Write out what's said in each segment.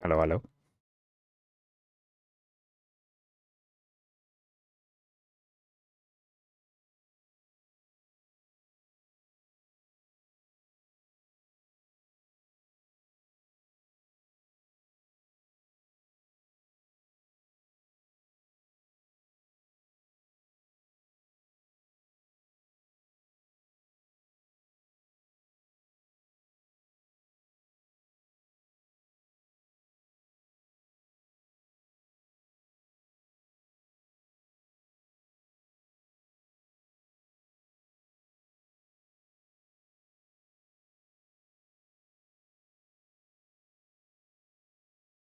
Hello, hello.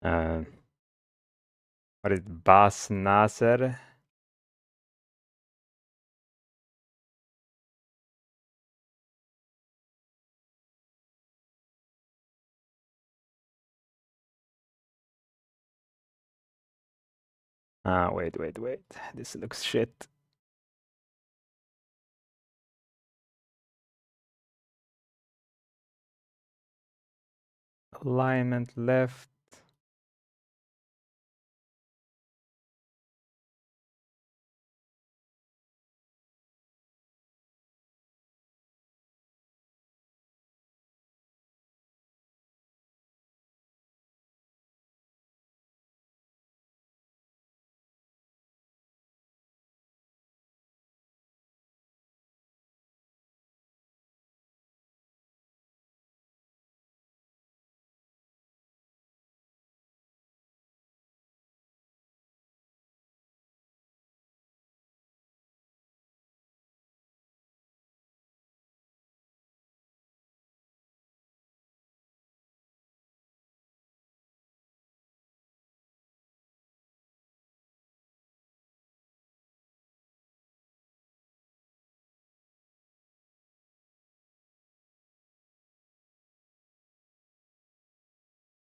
Uh, what is Bas Nasser? Wait. This looks shit. Alignment left.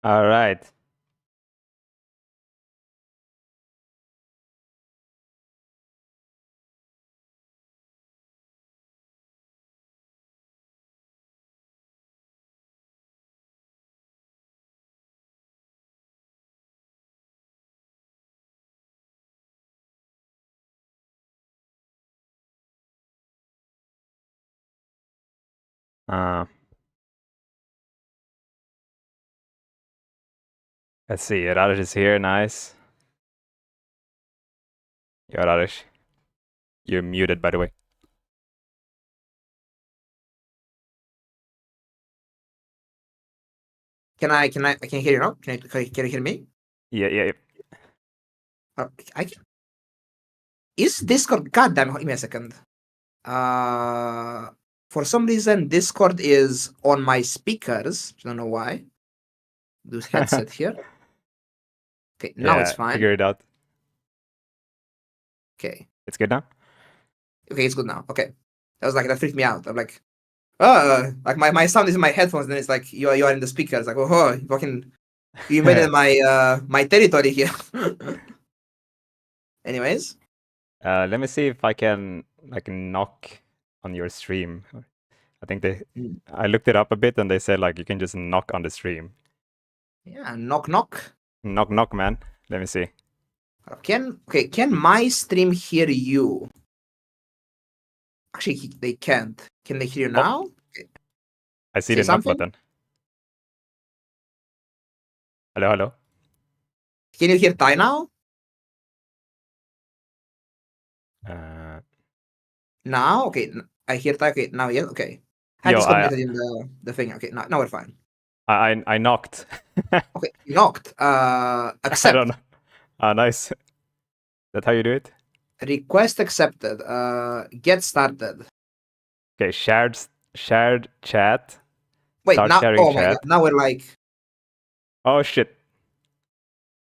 All right. Let's see. Radesh is here. Nice. Yo, Radesh. You're muted, by the way. Can I hear you now? Can you hear me? Yeah. I can. Is Discord? God damn! Give me a second. For some reason, Discord is on my speakers. I don't know why. This headset here. Okay, now it's fine. Figure it out. Okay. It's good now? Okay, it's good now. Okay. That freaked me out. I'm like, like my sound is in my headphones, then it's like you are in the speakers. Like, oh, you fucking you invaded my territory here. Anyways. Let me see if I can like knock on your stream. I think I looked it up a bit and they said like you can just knock on the stream. Yeah, knock knock. Knock, man. Let me see. Can my stream hear you? Actually, they can't. Can they hear you now? Okay. I see Say the knock something. button. Hello. Can you hear Ty now? Now? Okay, I hear Ty. Okay, now yes. Okay. I Yo, just committed in the thing. Okay, now we're fine. I knocked. Okay, you knocked. I Accept. don't know. Nice. That how you do it? Request accepted. Get started. Okay, shared chat. Wait, Start now. sharing Oh my god! chat. Now we're like. Oh shit.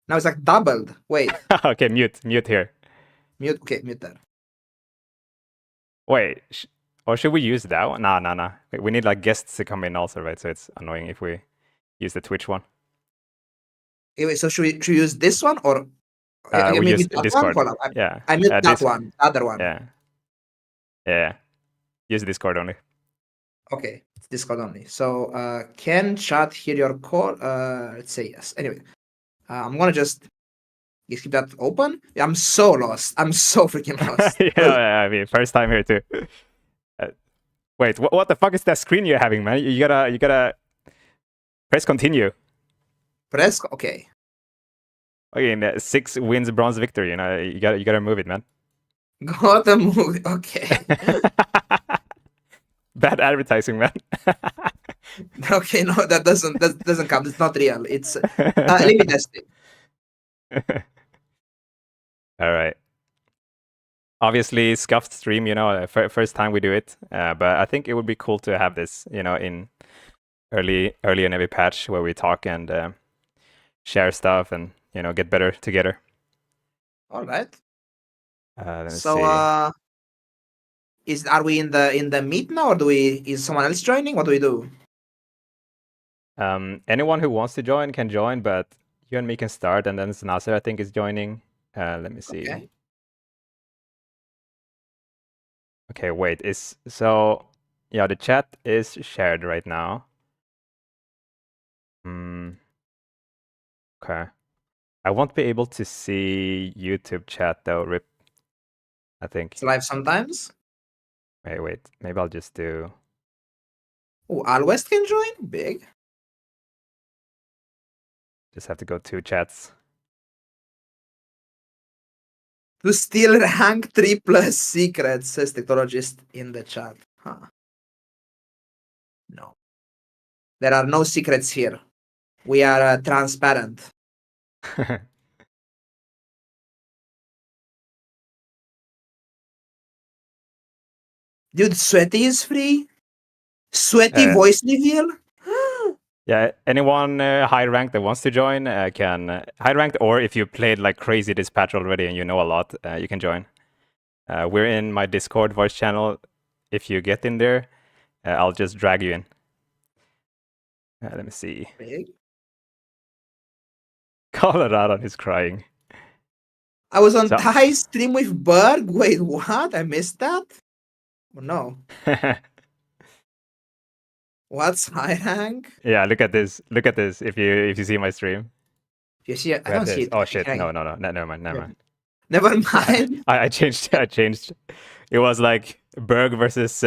Now it's like doubled. Wait. Okay, mute here. Mute. Okay, mute there. Wait, or should we use that one? Nah. We need like guests to come in also, right? So it's annoying if we use the Twitch one. Anyway, so should we use this one or? I We mean, use that Discord. one. Hold on. Yeah. I mute that one. The other one. Yeah. Use Discord only. Okay, it's Discord only. So can chat hear your call? Let's say yes. Anyway, I'm gonna just keep that open. I'm so lost. I'm so freaking lost. Yeah, I mean, first time here too. Wait, what the fuck is that screen you're having, man? You gotta press continue. Press. Okay. Okay, 6 wins bronze victory. You know, you gotta move it, man. Got the move. Okay. Bad advertising, man. Okay, no, that doesn't count. It's not real. It's let me test it. All right. Obviously, scuffed stream. You know, first time we do it, but I think it would be cool to have this. You know, in early in every patch where we talk and share stuff and get better together. All right. Let me So see. are we in the meet now, or is someone else joining? What do we do? Anyone who wants to join can join, but you and me can start, and then Nasser I think is joining. Let me see. Okay, wait. Yeah, the chat is shared right now. Okay. I won't be able to see YouTube chat though, rip. I think. It's live sometimes. Wait. Maybe I'll just do. Oh, Alwest can join? Big. Just have to go 2 chats. To steal rank 3+ secrets, says technologist in the chat. Huh. No. There are no secrets here. We are transparent. Dude, Sweaty is free? Sweaty voice reveal? Yeah, anyone high ranked that wants to join can high ranked, or if you played like crazy this patch already and you know a lot, you can join. We're in my Discord voice channel. If you get in there, I'll just drag you in. Let me see. Big. Colorado is crying. I was on Thai stream with Berg. Wait, what? I missed that? Oh, no. What's high rank? Yeah, look at this. Look at this. If you see my stream. You see it? I don't see it. Oh shit! No. Never mind. Never mind. I changed. It was like Berg versus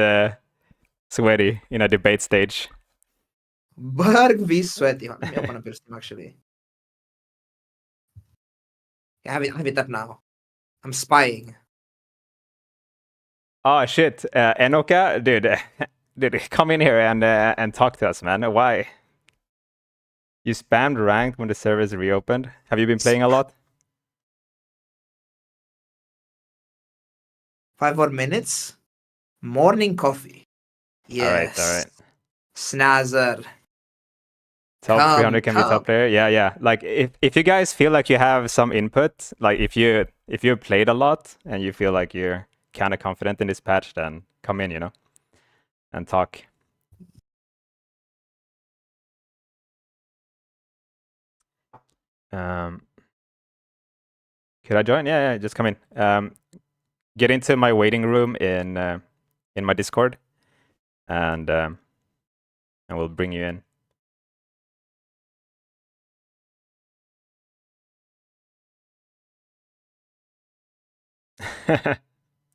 Sweaty in a debate stage. Berg v Sweaty. Let me open up your stream actually. I have it up now. I'm spying. Oh shit, Enoka, dude, come in here and talk to us, man. Why? You spammed ranked when the servers reopened. Have you been playing a lot? 5 more minutes. Morning coffee. Yes. All right. Snazzer. Top 300 can be top player. Yeah. Like if you guys feel like you have some input, like if you played a lot and you feel like you're kind of confident in this patch, then come in, and talk. Could I join? Yeah, just come in. Get into my waiting room in my Discord, and we'll bring you in.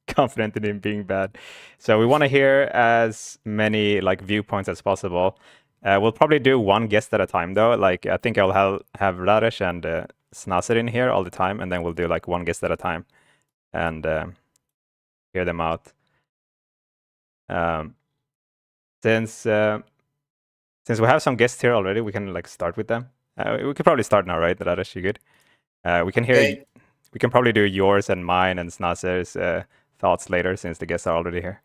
Confident in him being bad. So we want to hear as many like viewpoints as possible. We'll probably do one guest at a time though. Like I think I'll have Radesh and Snasser in here all the time, and then we'll do like one guest at a time and hear them out. Since we have some guests here already, we can like start with them. We could probably start now, right? Radesh, you good? We can hear. Okay. We can probably do yours and mine and Snasser's thoughts later, since the guests are already here.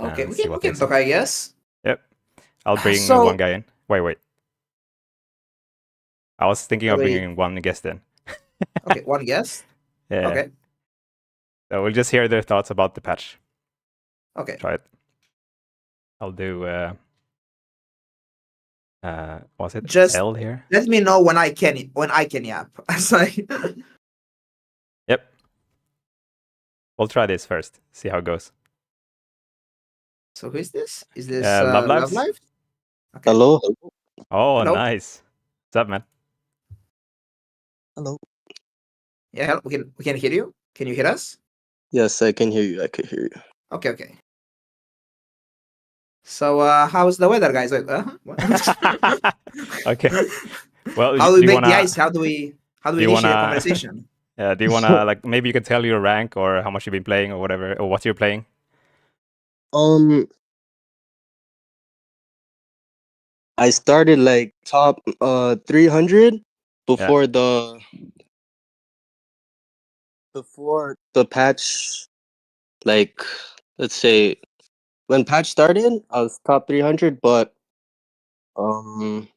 Okay, we can talk, I guess. Yep. I'll bring one guy in. Wait. I was thinking of bringing one guest in. Okay, one guest? Yeah. Okay. So we'll just hear their thoughts about the patch. Okay. Try it. I'll do... was it just L here? Let me know when I can yap. Yep. We'll try this first. See how it goes. So who is this? Is this Love Lives? Okay. Hello. Oh, hello. Nice. What's up, man? Hello. Yeah, we can hear you. Can you hear us? Yes, I can hear you. I can hear you. Okay, okay. So, how's the weather, guys? Wait, what? Okay. Well, How do do we you break the wanna ice? How do we do you initiate a wanna conversation? yeah, do you wanna like maybe you can tell your rank or how much you've been playing or whatever or what you're playing? Um, I started like top 300 Yeah. before the patch. Like, let's say when patch started, I was top 300, but um,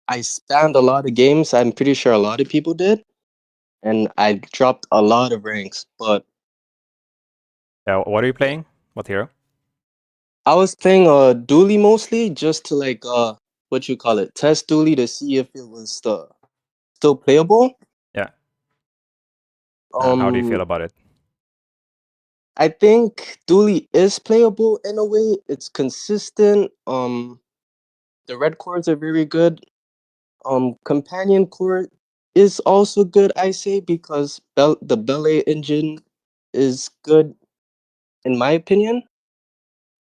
I spammed a lot of games. I'm pretty sure a lot of people did, and I dropped a lot of ranks. But Yeah. What are you playing? What hero? I was playing dually mostly, just to like what you call it, test dually to see if it was still playable. Yeah. And how do you feel Um, about it? I think dually is playable in a way. It's consistent. The red cores are very good. Companion core is also good, I say, because the Belay engine is good in my opinion.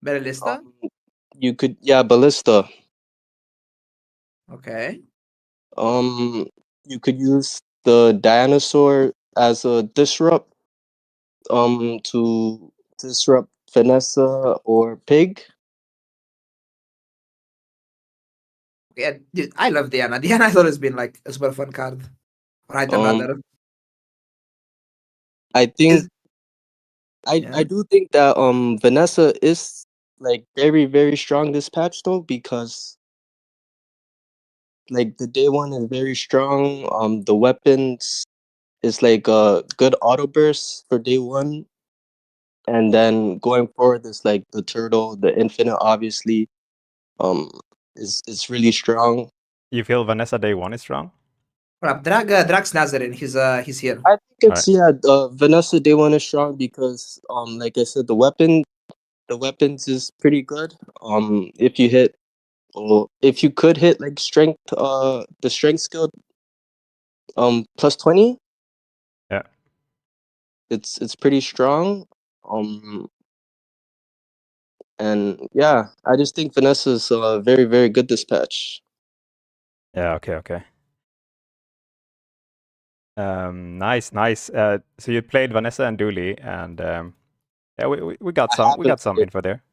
Bellista? Um, you could, yeah, Ballista. Okay. Um, you could use the dinosaur as a disrupt. To disrupt Vanessa or Pig. Yeah, dude, I love Diana. Diana has always been like a super fun card. Or item Um, rather. I think Is I yeah. do think that Vanessa is like very very strong this patch though, because like the day one is very strong. The weapons is like a good auto burst for day one, and then going forward is like the turtle, the infinite obviously um is really strong. You feel Vanessa day one is strong? Hold up, Drax Nazarin, he's here. I think All it's, right. yeah, Vanessa day one is strong because like I said, the weapons is pretty good. If you hit, well, if you could hit like strength, the strength skill, plus 20, Yeah. it's pretty strong. Um, and yeah, I just think Vanessa's very very good this patch. Yeah. Okay. Okay. Nice. Nice. So you played Vanessa and Dooley, and yeah, we got I haven't some played. info there.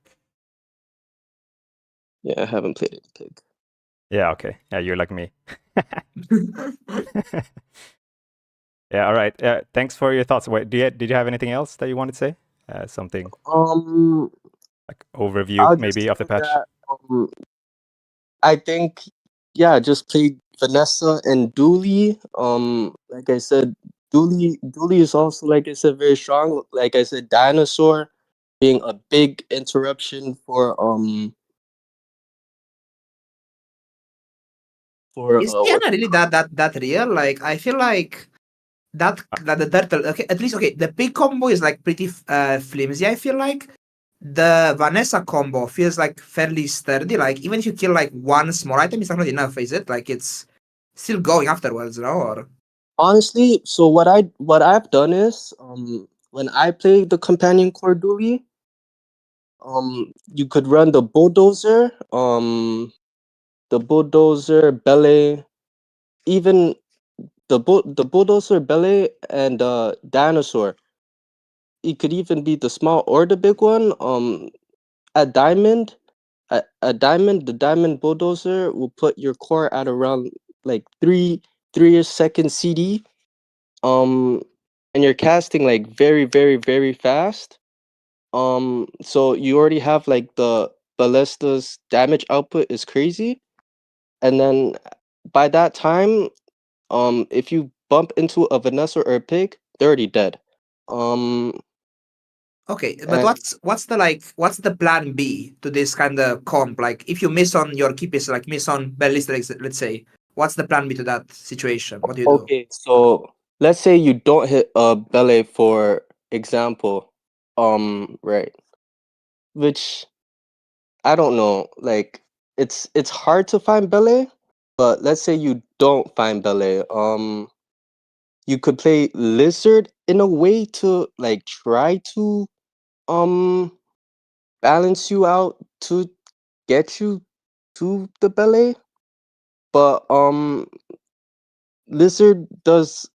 Yeah, I haven't played it pig. Yeah. Okay. Yeah, you're like me. Yeah. All right. Thanks for your thoughts. Wait, did you have anything else that you wanted to say? Something Um, like overview I'll just maybe of the say patch. that I think, yeah, just play Vanessa and Dooley. Like I said, Dooley is also, like I said, very strong. Like I said, Dinosaur being a big interruption for Is what Diana you really call that real? Like I feel like that the turtle, okay, at least okay, the pig combo is like pretty flimsy. I feel like the Vanessa combo feels like fairly sturdy. Like even if you kill like one small item, it's not enough, is it? Like it's still going afterwards, no? Or honestly. So what I've done is when I play the companion core Dooley, you could run the bulldozer, belly, even the bulldozer, belly, and dinosaur. It could even be the small or the big one. A diamond, a diamond, the diamond bulldozer will put your core at around like three second CD. Um, and you're casting like very very very fast. So you already have like the ballista's damage output is crazy, and then by that time, if you bump into a Vanessa or a pig, they're already dead. Um, okay, but and what's the plan B to this kind of comp? Like if you miss on your key piece, like miss on ballista, let's say, what's the plan B to that situation? What do you do? okay, so let's say you don't hit a belly for example, right? Which I don't know, like it's hard to find belly, but let's say don't find Belay. You could play Lizard in a way to like try to balance you out to get you to the Belay, but Lizard does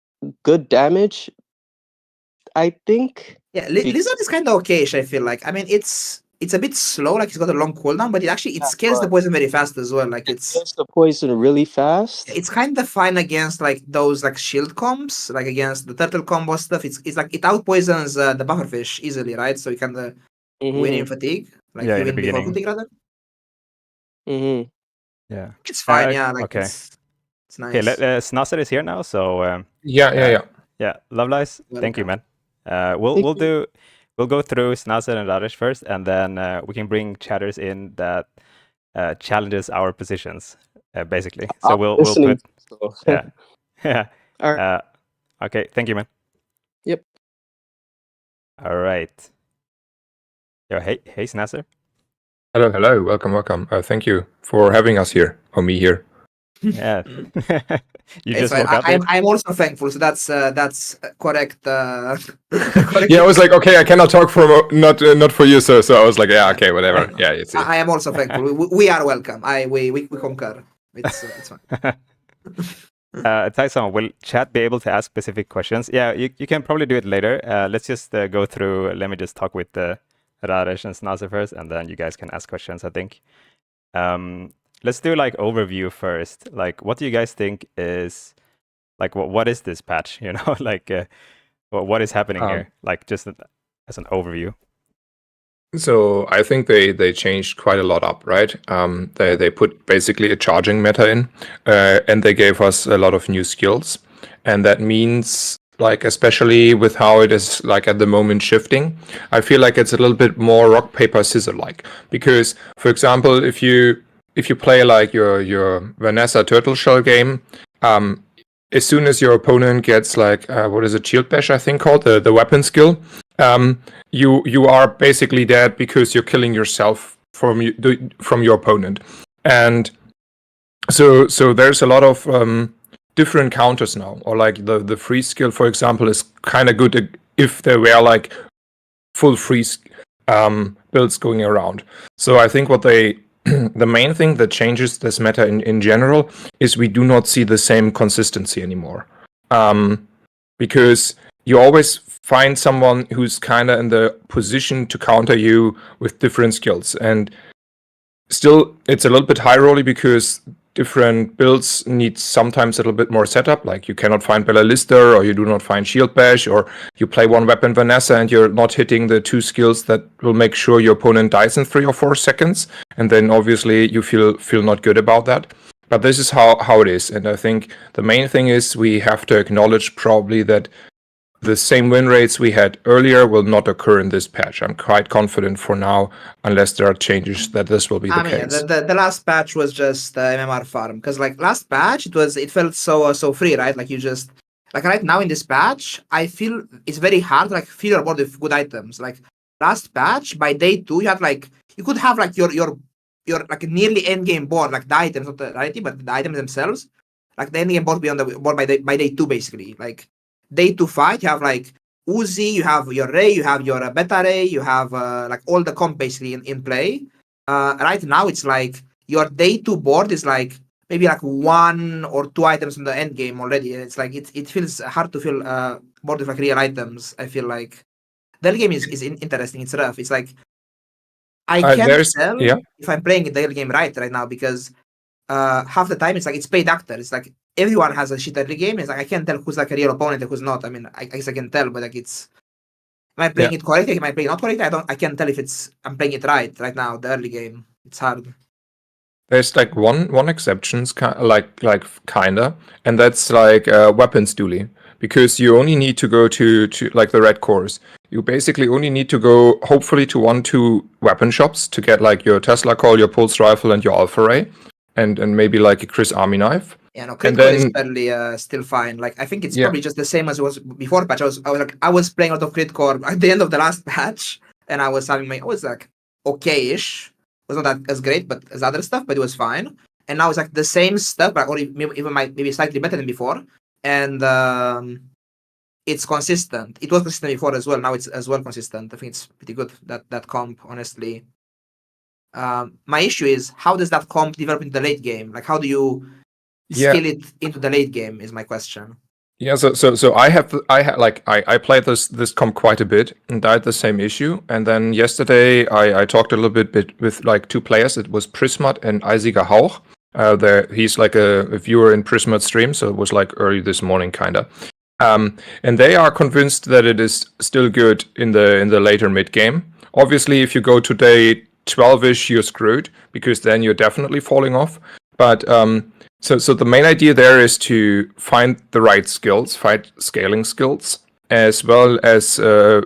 good damage, I think. Yeah, Be- Lizard is kind of okay-ish, I feel like. I mean, it's a bit slow, like it's got a long cooldown, but it Yeah, scales the but poison very fast as well. Like it kills the poison really fast. it's kind of fine against like those like shield combs, like against the turtle combo stuff. It's like it out poisons the bufferfish easily, right? So you can win in Mm-hmm. fatigue, like Yeah, you in the win before beginning. fatigue rather. Mm-hmm. Yeah. It's fine, yeah. Like okay. it's Okay, nice. Snazzer is here now, so Yeah. Lovelies, thank you, man. We'll go through Snazzer and Radesh first, and then we can bring chatters in that challenges our positions, basically. So I'm we'll listening, put so. yeah yeah. All right. Okay, thank you, man. Yep. All right. Yo, hey Snazzer. Hello. Welcome. Thank you for having us here, or me here. Yeah. You It's just fine. woke up. I'm also thankful. So that's correct. Correct. Yeah, I was like, okay, I cannot talk for not for you, so I was like, yeah, okay, whatever. No. Yeah, it's I am also thankful. We are welcome. We concur. It's fine. Tajsama, will chat be able to ask specific questions? Yeah, you can probably do it later. Let's just go through. Let me just talk with Radesh and Snazzer first, and then you guys can ask questions, I think. Let's do like overview first. Like, what do you guys think is like what is this patch? You know, like what is happening here? Like just as an overview. So I think they changed quite a lot up, right? They put basically a charging meta in, and they gave us a lot of new skills, and that means like especially with how it is like at the moment shifting, I feel like it's a little bit more rock paper scissor like, because for example, if you play like your Vanessa turtle shell game, as soon as your opponent gets like what is it, shield bash I think called the weapon skill, you are basically dead because you're killing yourself from your opponent, and so there's a lot of different counters now, or like the freeze skill, for example, is kind of good if there were like full freeze builds going around. So I think what the main thing that changes this meta in general is we do not see the same consistency anymore, because you always find someone who's kind of in the position to counter you with different skills, and still it's a little bit high rolly because different builds need sometimes a little bit more setup, like you cannot find Bella Lister, or you do not find Shield Bash, or you play one weapon Vanessa and you're not hitting the two skills that will make sure your opponent dies in 3 or 4 seconds, and then obviously you feel not good about that. But this is how it is, and I think the main thing is we have to acknowledge probably that the same win rates we had earlier will not occur in this patch. I'm quite confident for now, unless there are changes, that this will be the case. Yeah, the last patch was just MMR farm, because like last patch it felt so free, right? Like you just like right now in this patch, I feel it's very hard to like fill your board with good items. Like last patch, by day 2, you could have like your like nearly end game board, like the items, not the rarity, but the items themselves, like the end game board be on the board by day 2 basically. Like day 2 fight, you have like Uzi, you have your Ray, you have your Beta Ray, you have like all the comp basically in play. Right now it's like your day 2 board is like maybe like 1 or 2 items in the end game already. It's like it feels hard to fill board with like real items. I feel like the early game is interesting. It's rough. It's like I can't tell if I'm playing the early game right now, because half the time it's like it's paid actor. It's like everyone has a shit early game. It's like I can't tell who's like a real opponent and who's not. I mean, I guess I can tell, but like am I playing it correctly? Am I playing not correctly? I can't tell if I'm playing it right now. The early game, it's hard. There's like one exception, like kinda, and that's like weapons dueling, because you only need to go to like the red cores. You basically only need to go hopefully to 1-2 weapon shops to get like your Tesla Call, your Pulse Rifle, and your Alpha Ray, and maybe like a Chris Army Knife. Yeah, no, critical is barely still fine. Like I think it's probably just the same as it was before patch. I was playing a lot of crit core at the end of the last patch, and I was like okay-ish. It was not that as great, but as other stuff, but it was fine. and now it's like the same stuff, but or even maybe slightly better than before, and it's consistent. It was consistent before as well. Now it's as well consistent. I think it's pretty good, that comp, honestly. My issue is, how does that comp develop into the late game? Like, how do you scale it into the late game? Is my question. Yeah, so I played this comp quite a bit and I had the same issue. And then yesterday I talked a little bit with like 2 players. It was Prismat and Eisiger Hauch. He's like a viewer in Prismat stream, so it was like early this morning, kinda. And they are convinced that it is still good in the later mid game. Obviously, if you go to day 12ish, you're screwed because then you're definitely falling off. But so the main idea there is to find the right skills, find scaling skills, as well as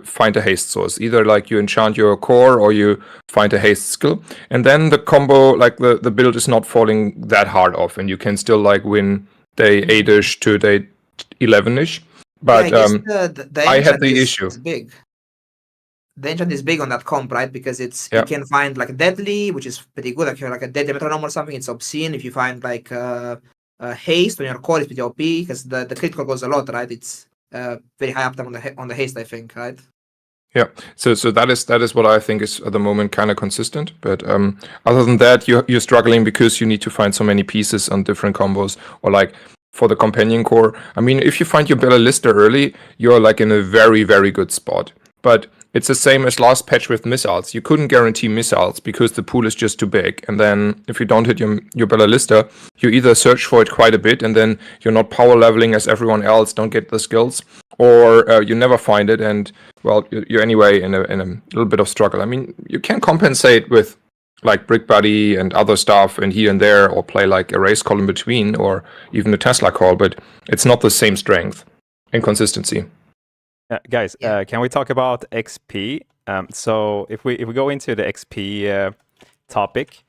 find a haste source. Either like you enchant your core or you find a haste skill, and then the combo, like the build is not falling that hard off, and you can still like win day 8ish to day 11ish. But yeah, I guess the I had the enchant issue. is big. The enchant is big on that comp, right? Because you Yeah. can find like deadly, which is pretty good. Like, like a deadly metronome or something, it's obscene. If you find like haste on your core, it's pretty OP because the critical goes a lot, right? It's very high up on the haste, I think, right? Yeah, so that is what I think is at the moment kind of consistent. But other than that, you're struggling because you need to find so many pieces on different combos, or like for the companion core. I mean, if you find your Ballista early, you're like in a very, very good spot. But it's the same as last patch with missiles. You couldn't guarantee missiles because the pool is just too big. And then if you don't hit your Ballista, you either search for it quite a bit and then you're not power leveling as everyone else, don't get the skills, or you never find it and, well, you're anyway in a little bit of struggle. I mean, you can compensate with like Brick Buddy and other stuff and here and there, or play like a race call in between, or even a Tesla call, but it's not the same strength and consistency. Guys, can we talk about XP? So if we go into the XP topic,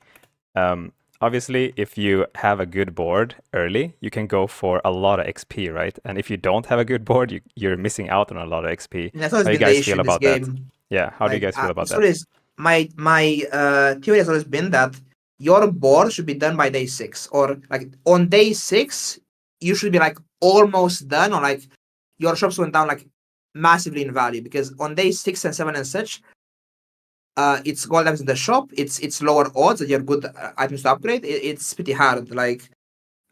obviously if you have a good board early, you can go for a lot of XP, right? And if you don't have a good board, you're missing out on a lot of XP. That's How always do you been the guys issue feel in this about that? game. Yeah, how do you guys feel about that? My theory has always been that your board should be done by day 6, or like on day 6 you should be like almost done, or like your shops went down like massively in value, because on day 6 and 7 and such, it's gold items in the shop, it's lower odds that you're good items to upgrade. It's pretty hard. Like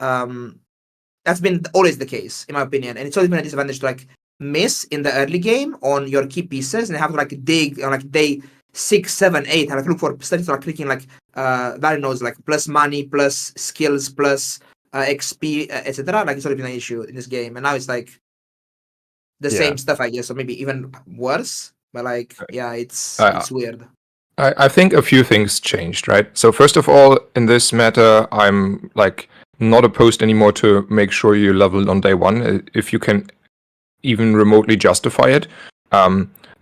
that's been always the case in my opinion, and it's always been a disadvantage to like miss in the early game on your key pieces and have to like dig on like day 6, 7, 8, and like look for stuff, like clicking like value nodes like plus money, plus skills, plus XP, etc. Like it's always been an issue in this game, and now it's like the same stuff, I guess, or maybe even worse. But like, yeah, it's weird. I think a few things changed, right? So first of all, in this matter, I'm like not opposed anymore to make sure you level on day 1 if you can even remotely justify it.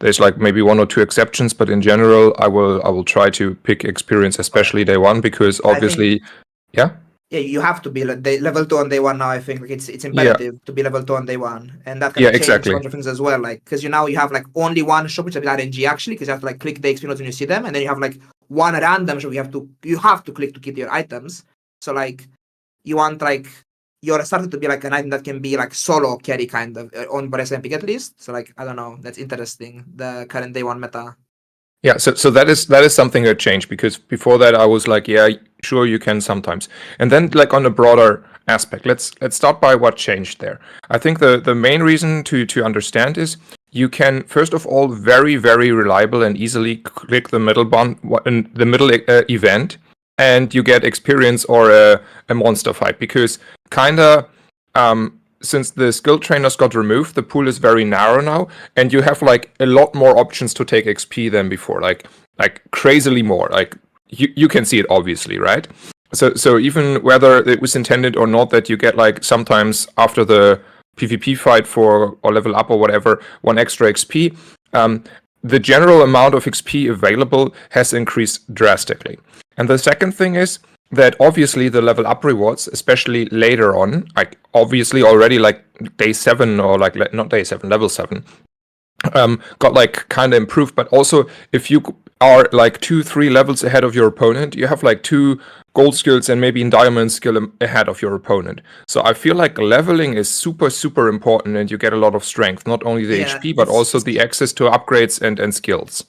There's like maybe 1 or 2 exceptions, but in general, I will try to pick experience, especially day 1, because obviously, yeah, you have to be level 2 on day 1 now. I think like it's imperative to be level 2 on day 1, and that can change a lot of things as well. Like because now you have like only one shop, which is RNG actually, because you have to like click the XP nodes when you see them, and then you have like one random shop you have to click to get your items. So like you want like you're starting to be like an item that can be like solo carry kind of on Vanessa and Pig at least. So like I don't know, that's interesting, the current day 1 meta. Yeah, so that is something that changed, because before that I was like, yeah, sure you can sometimes. And then like on a broader aspect, let's start by what changed there. I think the main reason to understand is you can first of all very, very reliable and easily click the middle event, and you get experience or a monster fight, because kinda since the skill trainers got removed, the pool is very narrow now, and you have like a lot more options to take XP than before, like crazily more. Like you can see it obviously, right? So even whether it was intended or not, that you get like sometimes after the PvP fight or level up or whatever, 1 extra XP, the general amount of XP available has increased drastically. And the second thing is that obviously the level up rewards, especially later on, like obviously already like day 7 or like not day 7, level 7, got like kind of improved. But also if you are like 2-3 levels ahead of your opponent, you have like 2 gold skills and maybe in diamond skill ahead of your opponent. So I feel like leveling is super, super important, and you get a lot of strength, not only the Yeah, HP, but also it's the access to upgrades and skills.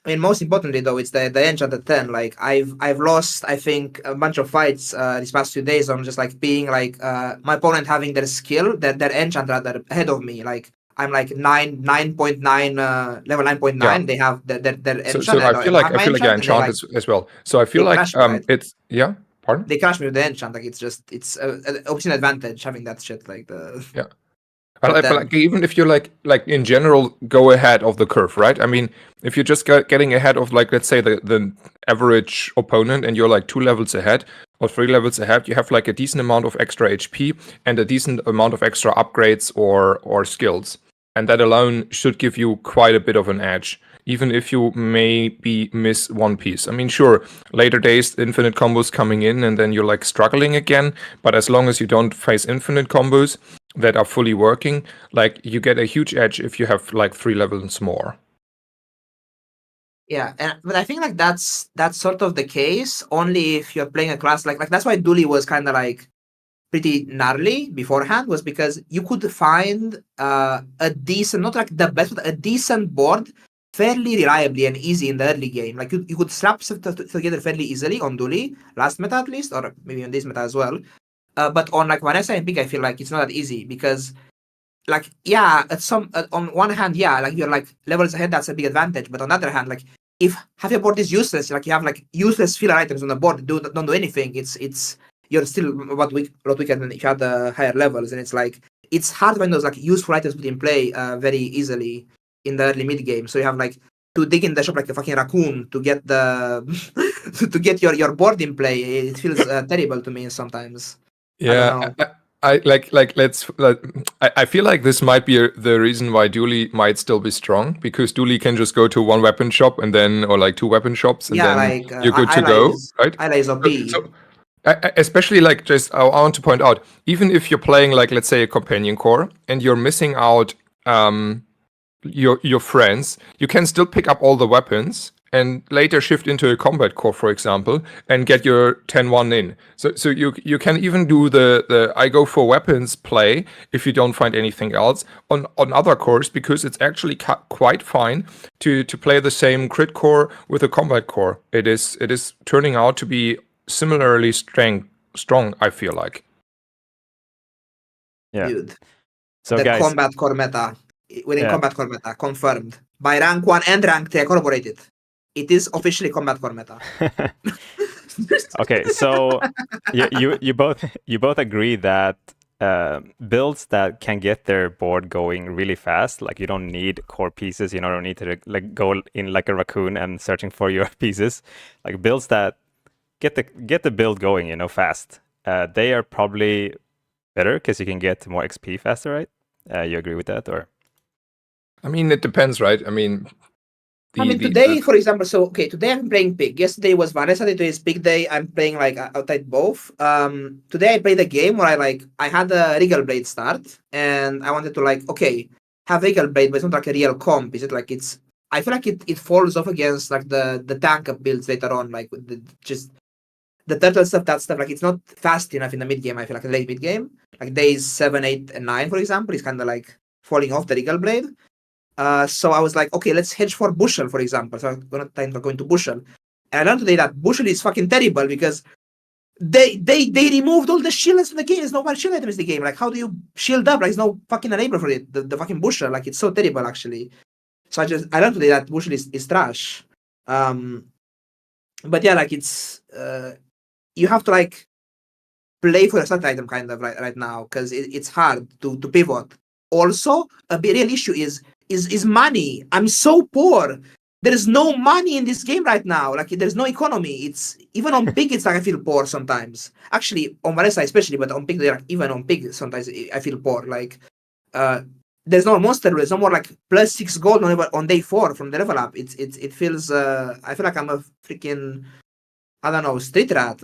I mean, most importantly though, it's the enchant at 10. Like I've lost, I think, a bunch of fights these past few days on just like being like my opponent having their skill, their enchant rather ahead of me. Like I'm like 9.9 level 9.9. Yeah. They have their enchant. So I feel like my yeah, enchant, and they enchant like as well. So I feel they like crash me, right? it's yeah. Pardon? They crash me with the enchant. Like it's an obscene advantage having that shit. Like the Yeah. but But then like, even if you like in general go ahead of the curve, right? I mean, if you're just getting ahead of, like, let's say the average opponent, and you're like 2 levels ahead or 3 levels ahead, you have like a decent amount of extra HP and a decent amount of extra upgrades or skills, and that alone should give you quite a bit of an edge, even if you maybe miss one piece. I mean, sure, later days infinite combos coming in, and then you're like struggling again. But as long as you don't face infinite combos that are fully working, like, you get a huge edge if you have like 3 levels more. yeah, but I think like that's sort of the case only if you're playing a class like that's why Dooley was kind of like pretty gnarly beforehand, was because you could find a decent, not like the best, but a decent board fairly reliably and easy in the early game. Like you could slap stuff together fairly easily on Dooley, last meta at least, or maybe on this meta as well. But on like Vanessa and Pig, I feel like it's not that easy because, like, yeah, on one hand, yeah, like you're like levels ahead, that's a big advantage. But on the other hand, like if half your board is useless, like you have like useless filler items on the board, don't do anything. It's you're still a lot weaker than if you had the higher levels, and it's like it's hard to find those like useful items put in play very easily in the early mid game. So you have like to dig in the shop like a fucking raccoon to get the to get your board in play. It feels terrible to me sometimes. Yeah, know. I feel like this might be the reason why Dooley might still be strong, because Dooley can just go to one weapon shop and then, or like 2 weapon shops, and Yeah, then like you're good to go, right? Ayla is OP. So especially like, just I want to point out, even if you're playing like, let's say, a companion core and you're missing out your friends, you can still pick up all the weapons and later shift into a combat core, for example, and get your 10-1 in. So you can even do the I go for weapons play if you don't find anything else on other cores, because it's actually quite fine to play the same crit core with a combat core. It is turning out to be similarly strong, I feel like. Yeah. Dude. So The guys, combat core meta. We're in Yeah. combat core meta, confirmed. By rank 1 and rank 3, corroborated. It is officially combat core meta. okay, so you both agree that builds that can get their board going really fast, like you don't need core pieces, you don't need to like go in like a raccoon and searching for your pieces. Like builds that get the build going, fast. They are probably better because you can get more XP faster, right? You agree with that, or? Mm-hmm. I mean, it depends, right? I mean, today, for example, today I'm playing Pig. Yesterday was Vanessa, today is Pig day. I'm playing like outside both. Today I played a game where I had a Regal Blade start, and I wanted to have Regal Blade, but it's not like a real comp. Is it like I feel like it falls off against like the tank up builds later on, like just the turtle stuff, that stuff. Like it's not fast enough in the mid game. I feel like the late mid game, like days 7, 8, and 9, for example, is kind of like falling off the Regal Blade. So I was like, okay, let's hedge for Bushel, for example. So I'm gonna time for going to Bushel. And I learned today that Bushel is fucking terrible because they removed all the shields from the game. There's no one shield items in the game. Like, how do you shield up? Like, there's no fucking enabler for it. The fucking Bushel, like, it's so terrible actually. So I learned today that Bushel is trash. But yeah, like it's you have to like play for a certain item kind of right now because it's hard to pivot. Also, a real issue is money. I'm so poor. There is no money in this game right now. Like there's no economy. It's even on Pig. It's like I feel poor sometimes. Actually, on Vanessa especially, but on Pig, even on Pig sometimes I feel poor. Like there's no monster. There's no more like +6 gold on day 4 from the level up. It feels. I feel like I'm a freaking, I don't know, street rat.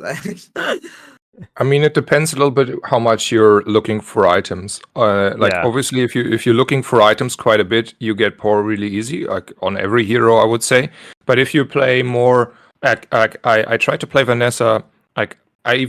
I mean, it depends a little bit how much you're looking for items. Obviously, if you're looking for items quite a bit, you get poor really easy, like on every hero, I would say. But if you play more, I try to play Vanessa Like I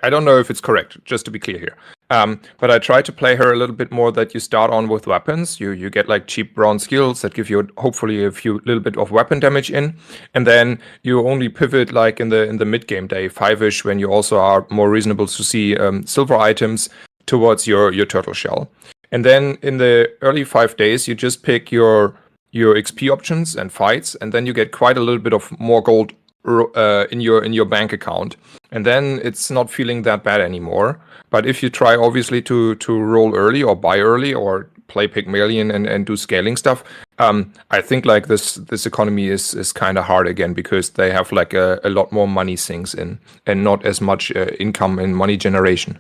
don't know if it's correct, just to be clear here. But I try to play her a little bit more that you start on with weapons. You get like cheap bronze skills that give you hopefully a few little bit of weapon damage in, and then you only pivot like in the mid game day 5ish when you also are more reasonable to see silver items towards your turtle shell. And then in the early 5 days you just pick your XP options and fights, and then you get quite a little bit of more gold in your bank account, and then it's not feeling that bad anymore. But if you try obviously to roll early or buy early or play Pigmalion and do scaling stuff, I think like this economy is kind of hard again, because they have like a lot more money sinks in and not as much income and money generation.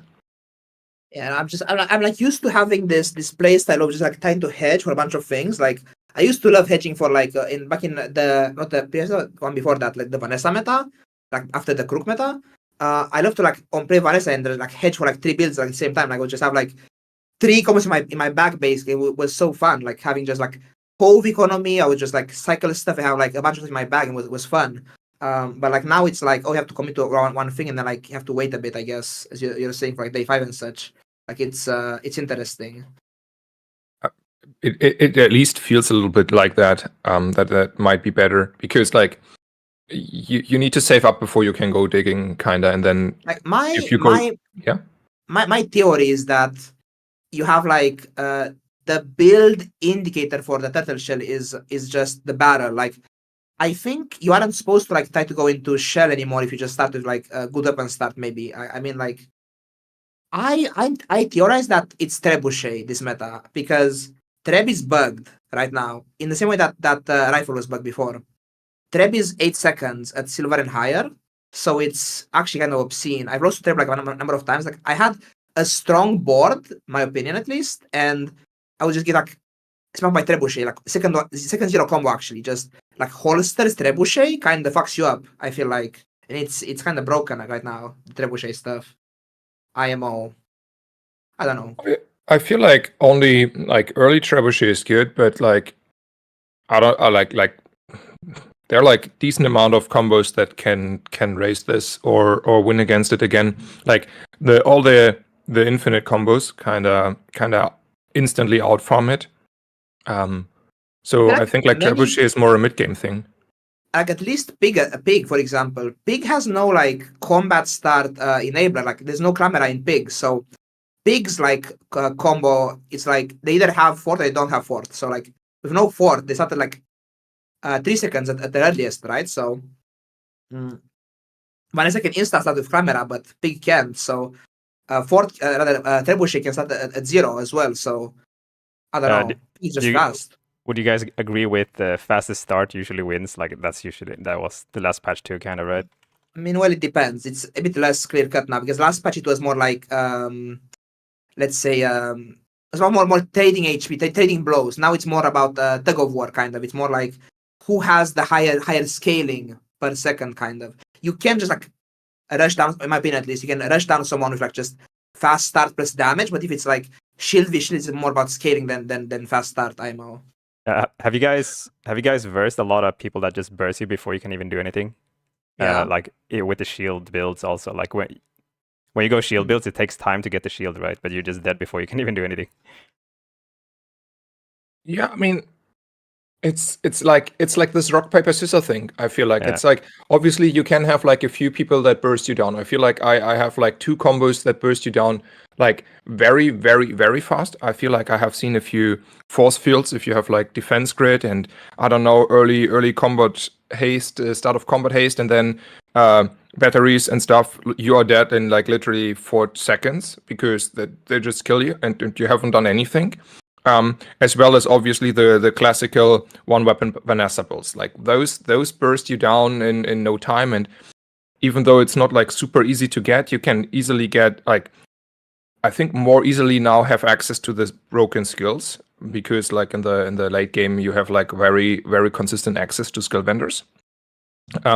Yeah, I'm like used to having this play style of just like trying to hedge for a bunch of things. Like I used to love hedging for like back in the not the PS one before that, like the Vanessa meta, like after the Crook meta. I love to like on play Vanessa and like hedge for like 3 builds at the same time. Like I would just have like 3 combos in my bag. Basically, it was so fun. Like having just like whole economy. I would just like cycle stuff and have like a bunch of things in my bag, and it was fun. But like now it's like, oh, you have to commit to one thing, and then like you have to wait a bit, I guess, as you're saying, for like day 5 and such. Like it's interesting. It at least feels a little bit like that. That might be better, because like you need to save up before you can go digging, kinda, and then Like if you go, yeah. My theory is that you have like the build indicator for the turtle shell is just the barrel. Like I think you aren't supposed to like try to go into shell anymore if you just start with like a good weapon start. Maybe I mean like I theorize that it's trebuchet this meta, because Treb is bugged right now in the same way that rifle was bugged before. Treb is 8 seconds at silver and higher, so it's actually kind of obscene. I've lost Treb like a number of times. Like I had a strong board, my opinion at least, and I would just get like smacked by trebuchet, like second 0 combo actually, just like holsters trebuchet kind of fucks you up. I feel like, and it's kind of broken like, right now, the trebuchet stuff. IMO. I don't know. I feel like only like early trebuchet is good, but like I like there are like decent amount of combos that can raise this or win against it again. Like all the infinite combos kind of instantly outfarm it. So I think like trebuchet is more a mid game thing. Like at least Pig, for example, Pig has no like combat start enabler. Like there's no camera in Pig, so Pig's like combo, it's like they either have fort or they don't have fort. So like with no fort, they start at like 3 seconds at the earliest, right? So Vanessa can insta start with camera, but Pig can't. So fort trebuchet can start at 0 as well. So I don't know. It's just fast. Would you guys agree with the fastest start usually wins? Like that was the last patch too, kind of, right? I mean, well, it depends. It's a bit less clear cut now, because last patch it was more like, let's say, it's more trading HP, trading blows. Now it's more about tug of war, kind of. It's more like who has the higher scaling per second, kind of. You can't just like rush down, in my opinion at least, you can rush down someone with like just fast start plus damage. But if it's like shield vision, it's more about scaling than fast start IMO. Have you guys versed a lot of people that just burst you before you can even do anything? Yeah. Like with the shield builds also. Like when you go shield builds, it takes time to get the shield right, but you're just dead before you can even do anything. Yeah, I mean, it's like this rock paper scissors thing. I feel like it's like obviously you can have like a few people that burst you down. I feel like I have like 2 combos that burst you down like very, very, very fast. I feel like I have seen a few force fields if you have like defense grid and I don't know, early combat haste, start of combat haste, and then batteries and stuff. You are dead in like literally 4 seconds because they just kill you and you haven't done anything. As well as obviously the classical one weapon Vanessa builds. Like those burst you down in no time, and even though it's not like super easy to get, you can easily get like I think more easily now have access to the broken skills, because like in the late game you have like very, very consistent access to skill vendors.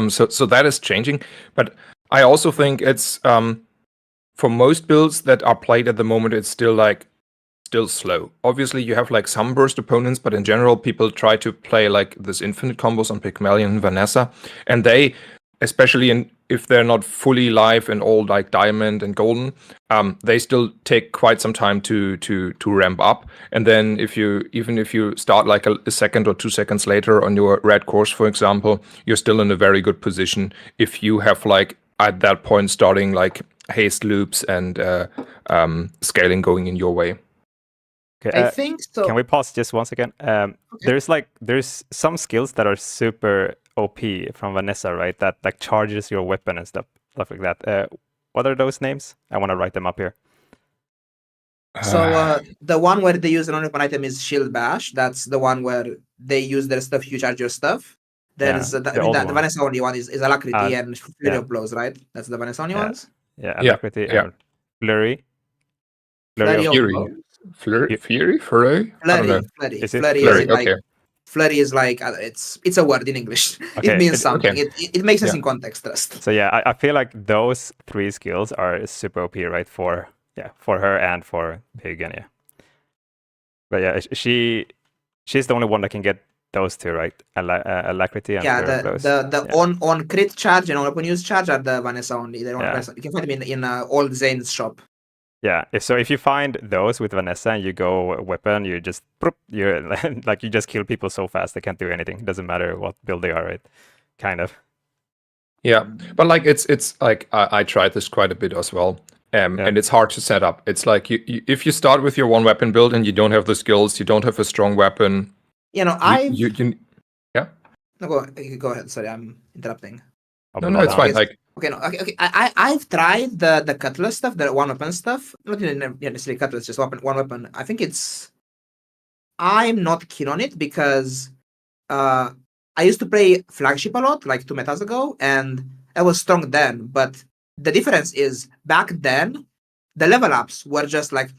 So that is changing. But I also think it's for most builds that are played at the moment, it's still slow. Obviously you have like some burst opponents, but in general people try to play like this infinite combos on Pigmalion and Vanessa, and they, especially if they're not fully live and all like diamond and golden, they still take quite some time to ramp up. And then if you start like a second or 2 seconds later on your red course, for example, you're still in a very good position if you have like at that point starting like haste loops and scaling going in your way. Okay, I think so. can we pause just one second? There's some skills that are super OP from Vanessa, right? That like charges your weapon and stuff like that. What are those names? I want to write them up here. So the one where they use an on-weapon item is Shield Bash. That's the one where they use their stuff, you charge your stuff. There's Yeah, the one. Vanessa only one is Alacrity and Flurry of Blows, right? That's the Vanessa only ones. Yeah, Alacrity and Flurry. Flurry of Fury. Blows? Fury? Flurry? I don't know. Flurry. Is it Flurry Flurry, is like okay. Flurry is like it's a word in English. Okay, It means it- something. okay. It makes sense in context. Trust. So yeah, I feel like those 3 skills are super OP, right? For her and for Pagan, yeah. But yeah, she's the only one that can get those 2, right? Alacrity and Yeah, Flurry of Blows. the on crit charge and on weapon use charge are the Vanessa only. They're Yeah. Vanessa. You can find them in old Zane's shop. Yeah, if you find those with Vanessa and you go weapon, you just you're like you just kill people so fast they can't do anything. It doesn't matter what build they are, right? Kind of. Yeah, but like it's like I tried this quite a bit as well, and it's hard to set up. It's like you if you start with your one weapon build and you don't have the skills, you don't have a strong weapon. You know, No, go ahead. Sorry, I'm interrupting. no, it's fine. Like Okay, no, okay. I've tried the cutlass stuff, the one weapon stuff. Not necessarily cutlass, just one weapon. I think I'm not keen on it because I used to play flagship a lot, like 2 metas ago, and I was strong then. But the difference is back then, the level ups were just like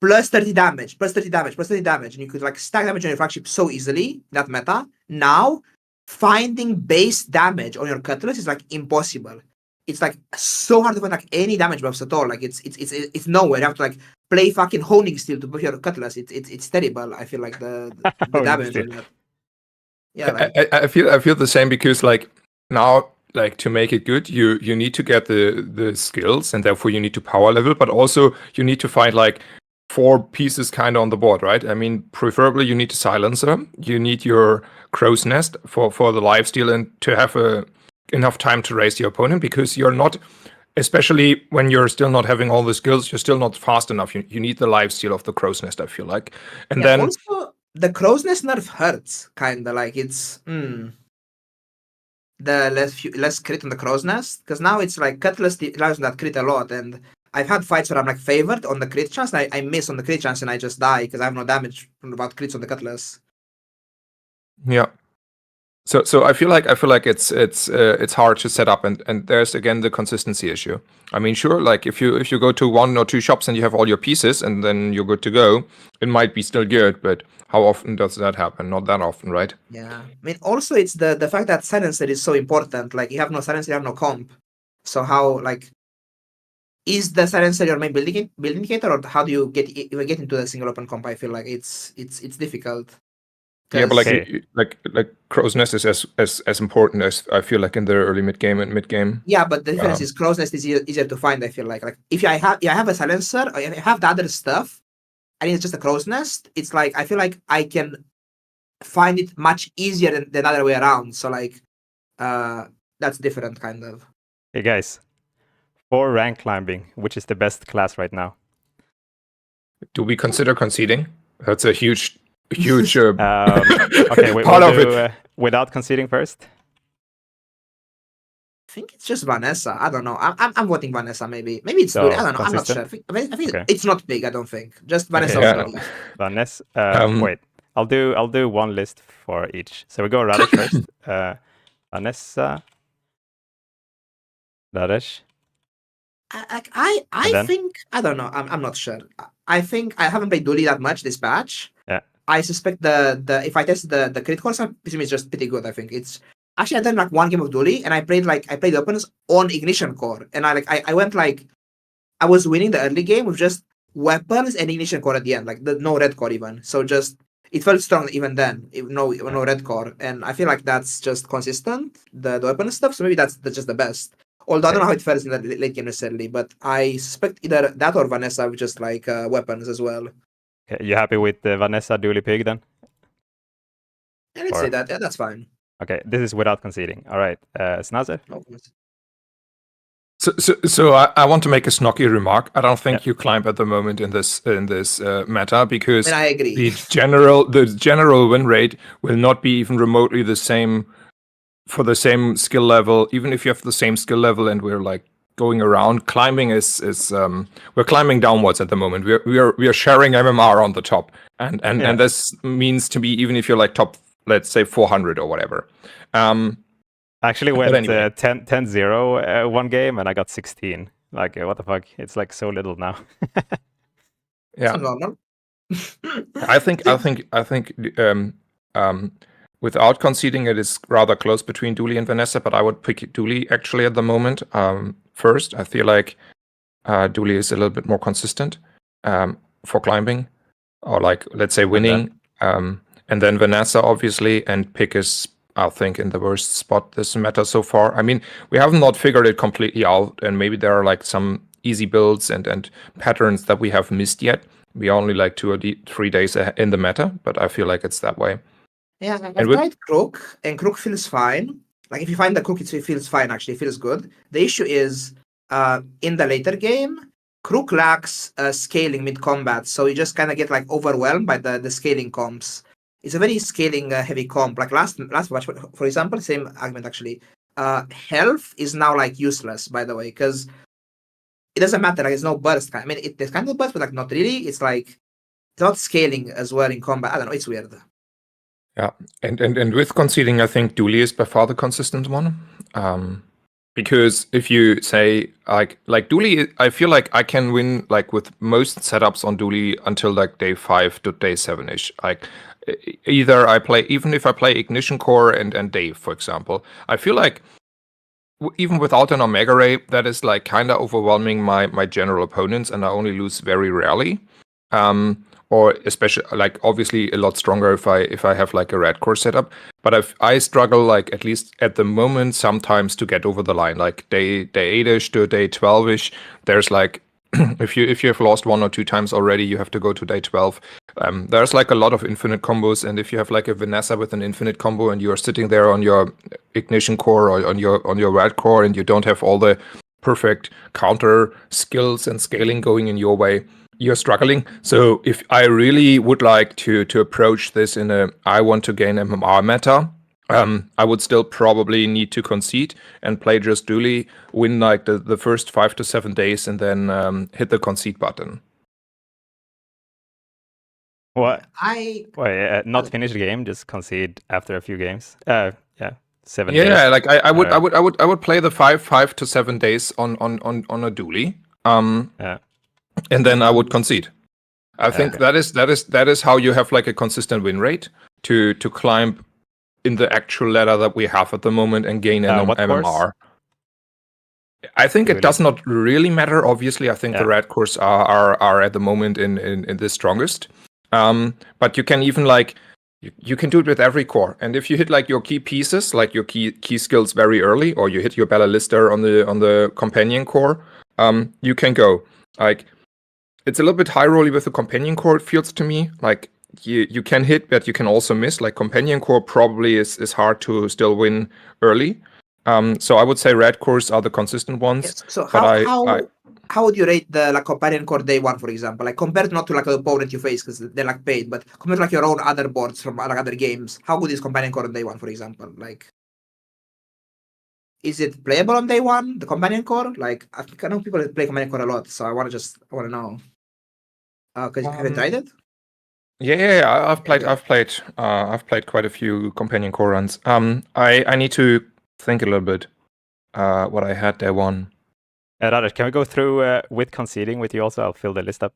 plus 30 damage, plus 30 damage, plus 30 damage, and you could like stack damage on your flagship so easily. That meta now, finding base damage on your cutlass is like impossible. It's like so hard to find like any damage buffs at all. Like it's nowhere. You have to like play fucking honing steel to buff your cutlass. It's terrible. I feel like the damage on that. Yeah, like, I feel the same because like now like to make it good you need to get the skills and therefore you need to power level, but also you need to find like 4 pieces kind of on the board, right? I mean, preferably you need a silencer, you need your crow's nest for the lifesteal and to have enough time to raise your opponent, because you're not, especially when you're still not having all the skills, you're still not fast enough. You need the lifesteal of the crow's nest, I feel like. And then also the crow's nest nerf hurts, kinda like it's the less crit on the crow's nest, because now it's like cutlass allows that crit a lot, and I've had fights where I'm like favored on the crit chance, and I miss on the crit chance and I just die because I have no damage from about crits on the cutlass. yeah. So I feel like it's hard to set up, and there's again the consistency issue. I mean, sure, like if you go to 1 or 2 shops and you have all your pieces and then you're good to go, it might be still good, but how often does that happen? Not that often, right? Yeah, I mean, also it's the fact that silencer is so important. Like you have no silencer, you have no comp. So how like is the silencer your main building indicator, or how do you get into the single open comp? I feel like it's difficult. Yeah, but Okay. like crow's nest is as important as I feel like in the early mid game and mid game. Yeah, but the difference is crow's nest is easier to find. I feel like if I have a silencer, or if I have the other stuff, and it's just a crow's nest, it's like I feel like I can find it much easier than the other way around. So like that's different kind of. Hey guys, for rank climbing, which is the best class right now? Do we consider conceding? That's a huge Okay, part we'll of do, it. Without conceding first. I think it's just Vanessa. I don't know. I'm voting Vanessa. Maybe it's So, Luri. I don't know. I'm not sure. consistent? I think Okay. it's not big. I don't think. Just Vanessa. Okay, or yeah. Luri. Vanessa. Um, Wait, I'll do one list for each. So we go Radish first. Vanessa, Radish. I then? think I don't know. I'm not sure. I think I haven't played Dooley that much this batch. Yeah. I suspect the if I test the crit course, I presume it's just pretty good. I think it's actually I done like 1 game of Dooley, and I played opponents on Ignition Core, and I went like I was winning the early game with just weapons and Ignition Core at the end, like no red core even. So just it felt strong even then, no red core, and I feel like that's just consistent the weapon stuff. So maybe that's just the best. Although I don't know how it fares in the late game necessarily, but I suspect either that or Vanessa with just like weapons as well. Okay, you happy with Vanessa dually pig then? I didn't say that. Yeah, that's fine. Okay, this is without conceding. All right, Snazer? No. So I want to make a snarky remark. I don't think you climb at the moment in this meta because I agree. the general win rate will not be even remotely the same for the same skill level. Even if you have the same skill level and we're like going around, climbing is we're climbing downwards at the moment. We are sharing MMR on the top, and this means to be even if you're like top, let's say 400 or whatever. Actually went anyway. 10-0 one game and I got 16. Like what the fuck? It's like so little now. Yeah, normal. I think without conceding, it is rather close between Dooley and Vanessa, but I would pick Dooley actually at the moment. First, I feel like Dooley is a little bit more consistent for climbing, or like let's say winning. And then Vanessa, obviously, and Pick is, I think, in the worst spot this meta so far. I mean, we have not figured it completely out, and maybe there are like some easy builds and patterns that we have missed yet. We are only like 2 or 3 days in the meta, but I feel like it's that way. Yeah, I've tried Crook, and Crook feels fine. Like, if you find the Crook, it feels fine, actually. It feels good. The issue is, in the later game, Crook lacks scaling mid-combat, so you just kind of get, like, overwhelmed by the scaling comps. It's a very scaling-heavy comp. Like, last match, for example, same argument, actually. Health is now, like, useless, by the way, because it doesn't matter. Like, there's no burst. I mean, there's kind of burst, but, like, not really. It's, like, it's not scaling as well in combat. I don't know. It's weird. Yeah, and with conceding, I think Dooley is by far the consistent one. Because if you say like Dooley, I feel like I can win like with most setups on Dooley until like day 5 to day 7-ish. Like either I play, even if I play Ignition Core and Dave, for example, I feel like even without an Omega Ray, that is like kind of overwhelming my general opponents, and I only lose very rarely. Or especially like obviously a lot stronger if I have like a red core setup. But I struggle like at least at the moment sometimes to get over the line. Like day 8-ish to day 12-ish, there's like if you have lost 1 or 2 times already, you have to go to day 12. There's like a lot of infinite combos, and if you have like a Vanessa with an infinite combo and you're sitting there on your Ignition Core or on your red core and you don't have all the perfect counter skills and scaling going in your way, you're struggling. So if I really would like to approach this in a I want to gain MMR meta, I would still probably need to concede and play just Dooley, win like the first 5 to 7 days, and then hit the concede button. What? I Not finish the game, just concede after a few games. 7 days. Yeah, like I would play the 5 to 7 days on a Dooley. And then I would concede. I think that is how you have like a consistent win rate to climb in the actual ladder that we have at the moment and gain an MMR. Course? I think it does not really matter. Obviously, I think the red cores are at the moment in the strongest. But you can even like you can do it with every core. And if you hit like your key pieces, like your key skills very early, or you hit your Ballalister on the companion core, you can go like. It's a little bit high rolly with the companion core, it feels to me. Like you can hit, but you can also miss. Like companion core probably is hard to still win early. So I would say red cores are the consistent ones. Yes. So how would you rate the like companion core day 1, for example? Like compared not to like the opponent you face because they're like paid, but compared to like your own other boards from like other games, how good is companion core on day 1, for example? Like, is it playable on day 1, the companion core? Like I know people play companion core a lot, so I want to know. Because you haven't tried it? Yeah, I've played quite a few companion core runs. I need to think a little bit what I had day 1. Radesh, can we go through with conceding with you also? I'll fill the list up.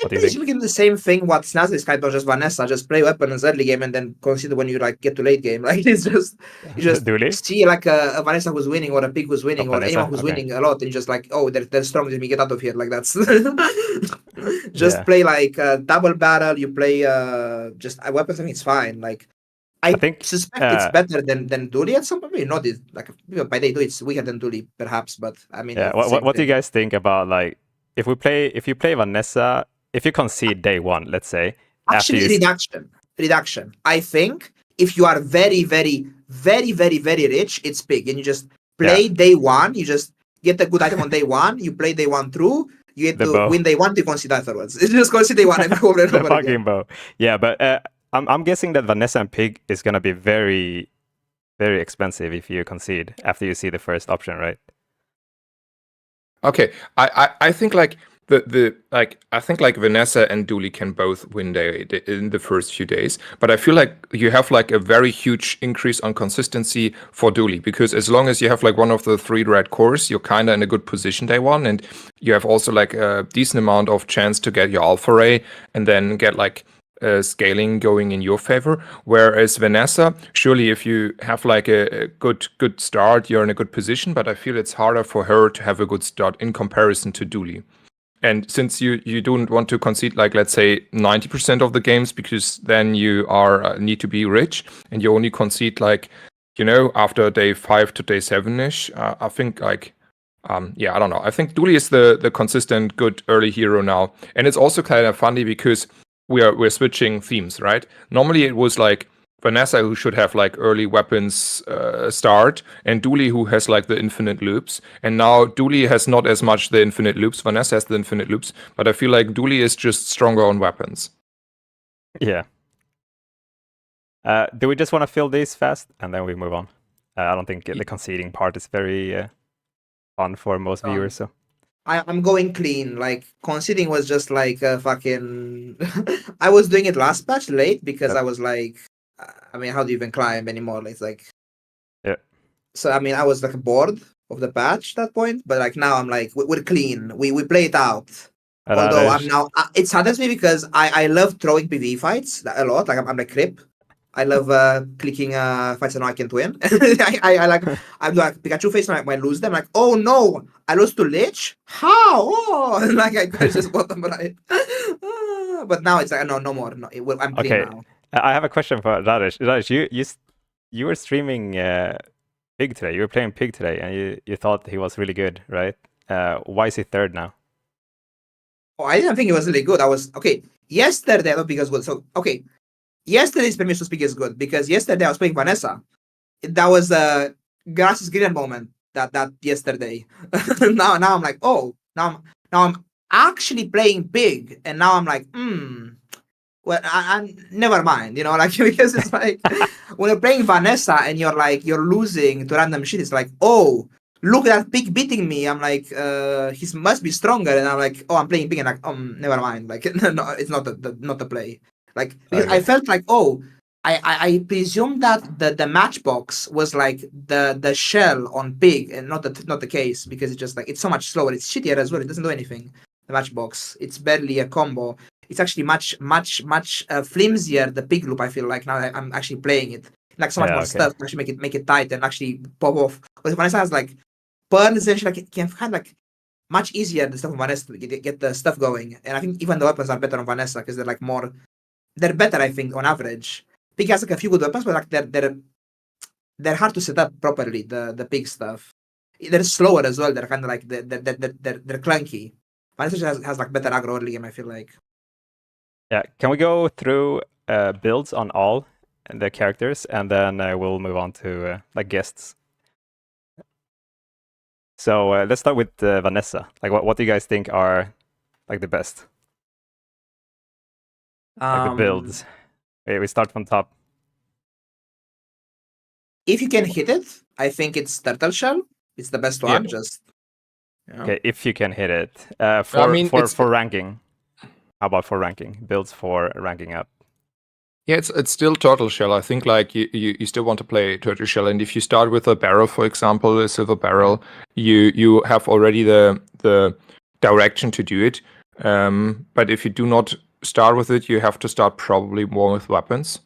I think you can do the same thing what Snaz is kind of just Vanessa, just play weapons early game and then consider when you like get to late game. Like it's just you just see like a Vanessa who's winning or a Pig who's winning or anyone who's winning a lot and you're just like, oh, they're strong, let me get out of here. Like that's just play like double barrel, you play just weapons, I think it's fine. Like I think, suspect it's better than Dooley at some point. Maybe not it, like by day 2 it's weaker than Dooley, perhaps, but I mean yeah. it's the same What do you thing. guys think about like if you play Vanessa, if you concede day 1, let's say, after Actually, you reduction. I think if you are very, very, very, very, very rich, it's Pig, and you just play day 1. You just get a good item on day 1. You play day 1 through. You get The to bow. win day 1 to concede afterwards. It's just concede day 1 over and the over fucking again. bow. Yeah, but I'm guessing that Vanessa and Pig is gonna be very, very expensive if you concede after you see the first option, right? Okay, I think like I think like Vanessa and Dooley can both win in the first few days, but I feel like you have like a very huge increase on consistency for Dooley, because as long as you have like one of the 3 red cores, you're kind of in a good position day 1, and you have also like a decent amount of chance to get your alpha ray and then get like scaling going in your favor. Whereas Vanessa, surely if you have like a good start, you're in a good position, but I feel it's harder for her to have a good start in comparison to Dooley. And since you don't want to concede like, let's say 90% of the games, because then you are need to be rich, and you only concede like, you know, after day 5 to day 7ish, I think like yeah, I don't know. I think Dooley is the consistent good early hero now. And it's also kind of funny because we're switching themes, right? Normally it was like Vanessa who should have like early weapons start, and Dooley who has like the infinite loops. And now Dooley has not as much the infinite loops. Vanessa has the infinite loops, but I feel like Dooley is just stronger on weapons. Yeah. Do we just want to fill these fast and then we move on? I don't think the conceding part is very fun for most viewers. So I'm going clean. Like conceding was just like a fucking. I was doing it last patch late because I was like, I mean, how do you even climb anymore? It's like, yeah. So I mean, I was like bored of the patch at that point, but like now I'm like, we're clean. We play it out. Although I'm now, it saddens me because I love throwing PvE fights a lot. Like I'm like Crip. I love clicking fights and I can't win. I like I'm like Pikachu face when I lose them. Like, oh no, I lost to Lich. How? Oh, and like I just bottom right. But now it's like no more. No, I'm clean now. I have a question for Radesh. Radesh, you were streaming Pig today. You were playing Pig today, and you thought he was really good, right? Why is he 3rd now? Oh, I didn't think he was really good. I was okay. Yesterday, I don't think he was good. So okay. Yesterday's permission to speak is good because yesterday I was playing Vanessa. That was a grass is greener moment that yesterday. now I'm like, oh, now I'm actually playing Pig, and now I'm like, well, I never mind, you know, like because it's like when you're playing Vanessa and you're losing to random shit, it's like, oh, look at that Pig beating me. I'm like, he must be stronger, and I'm like, oh, I'm playing Pig, and like, never mind, like, no, it's not not the play. Like because I felt like, oh, I presumed that the matchbox was like the shell on Pig and not the case, because it's just like it's so much slower. It's shittier as well. It doesn't do anything. The matchbox. It's barely a combo. It's actually much flimsier. The Pig loop. I feel like now that I'm actually playing it, like so much more stuff to actually make it tight and actually pop off. But Vanessa has like burn essentially, like it can kind of like much easier the stuff on Vanessa to get the stuff going. And I think even the weapons are better on Vanessa because they're like more. They're better, I think, on average. Pig has like a few good weapons, but like they're hard to set up properly. The Pig stuff, they're slower as well. They're kind of like they're clunky. Vanessa has like better aggro early game, I feel like. Yeah, can we go through builds on all the characters, and then we'll move on to like guests. So let's start with Vanessa. Like, what do you guys think are like the best? Like the builds. We start from top. If you can hit it, I think it's Turtle Shell. It's the best one. Just okay. If you can hit it, for ranking. How about for ranking? Builds for ranking up. Yeah, it's still Turtle Shell. I think like you still want to play Turtle Shell, and if you start with a barrel, for example, a silver barrel, you have already the direction to do it. But if you do not start with it, you have to start probably more with weapons.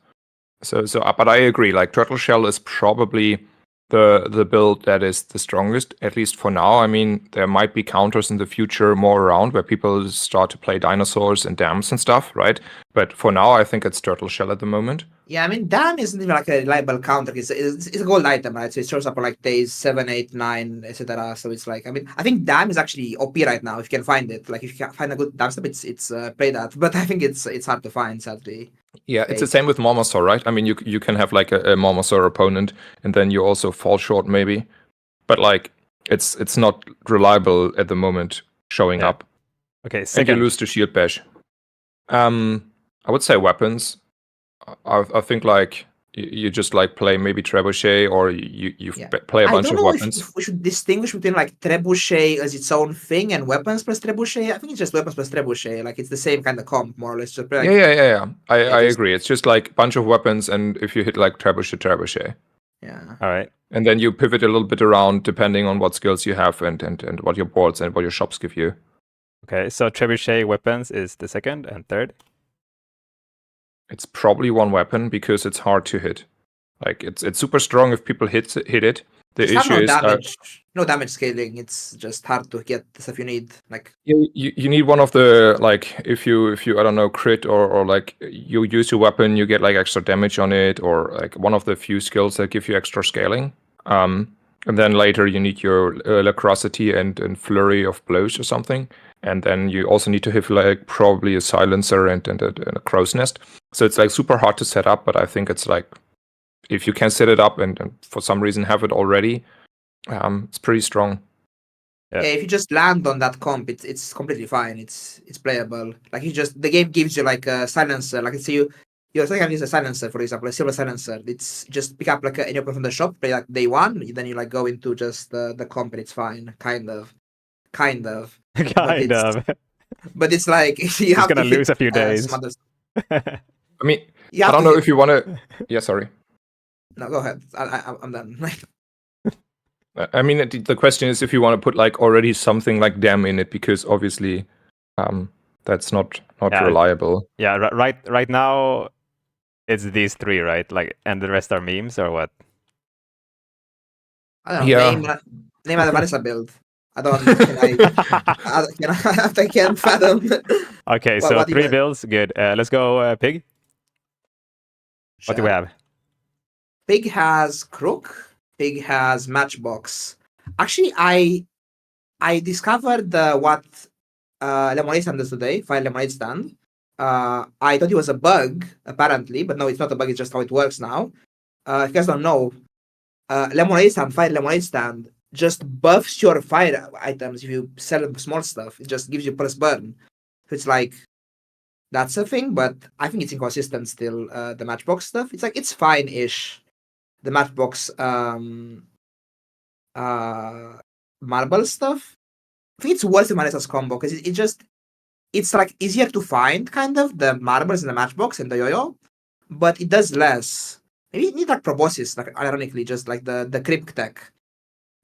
So but I agree, like Turtle Shell is probably the build that is the strongest, at least for now. I mean, there might be counters in the future more around where people start to play dinosaurs and dams and stuff, right? But for now, I think it's Turtle Shell at the moment. Yeah, I mean, Dam isn't even like a reliable counter. It's a gold item, right? So it shows up on like days 7, 8, 9, etc. So it's like, I mean, I think Dam is actually OP right now if you can find it. Like if you can find a good Dam step, it's play that. But I think it's hard to find, sadly. Yeah, it's the same with Momosaur, right? I mean, you can have like a Momosaur opponent, and then you also fall short maybe, but like it's not reliable at the moment showing up. Okay, And you second. lose to Shield Bash. I would say weapons. I think like you just like play maybe Trebuchet, or you Yeah. play a I bunch don't of know weapons. if we should distinguish between like Trebuchet as its own thing and weapons plus Trebuchet. I think it's just weapons plus Trebuchet. Like it's the same kind of comp, more or less. Just play, like, Yeah. I just- agree. It's just like bunch of weapons, and if you hit like Trebuchet, yeah. All right. and then you pivot a little bit around depending on what skills you have and what your boards and what your shops give you. Okay, so Trebuchet weapons is the second and third. It's probably one weapon because it's hard to hit. Like it's super strong if people hit it. The Just have issue no is damage, no damage scaling. It's just hard to get the stuff you need. Like you need one of the, like, if you I don't know, crit or like you use your weapon, you get like extra damage on it, or like one of the few skills that give you extra scaling. And then later you need your Lacrosity and Flurry of Blows or something. And then you also need to have like probably a Silencer and a Crow's Nest. So it's like super hard to set up, but I think it's like, if you can set it up and for some reason have it already, it's pretty strong. Yeah. yeah, if you just land on that comp, it's completely fine. It's playable. Like the game gives you like a silencer. Like let's say you're second use a silencer, for example, a silver silencer. It's just pick up like any weapon from the shop, play like day one, then you like go into just the comp and it's fine, kind of. Kind it's- of. But it's like you He's have gonna to hit, lose a few days. some other- I mean, you I have don't to know hit- if you want to. Yeah, sorry. No, go ahead. I'm done. I mean, the question is if you want to put like already something like Dam in it, because obviously, that's not Yeah. reliable. Yeah, right now it's these three, right? Like, and the rest are memes or what? I don't know. Yeah. Name a Vanessa build. I don't. I can't fathom. Okay, What- so what do you three mean? builds, good. Let's go Pig. What do we have? Pig has Crook. Pig has Matchbox. Actually, I discovered what Lemonade Stand does today. Fire Lemonade Stand. I thought it was a bug apparently, but no, it's not a bug. It's just how it works now. If you guys don't know, Lemonade Stand, Fire Lemonade Stand just buffs your fire items if you sell them small stuff. It just gives you plus burn. So it's like that's a thing, but I think it's inconsistent still. The Matchbox stuff. It's like it's fine-ish. The Matchbox marble stuff. I think it's worse than Vanessa's combo because it's like easier to find, kind of, the marbles in the Matchbox and the yo-yo, but it does less. Maybe you need like proboscis, like ironically, just like the Crypt tech.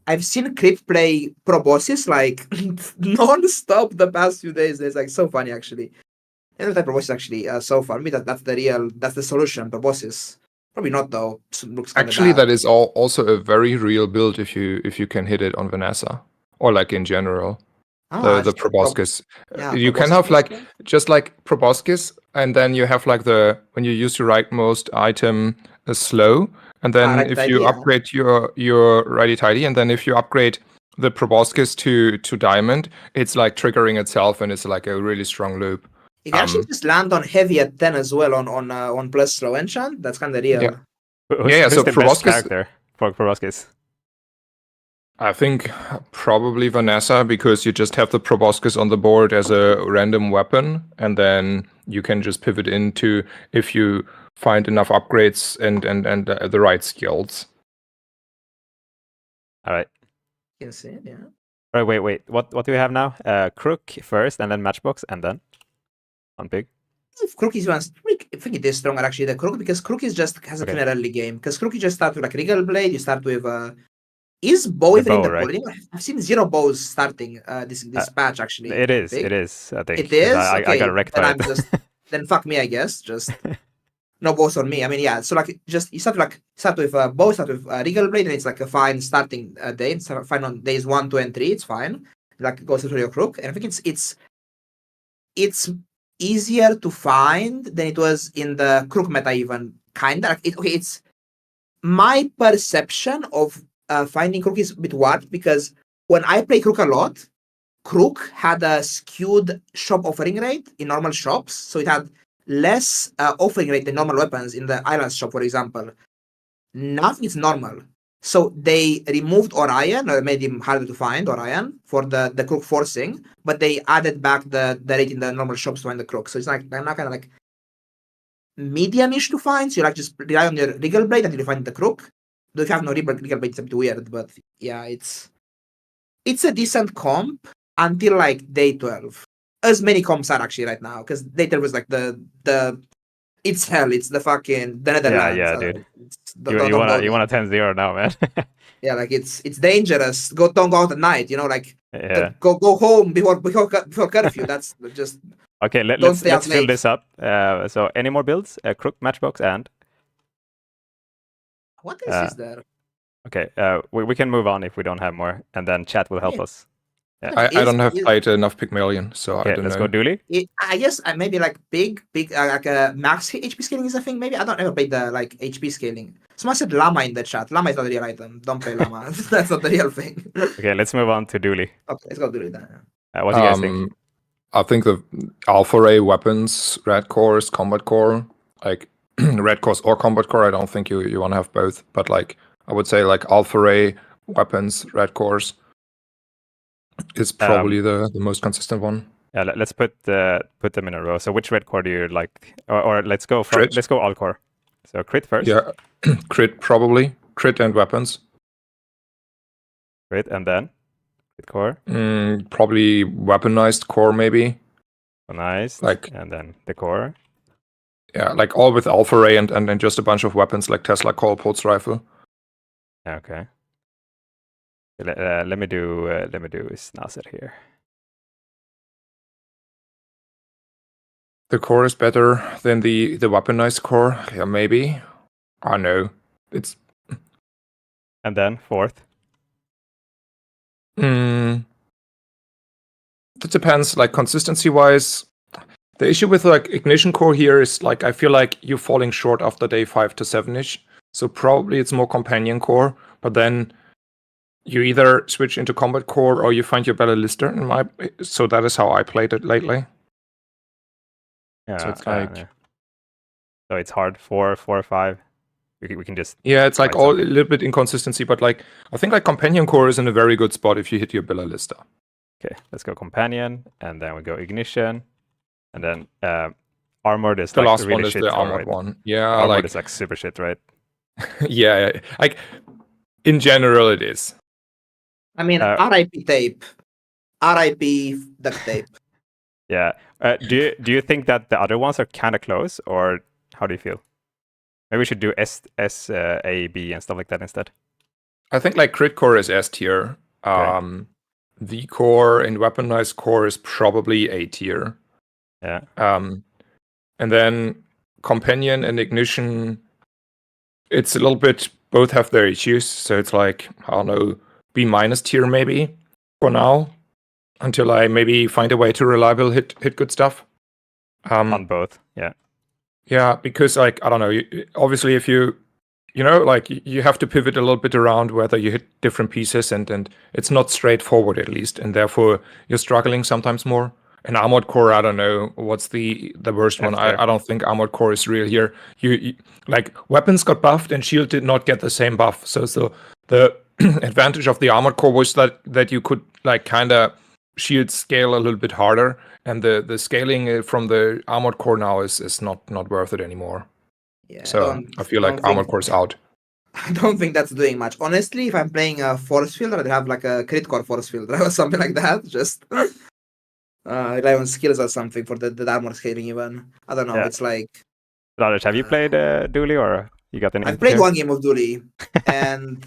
I've seen Crypt play proboscis like non-stop the past few days. It's like so funny actually. And the proboscis actually so far. Maybe that's the solution, proboscis. Probably not though. Looks kinda Actually, bad. that is also a very real build if you can hit it on Vanessa, or like in general. The just proboscis. yeah, You can proboscis have like basically. just like proboscis, and then you have like when you use your rightmost item slow, and then Righty if tighty, you yeah. upgrade your righty tighty, and then if you upgrade the proboscis to diamond, it's like triggering itself, and it's like a really strong loop. You can actually just land on heavy at 10 as well on plus slow enchant. That's kind of real. Yeah. Who's Yeah, so the best Proboscis- character for Proboscis? I think probably Vanessa, because you just have the proboscis on the board as a random weapon, and then you can just pivot into if you find enough upgrades and the right skills. All right. You can see it, yeah. All right, wait. What do we have now? Crook first, and then Matchbox, and then on Pig. If Crook is one, I think it is stronger actually, the Crook, because Crook is just has a Okay. clean early game. Because Crook you just start with like Regal Blade, you start with is bow The even in bow, the right? pool? I've seen 0 bows starting this patch actually. It is. Pig. It is. I think It is? I Okay, got wrecked then by I'm it. just then fuck me, I guess. Just No bows on me. I mean, yeah. So like, just you start with bow, start with Regal Blade, and it's like a fine starting day. It's fine on days 1, 2, and 3. It's fine. Like it goes through your crook, and I think it's easier to find than it was in the crook meta even. Kinda. Like it's my perception of finding crook is a bit warped because when I play crook a lot, crook had a skewed shop offering rate in normal shops, so it had less offering rate than normal weapons in the island shop, for example. Now it's normal. So they removed Orion, or made him harder to find, Orion, for the crook forcing, but they added back the rate in the normal shops to find the crook. So it's like they're not kind of like medium-ish to find, so you like just rely on your Regal Blade until you find the crook. Though if you have no Regal Blade, it's a bit weird, but yeah, it's a decent comp until like day 12. As many comps are actually right now, because day 12 was like the it's hell, it's the fucking the Netherlands. Yeah, dude. Don't You go wanna there. 10-0 now, man. Yeah, like it's dangerous. Don't go out at night, like Yeah. go home before curfew. That's just Okay, don't let's stay out fill late. this up. So any more builds? Crook, Matchbox, and What else is there? okay. We can move on if we don't have more, and then chat will help Yeah. us. Yeah. I don't have played enough Pigmalion, so I Okay, don't let's know. go Dooley. I guess maybe like big like max HP scaling is a thing. Maybe I don't ever play the like HP scaling. Someone said llama in the chat. Llama is not a real item. Don't play llama. That's not the real thing. Okay, let's move on to Dooley. Okay, let's go do it then. What do you guys think? I think the Alpha Ray weapons, Red Cores, Combat Core, like Red Cores or Combat Core. I don't think you want to have both, but like I would say like Alpha Ray weapons, Red Cores is probably the most consistent one. Yeah, let's put them in a row. So which red core do you like? Or let's go for Crit. let's go all core. So crit first. Yeah, crit probably. Crit and weapons. Crit and then crit core. Probably weaponized core maybe. So nice. Like and then the core. Yeah, like all with Alpha Ray and then just a bunch of weapons like Tesla Coil Pulse Rifle. Okay. Let me do Snazet here. The core is better than the weaponized core. Yeah, maybe. I know. It's and then fourth. That depends. Like consistency wise, the issue with like ignition core here is like I feel like you're falling short after day 5 to 7ish. So probably it's more companion core, but then you either switch into combat core or you find your better lister. So that is how I played it lately. Yeah. So it's like so it's hard 4 or 5. We can just it's like all a little bit inconsistency, but like I think like companion core is in a very good spot if you hit your Billa lister. Okay, let's go companion, and then we go ignition, and then armored is the like last really one is shit the core, armored right? one. Yeah, armored like is like super shit, right? yeah, like in general it is. I mean, RIP tape, RIP duct tape. Yeah. Do you think that the other ones are kind of close, or how do you feel? Maybe we should do S, A, B, and stuff like that instead. I think like crit core is S tier. Okay. V core and weaponized core is probably A tier. Yeah. And then companion and ignition, it's a little bit. Both have their issues, so it's like I don't know, B minus tier maybe for now, until I maybe find a way to reliable hit good stuff. On both, yeah. Yeah, because like I don't know, obviously if you like you have to pivot a little bit around whether you hit different pieces, and it's not straightforward at least, and therefore you're struggling sometimes more. And armored core, I don't know what's the worst one. I don't think armored core is real here. You like weapons got buffed and shield did not get the same buff. So the advantage of the armored core was that you could like kind of shield scale a little bit harder, and the scaling from the armored core now is not worth it anymore. Yeah, so I feel like armored core is out. I don't think that's doing much. Honestly, if I'm playing a force field, I'd have like a crit core force field or something like that. Just rely on skills or something for the armor scaling even. I don't know. Yeah. It's like Radesh, have you played Dooley, or you got any? I've played one game of Dooley, and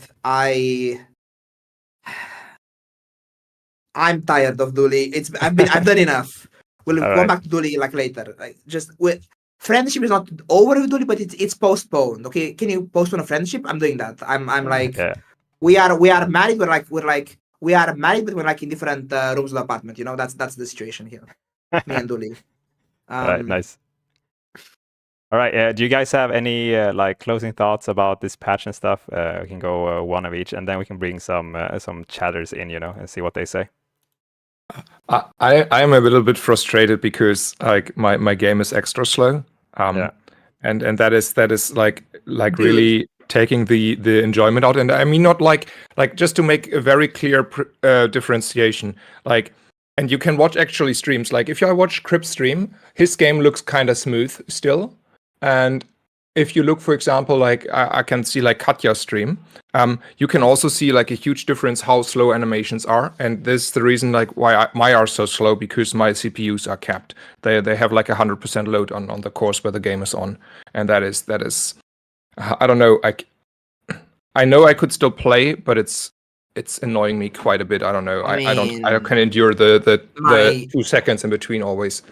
I'm tired of Dooley. I've done enough. We'll go back to Dooley like later. Like just friendship is not over with Dooley, but it's postponed. Okay, can you postpone a friendship? I'm doing that. I'm like, Yeah. we are married. We are married, but we're like in different rooms of the apartment. You know, that's the situation here. Me and Dooley. All right, nice. All right, do you guys have any like closing thoughts about this patch and stuff? We can go one of each, and then we can bring some chatters in, you know, and see what they say. I am a little bit frustrated because like my game is extra slow. Yeah. And that is like really taking the enjoyment out. And I mean, not like just to make a very clear differentiation, like, and you can watch actually streams. Like if I watch Crip's stream, his game looks kind of smooth still. And if you look, for example, like I can see like Katya's stream, you can also see like a huge difference how slow animations are. And this is the reason like why my are so slow, because my CPUs are capped. They have like 100% load on the cores where the game is on. And that is I don't know. I know I could still play, but it's annoying me quite a bit. I don't know. I can endure the 2 seconds in between always.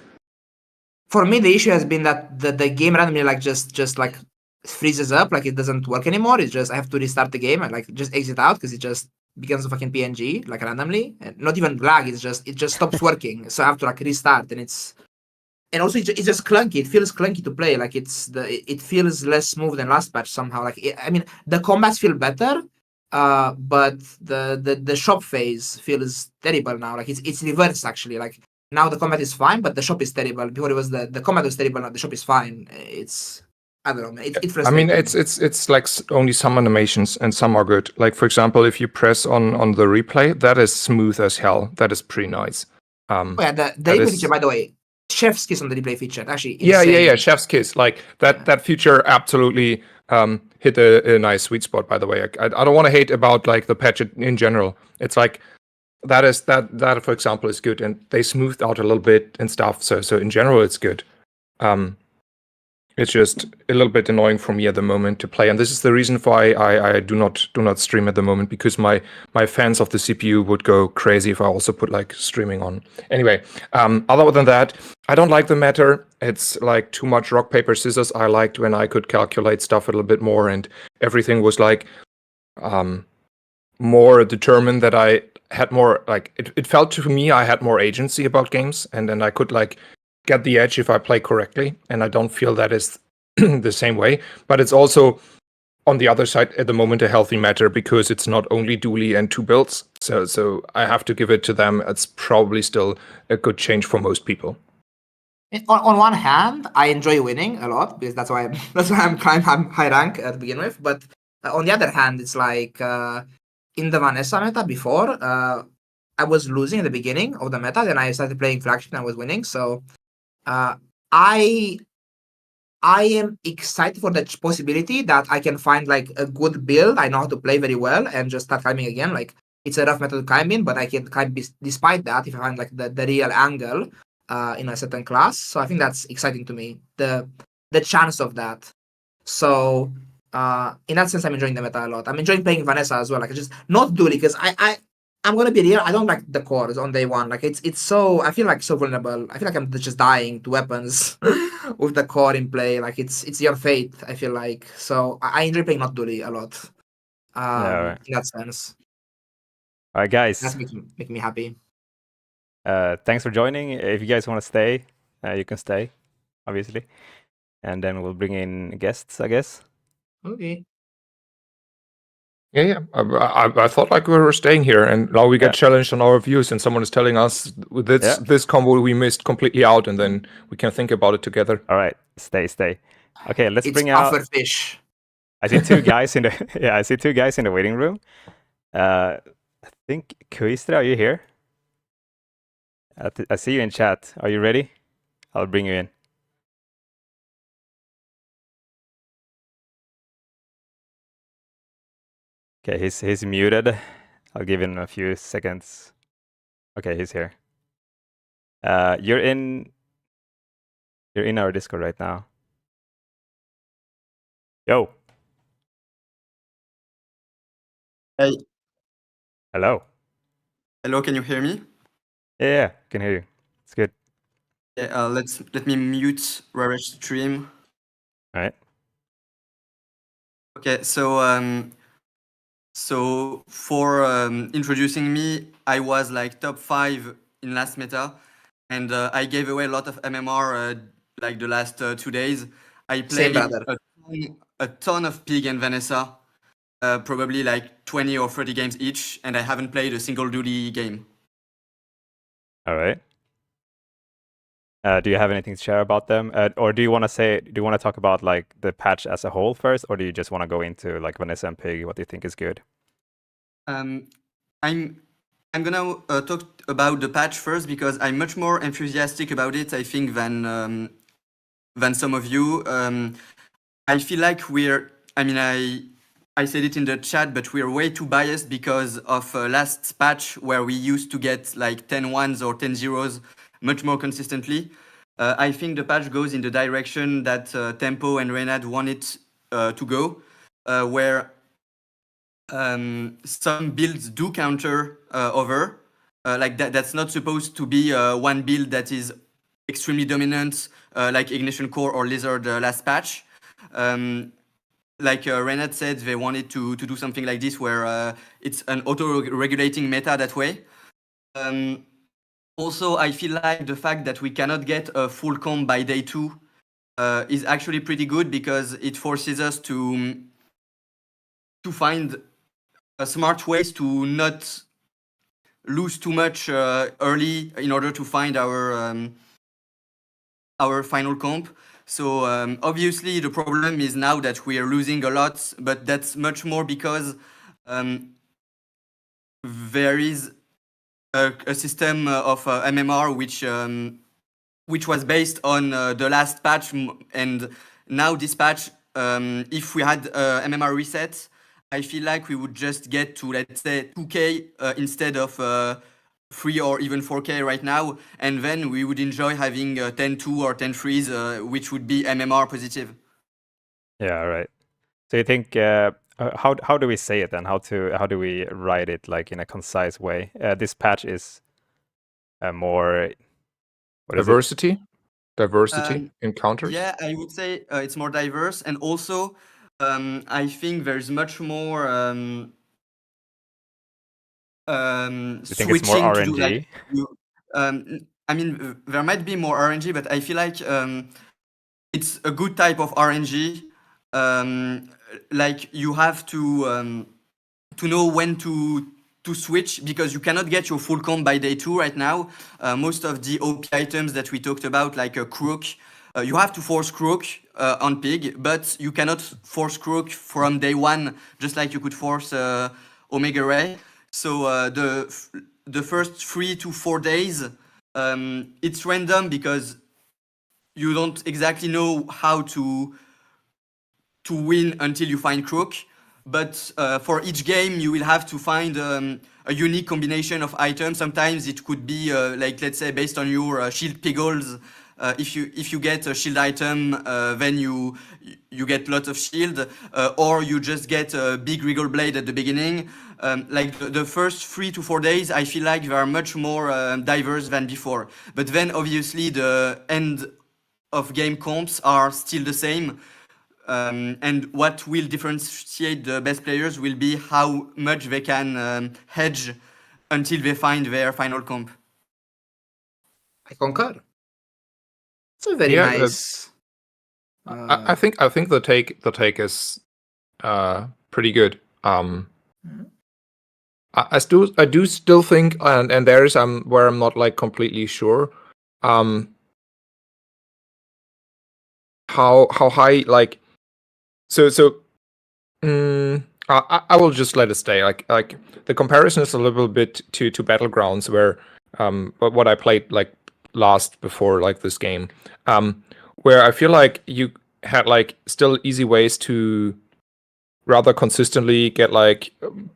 For me, the issue has been that the game randomly like just like freezes up, like it doesn't work anymore. It's just I have to restart the game and like just exit out because it just becomes a fucking PNG like randomly, and not even lag. It just stops working. So I have to like restart, and also it's just clunky. It feels clunky to play. Like it feels less smooth than last patch somehow. Like I mean, the combats feel better, but the shop phase feels terrible now. Like it's reversed actually. Like now the combat is fine, but the shop is terrible. Before it was the combat was terrible, now the shop is fine. It's I don't know. It's frustrating. I mean, it's like only some animations and some are good. Like for example, if you press on the replay, that is smooth as hell. That is pretty nice. Oh yeah, the replay feature, by the way, chef's kiss on the replay feature. Actually, insane. Yeah, chef's kiss. Like that feature absolutely hit a nice sweet spot. By the way, I don't want to hate about like the patch in general. It's like that for example is good, and they smoothed out a little bit and stuff. So in general, it's good. It's just a little bit annoying for me at the moment to play, and this is the reason why I do not stream at the moment, because my fans of the CPU would go crazy if I also put like streaming on. Anyway, other than that, I don't like the meta. It's like too much rock paper scissors. I liked when I could calculate stuff a little bit more, and everything was like more determined, that I had more like it felt to me I had more agency about games, and then I could like get the edge if I play correctly, and I don't feel that is the same way. But it's also on the other side at the moment a healthy matter, because it's not only Dooley and 2 builds. So I have to give it to them. It's probably still a good change for most people. On one hand, I enjoy winning a lot, because that's why I'm high rank to begin with. But on the other hand, it's like in the Vanessa meta before, I was losing at the beginning of the meta, then I started playing flagship and I was winning. So I am excited for the possibility that I can find like a good build. I know how to play very well and just start climbing again. Like it's a rough meta to climb in, but I can climb despite that if I find like the real angle in a certain class. So I think that's exciting to me. The chance of that. So in that sense, I'm enjoying the meta a lot. I'm enjoying playing Vanessa as well. Like just not Dooley, because I'm gonna be real. I don't like the cores on day one. Like it's so I feel like so vulnerable. I feel like I'm just dying to weapons with the core in play. Like it's your fate. I feel like so I enjoy playing not Dooley a lot. Right. In that sense. All right, guys. That's making me happy. Thanks for joining. If you guys want to stay, you can stay, obviously, and then we'll bring in guests, I guess. Okay. Yeah. I thought like we were staying here, and now we get challenged on our views, and someone is telling us this combo we missed completely out, and then we can think about it together. All right, stay. Okay, let's bring out. It's fish. I see 2 guys in the I see 2 guys in the waiting room. I think Kuistra, are you here? I see you in chat. Are you ready? I'll bring you in. Okay, he's muted. I'll give him a few seconds. Okay, he's here. You're in our Discord right now. Yo. Hey. Hello. Hello, can you hear me? Yeah, can hear you. It's good. Yeah, let me mute Raresh stream. All right. Okay, so for introducing me, I was like top 5 in last meta, and I gave away a lot of MMR like the last 2 days. I Same, played brother. a ton of Pig and Vanessa, probably like 20 or 30 games each, and I haven't played a single duty game. All right. Do you have anything to share about them, or do you want to talk about like the patch as a whole first, or do you just want to go into like Vanessa and Pig, what do you think is good? I'm gonna talk about the patch first because I'm much more enthusiastic about it, I think, than some of you. I feel like I said it in the chat, but we're way too biased because of last patch where we used to get like 10 ones or 10 zeros much more consistently. I think the patch goes in the direction that Tempo and Reynad want it to go, where some builds do counter over. Like that's not supposed to be one build that is extremely dominant, like Ignition Core or Lizard last patch. Like Renat said, they wanted to do something like this where it's an auto-regulating meta that way. Also, I feel like the fact that we cannot get a full comp by day 2 is actually pretty good because it forces us to find smart ways to not lose too much early in order to find our final comp. So obviously the problem is now that we are losing a lot, but that's much more because there is a system of MMR which was based on the last patch, and now this patch, if we had MMR reset, I feel like we would just get to, let's say, 2k instead of 3 or even 4k right now, and then we would enjoy having 10-2 or 10-3s, which would be MMR positive. Yeah, right. So you think how do we say it then? How do we write it like in a concise way? This patch is more what is it? Diversity encounters. Yeah, I would say it's more diverse, and also I think there's much more You think switching it's more to do like RNG? I mean there might be more RNG, but I feel like it's a good type of RNG. Like you have to know when to switch because you cannot get your full comp by day 2 right now. Most of the OP items that we talked about, like a Crook, you have to force Crook on Pig, but you cannot force Crook from day 1, just like you could force Omega Ray. So the first 3 to 4 days, it's random because you don't exactly know how to win until you find Crook. But for each game, you will have to find a unique combination of items. Sometimes it could be like, let's say, based on your shield piggles. If you get a shield item, then you get lots of shield, or you just get a big Regal Blade at the beginning. Like the first 3 to 4 days, I feel like they are much more diverse than before. But then obviously the end of game comps are still the same. And what will differentiate the best players will be how much they can hedge until they find their final comp. I concur. It's a very Yeah, nice. I think the take is pretty good. I do still think, and there is where I'm not like completely sure. How high like so I will just let it stay. Like the comparison is a little bit to Battlegrounds where what I played like last before like this game, where I feel like you had like still easy ways to rather consistently get like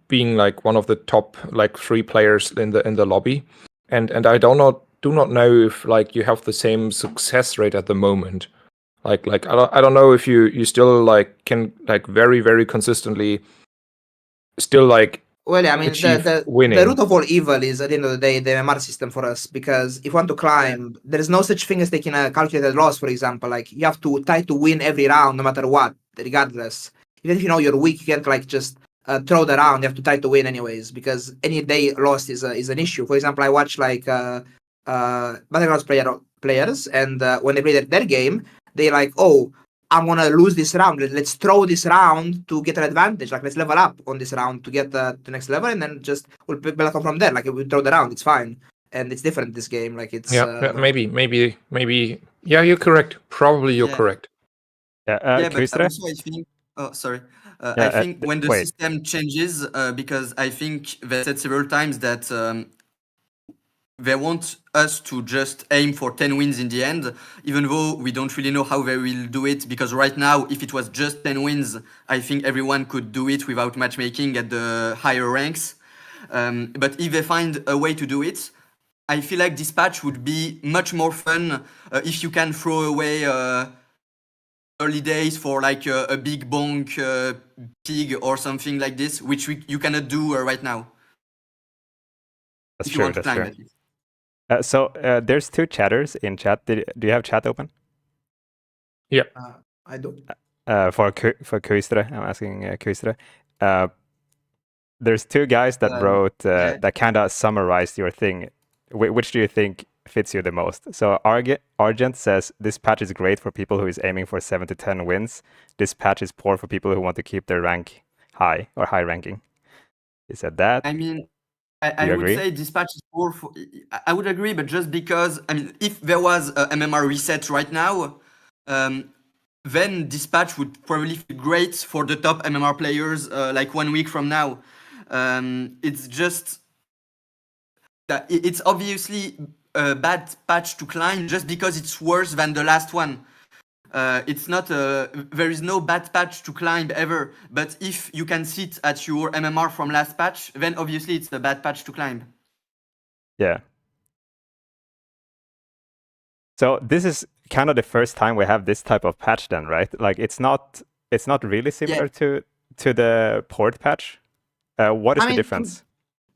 being like one of the top like 3 players in the lobby, and I do not know if like you have the same success rate at the moment. Like I don't know if you still like can like very consistently still like Well, yeah, I mean, achieve the winning. root of all evil is, at the end of the day, the MMR system for us. Because if you want to climb, there is no such thing as taking a calculated loss, for example. Like, you have to try to win every round, no matter what, regardless. Even if you know you're weak, you can't, like, just throw the round. You have to try to win anyways, because any day lost is an issue. For example, I watch, like, Battlegrounds players, and when they play their game, they like, oh, I'm gonna lose this round. Let's throw this round to get an advantage. Like, let's level up on this round to get the next level, and then just we'll build up from there. Like, if we throw the round, it's fine, and it's different this game. Like, it's Maybe. Yeah, you're correct. Probably you're Yeah. correct. Yeah, but Kvistre? also I think. Oh, sorry. I Yeah, think when the wait. system changes, because I think they said several times that they want us to just aim for 10 wins in the end, even though we don't really know how they will do it. Because right now, if it was just 10 wins, I think everyone could do it without matchmaking at the higher ranks. But if they find a way to do it, I feel like this patch would be much more fun if you can throw away early days for like a big bonk pig or something like this, which you cannot do right now. That's if you true. want to That's climb true. at least. So there's two chatters in chat. Do you have chat open? I do. For Kvistre, I'm asking Kvistre. There's two guys that wrote yeah. that kind of summarized your thing. Which do you think fits you the most? So Argent says this patch is great for people who is aiming for 7 to 10 wins. This patch is poor for people who want to keep their rank high or high ranking. He said that. I mean, Do I you would agree? say dispatch is poor for. I would agree, but just because, I mean, if there was a MMR reset right now, then dispatch would probably feel great for the top MMR players like 1 week from now. It's just that it's obviously a bad patch to climb just because it's worse than the last one. It's not there is no bad patch to climb ever, but if you can sit at your MMR from last patch, then obviously it's a bad patch to climb. Yeah. So this is kind of the first time we have this type of patch then, right? Like it's not really similar to the port patch. What is the difference?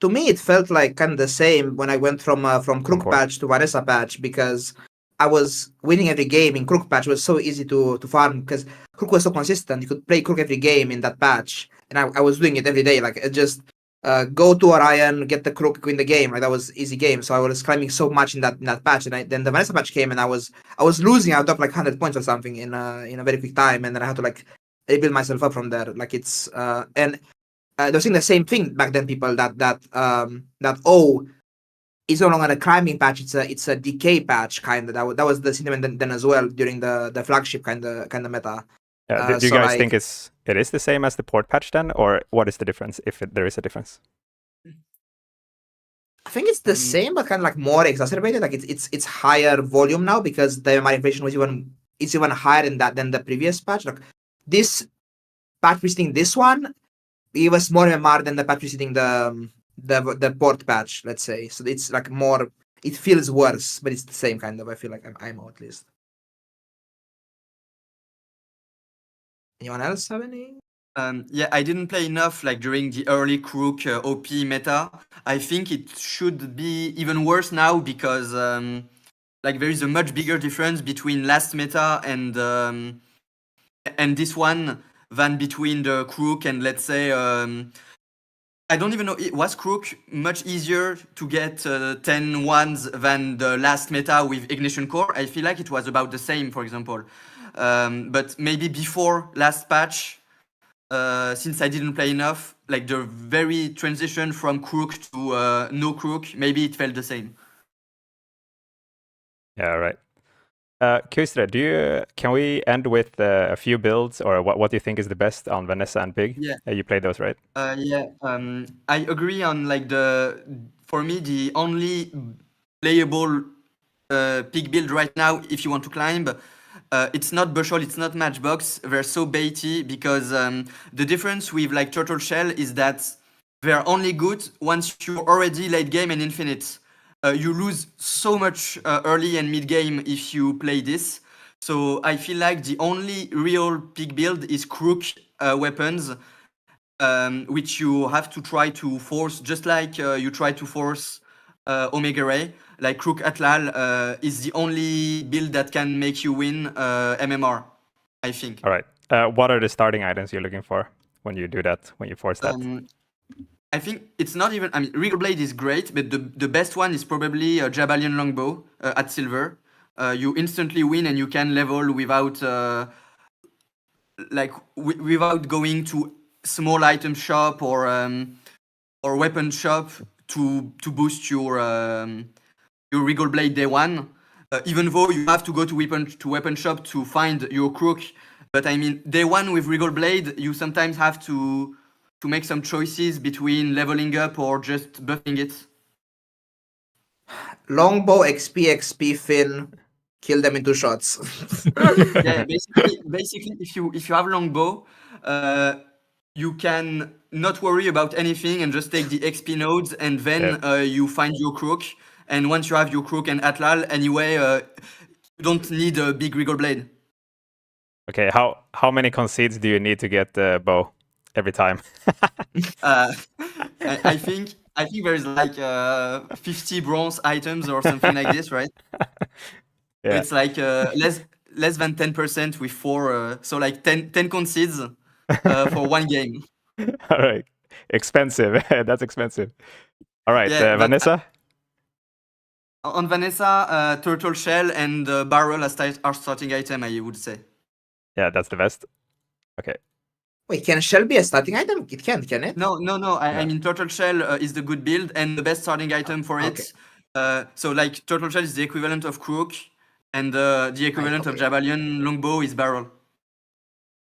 To me, it felt like kind of the same when I went from Crook port. patch to Vanessa patch, because I was winning every game in Crook patch. It was so easy to farm because Crook was so consistent. You could play Crook every game in that patch, and I was doing it every day. Like, it just go to Orion, get the Crook, win the game. Like, that was easy game. So I was climbing so much in that patch, and then the Vanessa patch came, and I was losing out of like 100 points or something in a very quick time, and then I had to like rebuild myself up from there. Like, it's and they were saying the same thing back then. People that it's no longer a climbing patch; it's a decay patch kind of. That was the sentiment then as well during the flagship kind of meta. Yeah, do you guys think it is the same as the port patch then, or what is the difference if there is a difference? I think it's the same, but kind of like more exacerbated. Like, it's higher volume now because the MMR inflation was even higher than the previous patch. Like, this patch preceding this one, it was more MMR than the patch preceding the port patch, let's say. So it's like more, it feels worse, but it's the same kind of. I feel like I'm out at least. Anyone else have any? Yeah, I didn't play enough like during the early Crook OP meta. I think it should be even worse now because like there is a much bigger difference between last meta and this one than between the Crook and, let's say, I don't even know, was Crook much easier to get 10 ones than the last meta with Ignition Core? I feel like it was about the same, for example. But maybe before last patch, since I didn't play enough, like the very transition from Crook to no Crook, maybe it felt the same. Yeah, right. Kvistre, can we end with a few builds, or what do you think is the best on Vanessa and Pig? Yeah. You played those, right? Yeah. I agree on like for me, the only playable Pig build right now, if you want to climb, it's not Bushel, it's not Matchbox. They're so baity because the difference with like Turtle Shell is that they're only good once you're already late game and infinite. You lose so much early and mid game if you play this. So I feel like the only real Pig build is Crook weapons. which you have to try to force, just like you try to force Omega Ray. Like Crook Atlal is the only build that can make you win MMR, I think. All right. What are the starting items you're looking for when you do that, when you force that? I think it's not even. I mean, Regal Blade is great, but the best one is probably Jabalion Longbow at silver. You instantly win and you can level without without going to small item shop or weapon shop to boost your Regal Blade day one. Even though you have to go to weapon shop to find your crook, but I mean day one with Regal Blade, you sometimes have to make some choices between leveling up or just buffing it. Longbow, XP, Fin, kill them in 2 shots. Yeah, basically, if you have Longbow, you can not worry about anything and just take the XP nodes, and then you find your crook. And once you have your crook and Atlal, anyway, you don't need a big Regal Blade. Okay, how many concedes do you need to get the bow every time? I think there's like 50 bronze items or something like this, right? Yeah. It's like less than 10% with 4, so like 10 concedes for one game. All right, expensive. That's expensive. All right, Yeah, but Vanessa. On Vanessa, turtle shell and barrel are starting item, I would say. Yeah, that's the best. Okay. Wait, can shell be a starting item? It can it? No. I mean, turtle shell is the good build and the best starting item for it. So like turtle shell is the equivalent of crook, and the equivalent of Jabalion Longbow is barrel.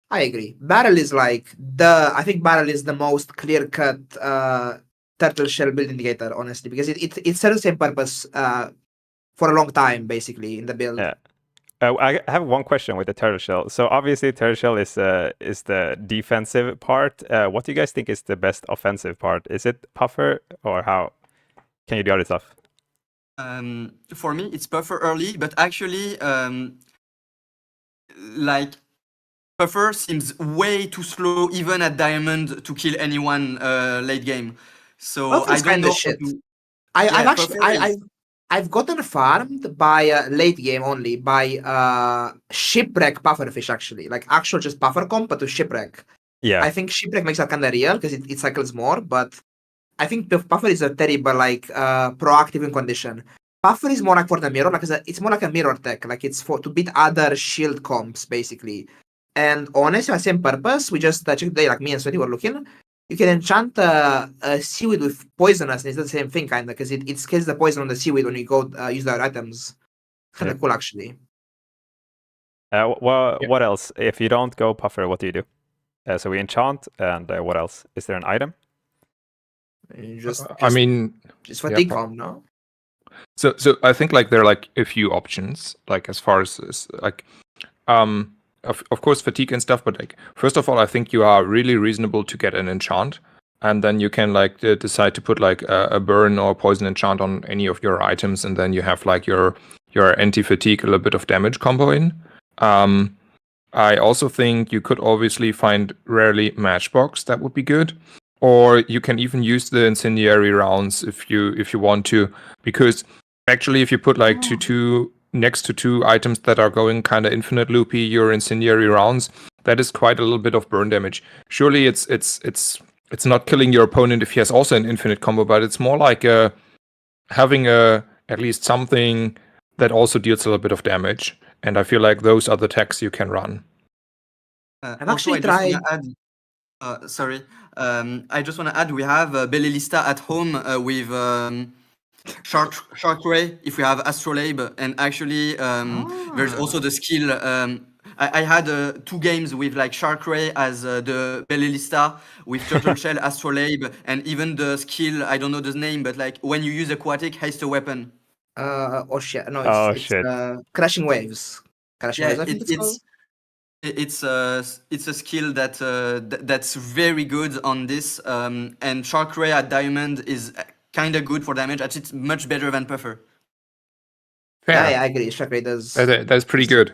I agree. Barrel is like I think barrel is the most clear-cut turtle shell build indicator, honestly, because it serves the same purpose for a long time, basically, in the build. Yeah. I have one question with the turtle shell. So obviously, turtle shell is the defensive part. What do you guys think is the best offensive part? Is it puffer, or how can you do other stuff? For me, it's puffer early, but actually, like puffer seems way too slow, even at diamond, to kill anyone late game. So Puffer's I don't know. shit. Yeah, I've gotten farmed by late game only by shipwreck pufferfish, actually, like actual just puffer comp, but to shipwreck. Yeah. I think shipwreck makes that kind of real because it cycles more, but I think puffer is a terrible like proactive in condition. Puffer is more like for the mirror, like it's more like a mirror tech, like it's for to beat other shield comps basically. And honestly, the same purpose, we just checked today, like me and Sweaty were looking. You can enchant a seaweed with poisonous, and it's the same thing, kind of, because it scales the poison on the seaweed when you go use the items. Kind of cool, actually. What else? If you don't go puffer, what do you do? So we enchant, and what else? Is there an item? Just for decom, no? So I think like there are like a few options, like as far as like of course fatigue and stuff, but like first of all, I think you are really reasonable to get an enchant, and then you can like decide to put like a burn or poison enchant on any of your items, and then you have like your anti-fatigue, a little bit of damage combo in. I also think you could obviously find rarely matchbox, that would be good. Or you can even use the incendiary rounds if you want to, because actually if you put like two next to 2 items that are going kind of infinite loopy, your incendiary rounds, that is quite a little bit of burn damage. Surely it's not killing your opponent if he has also an infinite combo, but it's more like having at least something that also deals a little bit of damage. And I feel like those are the techs you can run. I've actually tried. Sorry. I just want to add, we have Belelista at home with Shark Ray if we have Astrolabe, and actually there's also the skill. I had 2 games with like Shark Ray as the Belelista with Turtle Shell, Astrolabe, and even the skill, I don't know the name, but like when you use aquatic, haste a weapon. Oh shit! No, it's crashing waves. Crashing waves, I think it's called. It's a skill that's very good on this, and Shark Ray at Diamond is kind of good for damage. Actually, it's much better than Puffer. Yeah, I agree. Shark Ray does. That's pretty good.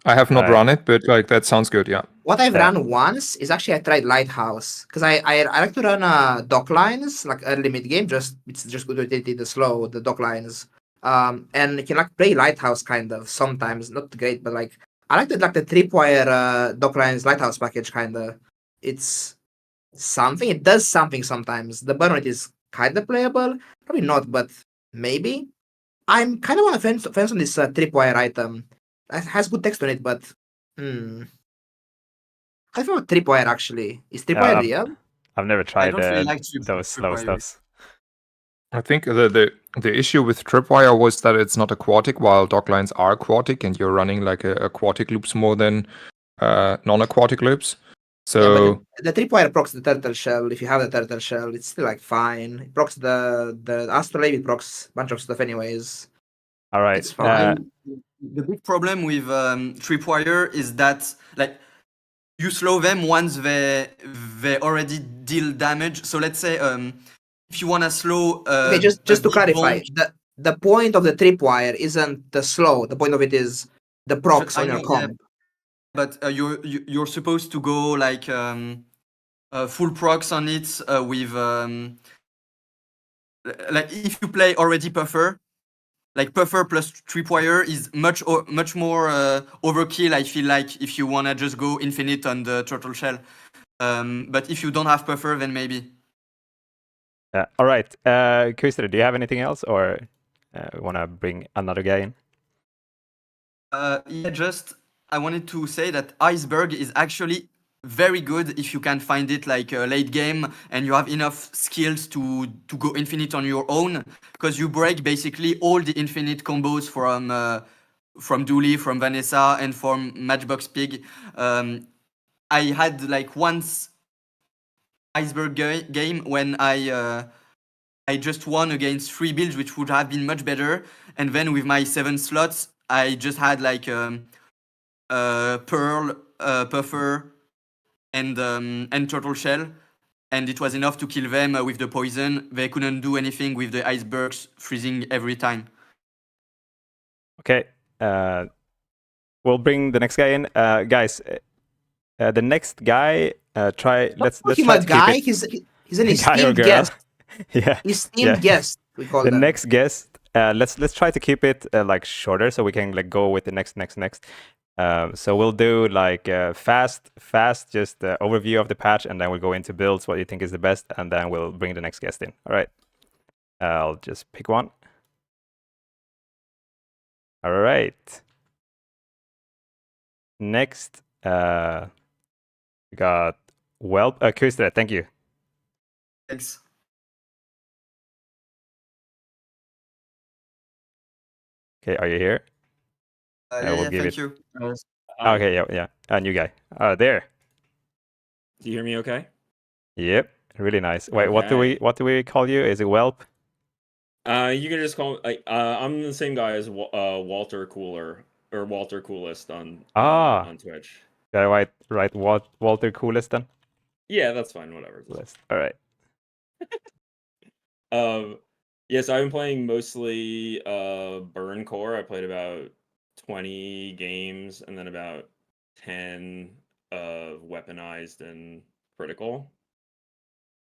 I have not run it, but like that sounds good. Yeah. What I've Yeah. run once is actually I tried Lighthouse because I like to run dock lines like early mid game. It's just good to take the slow the dock lines. And you can like play Lighthouse kind of sometimes, not great, but like I like the tripwire dock lines Lighthouse package kind of. It's something. It does something sometimes. The burn rate is kind of playable, probably not, but maybe. I'm kind of on a fence on this tripwire item. It has good text on it, but I thought tripwire actually. Is tripwire I've real? I've never I tried don't really like those slow tripwire. stuffs. I think the issue with Tripwire was that it's not aquatic, while docklines are aquatic, and you're running like aquatic loops more than non-aquatic loops. Yeah, So but the tripwire procs the turtle shell. If you have the turtle shell, it's still like fine. It procs the astrolabe. It procs a bunch of stuff anyways. All right. It's fine. The big problem with tripwire is that like you slow them once they already deal damage. So let's say if you wanna slow Okay, a just to big clarify, bonk, the point of the tripwire isn't the slow. The point of it is the procs I on your know, yeah, comp. but you're supposed to go like full procs on it with like if you play already puffer, like puffer plus tripwire is much more overkill. I feel like if you wanna just go infinite on the turtle shell, but if you don't have puffer, then maybe. All right. Kuster, do you have anything else, or want to bring another guy in? Yeah, just I wanted to say that Iceberg is actually very good if you can find it like late game and you have enough skills to go infinite on your own, because you break basically all the infinite combos from Dooley, from Vanessa, and from Matchbox Pig. I had like once Iceberg game when I just won against 3 builds, which would have been much better, and then with my 7 slots, I just had like Pearl, Puffer, and Turtle Shell, and it was enough to kill them with the poison. They couldn't do anything with the icebergs freezing every time. Okay. We'll bring the next guy in. Guys, the next guy, let's Call try him a to guy. keep it He's an guy or esteemed girl. guest. Yeah. Esteemed Yeah. guest. We call The them. next guest. Let's try to keep it like shorter so we can like go with the next. So we'll do like fast, just overview of the patch, and then we'll go into builds, what you think is the best, and then we'll bring the next guest in. All right. I'll just pick one. All right. Next, we got Kustre, thank you. Thanks. Okay, are you here? Yeah, we'll give thank it. you. Okay, yeah. New guy. There. Do you hear me okay? Yep, really nice. Wait, Okay. what do we call you? Is it Whelp? You can just call me. I'm the same guy as Walter Cooler or Walter Coolest on Twitch. Did I write Walter Coolest then? Yeah, that's fine. Whatever. Coolest. All right. Yes, I've been playing mostly Burn Core. I played about 20 games and then about 10 of Weaponized and Critical.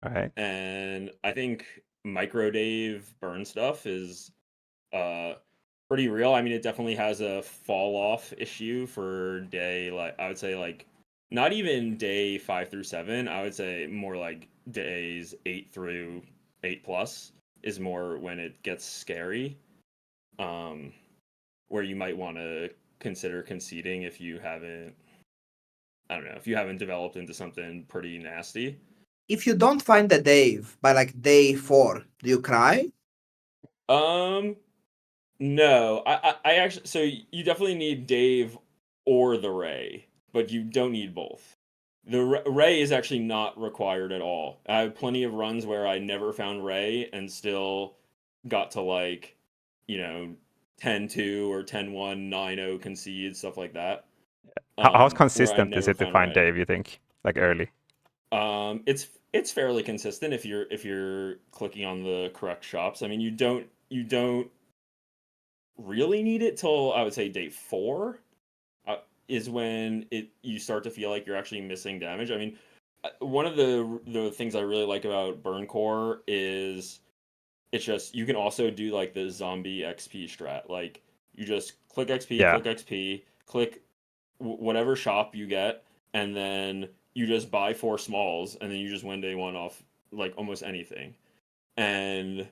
All right. And I think Micro Dave burn stuff is pretty real. I mean, it definitely has a fall off issue for day, like I would say like not even day 5 through 7. I would say more like days 8 through 8+ is more when it gets scary. Where you might want to consider conceding if you haven't, I don't know, if you haven't developed into something pretty nasty. If you don't find the Dave by like day 4, do you cry? No. I actually, so you definitely need Dave or the Ray, but you don't need both. The Ray is actually not required at all. I have plenty of runs where I never found Ray and still got to like, 10-2 or 10-1, 9-0 concede, stuff like that. How Where I consistent is never it to found find Ray. Dave, you think? Like early? It's fairly consistent if you're clicking on the correct shops. I mean, you don't really need it till I would say day 4. is when you start to feel like you're actually missing damage. I mean, one of the things I really like about Burn Core is it's just you can also do like the zombie XP strat. Like you just click XP, Yeah. click XP, click whatever shop you get, and then you just buy 4 smalls, and then you just win day 1 off like almost anything. And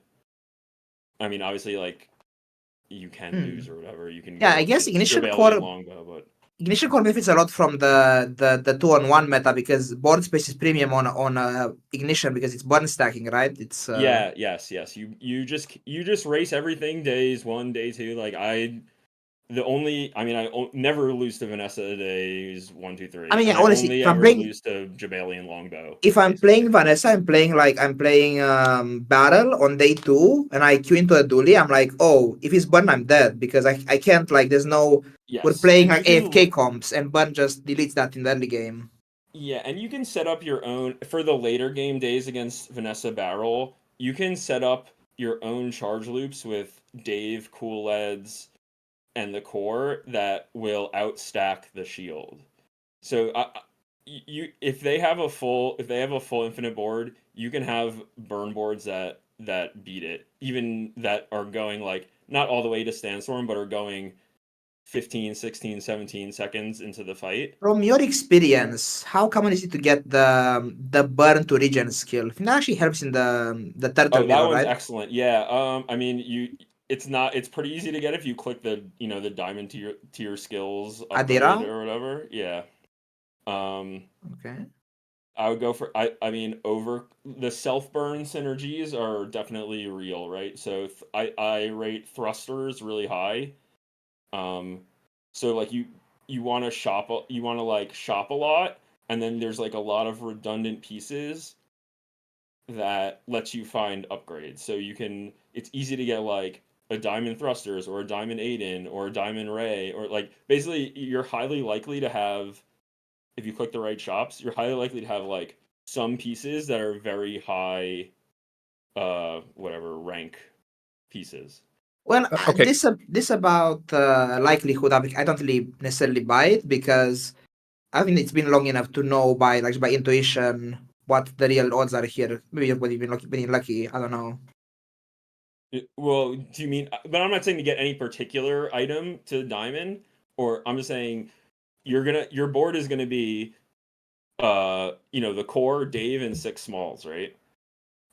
I mean, obviously, like you can lose or whatever. You can Yeah, go I guess to Ignition Rebellion Core longbow, but Ignition Core benefits a lot from the 2-on-1 meta because board space is premium on Ignition because it's burn stacking, right? It's yes. You just race everything days 1, day 2. Like I never lose to Vanessa days 1, 2, 3. I mean, yeah, And I honestly, only if I'm ever playing lose to Jabalion longbow. if I'm basically. playing Vanessa, I'm playing battle on day 2 and I queue into a dually, I'm like, oh, if he's burn, I'm dead because I can't like there's no we're Yes, playing and like you can AFK comps and burn just deletes that in the early game. Yeah, and you can set up your own for the later game days against Vanessa Barrel. You can set up your own charge loops with Dave, Cool Leds, and the core that will outstack the shield. So you if they have a full infinite board, you can have burn boards that beat it, even that are going like not all the way to Sandstorm, but are going 15, 16, 17 seconds into the fight. From your experience, how common is it to get the burn to regen skill? I think that actually helps in the turtle Oh, that mirror, one's right? excellent. Yeah. I mean, it's pretty easy to get if you click the diamond tier skills upgrade Adira? or whatever. Yeah. Um, Okay. I would go for I mean over the self burn synergies are definitely real, right? So I rate thrusters really high. Um, so like you want to like shop a lot, and then there's like a lot of redundant pieces that lets you find upgrades. So it's easy to get like a diamond thrusters or a diamond Aiden or a diamond Ray, or like basically you're highly likely to have, if you click the right shops, you're highly likely to have like some pieces that are very high whatever rank pieces. Well, Okay. this about likelihood. I don't really necessarily buy it because I think it's been long enough to know by intuition what the real odds are here. Maybe you've been lucky. I don't know. Well, do you mean, but I'm not saying to get any particular item to diamond, or I'm just saying your board is gonna be the core, Dave, and 6 smalls, right?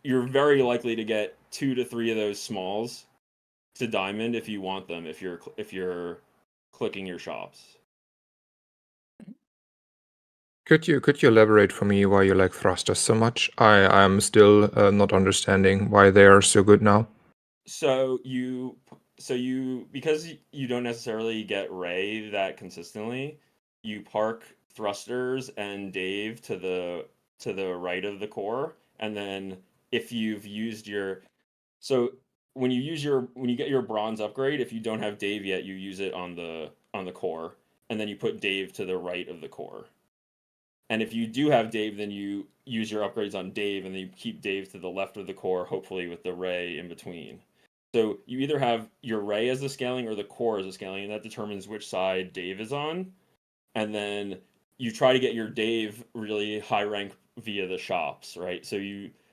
You're very likely to get 2 to 3 of those smalls to diamond if you want them, if you're clicking your shops. Could you elaborate for me why you like thrusters so much? I'm still not understanding why they are so good now. So you because you don't necessarily get Ray that consistently, you park thrusters and Dave to the right of the core, and then if you've used your so when you get your bronze upgrade, if you don't have Dave yet, you use it on the core, and then you put Dave to the right of the core. And if you do have Dave, then you use your upgrades on Dave, and then you keep Dave to the left of the core, hopefully with the Ray in between. So you either have your Ray as the scaling or the core as the scaling, and that determines which side Dave is on. And then you try to get your Dave really high rank via the shops, right?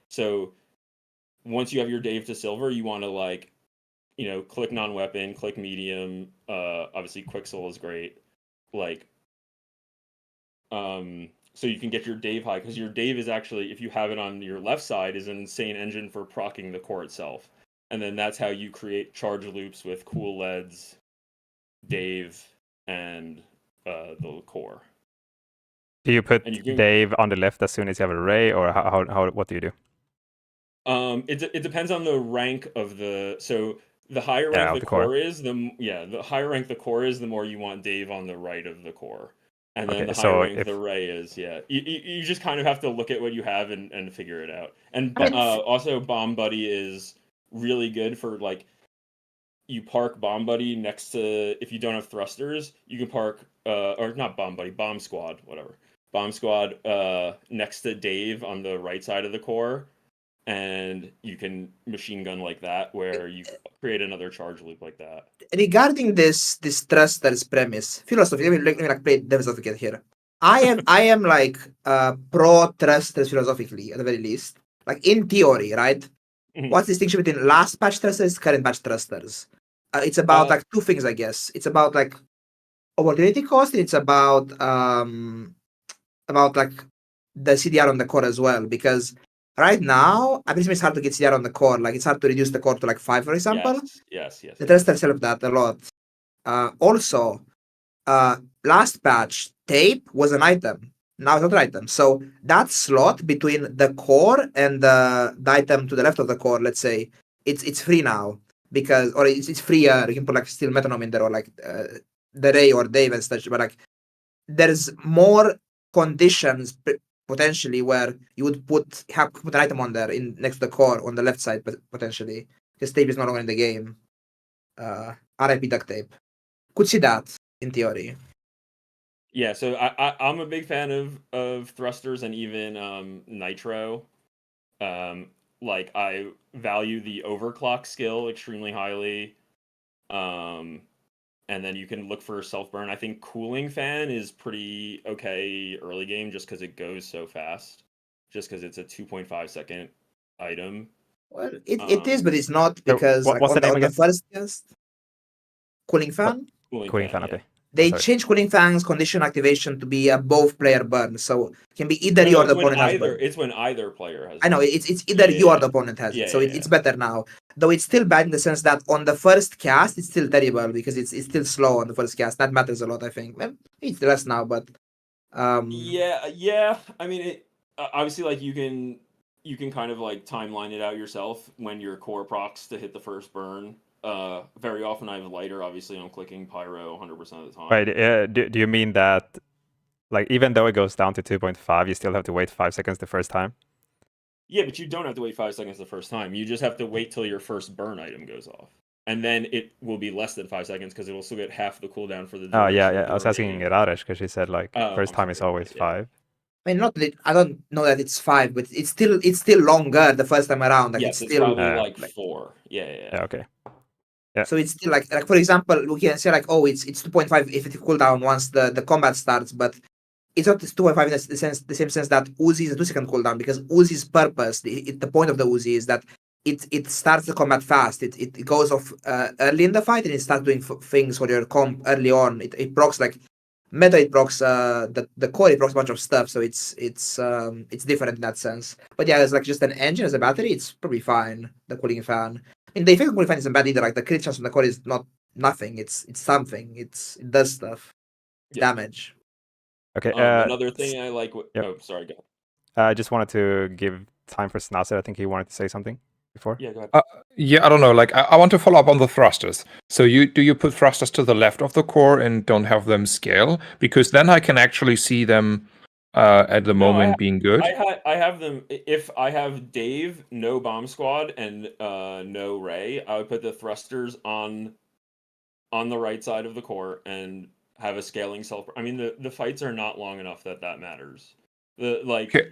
So once you have your Dave to silver, you want to click non-weapon, click medium. Obviously, Quicksoul is great. So you can get your Dave high, because your Dave is actually, if you have it on your left side, is an insane engine for proccing the core itself. And then that's how you create charge loops with Cool Leds, Dave, and the core. Do you put And you can, Dave on the left as soon as you have a Ray, or how what do you do? it depends on the rank of so the higher rank the core is, the higher rank the core is, the more you want Dave on the right of the core. And then the higher rank the Ray is, you just kind of have to look at what you have and figure it out. And also Bomb Buddy is really good for like, you park Bomb Buddy next to, if you don't have thrusters, you can park or not Bomb Buddy, Bomb Squad, whatever. Bomb Squad next to Dave on the right side of the core. and you can machine gun like that, where you create another charge loop like that. Regarding this thrusters premise, philosophy, let me like play devil's advocate here. I am like pro thrusters philosophically at the very least. Like in theory, right? Mhm. What's the distinction between last patch thrusters, current patch thrusters? It's about like two things, I guess. It's about like opportunity cost, and it's about like the CDR on the core as well. Because right now, I think it's hard to get CDR on the core. Like it's hard to reduce the core to like 5, for example. Yes. The thrusters help that a lot. Also, last patch, tape was an item. Now it's not an item. So that slot between the core and the item to the left of the core, let's say, it's free now because, or it's free. You can put like still metronome in there or like the Ray or Dave and such. But like there's more conditions potentially where you would put an item on there in next to the core on the left side, but potentially because tape is no longer in the game. RIP duct tape. Could see that in theory. Yeah, so I'm a big fan of thrusters and even nitro. Like I value the overclock skill extremely highly. And then you can look for self burn. I think cooling fan is pretty okay early game just because it goes so fast. Just because it's a 2.5 second item. Well, it is, but it's not So because like, what's the name on the again? first test, cooling fan. Cooling fan, yeah. okay. They Sorry. changed cooling fan's condition activation to be a both player burn, so it can be either you or the opponent has burn. It's when either player has. I know it's either you or the opponent has it, so it's better now. Though it's still bad in the sense that on the first cast it's still terrible because it's still slow on the first cast. That matters a lot, I think. Well, it's less now, but Yeah. I mean, it obviously like you can kind of like timeline it out yourself when your core procs to hit the first burn. Very often I have lighter. Obviously, I'm clicking pyro 100% of the time. Right. Do you mean that, like, even though it goes down to 2.5, you still have to wait 5 seconds the first time? Yeah, but you don't have to wait 5 seconds the first time. You just have to wait till your first burn item goes off, and then it will be less than 5 seconds because it will still get half the cooldown for the. Oh yeah. I was asking Radesh because she said like first time is always 5. I mean, not that I don't know that it's 5, but it's still longer the first time around. Like yes, it's still probably like 4. Yeah. Okay. Yeah. So it's still like for example, we can say like, oh, it's 2.5 if it cooldown once the combat starts, but it's not 2.5 in the same sense that Uzi is a 2-second cooldown because Uzi's purpose, the point of the Uzi is that it starts the combat fast. It goes off early in the fight and it starts doing things for your comp early on. It procs like meta. It procs the core. It procs a bunch of stuff. So it's different in that sense. But yeah, it's like just an engine as a battery. It's probably fine. The cooling fan. I mean, the effect of cooling fan isn't bad either. Like the crit chance from the core is not nothing. It's something. It does stuff. Damage. Okay. Another thing I like. Yep. Oh, sorry. Go ahead. I just wanted to give time for Snazzer. I think he wanted to say something before. Yeah, go ahead. Yeah, I don't know. Like, I want to follow up on the thrusters. So do you put thrusters to the left of the core and don't have them scale? Because then I can actually see them at the moment being good. I have them. If I have Dave, no bomb squad, and no Ray, I would put the thrusters on the right side of the core and have a scaling self. I mean, the fights are not long enough that matters. If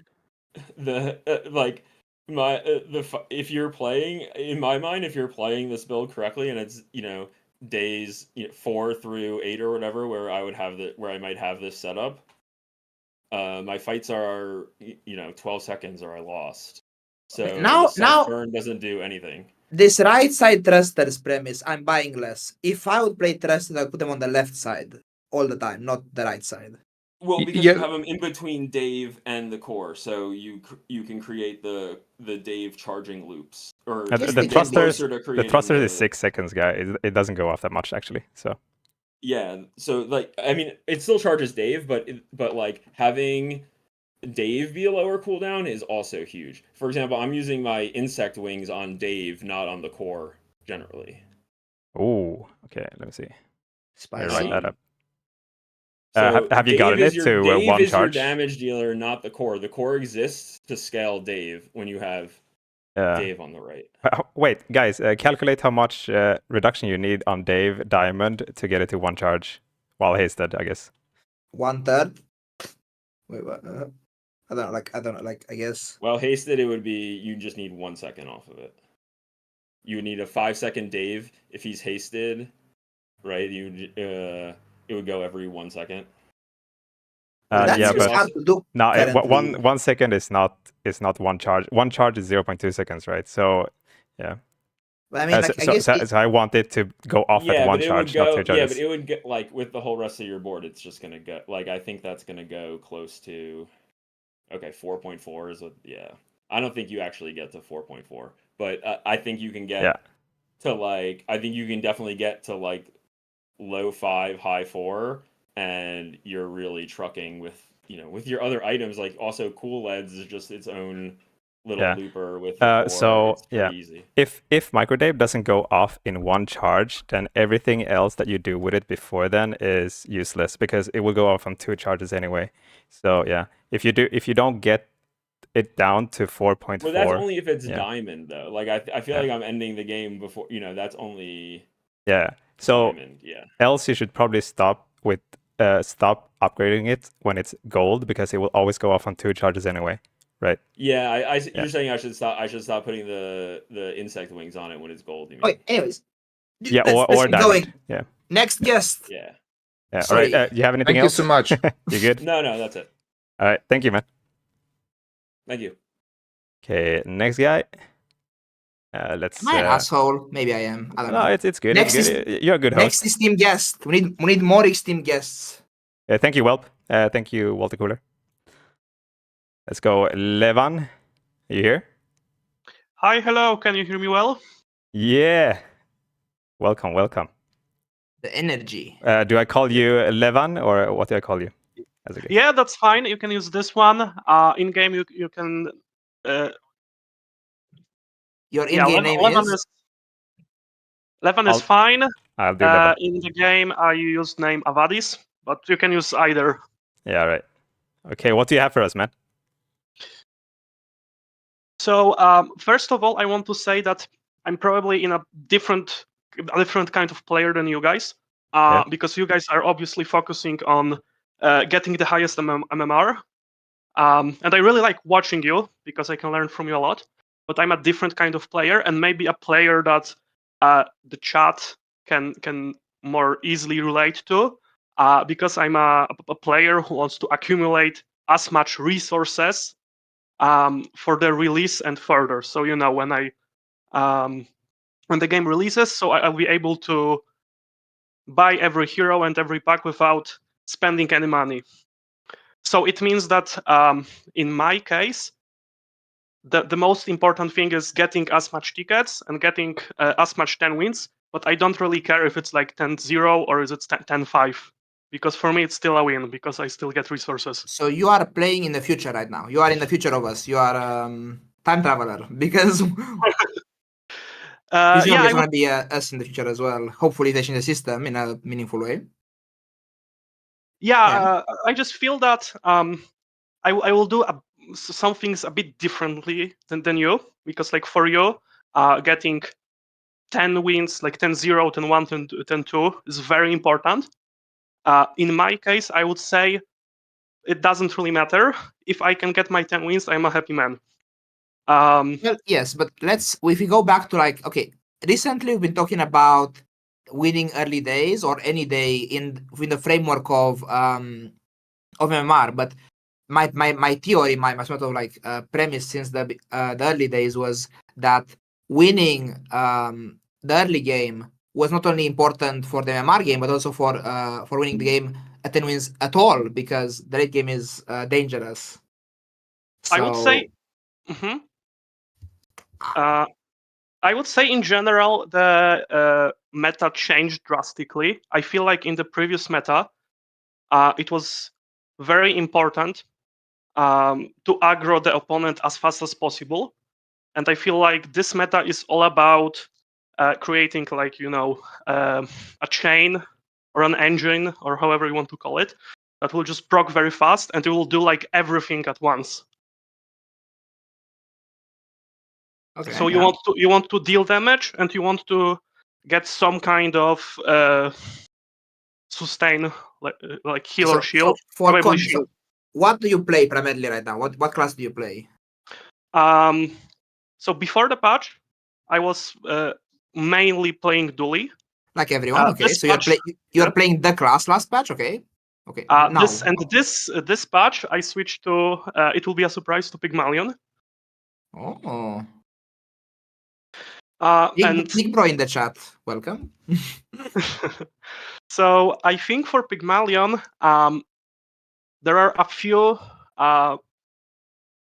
you're playing, in my mind, if you're playing this build correctly, and it's days 4 through 8 or whatever, where I might have this set up. My fights are 12 seconds or I lost. So now burn doesn't do anything. This right side thrusters premise, I'm buying less. If I would play thrusters, I would put them on the left side all the time, not the right side. Well, because you have them in between Dave and the core, so you can create the Dave charging loops. Or the thrusters is 6 seconds, guy. It doesn't go off that much actually. So. Yeah, so like I mean, it still charges Dave, but like having Dave be a lower cooldown is also huge. For example, I'm using my insect wings on Dave, not on the core generally. Oh, okay. Let me see. Spicy. Write that up. So have you gotten it to Dave one is charge? Your damage dealer, not the core. The core exists to scale Dave when you have Dave on the right. Wait, guys, calculate how much reduction you need on Dave Diamond to get it to 1 charge while hasted, I guess. 1/3. Wait, what? I don't know. Like I guess. Well, hasted, it would be you just need 1 second off of it. You would need a 5-second Dave if he's hasted, right? It would go every 1 second. That yeah, seems but hard to do. no, currently. 1 second is not one charge. One charge is 0.2 seconds, right? So yeah. But I mean, like, I guess so I want it to go off at one charge, not two charges. Yeah, but it would get like with the whole rest of your board, it's just gonna go. Like I think that's gonna go close to. Okay, 4.4 is what. Yeah, I don't think you actually get to 4.4, but I think you can get to like. I think you can definitely get to like low 5, high 4, and you're really trucking with with your other items. Like also Cool Leds is just its own little looper with the 4. So it's pretty easy. If Microdave doesn't go off in one charge, then everything else that you do with it before then is useless because it will go off on 2 charges anyway. So yeah, if you don't get it down to 4.4. Well, that's only if it's diamond though. Like I feel like I'm ending the game before that's only So diamond. Else you should probably stop stop upgrading it when it's gold because it will always go off on 2 charges anyway. Right. Yeah, you're saying I should stop putting the insect wings on it when it's gold. You mean? Okay, anyways. Yeah, let's or keep diamond. going. Yeah. Next guest. Yeah. All Sorry. right. You have anything Thank else? you so much. You good? No, that's it. All right. Thank you, man. Thank you. Okay, next guy. Let's. Am I an asshole? Maybe I am. I don't know. No, it's good. Next It's good. You're a good host. Next esteemed guest. We need more esteemed guests. Thank you, Welp. Thank you, Walter Cooler. Let's go, Levan. Are you here? Hi, hello. Can you hear me well? Yeah. Welcome. The energy. Do I call you Levan or what do I call you? Yeah, that's fine. You can use this one. In game, you can. Your in-game name is. Levan is fine. I'll do Levan. In the game, I use name Avadis, but you can use either. Yeah, right. Okay, what do you have for us, man? So first of all, I want to say that I'm probably in a different kind of player than you guys, because you guys are obviously focusing on getting the highest MMR, and I really like watching you because I can learn from you a lot. But I'm a different kind of player, and maybe a player that the chat can more easily relate to, because I'm a player who wants to accumulate as much resources for the release and further. So when when the game releases, so I'll be able to buy every hero and every pack without spending any money. So it means that in my case, the most important thing is getting as much tickets and getting as much 10 wins. But I don't really care if it's like 10-0 or is it 10-5. Because for me, it's still a win because I still get resources. So you are playing in the future right now. You are in the future of us. You are time traveler because Yeah, it's going to be us in the future as well. Hopefully, they change the system in a meaningful way. Yeah, I just feel that I will do some things a bit differently than you, because like for you, getting 10 wins, like 10-0, 10-1, 10-2 is very important. In my case, I would say it doesn't really matter. If I can get my 10 wins, I'm a happy man. Well, yes, but if we go back to recently we've been talking about winning early days or any day in the framework of MMR. But my theory, my sort of premise since the early days was that winning the early game was not only important for the MMR game, but also for winning the game at 10 wins at all, because the late game is dangerous. So, I would say, I would say in general the meta changed drastically. I feel like in the previous meta, it was very important to aggro the opponent as fast as possible, and I feel like this meta is all about creating a chain or an engine or however you want to call it that will just proc very fast and it will do everything at once. okay, so you want to deal damage and you want to get some kind of sustain, like heal or shield. what do you play primarily right now? What class do you play? So before the patch, I was mainly playing Dooley. Like everyone, okay. This So patch, you're playing the class last patch, okay? Okay. No. This patch, I switched to. It will be a surprise to Pigmalion. Oh. And Big bro in the chat. Welcome. so I think for Pigmalion, there are a few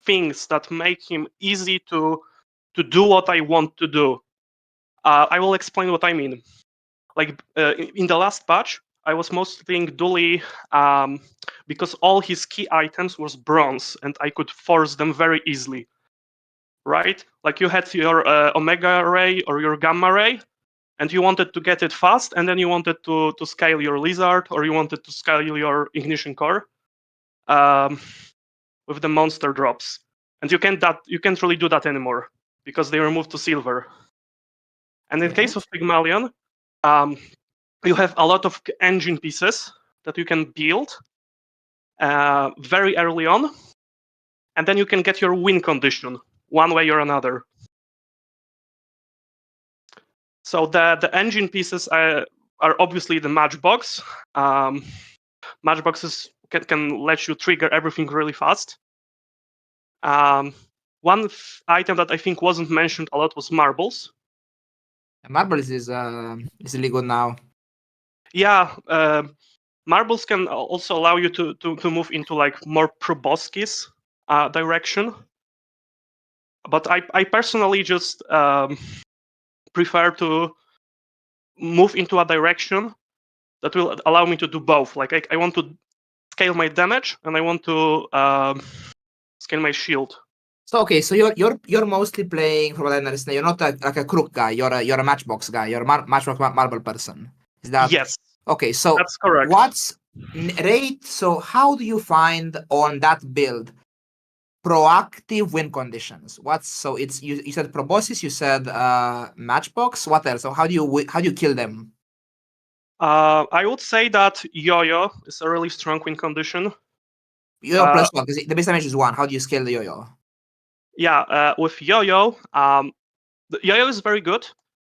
things that make him easy to do what I want to do. I will explain what I mean. Like in the last patch, I was mostly playing Dooley because all his key items was bronze, and I could force them very easily. Right? Like you had your Omega Ray or your Gamma Ray, and you wanted to get it fast, and then you wanted to scale your Lizard, or you wanted to scale your Ignition Core with the monster drops. And you can't really do that anymore because they removed to silver. And in case of Pygmalion, you have a lot of engine pieces that you can build very early on, and then you can get your win condition one way or another. So the engine pieces are obviously the matchbox. Matchboxes can let you trigger everything really fast. One item that I think wasn't mentioned a lot was marbles. Marbles is really good now. Yeah, marbles can also allow you to move into like more proboscis direction. But I personally just prefer to move into a direction that will allow me to do both. Like I want to scale my damage and I want to scale my shield. So okay, so you're mostly playing, from what I understand, you're not like a crook guy. You're a matchbox guy. You're a matchbox marble person. Is that Yes? Okay, so That's correct. what's rate? So how do you find on that build proactive win conditions? It's you said proboscis, you said matchbox. What else? So how do you kill them? I would say that Yo-Yo is a really strong win condition. Yo-Yo plus one, because the base damage is 1. How do you scale the yo-yo? Yeah, with Yo-Yo, the Yo-Yo is very good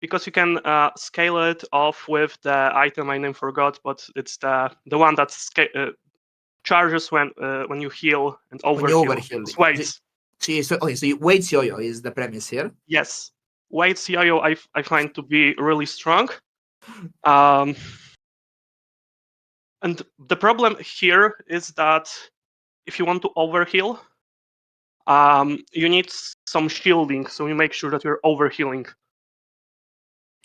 because you can scale it off with the item I name forgot, but it's the one that charges when you heal and overheal. It's weights. So weights yo-yo is the premise here. Yes, weights Yo-Yo I find to be really strong. And the problem here is that if you want to overheal, you need some shielding, so you make sure that you're overhealing.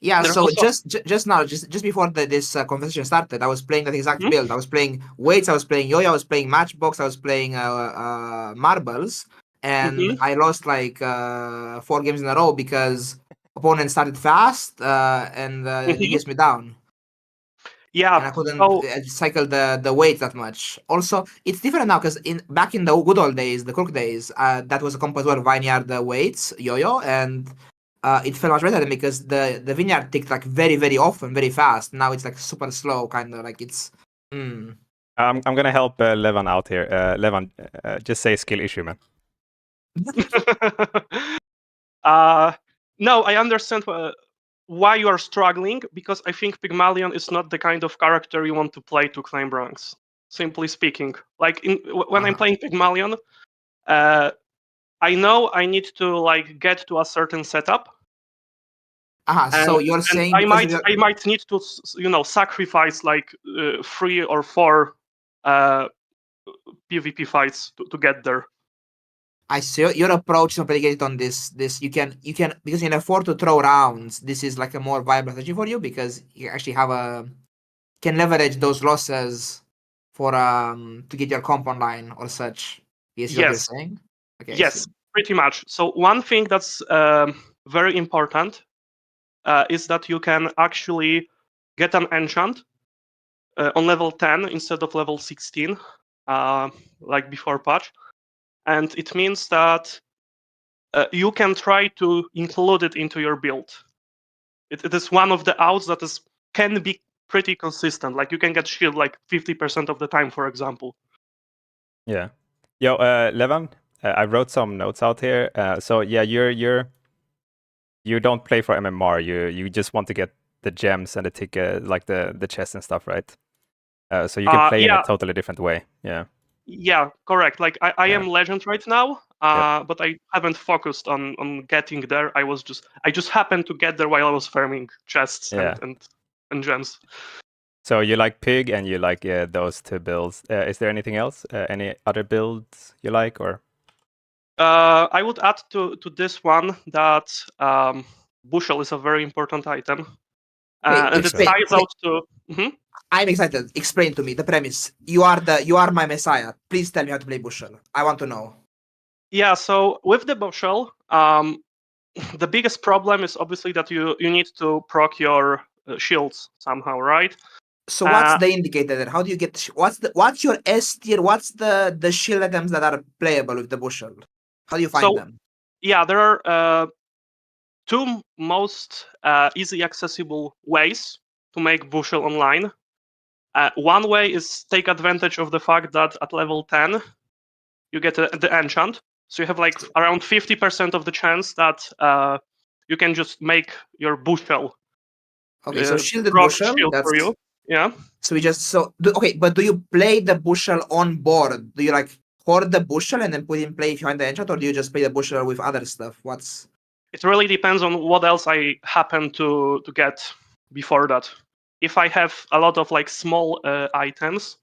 Yeah, so just now, just before this conversation started, I was playing that exact build. I was playing weights, I was playing yo-yo, I was playing matchbox, I was playing marbles, and I lost like 4 games in a row because opponent started fast and DPS me down. Yeah, and I couldn't cycle the weight that much. Also, it's different now because back in the good old days, the crook days, that was a comp as well, Vineyard weights, yo-yo, and it felt much better than because the Vineyard ticked like very, very often, very fast. Now it's like super slow, kind of like it's. I'm gonna help Levan out here. Levan, just say skill issue, man. No, I understand why you are struggling, because I think Pygmalion is not the kind of character you want to play to claim ranks. Simply speaking, like when I'm playing Pygmalion, I know I need to like get to a certain setup. So you're saying I might need to sacrifice like 3 or 4 PvP fights to get there. I see your approach is not predicated on this. You can because you can afford to throw rounds. This is like a more viable strategy for you because you actually can leverage those losses for to get your comp online or such. Yes, what you're saying. Okay. Yes, pretty much. So one thing that's very important is that you can actually get an enchant on level 10 instead of level 16, like before patch. And it means that you can try to include it into your build. It is one of the outs that can be pretty consistent. Like you can get shield like 50% of the time, for example. Yeah. Yo, Levan, I wrote some notes out here. So yeah, you don't play for MMR. You just want to get the gems and the ticket, like the chest and stuff, right? So you can play in a totally different way. Yeah. Yeah, correct. Like I am legend right now, but I haven't focused on getting there. I just happened to get there while I was farming chests and gems. So you like Pig and you like those two builds. Is there anything else? Any other builds you like, or? I would add to this one that bushel is a very important item, and it ties out to. I'm excited. Explain to me the premise. You are my messiah. Please tell me how to play bushel. I want to know. Yeah. So with the bushel, the biggest problem is obviously that you need to proc your shields somehow, right? So what's the indicator there? How do you get what's your S tier? What's the shield items that are playable with the bushel? How do you find them? Yeah, there are two most easy accessible ways to make bushel online. One way is take advantage of the fact that at level 10 you get the enchant, so you have like around 50% of the chance that you can just make your bushel. Okay, so shielded bushel. That's for you. Yeah. So we just but do you play the bushel on board? Do you like hoard the bushel and then put in play if you find the enchant, or do you just play the bushel with other stuff? It really depends on what else I happen to get before that. If I have a lot of like small items,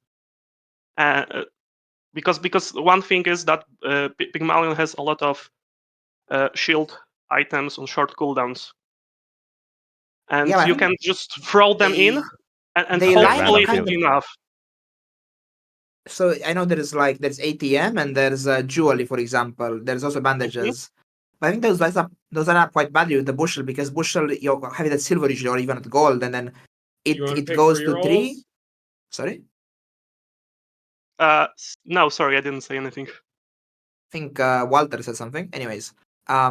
because one thing is that Pigmalion has a lot of shield items on short cooldowns, and you can just throw them in, and hopefully it's enough. So I know there's ATM and there's jewelry, for example. There's also bandages. But I think those are not quite bad with the bushel, because bushel you have it at silver usually, or even at gold, and then it goes to 3. Sorry? No, sorry, I didn't say anything. I think Walter said something. Anyways, so I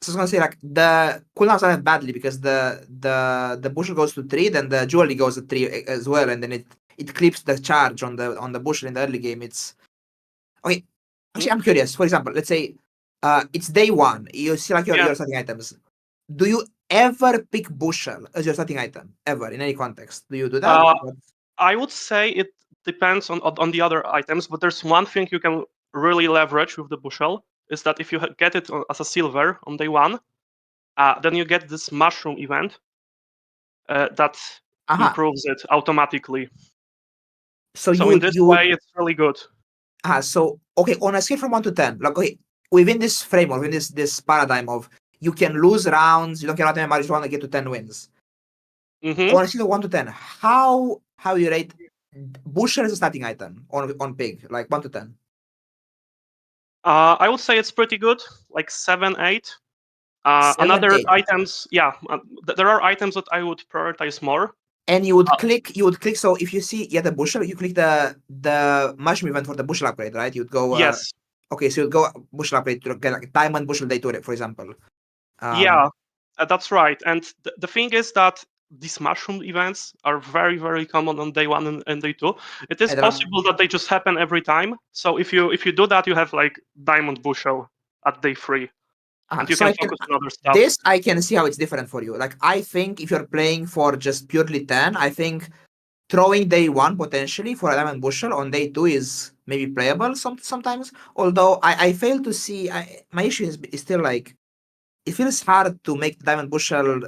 was gonna say, like, the cooldowns are not badly, because the bushel goes to 3, then the jewelry goes to 3 as well, and then it clips the charge on the bushel in the early game. It's okay. Actually, I'm curious. For example, let's say it's day 1. You see like your starting items. Do you ever pick bushel as your starting item ever in any context? Do you do that? I would say it depends on the other items, but there's one thing you can really leverage with the bushel, is that if you get it as a silver on day 1, then you get this mushroom event that improves it automatically. So in this way, it's really good. So okay, on a scale from 1 to 10, like, okay, within this framework, within this paradigm of you can lose rounds, you don't care about MMR, you just want to get to 10 wins. On a scale of 1 to 10, how you rate bushel as a starting item on Pig, like 1 to 10? I would say it's pretty good, like 7, 8. Another 8. items, there are items that I would prioritize more. And you would click. So if you see the bushel, you click the mushroom event for the bushel upgrade, right? You'd go. Yes. Okay, so you'd go bushel upgrade to get like diamond bushel day 2, for example. That's right. And the thing is that these mushroom events are very, very common on day 1 and day 2. It is possible that they just happen every time. So if you do that, you have like diamond bushel at day 3. And you can focus on other stuff. This I can see how it's different for you. Like, I think if you're playing for just purely 10, I think throwing day 1 potentially for a diamond bushel on day 2 is maybe playable sometimes. Although I fail to see. My issue is still like, it feels hard to make the diamond bushel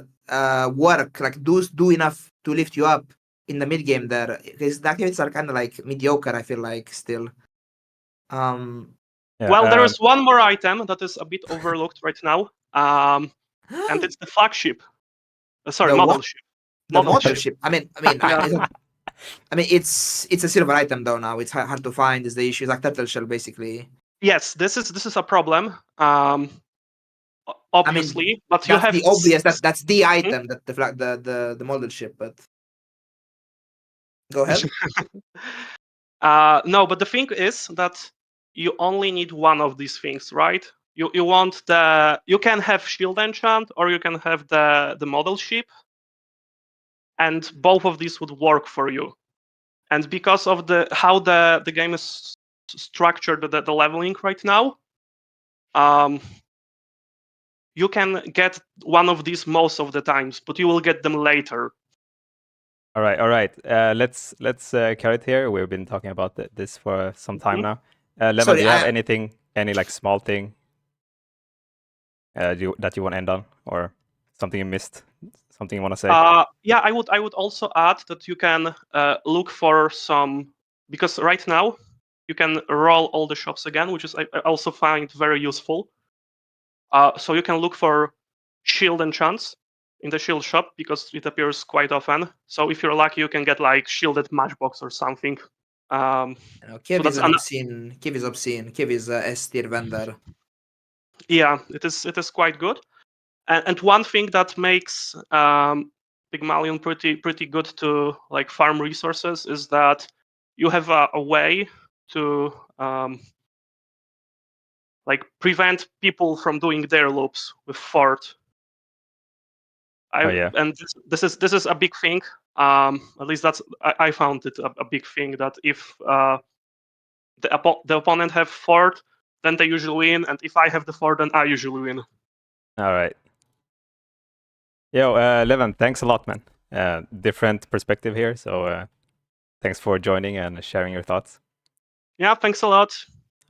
work. Like, do enough to lift you up in the mid game there, because the activities are kind of like mediocre. I feel like still. Well, there is one more item that is a bit overlooked right now, and it's the flagship. Sorry, model ship. The model ship. I mean, it's a silver item though now. It's hard to find. Is the issue? It's like turtle shell basically. Yes, this is a problem. Obviously, but you have the obvious. That's the item that the model ship. But go ahead. No, but the thing is that you only need one of these things, right? You can have shield enchant, or you can have the model ship, and both of these would work for you. and because of how the game is structured, the leveling right now, you can get one of these most of the times, but you will get them later. All right. Let's carry it here. We've been talking about this for some time now. Levan, Sorry, do you have any like small thing that you want to end on, or something you missed, something you want to say? Yeah, I would also add that you can look for some, because right now you can roll all the shops again, which is I also find very useful. So you can look for shield enchants in the shield shop because it appears quite often. So if you're lucky, you can get like shielded matchbox or something. Kev is obscene. Kev is obscene. Kev is S tier vendor. Yeah, it is quite good. And one thing that makes Pigmalion pretty good to like farm resources is that you have a way to like prevent people from doing their loops with fort. And this is a big thing. At least I found it a big thing, that if the opponent have fort, then they usually win, and if I have the fort, then I usually win. All right. Yo, Levan, thanks a lot, man. Different perspective here, so thanks for joining and sharing your thoughts. Yeah, thanks a lot.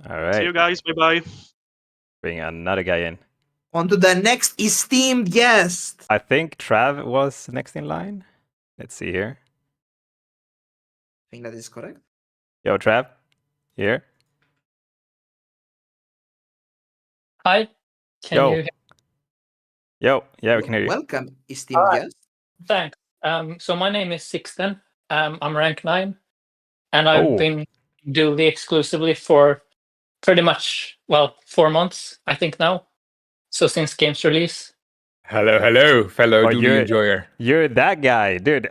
All right. See you guys. Bye-bye. Bring another guy in. On to the next esteemed guest. I think Trav was next in line. Let's see here. I think that is correct. Yo, Trav, here. Hi. Can you hear? Yo, yeah, we can hear you. Welcome, esteemed guest. Thanks. So my name is Sixten. I'm rank 9, and I've been dually exclusively for pretty much, 4 months, I think now. So since game's release. Hello, fellow dually enjoyer. You're that guy, dude.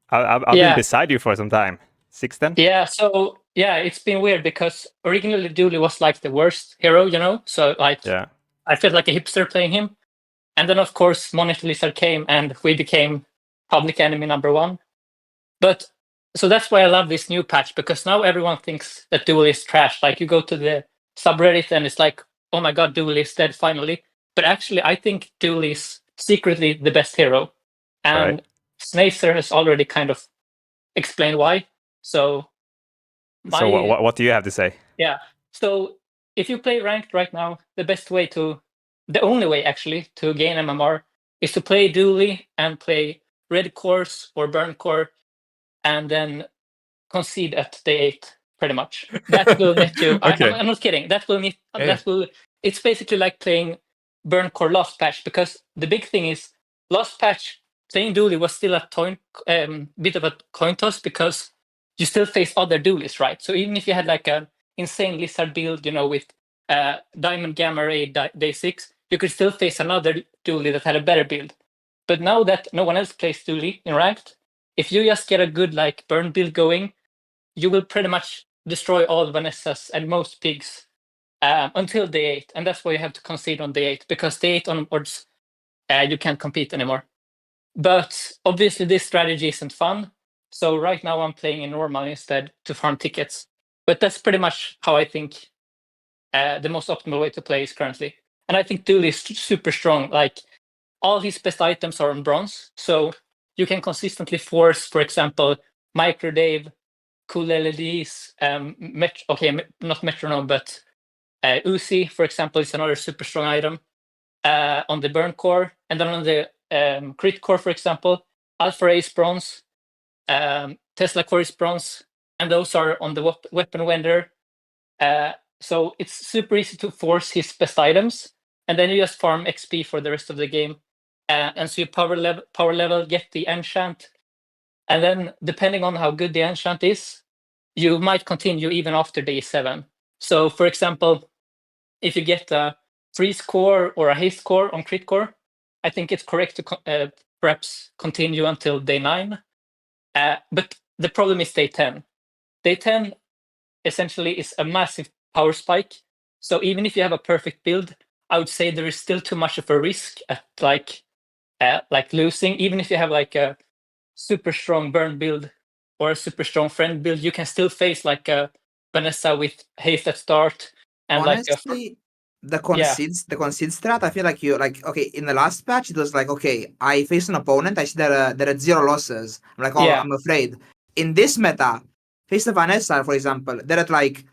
I've been beside you for some time. Sixten? Yeah, so it's been weird because originally dually was like the worst hero, you know? So like I felt like a hipster playing him. And then, of course, Monitor Lizard came and we became public enemy number 1. But so that's why I love this new patch, because now everyone thinks that Duel is trash. Like you go to the subreddit and it's like, oh my god, Duel is dead finally. But actually, I think Duel is secretly the best hero. And Snacer has already kind of explained why. So what do you have to say? Yeah. So if you play ranked right now, the only way actually to gain MMR is to play dually and play red cores or burn core, and then concede at day 8, pretty much. That will net you. I'm not kidding. That will. It's basically like playing burn core last patch, because the big thing is last patch playing dually was still a bit of a coin toss, because you still face other duelists, right? So even if you had like an insane lizard build, you know, with Diamond Gamma Ray day 6, you could still face another dually that had a better build. But now that no one else plays dually in ranked, if you just get a good like burn build going, you will pretty much destroy all Vanessas and most pigs until day 8. And that's why you have to concede on day 8, because day 8 onwards, you can't compete anymore. But obviously this strategy isn't fun. So right now I'm playing in normal instead to farm tickets. But that's pretty much how I think the most optimal way to play is currently. And I think Duel is super strong. Like all his best items are on bronze. So you can consistently force, for example, Micro Dave, cool LEDs, not Metronome, but Uzi, for example, is another super strong item on the burn core. And then on the crit core, for example, Alpha Ray is bronze, Tesla core is bronze, and those are on the weapon vendor. So it's super easy to force his best items, and then you just farm XP for the rest of the game. And so you power level, get the enchant, and then depending on how good the enchant is, you might continue even after day 7. So for example, if you get a freeze core or a haste core on crit core, I think it's correct to perhaps continue until day 9. But the problem is day 10. Day 10 essentially is a massive power spike. So even if you have a perfect build, I would say there is still too much of a risk at like losing. Even if you have like a super strong burn build, or a super strong friend build, you can still face like a Vanessa with haste at start and Honestly, the concede strat, I feel like you like okay, in the last patch it was like okay, I face an opponent, I see there are 0 losses. I'm like, oh, Yeah. I'm afraid. In this meta, face the Vanessa, for example, they're at like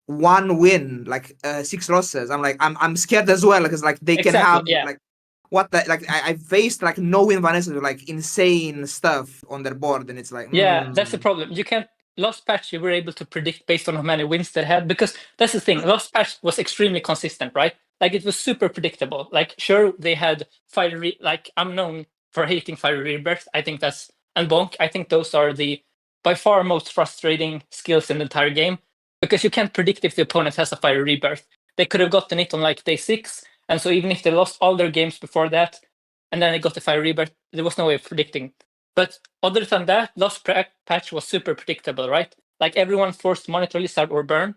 1 win, like 6 losses. I'm like, I'm scared as well because like they can have like what the like I faced like no win Vanessa with like insane stuff on their board, and it's like that's the problem. You can't. Last patch you were able to predict based on how many wins they had, because that's the thing. Last patch was extremely consistent, right? Like it was super predictable. Like sure they had fiery. Like I'm known for hating fiery rebirth. I think that's and bonk. I think those are the by far most frustrating skills in the entire game, because you can't predict if the opponent has a fiery rebirth. They could have gotten it on like day 6, and so even if they lost all their games before that, and then they got the fiery rebirth, there was no way of predicting. But other than that, last patch was super predictable, right? Like everyone forced monitor lizard or burn.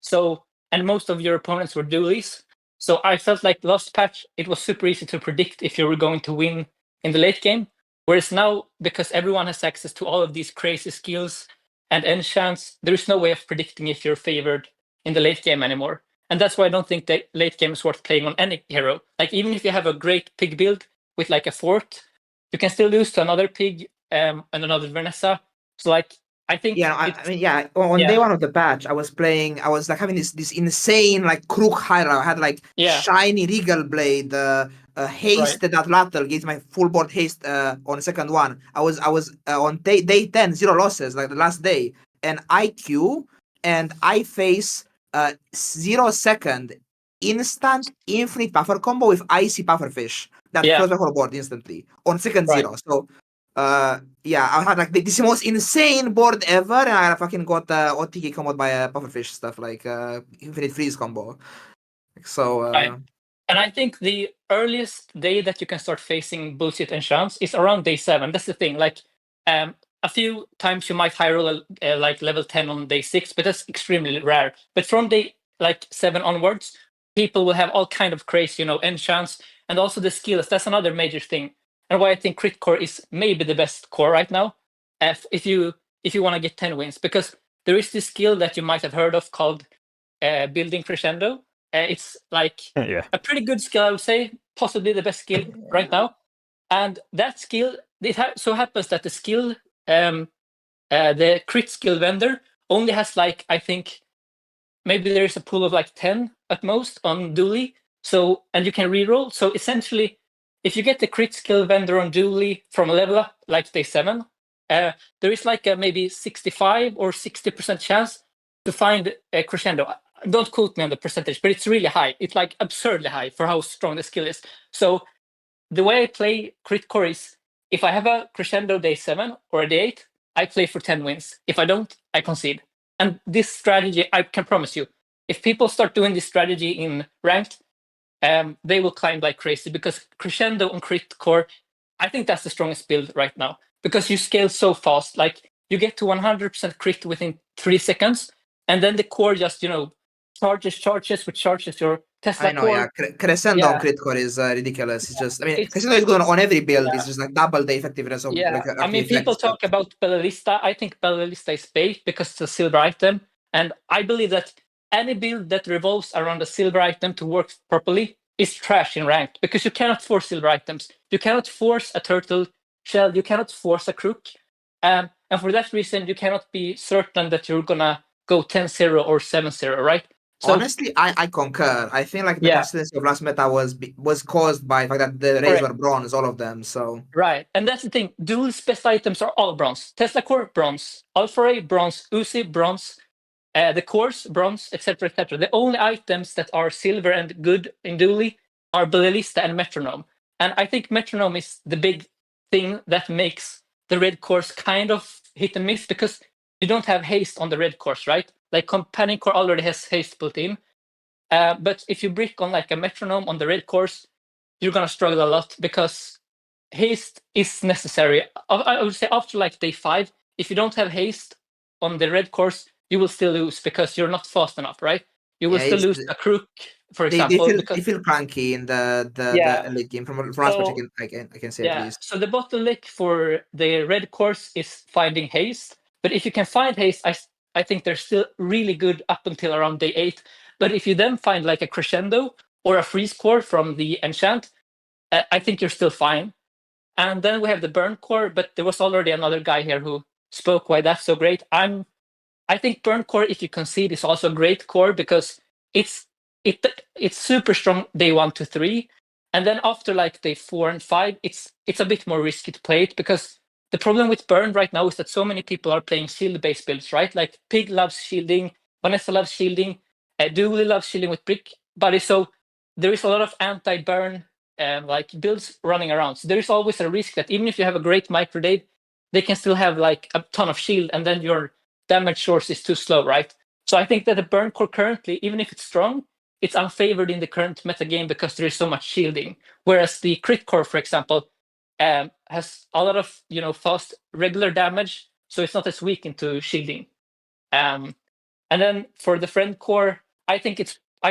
So, and most of your opponents were dualies. So I felt like last patch, it was super easy to predict if you were going to win in the late game. Whereas now, because everyone has access to all of these crazy skills and enchants, there is no way of predicting if you're favored in the late game anymore. And that's why I don't think the late game is worth playing on any hero. Like even if you have a great pig build with like a fort, you can still lose to another pig and another Vanessa. So like I think on day 1 of the patch I was like having this insane like crook hydra. I had like shiny regal blade, haste that rattle gives my full board haste on the second one. I was on day 10 0 losses like the last day, and IQ and I face 0 second instant infinite buffer combo with icy pufferfish that kills my whole board instantly on second 0. So I had like this most insane board ever, and I fucking got OTK comboed by a pufferfish stuff like infinite freeze combo. So and I think the earliest day that you can start facing bullshit enchants is around day 7. That's the thing. Like a few times you might high roll like level 10 on day 6, but that's extremely rare. But from day like 7 onwards, people will have all kind of crazy, enchants, and also the skills. That's another major thing, and why I think crit core is maybe the best core right now. If you want to get 10 wins, because there is this skill that you might have heard of called building crescendo. It's like a pretty good skill, I would say, possibly the best skill right now. And that skill, so happens that the skill, the crit skill vendor only has like, I think, maybe there is a pool of like 10 at most on Dooley. So, and you can reroll. So essentially, if you get the crit skill vendor on Dooley from a level up, like day 7, there is like a maybe 65 or 60% chance to find a crescendo. Don't quote me on the percentage, but it's really high. It's like absurdly high for how strong the skill is. So the way I play crit core is, if I have a crescendo day 7 or a day 8, I play for 10 wins. If I don't, I concede. And this strategy, I can promise you, if people start doing this strategy in ranked, they will climb like crazy, because crescendo on crit core, I think that's the strongest build right now, because you scale so fast. Like you get to 100% crit within 3 seconds, and then the core just, charges, which charges your Tesla I know, core. Crescendo on crit core is ridiculous. It's just, I mean, Crescendo is good on every build. It's just like double the effectiveness of like. I mean, people talk about Bellista. I think Bellista is bait because it's a silver item, and I believe that any build that revolves around a silver item to work properly is trash in ranked, because you cannot force silver items. You cannot force a turtle shell. You cannot force a crook, and for that reason, you cannot be certain that you're gonna go 10-0 or 7-0, right? So, honestly, I concur. I think like the consistency of last meta was caused by the fact that the rays were bronze, all of them. So right, and that's the thing. Duel's best items are all bronze. Tesla core bronze, Alpha Ray bronze, Uzi bronze, the cores bronze, etc., etc. The only items that are silver and good in Duely are Bellista and Metronome. And I think Metronome is the big thing that makes the red cores kind of hit and miss, because you don't have haste on the red cores, right? Like Companion core already has haste built in. But if you brick on like a Metronome on the red cores, you're gonna struggle a lot, because haste is necessary. I would say after like day 5, if you don't have haste on the red cores, you will still lose because you're not fast enough, right? You will still lose a crook, for example. They feel cranky in the late game. From last match, I can say at least. So the bottleneck for the red course is finding haste, But if you can find haste, I think they're still really good up until around day 8. But if you then find like a crescendo or a freeze core from the enchant, I think you're still fine. And then we have the burn core, but there was already another guy here who spoke why that's so great. I think burn core, if you concede, is also a great core because it's super strong day 1 to 3, and then after like day 4 and 5, it's a bit more risky to play it because the problem with burn right now is that so many people are playing shield-based builds, right? Like Pig loves shielding, Vanessa loves shielding, Dooley loves shielding with brick body, so there is a lot of anti-burn like builds running around. So there is always a risk that even if you have a great microdave, they can still have like a ton of shield, and then your damage source is too slow, right? So I think that the burn core currently, even if it's strong, it's unfavored in the current meta game because there is so much shielding. Whereas the crit core, for example, has a lot of fast regular damage, so it's not as weak into shielding. And then for the friend core, I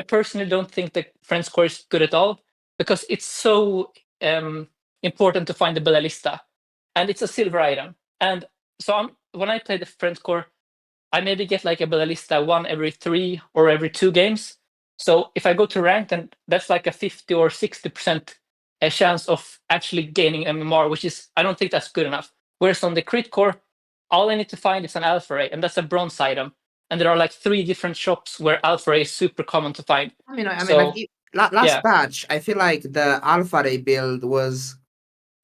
personally don't think the friend's core is good at all because it's so important to find the Bellista, and it's a silver item. And so when I play the friend core, I maybe get like a Bellista 1 every 3 or every 2 games. So if I go to ranked, then that's like a 50 or 60% a chance of actually gaining MMR, which is, I don't think that's good enough. Whereas on the crit core, all I need to find is an alpha ray, and that's a bronze item. And there are like 3 different shops where alpha ray is super common to find. I mean, So, last yeah. patch, I feel like the alpha ray build was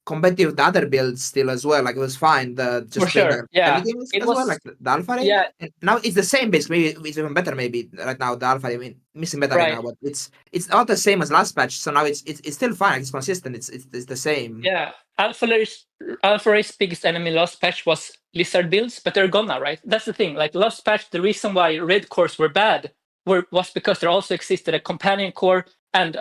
competitive with the other builds still as well. Like it was fine. The just For playing sure, the yeah. early games It as well, was- like the alpha ray. Yeah, And now it's the same basically. Maybe it's even better. Maybe right now the alpha ray. I mean, missing better right Right. now, but it's not the same as last patch. So now it's still fine. Like, it's consistent. It's the same. yeah. Alpha Ray's biggest enemy last patch was lizard builds, but they're gone now, right? That's the thing. Like last patch, the reason why red cores were bad was because there also existed a companion core and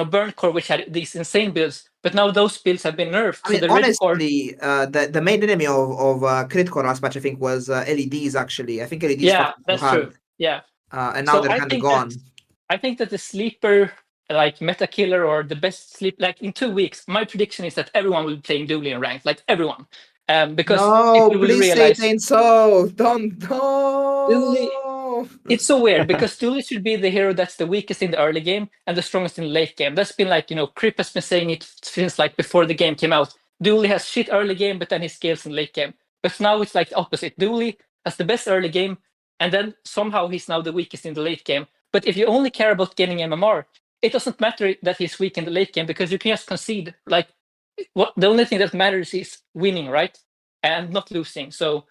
burn core, which had these insane builds. But now those builds have been nerfed. I mean, so the red core, honestly, the main enemy of crit core last patch, I think, was LEDs. Actually, I think LEDs. yeah, fucked that's hard. true. Yeah. And now So they're I kind of think gone. I think that the sleeper, like meta killer or the best sleep, like in 2 weeks, my prediction is that everyone will be playing Dooley in ranked, like everyone, because No, people will please say realize it ain't so. Don't. Dooley. It's so weird because Dooley should be the hero that's the weakest in the early game and the strongest in the late game. That's been like Crip has been saying it since like before the game came out. Dooley has shit early game, but then he scales in late game. But now it's like the opposite. Dooley has the best early game, and then somehow he's now the weakest in the late game. But if you only care about getting MMR, it doesn't matter that he's weak in the late game because you can just concede. Like, the only thing that matters is winning, right? And not losing. So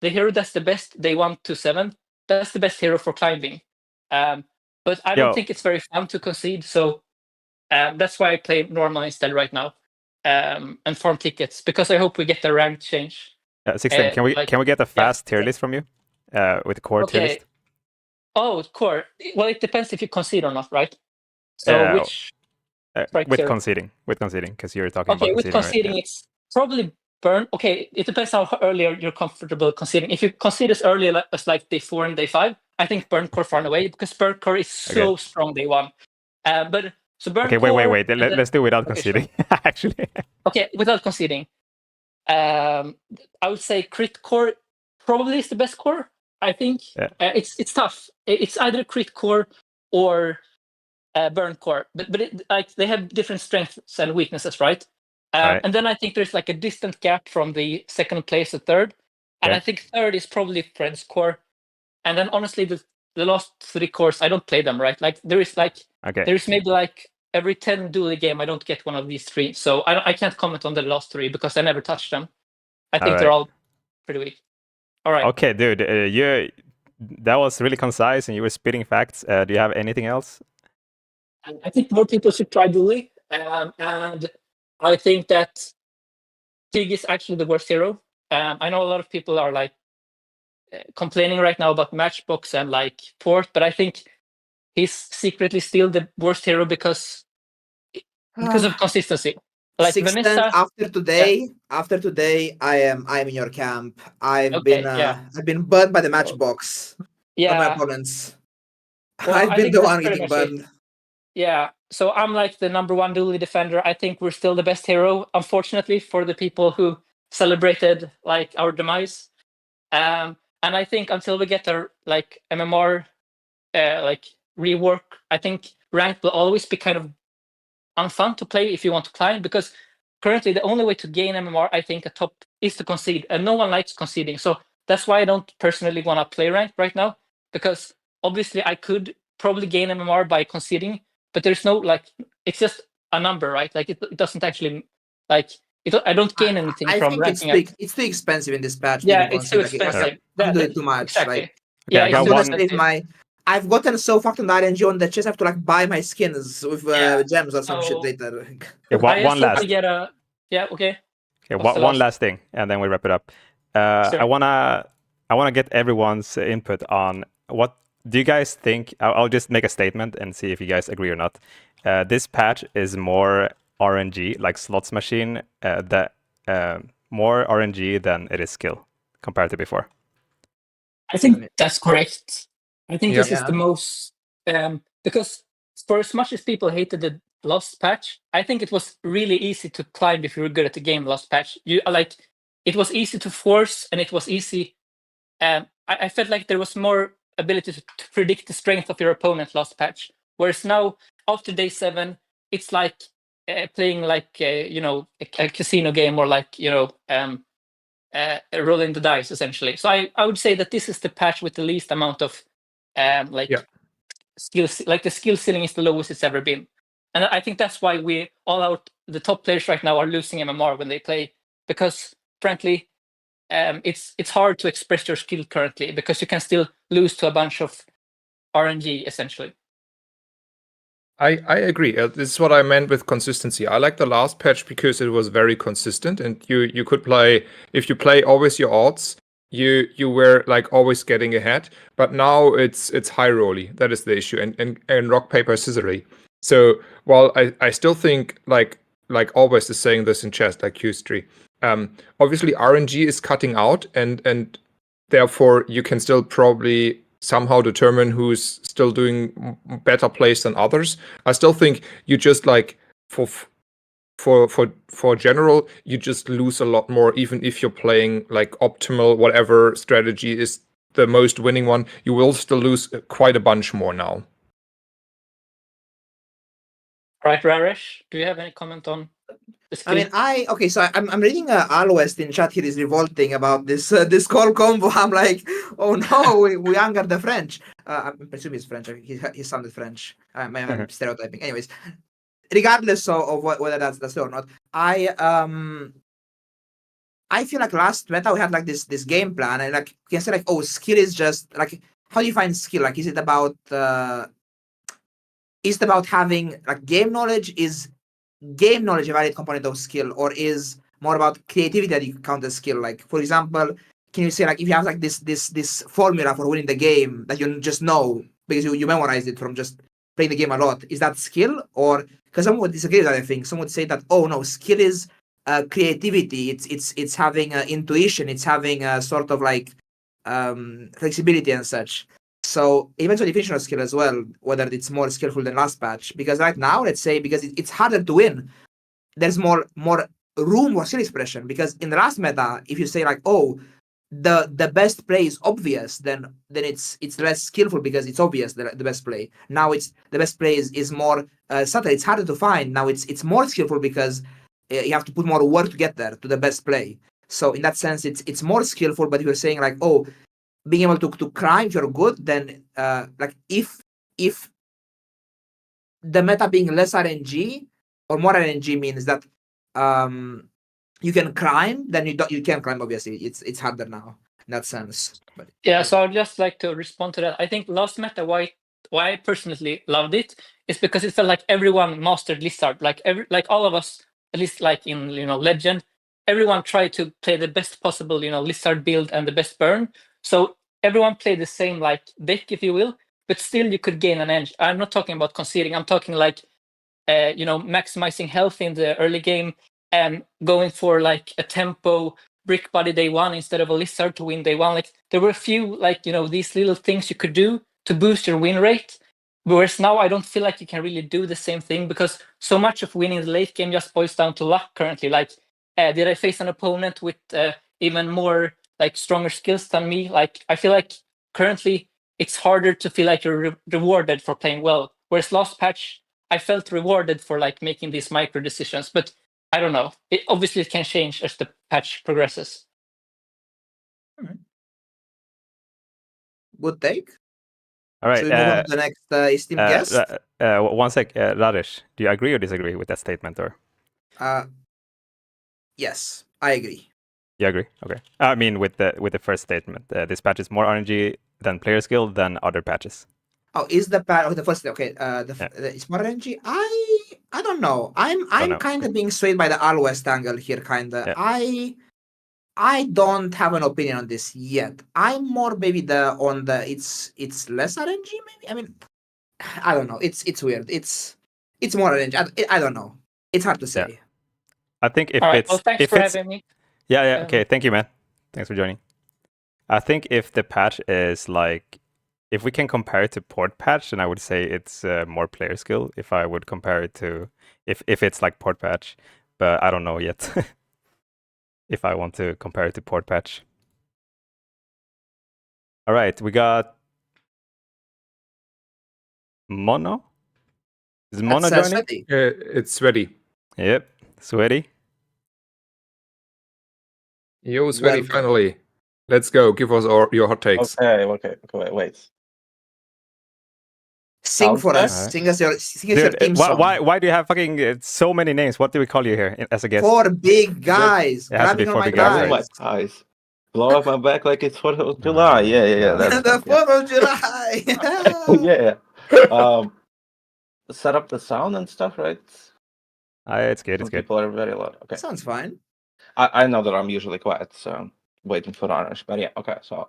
the hero that's the best day 1 to 7, that's the best hero for climbing. But I don't think it's very fun to concede. So that's why I play normal instead right now and farm tickets because I hope we get the rank change. 16. Can we get a fast tier list from you with the core tier list? Oh, core. Well, it depends if you concede or not, right? So which with conceding, because you're talking about conceding. With conceding, right? it's probably burn. Okay, it depends how early you're comfortable conceding. If you concede as early as like day 4 and day 5, I think burn core far and away because burn core is so strong day 1. But so burn. Okay, core, wait. Let's do without conceding. Sure. Actually. Okay, without conceding, I would say crit core probably is the best core. I think it's tough. It's either crit core or burn core, but like they have different strengths and weaknesses, right? Right. And then I think there's like a distant gap from the second place to third, and I think third is probably friends core, and then honestly the last 3 cores I don't play them, right? Like there is maybe like every 10 duel game I don't get one of these 3, so I can't comment on the last 3 because I never touched them. I think they're all pretty weak. All right. Okay, dude, that was really concise and you were spitting facts. Do you have anything else? I think more people should try Dooley, and I think that Pig is actually the worst hero. I know a lot of people are like complaining right now about Matchbox and like Port, but I think he's secretly still the worst hero because of consistency. Like Vanessa, after today, I'm in your camp. I've been burned by the Matchbox. Yeah, by my opponents. Well, I've been the one getting burned. Yeah, so I'm like the number 1 Dooley defender. I think we're still the best hero, unfortunately, for the people who celebrated like our demise. And I think until we get a like MMR like rework, I think ranked will always be kind of unfun to play if you want to climb, because currently the only way to gain MMR, I think, a top is to concede, and no one likes conceding. So that's why I don't personally want to play ranked right now, because obviously I could probably gain MMR by conceding, but there's no like, it's just a number, right? Like it doesn't actually like it. I don't gain anything I from think ranking up. it's too expensive in this patch. Yeah, even it's too concede. Like, expensive. don't do Yeah, it too much. exactly. Like, Yeah, I it's got I'm too gonna one- save expensive. I've gotten so fucked on the RNG on that just have to like buy my skins with Yeah, gems or some shit so- later. Okay, I one just hope last. we get a. Yeah, okay. Okay, What's the one last? last thing, and then we wrap it up. Sure. I wanna get everyone's input on what do you guys think. I'll just make a statement and see if you guys agree or not. This patch is more RNG, like slots machine, more RNG than it is skill compared to before. I think that's correct. I think Yeah. this is the most because for as much as people hated the last patch, I think it was really easy to climb if you were good at the game last patch. You like it was easy to force, and it was easy. I felt like there was more ability to predict the strength of your opponent last patch. Whereas now, after day 7, it's like playing like you know a casino game, or like you know rolling the dice essentially. So I would say that this is the patch with the least amount of like Yeah. skills. Like the skill ceiling is the lowest it's ever been, and I think that's why the top players right now are losing MMR when they play, because frankly it's hard to express your skill currently because you can still lose to a bunch of RNG essentially. I agree. This is what I meant with consistency. I like the last patch because it was very consistent, and you could play, if you play always your odds, you were like always getting ahead. But now it's high rolly. That is the issue, and rock paper scissory. So while I still think like always is saying this in chess, like Q3. Obviously RNG is cutting out, and therefore you can still probably somehow determine who's still doing better plays than others. I still think you just like for general, you just lose a lot more, even if you're playing like optimal, whatever strategy is the most winning one, you will still lose quite a bunch more now. Right, Raresh, do you have any comment on the skill? I mean, okay, so I'm reading Alwest in chat here is revolting about this this call combo. I'm like, oh no, we anger the French. I'm presuming he's French. He sounded French. I'm stereotyping. Anyways, regardless of whether that's true or not, I feel like last meta we had like this game plan, and like you can say like, oh, skill is just like, how do you find skill? Like, is it about having like game knowledge? Is game knowledge a valid component of skill, or is more about creativity that you count as skill? Like, for example, can you say like, if you have like this formula for winning the game that you just know because you memorized it from just playing the game a lot, is that skill? Or because someone would disagree with that, I think some would say that, oh no, skill is creativity. It's having intuition. It's having a sort of like flexibility and such. So it depends on definition of skill as well, whether it's more skillful than last patch. Because right now, let's say, because it's harder to win, there's more room for skill expression. Because in the last meta, if you say like, oh, the best play is obvious, then it's less skillful because it's obvious the best play. Now it's the best play is more subtle. It's harder to find. Now it's more skillful because you have to put more work to get there to the best play. So in that sense, it's more skillful. But if you're saying like, oh, being able to climb if you're good, then like if the meta being less RNG or more RNG means that you can climb, then you can climb. Obviously, it's harder now in that sense. But, yeah, so I'd just like to respond to that. I think last meta, why I personally loved it is because it felt like everyone mastered Lizard. Like all of us, at least like in Legend, everyone tried to play the best possible Lizard build and the best burn. So everyone played the same like deck, if you will, but still you could gain an edge. I'm not talking about conceding. I'm talking like maximizing health in the early game and going for like a tempo brick body day 1 instead of a Lizard to win day 1. Like there were a few like these little things you could do to boost your win rate. Whereas now I don't feel like you can really do the same thing, because so much of winning the late game just boils down to luck currently. Like did I face an opponent with even more like stronger skills than me. Like I feel like currently it's harder to feel like you're rewarded for playing well. Whereas last patch, I felt rewarded for like making these micro decisions. But I don't know. It obviously can change as the patch progresses. Good take. All right. So we move on to the next esteemed guest. 1 sec, Radesh, do you agree or disagree with that statement, or? Yes, I agree. You agree? Okay. I mean, with the first statement, this patch is more RNG than player skill than other patches. Oh, is the patch? Oh, the first. Okay. It's more RNG. I don't know. I'm know. kind of being swayed by the Al West angle here. Kind of. Yeah. I don't have an opinion on this yet. I'm more maybe it's less RNG. Maybe. I mean, I don't know. It's weird. It's more RNG. I don't know. It's hard to say. Yeah. I think if All right. it's Well, thanks if for it's having me. yeah. Okay. Thank you, man. Thanks for joining. I think if the patch is like, if we can compare it to port patch, then I would say it's more player skill. If I would compare it to if it's like port patch, but I don't know yet. If I want to compare it to port patch. All right, we got Mono. Is Mono joining? Sweaty. It's ready. Yep, Sweaty. Yo, Sweaty, Welcome. finally. Let's go. Give us your hot takes. Okay, wait. Sing for us. Alright. Sing us your Dude, theme song. why do you have fucking so many names? What do we call you here as a guest? 4 big guys. It has to be Grabbing on 4 my big guys, Grabbing my right? thighs. Blow up my back like it's 4th of July. Yeah. That's The 4th of July. yeah. Set up the sound and stuff, right? It's good. Some It's good. people are very loud. Okay. Sounds fine. I know that I'm usually quiet, so I'm waiting for Orange. But yeah, okay, so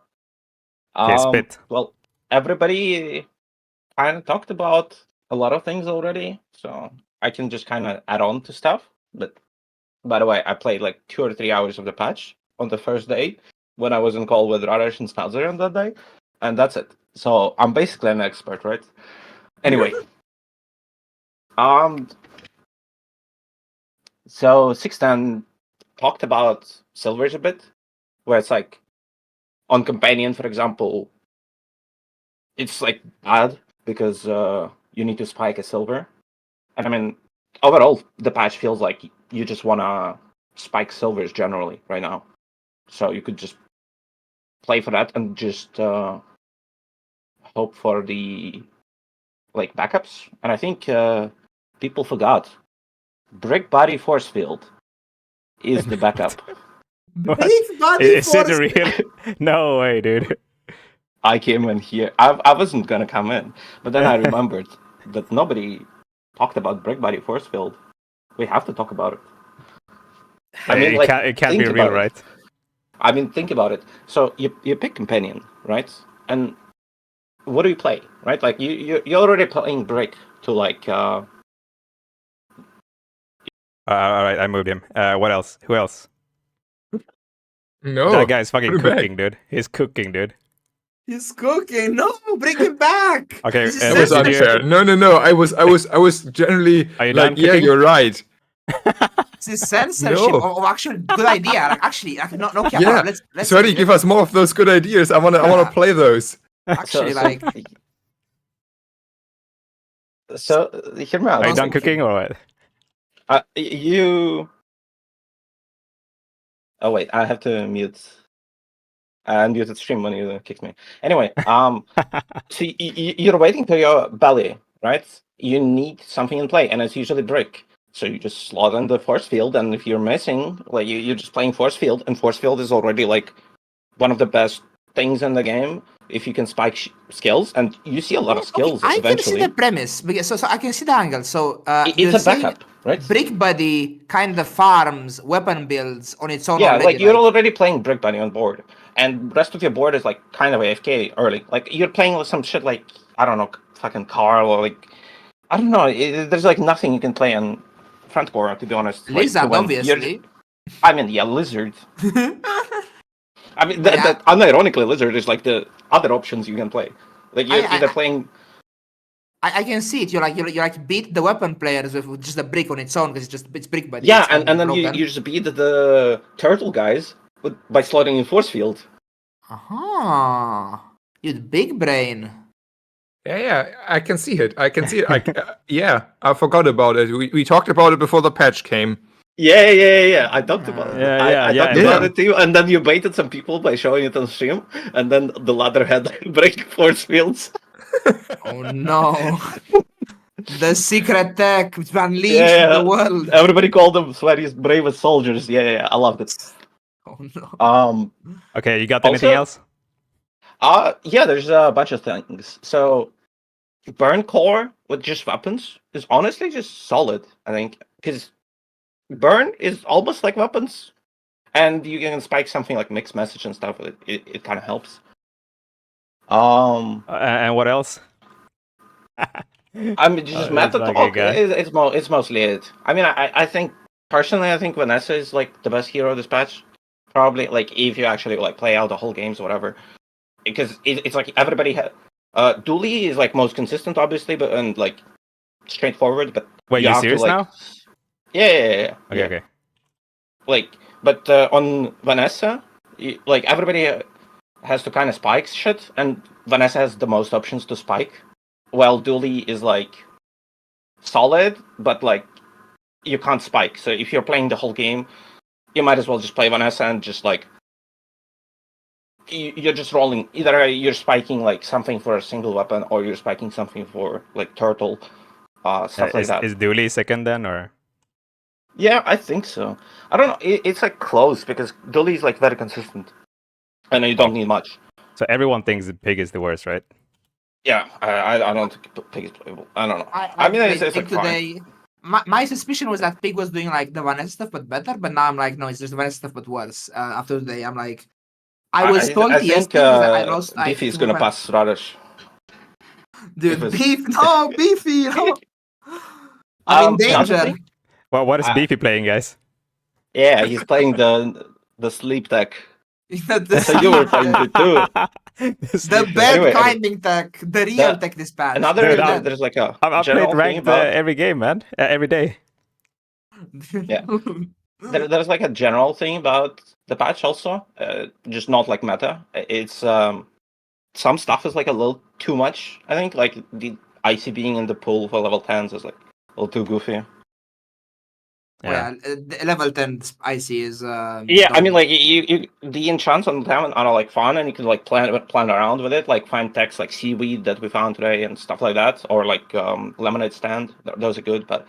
Okay, spit. well, everybody kind of talked about a lot of things already, so I can just kind of add on to stuff. But by the way, I played like 2 or 3 hours of the patch on the first day when I was in call with Radesh and Snazzer on that day, and that's it. So I'm basically an expert, right? Anyway, so 610 talked about silvers a bit, where it's like on companion, for example, it's like bad because you need to spike a silver. And I mean, overall, the patch feels like you just want to spike silvers generally right now. So you could just play for that and just hope for the like backups. And I think people forgot brick body force field is the backup. Big body Is force. it real? No way, dude. I came in here. I wasn't gonna come in, but then I remembered that nobody talked about brick body force field. We have to talk about it. I mean, like, it can't think be real, about it. right? I mean, think about it. So you pick companion, right? And what do you play, right? Like you're already playing brick to like. All right, I moved him. What else? Who else? No. That guy's fucking put him back. cooking, dude. He's cooking, dude. He's cooking. No, bring him back. Okay, This is That was censorship. unfair. No. I was generally Are you like, done yeah, cooking? you're right. This is censorship No. of actual good idea. Like, actually, like, no, Yeah. camera. Let's Sorry, give us more of those good ideas. I wanna Yeah. play those. actually like. So hear me out. Are you done cooking or what? You. Oh wait, I have to mute. I unmuted stream when you kicked me. Anyway, so you're waiting till your belly, right? You need something in play, and it's usually brick. So you just slot in the force field, and if you're missing, like you're just playing force field, and force field is already like one of the best things in the game. If you can spike skills, and you see a lot of skills I eventually. can see the premise because so I can see the angle. So It's a backup, right? Brick Buddy kind of farms weapon builds on its own. Yeah, already, like you're already playing Brick Bunny on board, and the rest of your board is like kind of AFK early. Like you're playing with some shit like I don't know, fucking Carl or like I don't know. There's like nothing you can play on front core, to be honest. Like, Lizard, when obviously. I mean, yeah, Lizard. I mean, unironically, Lizard is like the other options you can play. Like you're either playing. I can see it. You're like beat the weapon players with just a brick on its own because it's Brick Buddy. Yeah, It's and then broken. you just beat the turtle guys by slotting in force field. You big brain. Yeah, I can see it. I yeah, I forgot about it. We talked about it before the patch came. Yeah. I talked about it. I talked yeah. about it to you, and then you baited some people by showing it on stream, and then the ladder had break force fields. Oh no. The secret tech which unleashed the world. Everybody called them Sverige's bravest soldiers. Yeah, I loved it. Oh no. Okay, you got anything else? Yeah, there's a bunch of things. So, burn core with just weapons is honestly just solid, I think, because burn is almost like weapons, and you can spike something like mixed message and stuff. It kind of helps. And what else? I mean, just meta like talk. It's mostly it. I mean, I think personally, I think Vanessa is like the best hero this patch. Probably like if you actually like play out the whole games or whatever, because it's like everybody Dooley is like most consistent, obviously, but and like straightforward. But Wait, you serious now? Yeah. Okay. Like, but on Vanessa, like everybody has to kind of spike shit, and Vanessa has the most options to spike. While Dooley is like solid, but like you can't spike. So if you're playing the whole game, you might as well just play Vanessa and just like you're just rolling. Either you're spiking like something for a single weapon, or you're spiking something for like turtle, stuff like that. Is Dooley second then, or? Yeah, I think so. I don't know. It's like close because Dooley is like very consistent, and you don't need much. So everyone thinks Pig is the worst, right? Yeah, I don't think Pig is playable. I don't know. I mean, it's like today. My suspicion was that Pig was doing like the Vanessa stuff but better, but now I'm like, no, it's just the Vanessa stuff but worse. After today, I'm like, I was told yesterday I lost. Beefy is gonna pass Radish. Dude, Beefy, no. I'm in danger. Well, what is Beefy playing, guys? Yeah, he's playing the sleep tech. So you were playing it too. The bad climbing tech, the real tech this patch. There's like a I've played ranked every game, man. Every day. Yeah. There's like a general thing about the patch also, just not like meta. It's some stuff is like a little too much. I think like the IC being in the pool for level 10s is like a little too goofy. Yeah, level 10 IC is. I mean, like you the enchants on them are like fun, and you can like plan around with it, like find techs like seaweed that we found today and stuff like that, or like lemonade stand. Those are good, but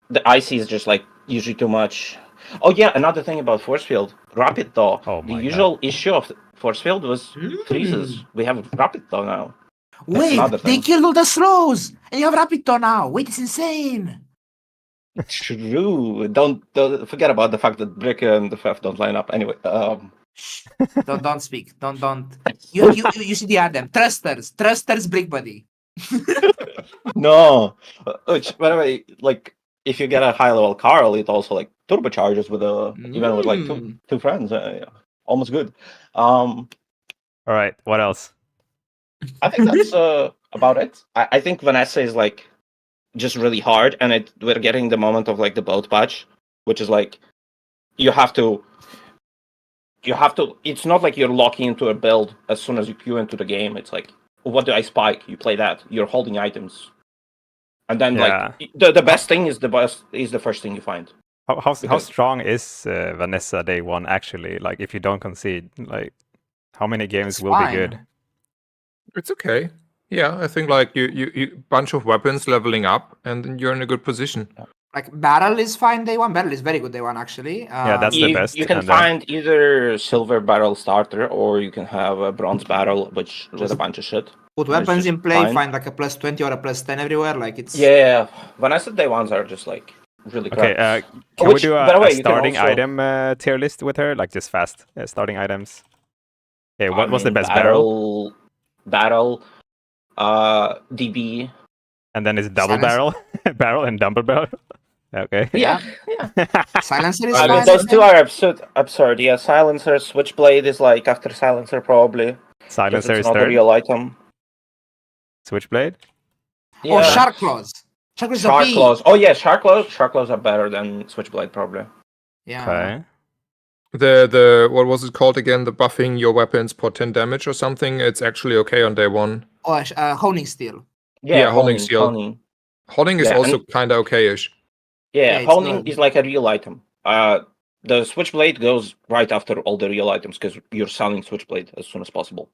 the IC is just like usually too much. Oh yeah, another thing about force field, rapid thaw. The usual issue of force field was freezes. We have rapid thaw now. Wait, they killed all the slows, and you have rapid thaw now. Wait, it's insane. True. Don't forget about the fact that Brick and the Fef don't line up. Anyway, don't speak. Don't. You see the Adam. Trusters, Brick buddy. No. Which, by the way, like if you get a high level Carl, it also like turbocharges with even with like two friends. Almost good. All right. What else? I think that's about it. I think Vanessa is like just really hard, and we're getting the moment of like the boat patch, which is like you have to it's not like you're locking into a build as soon as you queue into the game. It's like, what do I spike? You play that, you're holding items, and then like the best thing is the first thing you find. How strong is Vanessa day one actually? Like if you don't concede, like how many games will be good? It's okay. Yeah, I think like you bunch of weapons leveling up, and then you're in a good position. Like barrel is fine day one. Barrel is very good day one actually. Yeah, that's the best. You can find either silver barrel starter, or you can have a bronze barrel, which with a bunch of shit. Put weapons in play, find like a plus 20 or a plus 10 everywhere. Like it's Vanessa day ones are just like really crap. Okay, can we do a starting item tier list with her? Like just fast starting items. Okay, what was the best barrel? Barrel, DB, and then it's double barrel, barrel and double barrel. Okay. Yeah. Silencer is fine. Those two are absurd. Yeah, silencer, switchblade is like after silencer probably. Silencer is not third. A real item. Switchblade. Yeah. Or shark claws. Shark claws. Oh yeah, shark claws are better than switchblade probably. Yeah. Okay. The what was it called again? The buffing your weapons for 10 damage or something. It's actually okay on day 1. Oh, honing steel. Yeah, honing steel. Honing. Honing is Yeah, also and- kind of okay-ish. Yeah, it's honing good. is like a real item. The switchblade goes right after all the real items because you're selling switchblade as soon as possible.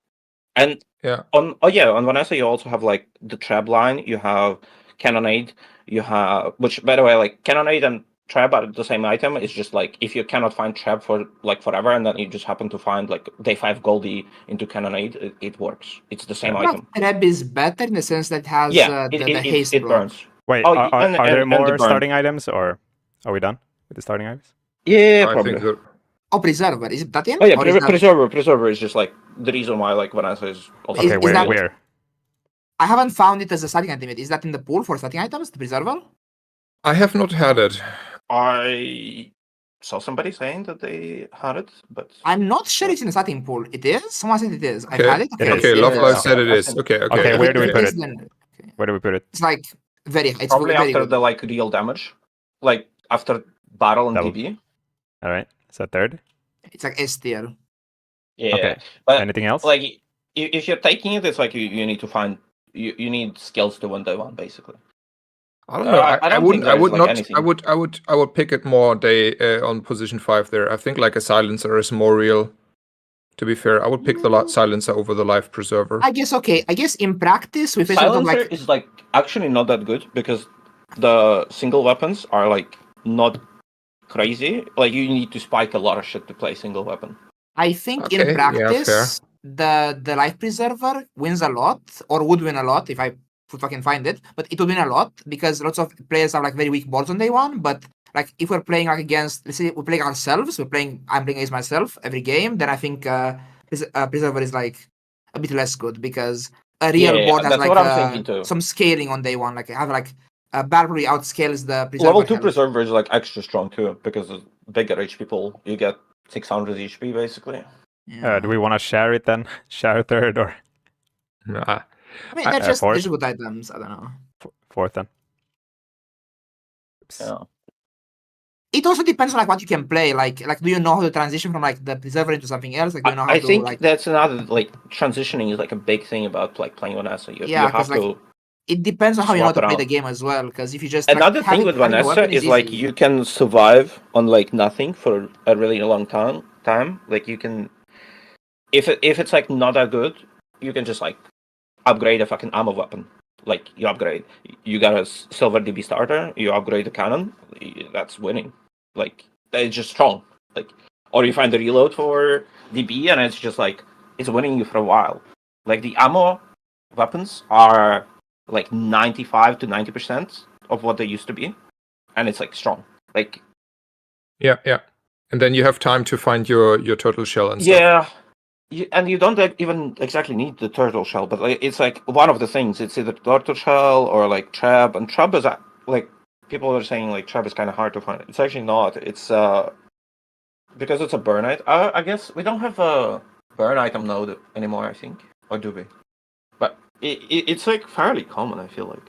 And Yeah. on Vanessa you also have like the trap line. You have cannonade. You have, which by the way, like cannonade and trap are the same item. It's just like if you cannot find trap for like forever, and then you just happen to find like day 5 Goldie into cannonade, it works. It's the same item. Trap is better in the sense that it has Yeah, the haste it block. burns. Wait, Oh, are and there the more burn. starting items, or are we done with the starting items? Yeah, I probably. think that, Oh, preserver, is it that in? Oh yeah, Or is that... preserver is just like the reason why like Vanessa is also. Okay, is that- where? I haven't found it as a starting item yet. Is that in the pool for starting items, the preserver? I have not had it. I saw somebody saying that they had it, but I'm not sure it's in the starting pool. It is? Someone said it is. I've Okay. had it. It is. Okay, Yeah, Love Life yeah. said it I've is. seen it. Okay, Okay, okay. where do we If put is, it? then- okay. Where do we put it? It's like it's probably very after good. the like real damage, like after battle and Double. DB. All right, is that third? It's like S tier. Yeah, Okay. but Anything else? like if you're taking it, it's like you need to find you need skills to win day 1 basically. I don't know. I don't wouldn't. think I would there's, not. like, anything. I would pick it more day on position 5 there. I think like a silencer is more real. To be fair, I would pick the silencer over the life preserver. I guess okay. I guess in practice we face a lot of Silencer like is like actually not that good because the single weapons are like not crazy. Like you need to spike a lot of shit to play single weapon. I think Okay, in yeah, practice the life preserver wins a lot, or would win a lot if I could fucking find it. But it would win a lot because lots of players have like very weak boards on day 1. But like if we're playing like against, let's say we're playing ourselves, I'm playing against myself every game, then I think preserver is like a bit less good because a real Yeah, board has that's like what I'm thinking too. some scaling on day 1. Like I have like Barberry outscales the preserver. Level 2 health. preserver is like extra strong too because of bigger HP pool. You get 600 HP basically. Yeah. Do we want to share it then? Share third or Nah. I mean, they're just fourth? good items. I don't know. Fourth then? Oops. Yeah. It also depends on like what you can play. Like, do you know how to transition from like the preserver into something else? Like, do you know how I to think like? that's another like transitioning is like a big thing about like playing Vanessa. You Yeah, have 'cause, like, to. It depends on how you know how swap to play the around. game as well. Because if you just Another like, thing with having a Vanessa weapon is like easy. you can survive on like nothing for a really long time. Like you can, if it's like not that good, you can just like upgrade a fucking ammo weapon. Like you upgrade, you got a silver DB starter, you upgrade the cannon, that's winning. Like it's just strong. Like, or you find the reload for DB and it's just like it's winning you for a while. Like the ammo weapons are like 95 to 90% of what they used to be, and it's like strong. Like Yeah. And then you have time to find your turtle shell and stuff. yeah, and you don't even exactly need the turtle shell, but like, it's like one of the things. It's either turtle shell or like trap, and trap is like people are saying like trap is kind of hard to find. It's actually not. It's because it's a burn item. I guess we don't have a burn item node anymore. I think, or do we? But it's like fairly common. I feel like.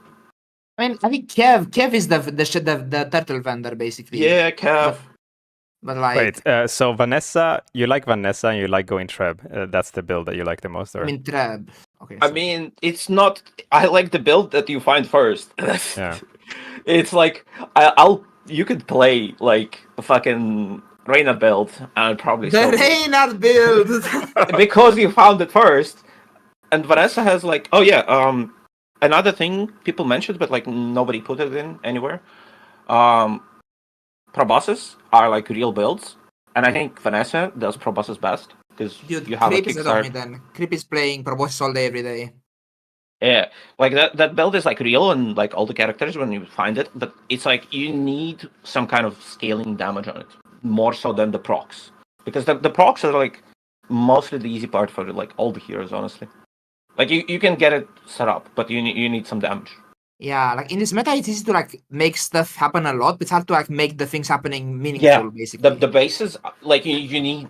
I mean, I think Kev is the turtle vendor basically. Yeah, Cav. But like, Wait, so Vanessa, you like Vanessa and you like going Treb. That's the build that you like the most, or? I mean, Treb. Okay. I so- mean, it's not. I like the build that you find first. Yeah. It's like you could play like a fucking Reyna build and probably the still- Reynard build. because you found it first. And Vanessa has like, oh yeah, another thing people mentioned, but like nobody put it in anywhere. Proboscis are like real builds, and I think Vanessa does Proboscis best because Dude, you have a Creep is on me kickstart. then. Creep is playing Proboscis all day, every day. Yeah, like that build is like real and like all the characters when you find it, but it's like you need some kind of scaling damage on it more so than the procs, because the procs are like mostly the easy part for like all the heroes, honestly. Like you can get it set up, but you need some damage. Yeah, like in this meta, it's easy to like make stuff happen a lot, but it's hard to like make the things happening meaningful, Yeah, basically. the bases, like you need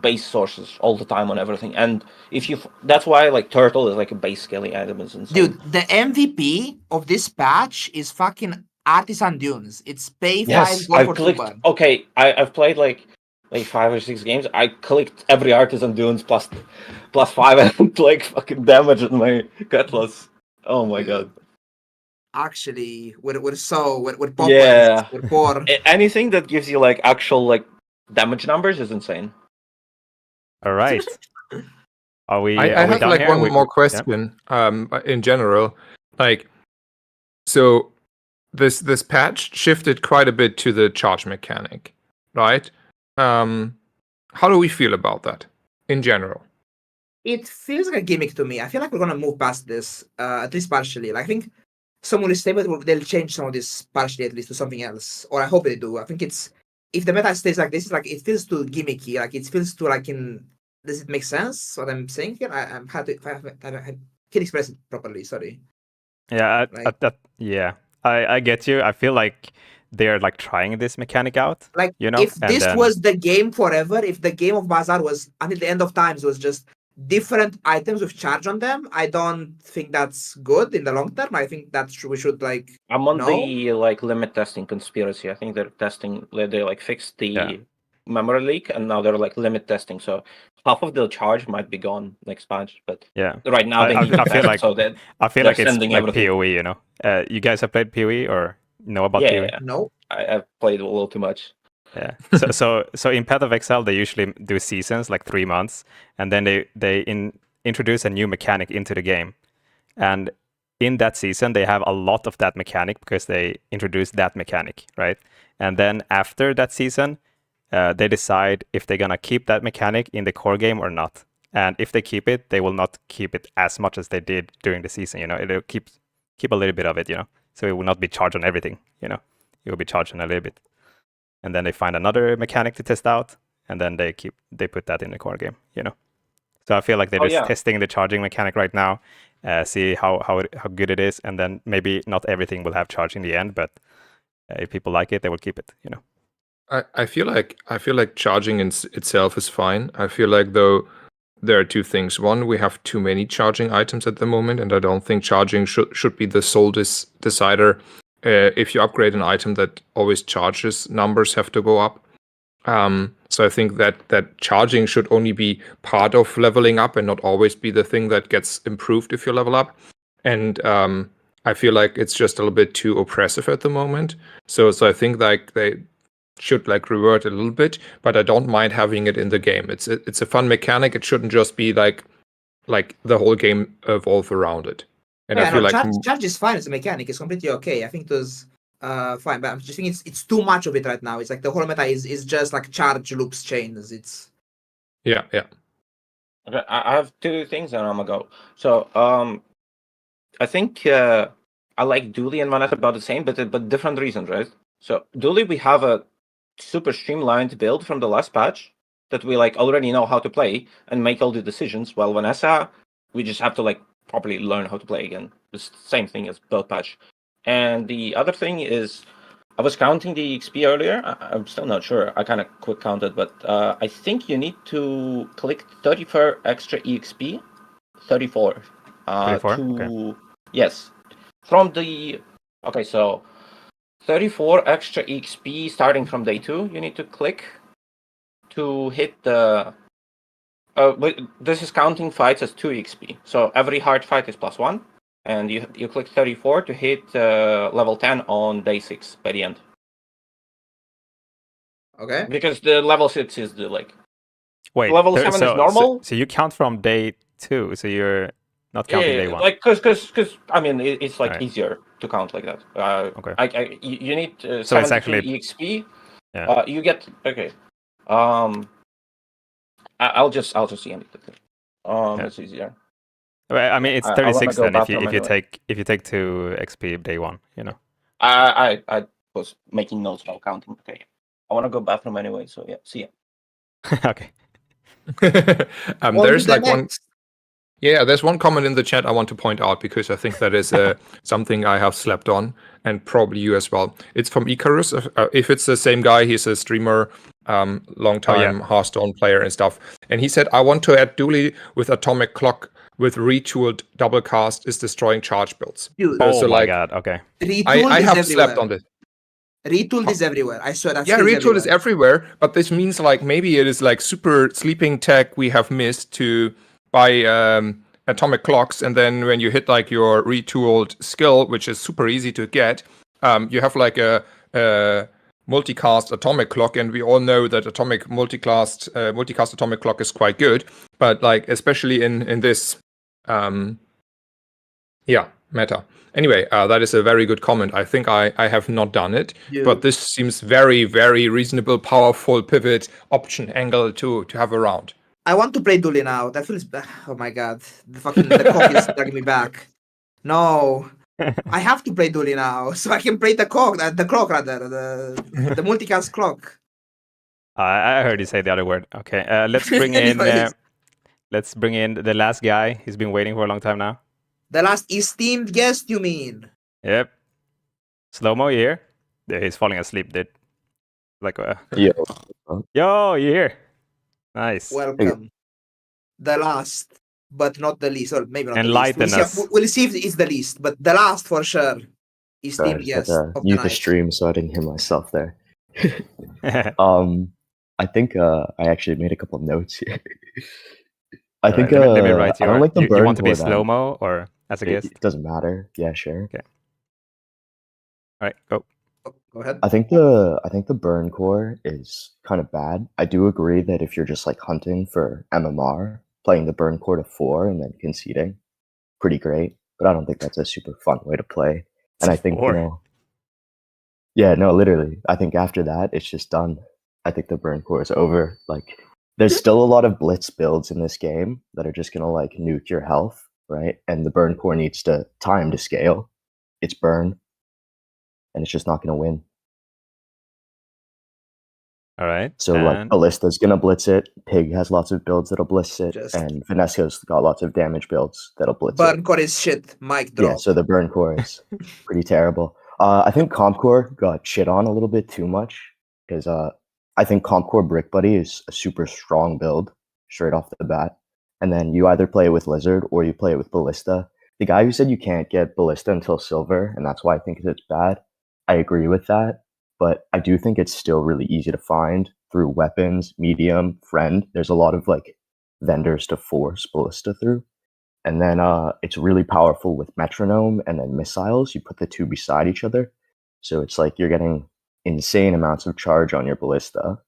base sources all the time on everything, and if you that's why like turtle is like a base scaling item is insane. Dude, the MVP of this patch is fucking Artisan Dunes. It's pay 5, yes, go I've for clicked. 2 burn. Okay, I've played like like 5 or 6 games, I clicked every Artisan Dunes plus 5 and like fucking damage on my Cutlass. Oh my god. Actually, we're Poplars, Yeah. we're poor. Anything that gives you like actual like damage numbers is insane. All right. Are we? I are we have done like here? one more Yeah. question. In general, like, so this patch shifted quite a bit to the charge mechanic, right? How do we feel about that in general? It feels like a gimmick to me. I feel like we're gonna move past this, at least partially. Like, I think someone will say, but they'll change some of this partially at least to something else, or I hope they do. I think it's if the meta stays like this, it's like it feels too gimmicky. Like it feels too like in. Does it make sense what I'm saying here? I'm hard to I can't express it properly. Sorry. Yeah, Like- yeah. I get you. I feel like they're like trying this mechanic out. Like, you know, if and this then- was the game forever, if the game of Bazaar was until the end of times was just different items with charge on them, I don't think that's good in the long term. I think that we should like. I'm on No? the like limit testing conspiracy. I think they're testing. They like fixed the memory leak, and now they're like limit testing. So half of the charge might be gone next patch. But yeah, right now they need to I feel test, like so that I feel they're like it's sending like everything. PoE. You know, you guys have played PoE or know about PoE? yeah. No. I've played a little too much. Yeah. So in Path of Exile, they usually do seasons like 3 months, and then they introduce a new mechanic into the game, and in that season they have a lot of that mechanic because they introduced that mechanic, right? And then after that season, they decide if they're gonna keep that mechanic in the core game or not. And if they keep it, they will not keep it as much as they did during the season. You know, it'll keep a little bit of it. You know, so it will not be charged on everything. You know, it will be charged on a little bit. And then they find another mechanic to test out, and then they put that in the core game, you know. So I feel like they're just testing the charging mechanic right now, see how good it is, and then maybe not everything will have charge in the end, but if people like it, they will keep it, you know. I feel like charging itself is fine. I feel like though there are two things. One, we have too many charging items at the moment, and I don't think charging should be the sole decider. If you upgrade an item that always charges, numbers have to go up. So I think that charging should only be part of leveling up and not always be the thing that gets improved if you level up. And I feel like it's just a little bit too oppressive at the moment. So I think like they should like revert a little bit, but I don't mind having it in the game. It's a fun mechanic. It shouldn't just be like the whole game evolve around it. And I feel like charge is fine as a mechanic. It's completely okay. I think it was fine, but I'm just thinking it's too much of it right now. It's like the whole meta is just like charge loops chains. It's yeah. Okay, I have two things and I'm gonna go. So I think I like Dooley and Vanessa about the same, but different reasons, right? So Dooley, we have a super streamlined build from the last patch that we like already know how to play and make all the decisions. While Vanessa, we just have to like properly learn how to play again. It's the same thing as both patch. And the other thing is, I was counting the XP earlier. I'm still not sure. I kind of quick counted, but I think you need to click 34 extra EXP. 34. 34? Okay. Yes. From the... Okay, so 34 extra EXP starting from day 2. You need to click to hit the... this is counting fights as 2 XP. So every hard fight is +1. And you click 34 to hit level 10 on day 6 by the end. okay. Because the level 6 is the like... Wait, level 7 is normal. So you count from day 2, so you're not counting day 1. Like, because I mean, it's like Right. easier to count like that. Okay. You need So it's 72 actually... EXP. Yeah. You get... Okay. I'll just end it. It's easier. I mean, it's I wanna 36 go then if bathroom you anyway. if you take 2 XP day 1, you know. I was making notes while counting. Okay. I want to go bathroom anyway, so yeah. See ya. Okay. There's like one. Yeah, there's one comment in the chat I want to point out because I think that is something I have slept on, and probably you as well. It's from Icarus. If it's the same guy, he's a streamer, long time Hearthstone player and stuff. And he said, I want to add Dooley with Atomic Clock with retooled double cast is destroying charge builds. Dude, Oh so my like, god, okay. I have slept on this. Retooled is everywhere. I swear that Yeah, skill retool is everywhere, but this means like maybe it is like super sleeping tech we have missed to buy atomic clocks, and then when you hit like your retooled skill, which is super easy to get, you have like a multicast atomic clock, and we all know that multicast atomic clock is quite good, but like especially in this meta. Anyway, that is a very good comment. I think I have not done it, but this seems very, very reasonable, powerful pivot option angle to have around. I want to play Dooley now. That feels bad. Oh my god. The cock is dragging me back. No. I have to play Dooley now, so I can play the clock rather, the multicast clock. I heard you say the other word. Okay, let's bring in the last guy. He's been waiting for a long time now. The last esteemed guest, you mean? Yep. Slow-mo, you here? Yeah, he's falling asleep, dude. Like, Yo. Yo, you here? Nice. Welcome. The last, but not the least. Or maybe not Enlighten the least. us. We'll see if it's the least, but the last for sure. Esteemed guest of the mute night. the stream so I didn't hear myself there. I think I actually made a couple notes here. I think let me write I don't like the burn. You want to be core slow-mo or as a guest? It doesn't matter. Yeah, sure. Okay. All right, go. Go ahead. I think the burn core is kind of bad. I do agree that if you're just like hunting for MMR, playing the burn core to 4 and then conceding, pretty great. But I don't think that's a super fun way to play. And I think, literally, I think after that, it's just done. I think the burn core is over. Like, there's still a lot of blitz builds in this game that are just gonna like nuke your health, right? And the burn core needs time to scale. It's burn, and it's just not gonna win. All right. So like Ballista's gonna blitz it. Pig has lots of builds that'll blitz it, and Vanessa's got lots of damage builds that'll blitz it. Burn core is shit. Mic drop. Yeah, so the burn core is pretty terrible. I think comp core got shit on a little bit too much because I think comp core Brick Buddy is a super strong build straight off the bat, and then you either play it with Lizard or you play it with Ballista. The guy who said you can't get Ballista until Silver, and that's why I think it's bad, I agree with that. But I do think it's still really easy to find through weapons, medium, friend. There's a lot of like vendors to force Ballista through. And then it's really powerful with metronome and then missiles. You put the two beside each other. So it's like you're getting insane amounts of charge on your Ballista.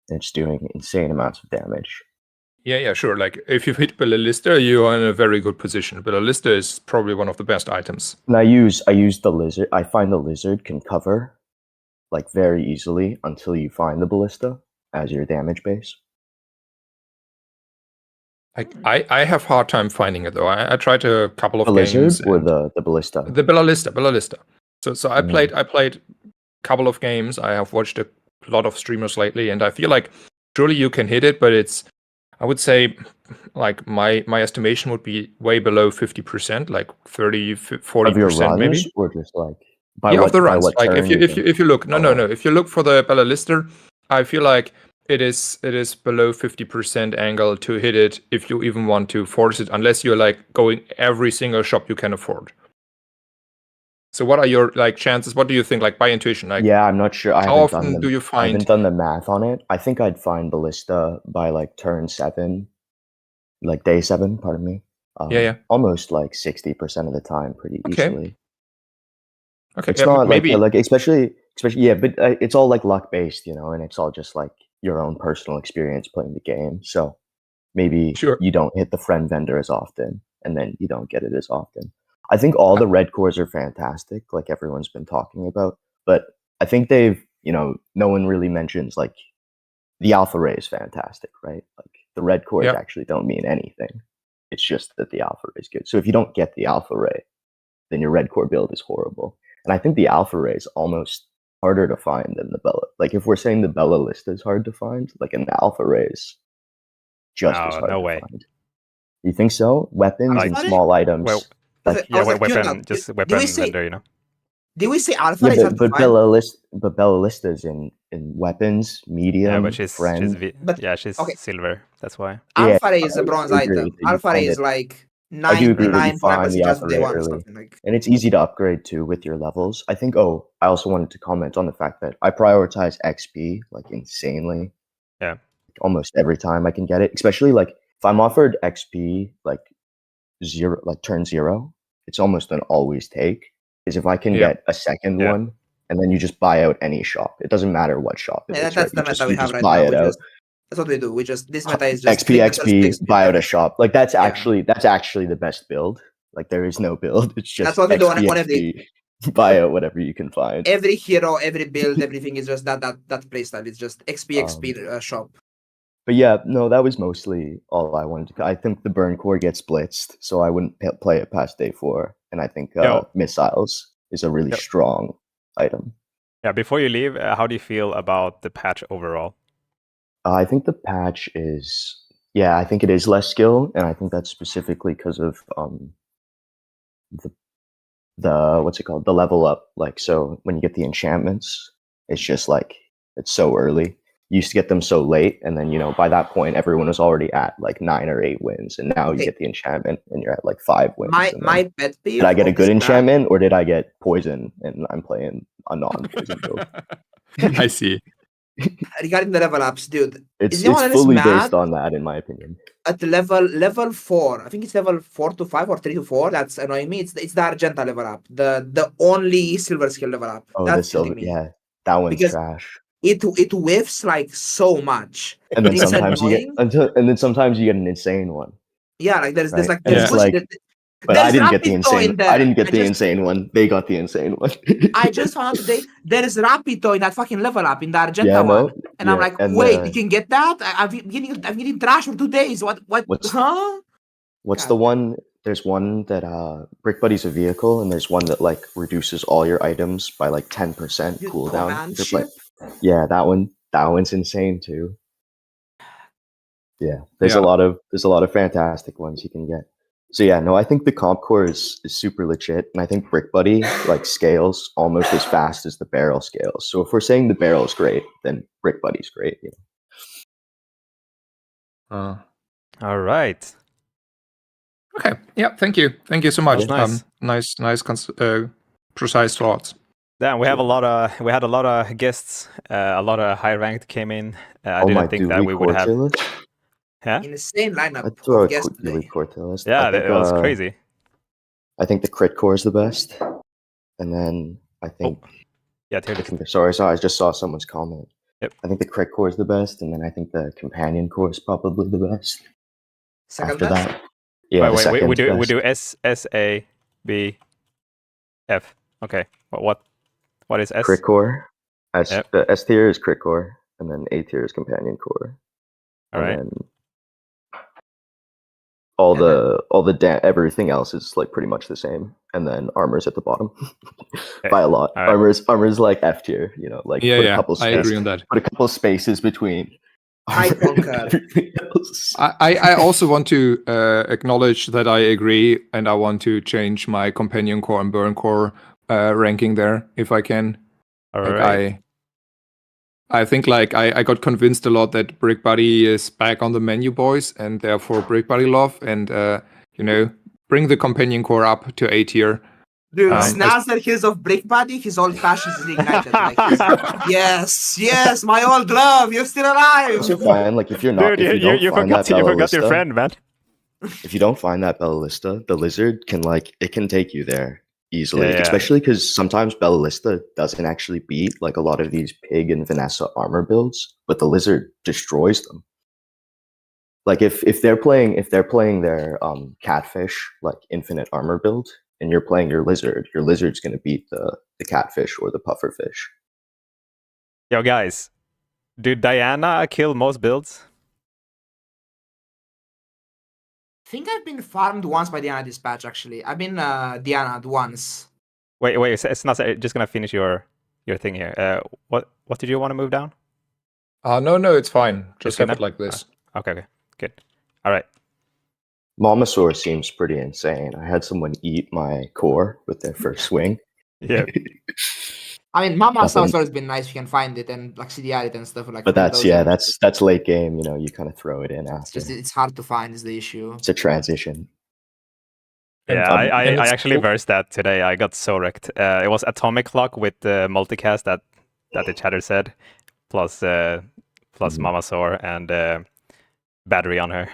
And it's doing insane amounts of damage. Yeah, sure. Like if you hit Ballista, you are in a very good position. Ballista is probably one of the best items. And I use the Lizard. I find the Lizard can cover like very easily until you find the Ballista as your damage base. I have hard time finding it though. I tried a couple of games. The Lizard or the Ballista? The Ballista. So I played a couple of games. I have watched a lot of streamers lately, and I feel like surely you can hit it, but I would say like my estimation would be way below 50%, like 30-40% maybe. Or just like of the runs. Like if you look, if you look for the Ballista, I feel like it is below 50% angle to hit it if you even want to force it, unless you're like going every single shop you can afford. So what are your like chances? What do you think, like by intuition? Like, yeah, I'm not sure. How often do you find? I haven't done the math on it. I think I'd find Ballista by like turn 7, like day 7. Pardon me. Almost like 60% of the time, pretty easily. Okay, it's not maybe like especially but it's all like luck based, and it's all just like your own personal experience playing the game. So maybe you don't hit the friend vendor as often, and then you don't get it as often. I think all the red cores are fantastic, like everyone's been talking about, but I think they've, no one really mentions like the alpha ray is fantastic, right? Like the red cores actually don't mean anything. It's just that the alpha ray is good. So if you don't get the alpha ray, then your red core build is horrible. And I think the alpha ray is almost harder to find than the Bella. Like if we're saying the Ballista is hard to find, like an alpha ray is just as hard to find. You think so? Weapons and small items. Well, weapon vendor, Did we say alpha ray is hard to find? But Ballista in weapons, medium, yeah, but she's friend. she's silver. That's why. Alpha ray is a bronze item. Alpha ray is like I do agree with you. 9 for Find the just day upgrade one or early, something like. and it's easy to upgrade too with your levels. I think. Oh, I also wanted to comment on the fact that I prioritize XP like insanely. Yeah. Almost every time I can get it, especially like if I'm offered XP like zero, like turn 0, it's almost an always take. Is if I can get a second one, and then you just buy out any shop. It doesn't matter what shop it is. That's right? the meta we you have just right buy now. it out. That's what we do. We just this meta is just XP, buy out a shop. Like that's actually the best build. Like there is no build. It's just that's what we do on XP, every buy out whatever you can find. every hero, every build, everything is just that playstyle. It's just XP shop. But yeah, no, that was mostly all I wanted to. I think the burn core gets blitzed, so I wouldn't play it past day 4. And I think missiles is a really strong item. Yeah. Before you leave, how do you feel about the patch overall? I think the patch is, I think it is less skill, and I think that's specifically because of the what's it called, the level up. Like, so when you get the enchantments, it's just like it's so early. You used to get them so late, and then by that point everyone was already at like 9 or 8 wins, and now you get the enchantment and you're at like 5 wins. My pet peeve. Did I get a good enchantment or did I get poison and I'm playing a non-poison build? I see. Regarding the level ups, dude, it's fully based on that, in my opinion. At level 4, I think it's level 4 to 5 or 3 to 4. That's annoying me. It's the Argenta level up, the only silver skill level up. Oh, that's the silver, that one's trash. It whiffs like so much, and then sometimes you get an insane one. Yeah, like there's like but I didn't get the insane. I didn't get the insane one. They got the insane one. I just found out today there is Rapito in that fucking level up in the Argenta one, and I'm like, wait, you can get that? I'm getting trash for 2 days. What? Huh? What's the one? There's one that Brick Buddy's a vehicle, and there's one that like reduces all your items by like 10% cooldown. Yeah, that one's insane too. Yeah, there's a lot of fantastic ones you can get. So yeah, no, I think the comp core is super legit, and I think Brick Buddy like scales almost as fast as the barrel scales. So if we're saying the barrel is great, then Brick Buddy's great. All right. Okay. Yeah. Thank you. Thank you so much. Nice. Nice, precise thoughts. Then we had a lot of guests. A lot of high ranked came in. I didn't think that we would have. Yeah. Insane lineup. I'd throw a Cortez. Yeah, that was crazy. I think the crit core is the best, and then I think. Sorry, I just saw someone's comment. Yep. I think the crit core is the best, and then I think the companion core is probably the best. Second best? That, yeah. Wait, we do S A B F. Okay. What is S? Crit core. The S tier is crit core, and then A tier is companion core. All right. Everything else is like pretty much the same, and then armor's at the bottom by a lot. Right. Armor's like F tier, like I agree on that. Put a couple spaces between. I concur. I also want to acknowledge that I agree, and I want to change my companion core and burn core ranking there if I can. All right. I think I got convinced a lot that Brick Buddy is back on the menu, boys, and therefore Brick Buddy love, and bring the companion core up to A tier. Dude, Snazzer Hills of Brick Buddy, his old fashioned is ignited. Yes, my old love, you're still alive. You're fine. Like if you're not, dude, you forgot your friend, man. If you don't find that Bellista, the lizard can take you there easily, especially because sometimes Bellista doesn't actually beat like a lot of these Pig and Vanessa armor builds, but the lizard destroys them. Like if they're playing their catfish like infinite armor build, and you're playing your lizard's gonna beat the catfish or the pufferfish. Yo guys, did Diana kill most builds? I think I've been farmed once by Diana Dispatch, actually. I've been Diana once. Wait, it's not just gonna finish your thing here. What did you want to move down? No, it's fine. Just have it like this. Okay, good. All right. Mamasaur seems pretty insane. I had someone eat my core with their first swing. Yeah. I mean, Mamasaur's always been nice if you can find it and like CDR it and stuff like. But that's late game. You kind of throw it in after. It's hard to find is the issue. It's a transition. Yeah, And I it's actually cool. versed that today. I got so wrecked. It was Atomic Clock with multicast that the chatter said, plus Mama Sore and battery on her.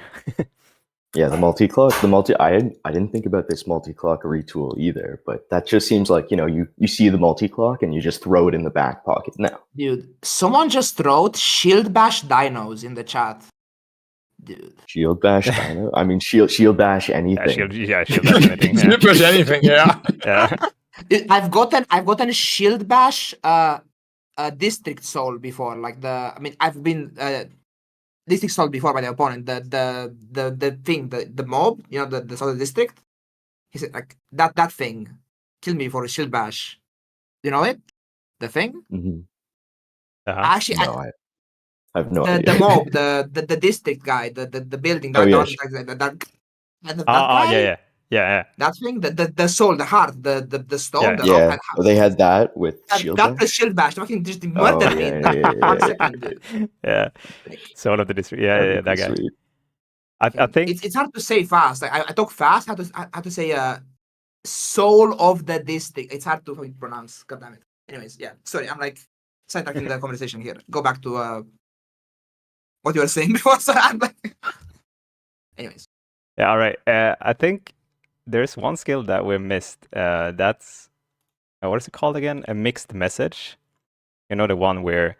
Yeah, the multi-clock. I didn't think about this multi-clock retool either, but that just seems like, you see the multi-clock and you just throw it in the back pocket now. Dude, someone just wrote shield bash dinos in the chat. Dude. Shield bash dino? I mean, shield bash anything. Shield bash anything. Shield bash anything, yeah. Yeah. Dude, I've gotten shield bash district soul before. I've been district soul before by the opponent. The thing, the mob, the soul district. He said like that thing killed me for a shield bash. You know it? The thing? Mm-hmm. Actually, no, I have no idea. The mob, the district guy, the building, that guy. Yeah. That thing, the soul, the heart, the stone, the yeah. rock. They had that with shield bash. That was shield bash. Fucking just murdered me in 1 second, dude. Yeah. Soul of the district. Yeah, that guy. Sweet. I think it's hard to say fast. I talk fast. How to say soul of the district. It's hard to pronounce. God damn it. Anyways, yeah. Sorry, I'm like sidetracking the conversation here. Go back to what you were saying before. So I'm like, anyways. Yeah. All right. I think there's one skill that we missed. That's what is it called again? A mixed message. You know, the one where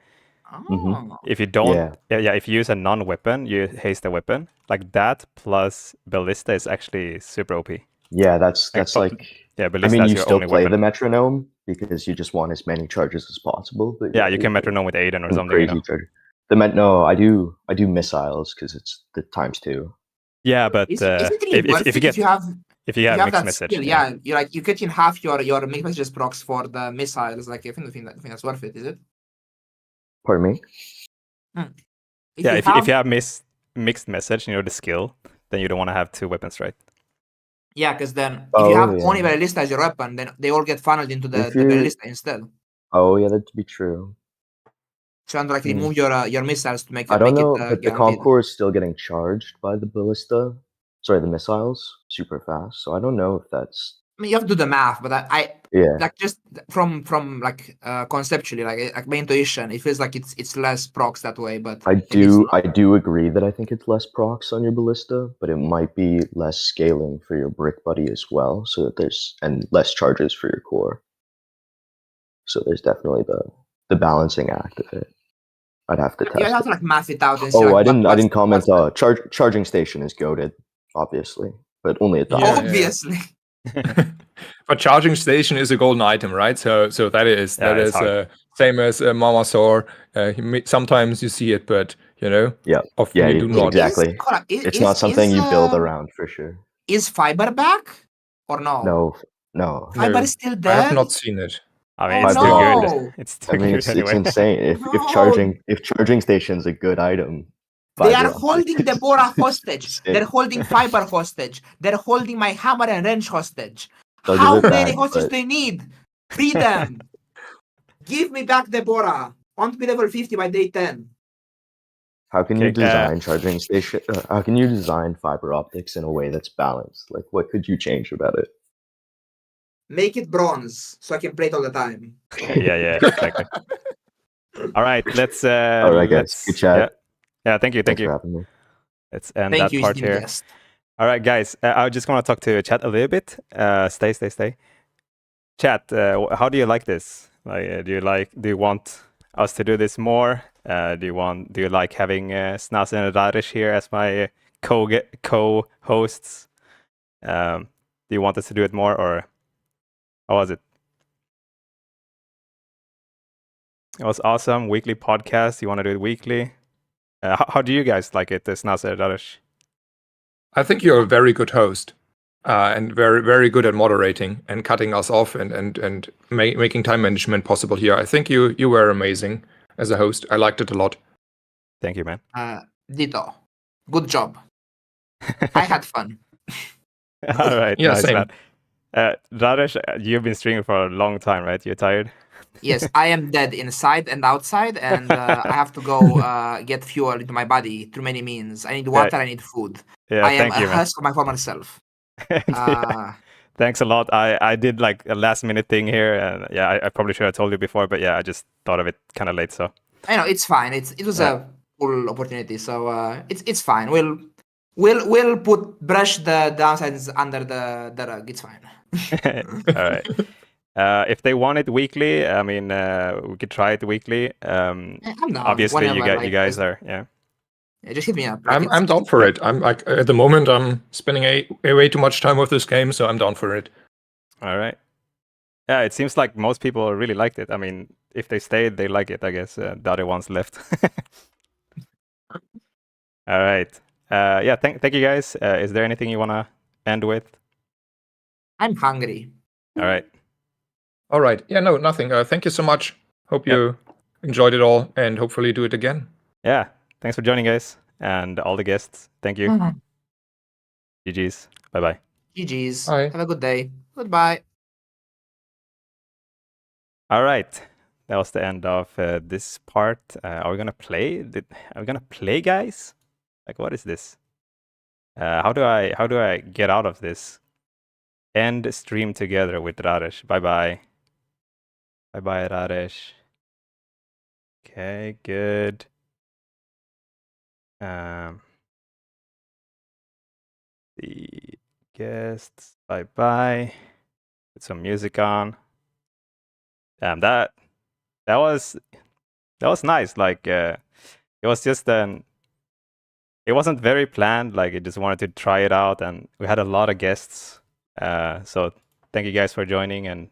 if you don't, if you use a non-weapon, you haste the weapon. Like that plus ballista is actually super OP. Yeah, that's like. Yeah, ballista. I mean, you still play the metronome because you just want as many charges as possible. But yeah, you can metronome with Aiden or something. Crazy charge. No, I do missiles because it's the ×2. Yeah, but if you have mixed that message, skill, you get in half your mixed messages procs for the missiles. Like I think that's worth it. Is it? Pardon me. If you have mixed message, the skill, then you don't want to have 2 weapons, right? Yeah, because then if you have only ballista as your weapon, then they all get funneled into the ballista instead. Oh yeah, that'd be true. So you want to remove your missiles to make. I don't know, but the comp core is still getting charged by the ballista. Sorry, the missiles super fast. So I don't know if that's. I mean, you have to do the math, but like just from conceptually, like my intuition, it feels like it's less procs that way. But I do agree that I think it's less procs on your ballista, but it might be less scaling for your brick buddy as well. So that and less charges for your core. So there's definitely the balancing act of it. I'd have to test. You have to math it out. And see, I didn't comment. Charging station is goated, obviously, but only at the obviously. But charging station is a golden item, right? So that is same as Mama Sore. Sometimes you see it, but often you do not. Exactly. It's not something you build around for sure. Is Fiber back or no? No. Fiber is still dead. I have not seen it. I mean, it's too good. It's too good it's anyway. insane. If charging station's a good item. They are holding the Bora hostage. They're holding Fiber hostage. They're holding my hammer and wrench hostage. How many hostages do they need? Free them. Give me back the Bora. I want to be level 50 by day 10. How can you design charging station? How can you design fiber optics in a way that's balanced? Like, what could you change about it? Make it bronze so I can play it all the time. Yeah, exactly. All right, let's. All right, guys. Good chat. Yeah, thank you. Thanks for having me. Let's end that part here. Guest. All right, guys. I just want to talk to chat a little bit. Stay. Chat. How do you like this? Like, do you want us to do this more? Do you like having Snas and Radish here as my co-hosts? Do you want us to do it more, or how was it? It was awesome. Weekly podcast. You want to do it weekly? How do you guys like it, Snas and Radish? I think you're a very good host, and very, very good at moderating and cutting us off and making time management possible here. I think you were amazing as a host. I liked it a lot. Thank you, man. Ditto. Good job. I had fun. All right. Yeah, nice, same. Man. Radesh, you've been streaming for a long time, right? You're tired? Yes, I am dead inside and outside, and I have to go get fuel into my body through many means. I need water, I need food. Yeah, I am thank you, a husk of my former self. Thanks a lot. I did like a last minute thing here, and yeah, I probably should have told you before, but yeah, I just thought of it kind of late. So I know it's fine. It was a cool opportunity, so it's fine. We'll brush the downsides under the rug. It's fine. all right. If they want it weekly, I mean, we could try it weekly. I'm down. Obviously, Whenever, you guys are, yeah. Just hit me up. Like, I'm down for it. I'm like at the moment I'm spending a way too much time with this game, so I'm down for it. All right. Yeah, it seems like most people really liked it. I mean, if they stayed, they like it, I guess. The other ones left. All right. Yeah, thank you guys. Is there anything you want to end with? I'm hungry. All right. All right. Yeah, no, nothing. Thank you so much. Hope you enjoyed it all and hopefully do it again. Yeah. Thanks for joining, guys. And all the guests. Thank you. GG's. Bye-bye. GG's. Bye. Have a good day. Goodbye. All right. That was the end of this part. Are we gonna play? Are we gonna play, guys? Like, what is this? How do I get out of this? End stream together with Radesh. Bye-bye. Bye-bye, Radesh. Okay, good. The guests. Bye-bye. Put some music on. Damn, that was nice. Like, it was just it wasn't very planned. Like, I just wanted to try it out, and we had a lot of guests. So thank you guys for joining and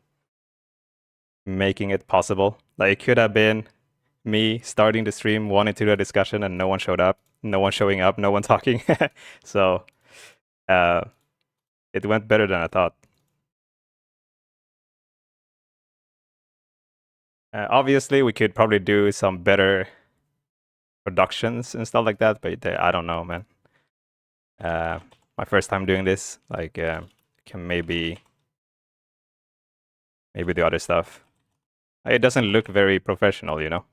making it possible. Like, it could have been me starting the stream, wanting to do a discussion, and no one showed up, no one showing up, no one talking. So it went better than I thought. Obviously, we could probably do some better productions and stuff like that, but I don't know, man. My first time doing this, like, can maybe do other stuff. It doesn't look very professional, you know.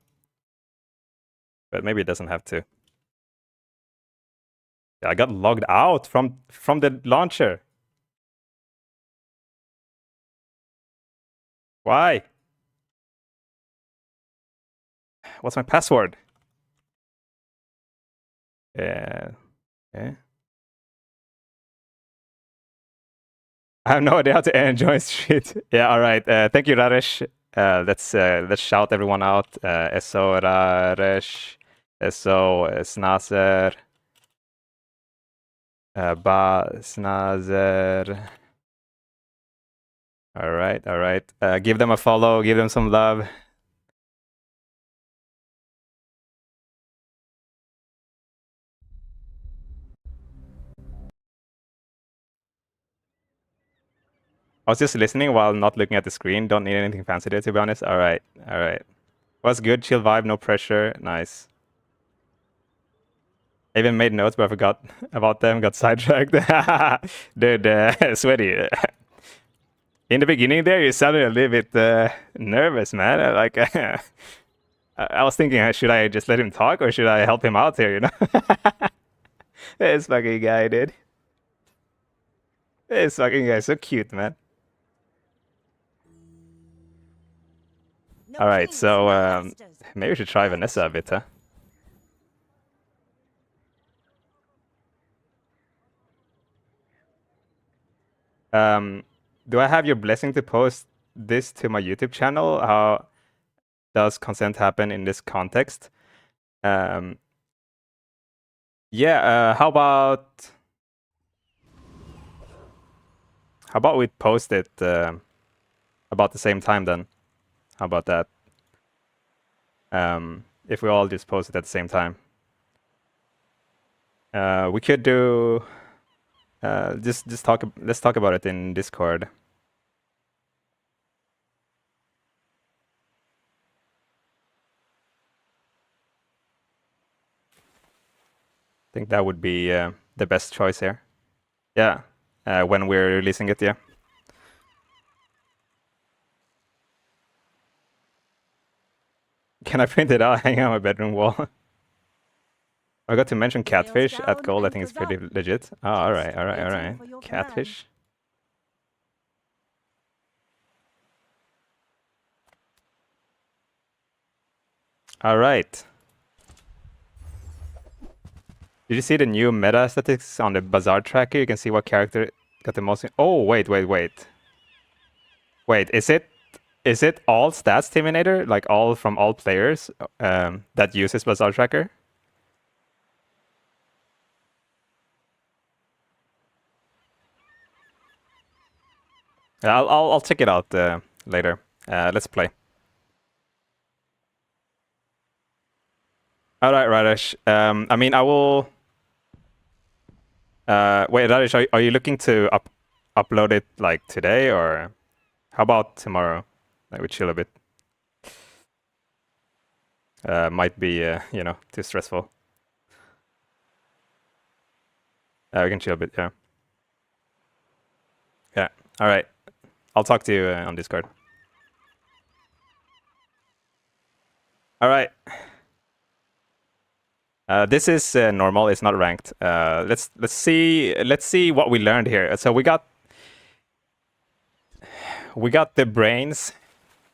But maybe it doesn't have to. Yeah, I got logged out from the launcher. Why? What's my password? Yeah. Okay. I have no idea how to join street. Yeah, all right. Thank you, Radesh. Let's shout everyone out. SO Radesh, SO Snazer, Ba Snazer. All right. Give them a follow. Give them some love. I was just listening while not looking at the screen. Don't need anything fancy there, to be honest. All right. Was good. Chill vibe. No pressure. Nice. I even made notes, but I forgot about them. Got sidetracked. Dude, Sweaty. In the beginning there, you sounded a little bit nervous, man. Like, I was thinking, should I just let him talk or should I help him out here, you know? This fucking guy, dude. This fucking guy is so cute, man. All right, so maybe we should try Vanessa a bit, huh? Do I have your blessing to post this to my YouTube channel? How does consent happen in this context? Yeah, how about we post it about the same time then? How about that? If we all just post it at the same time. We could do let's talk about it in Discord. I think that would be the best choice here. Yeah, when we're releasing it, yeah. Can I print it out, hang on my bedroom wall? I got to mention catfish at gold. I think it's pretty legit. Oh, all right. Catfish. All right. Did you see the new meta statistics on the bazaar tracker? You can see what character got the most. Oh, wait. Wait, is it all stats Timinator? Like all from all players that uses bazaar tracker? I'll check it out later. Let's play. All right, Radesh. I mean, I will. Wait, Radesh, are you looking to upload it like today, or how about tomorrow? Like we chill a bit. Might be too stressful. We can chill a bit, yeah. Yeah. All right. I'll talk to you on Discord. All right. This is normal. It's not ranked. Let's see what we learned here. So we got the brains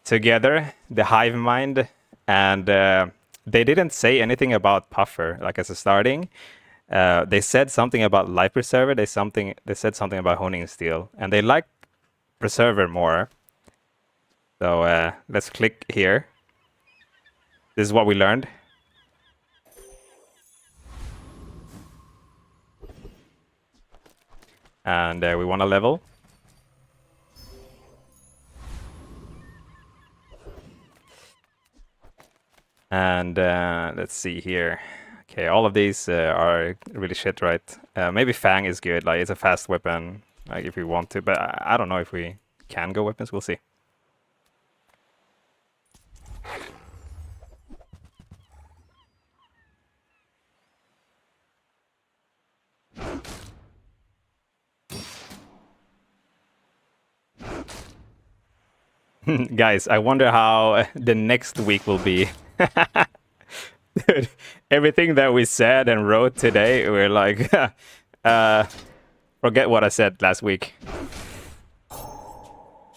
together, the hive mind, and they didn't say anything about Puffer like as a starting. They said something about Life Preserver. They said something about Honing Steel, and they liked Preserver more. So let's click here. This is what we learned. And we want a level. And let's see here. Okay, all of these are really shit, right? Maybe Fang is good. Like it's a fast weapon, like if we want to. But I don't know if we can go weapons. We'll see. Guys, I wonder how the next week will be. Dude, everything that we said and wrote today, we're like, forget what I said last week.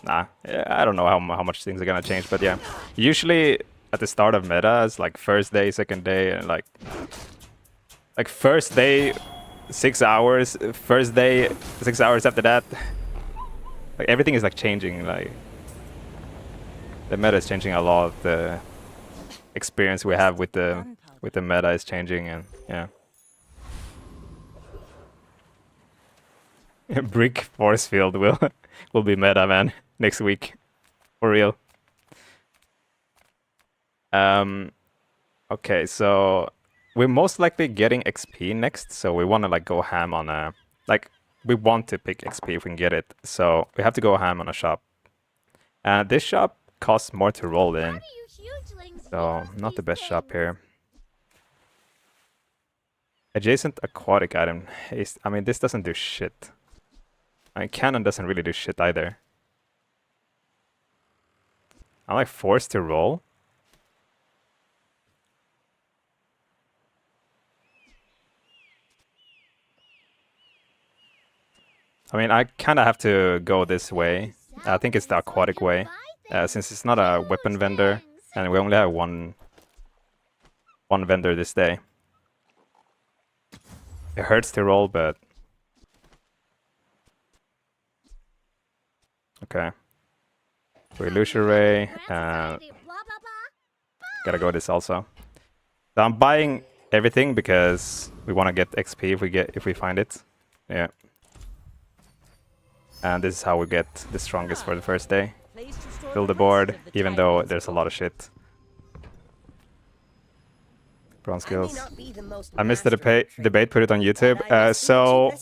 Nah, I don't know how much things are gonna change, but yeah. Usually at the start of meta, it's like first day, second day, and like first day, 6 hours, first day, 6 hours after that. Like everything is like changing, like the meta is changing a lot. The experience we have with the meta is changing, and yeah. Brick force field will be meta, man, next week, for real. Okay, so we're most likely getting XP next, so we want to like go ham on a we want to pick XP if we can get it, so we have to go ham on a shop. And this shop costs more to roll in, so not the best shop here. Adjacent aquatic item. I mean, this doesn't do shit. I mean, cannon doesn't really do shit either. I'm like forced to roll. I mean, I kind of have to go this way. I think it's the aquatic way, since it's not a weapon vendor, and we only have one vendor this day. It hurts to roll, but okay. So illusion ray. Gotta go this also. So I'm buying everything because we want to get XP if we find it. Yeah. And this is how we get the strongest for the first day. Fill the board, even though there's a lot of shit. Bronze skills. I missed the debate, put it on YouTube. So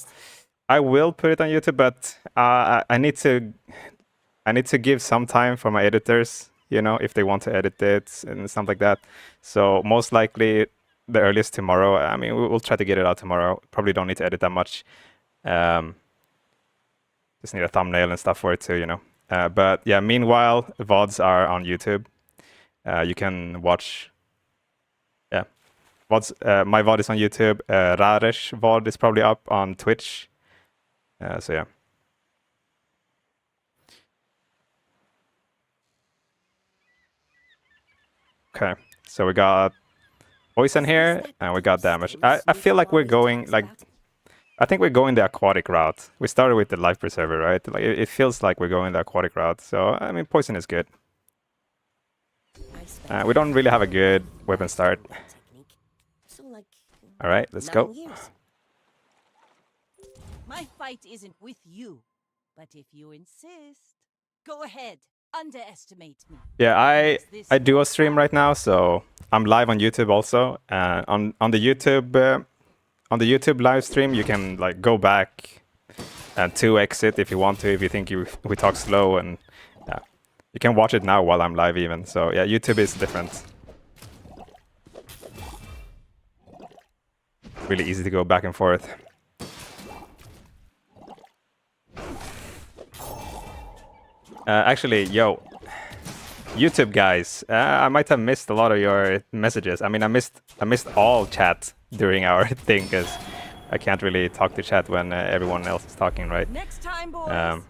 I will put it on YouTube, but I need to give some time for my editors, you know, if they want to edit it and stuff like that. So most likely the earliest tomorrow. I mean, we'll try to get it out tomorrow. Probably don't need to edit that much. Just need a thumbnail and stuff for it too, you know. But yeah, meanwhile, VODs are on YouTube. You can watch. Yeah, VODs. My VOD is on YouTube. Raresh VOD is probably up on Twitch. So yeah. Okay. So we got poison here, and we got damage. I feel like we're going, like, I think we're going the aquatic route. We started with the life preserver, right? Like, it feels like we're going the aquatic route. So, I mean, poison is good. We don't really have a good weapon start. Alright, let's go. My fight isn't with you, but if you insist, go ahead. Underestimate me. Yeah, I do a stream right now, so I'm live on YouTube also. On the YouTube live stream, you can like go back to exit if you want to, if you think we talk slow, and yeah, you can watch it now while I'm live even. So yeah, YouTube is different. Really easy to go back and forth. Actually, yo, YouTube guys, I might have missed a lot of your messages. I mean, I missed all chat during our thing because I can't really talk to chat when everyone else is talking, right? Next time, boys,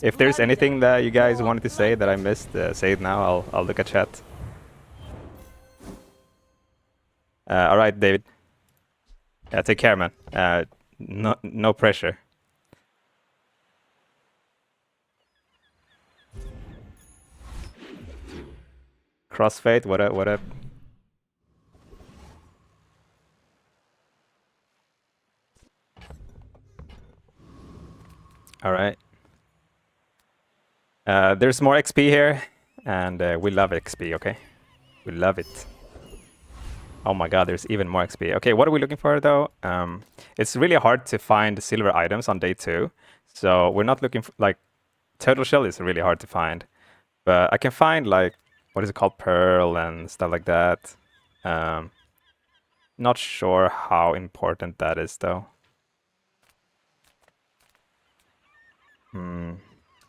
If there's anything that you guys wanted to say that I missed, say it now. I'll look at chat. All right, David. Yeah, take care, man. No pressure. Crossfade, what up? All right. There's more XP here, and we love XP, okay? We love it. Oh my god, there's even more XP. Okay, what are we looking for, though? It's really hard to find silver items on day 2, so we're not looking for, like, turtle shell is really hard to find. But I can find, like, what is it called? Pearl and stuff like that. Not sure how important that is, though.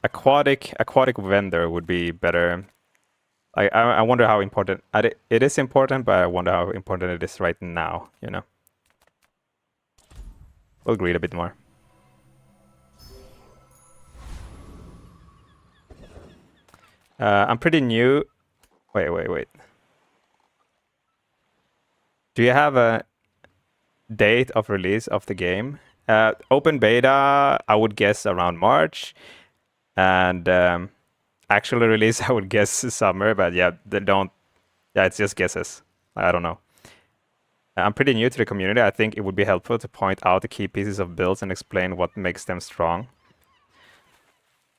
Aquatic vendor would be better. I wonder how important it is important, but I wonder how important it is right now, you know. We'll greed a bit more. I'm pretty new. Wait. Do you have a date of release of the game? Open beta, I would guess around March. And actual release, I would guess summer. But yeah, it's just guesses. I don't know. I'm pretty new to the community. I think it would be helpful to point out the key pieces of builds and explain what makes them strong.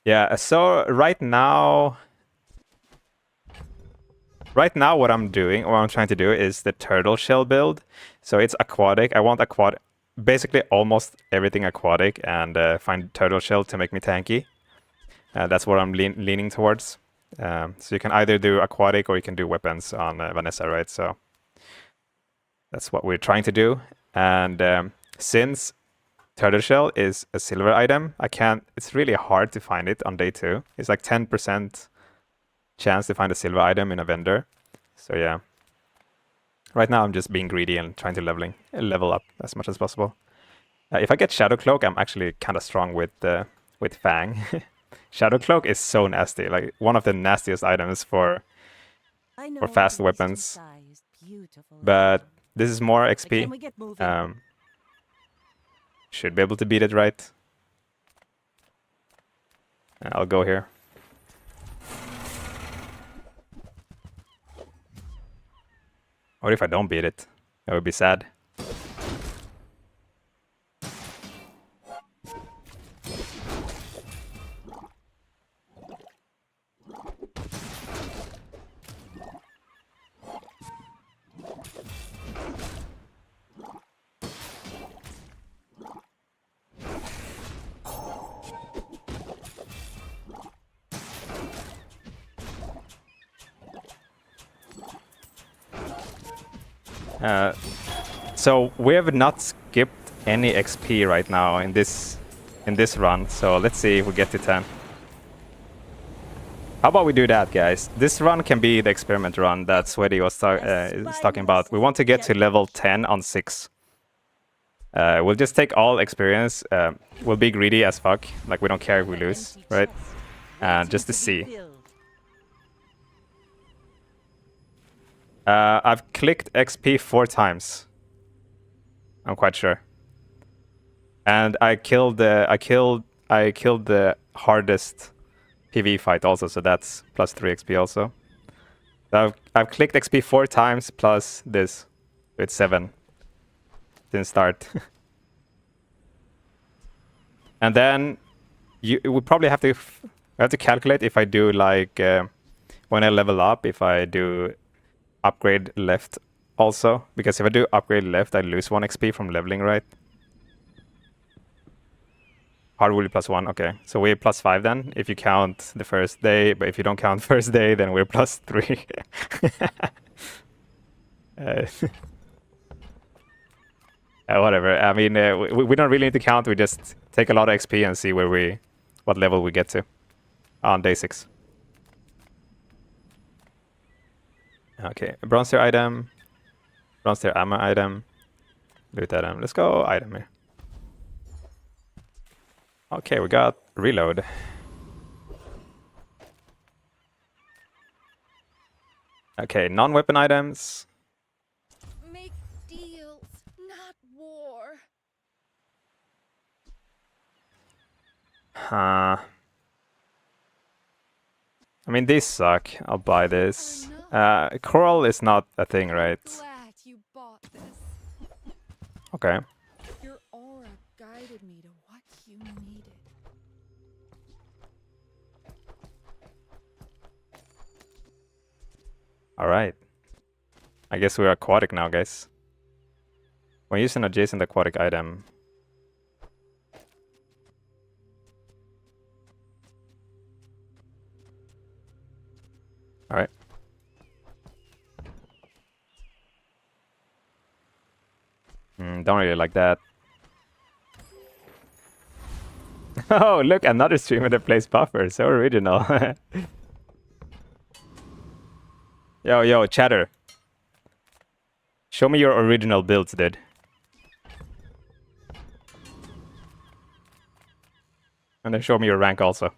Yeah, so right now, what I'm doing, or what I'm trying to do, is the turtle shell build. So it's aquatic. I want aquatic, basically almost everything aquatic, and find turtle shell to make me tanky. That's what I'm leaning towards. So you can either do aquatic or you can do weapons on Vanessa, right? So that's what we're trying to do. And since turtle shell is a silver item, it's really hard to find it on day 2. It's like 10% chance to find a silver item in a vendor. So yeah, right now I'm just being greedy and trying to level up as much as possible. If I get Shadow Cloak, I'm actually kind of strong with Fang. Shadow Cloak is so nasty, like one of the nastiest items for fast weapons. But this is more XP. Should be able to beat it, right? I'll go here. What if I don't beat it? That would be sad. So we have not skipped any XP right now in this run. So let's see if we get to 10. How about we do that, guys? This run can be the experiment run that Sweaty was talking about. We want to get to level 10 on 6. We'll just take all experience. We'll be greedy as fuck. Like, we don't care if we lose, right? Just to see. I've clicked XP 4 times. I'm quite sure. And I killed the hardest PV fight also, so that's plus 3 XP also. So I've clicked XP 4 times plus this. It's 7. Didn't start. And then we probably have to calculate if I do like when I level up, if I do upgrade left also, because if I do upgrade left, I lose 1 XP from leveling right. Hard will be plus 1. Okay, so we're plus 5 then if you count the first day, but if you don't count first day, then we're plus 3. Whatever. I mean, we don't really need to count. We just take a lot of XP and see what level we get to on day 6. Okay, bronze tier item, bronze tier ammo item, loot item. Let's go item here. Okay, we got reload. Okay, non-weapon items. Make deals, not war. I mean, these suck. I'll buy this. Coral is not a thing, right? Glad you bought this. Okay. Your aura guided me to what you needed. Alright. I guess we're aquatic now, guys. When using adjacent aquatic item. Alright. Don't really like that. Oh, look, another streamer that plays buffer. So original. Yo, chatter. Show me your original builds, dude. And then show me your rank also.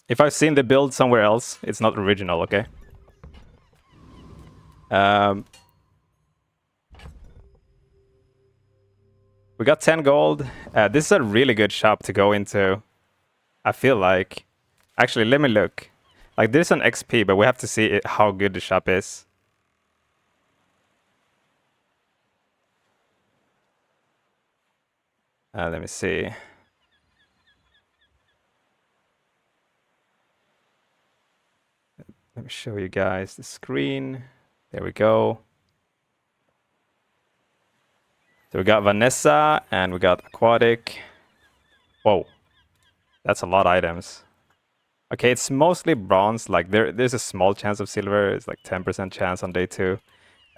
If I've seen the build somewhere else, it's not original, okay? We got 10 gold. This is a really good shop to go into. I feel like. Actually, let me look. Like, there's an XP, but we have to see how good the shop is. Let me see. Let me show you guys the screen. There we go. So we got Vanessa and we got aquatic. Whoa. That's a lot of items. Okay, it's mostly bronze. Like there's a small chance of silver. It's like 10% chance on day 2.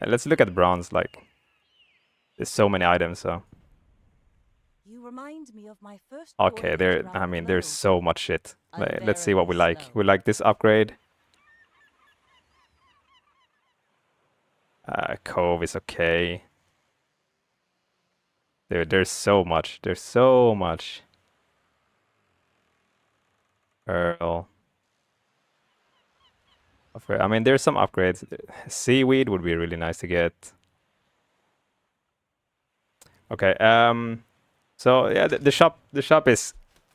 And let's look at bronze. Like there's so many items. So You remind me of my first okay, there's so much shit. Let's see what we like. We like this upgrade. Cove is okay. Dude, there's so much. There's so much. Earl. I mean, there's some upgrades. Seaweed would be really nice to get. Okay. So yeah, the shop is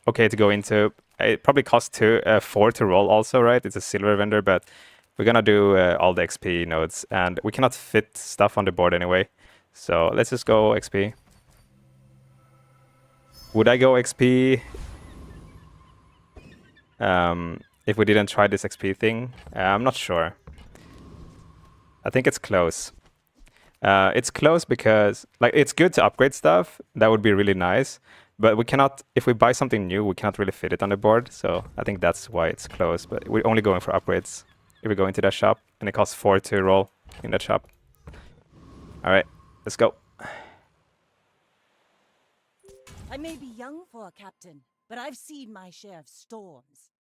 okay to go into. It probably costs 4 to roll also, right? It's a silver vendor, but we're gonna do all the XP nodes, and we cannot fit stuff on the board anyway. So let's just go XP. Would I go XP if we didn't try this XP thing? I'm not sure. I think it's close. It's close because like it's good to upgrade stuff. That would be really nice. But we cannot, if we buy something new, we cannot really fit it on the board. So I think that's why it's close. But we're only going for upgrades if we go into that shop. And it costs 4 to roll in that shop. All right, let's go. I may be young for a captain, but I've seen my share of storms.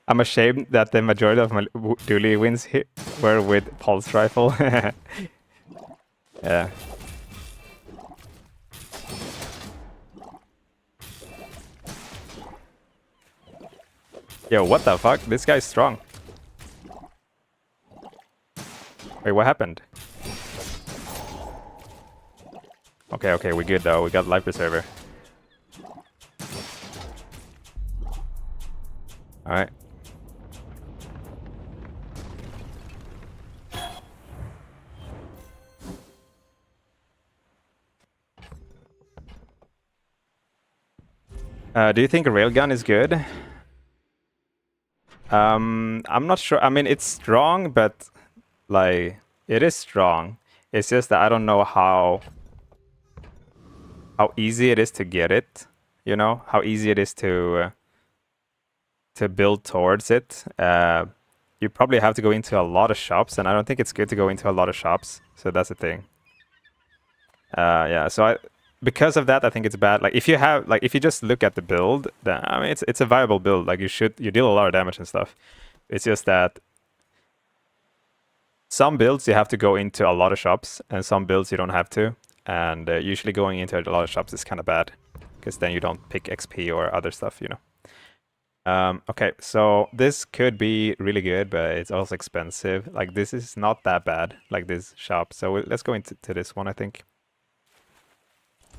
I'm ashamed that the majority of my dually wins were with pulse rifle. Yeah. Yo, what the fuck? This guy's strong. Wait, what happened? Okay, we're good though. We got life preserver. Alright. Do you think railgun is good? I'm not sure. I mean, it's strong, but like it is strong. It's just that I don't know how easy it is to get it. You know, how easy it is to build towards it. You probably have to go into a lot of shops, and I don't think it's good to go into a lot of shops. So that's the thing. Yeah. So because of that, I think it's bad. Like if you just look at the build, then I mean it's a viable build. Like you deal a lot of damage and stuff. It's just that some builds you have to go into a lot of shops, and some builds you don't have to. And usually going into a lot of shops is kind of bad, because then you don't pick XP or other stuff, you know. Okay, so this could be really good, but it's also expensive. Like this is not that bad, like this shop. So let's go into this one, I think.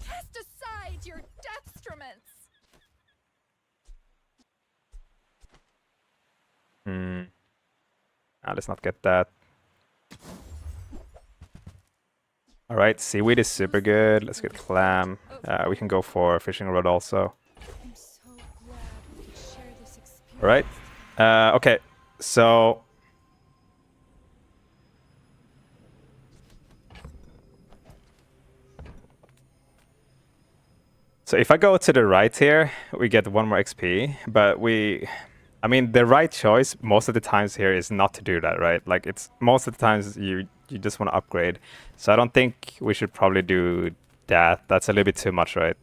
Cast aside your deathstruments. Let's not get that. All right, seaweed is super good. Let's get clam. We can go for fishing rod also. I'm so glad we could share this experience. All right. Okay, so if I go to the right here, we get 1 more XP, but I mean, the right choice most of the times here is not to do that, right? Like it's most of the times you just want to upgrade. So I don't think we should probably do that. That's a little bit too much, right?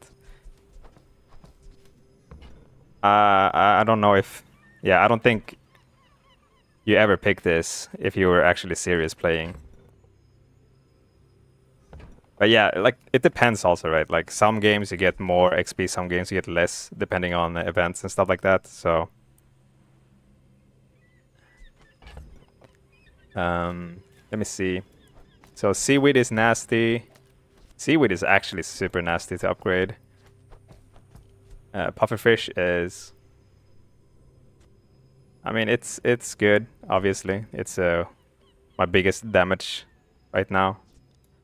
I don't know if... Yeah, I don't think you ever pick this if you were actually serious playing. But yeah, like it depends also, right? Like some games you get more XP, some games you get less, depending on the events and stuff like that. So let me see. So seaweed is nasty. Seaweed is actually super nasty to upgrade. Pufferfish is... I mean, it's good, obviously. It's my biggest damage right now.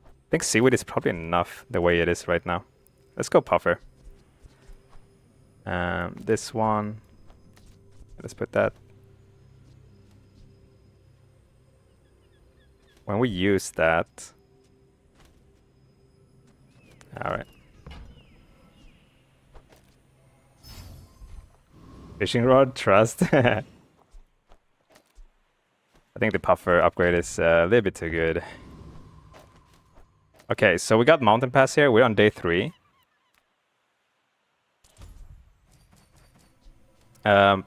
I think seaweed is probably enough the way it is right now. Let's go puffer. This one. Let's put that. When we use that... Alright. Fishing rod, trust. I think the puffer upgrade is a little bit too good. Okay, so we got mountain pass here. We're on day 3. Do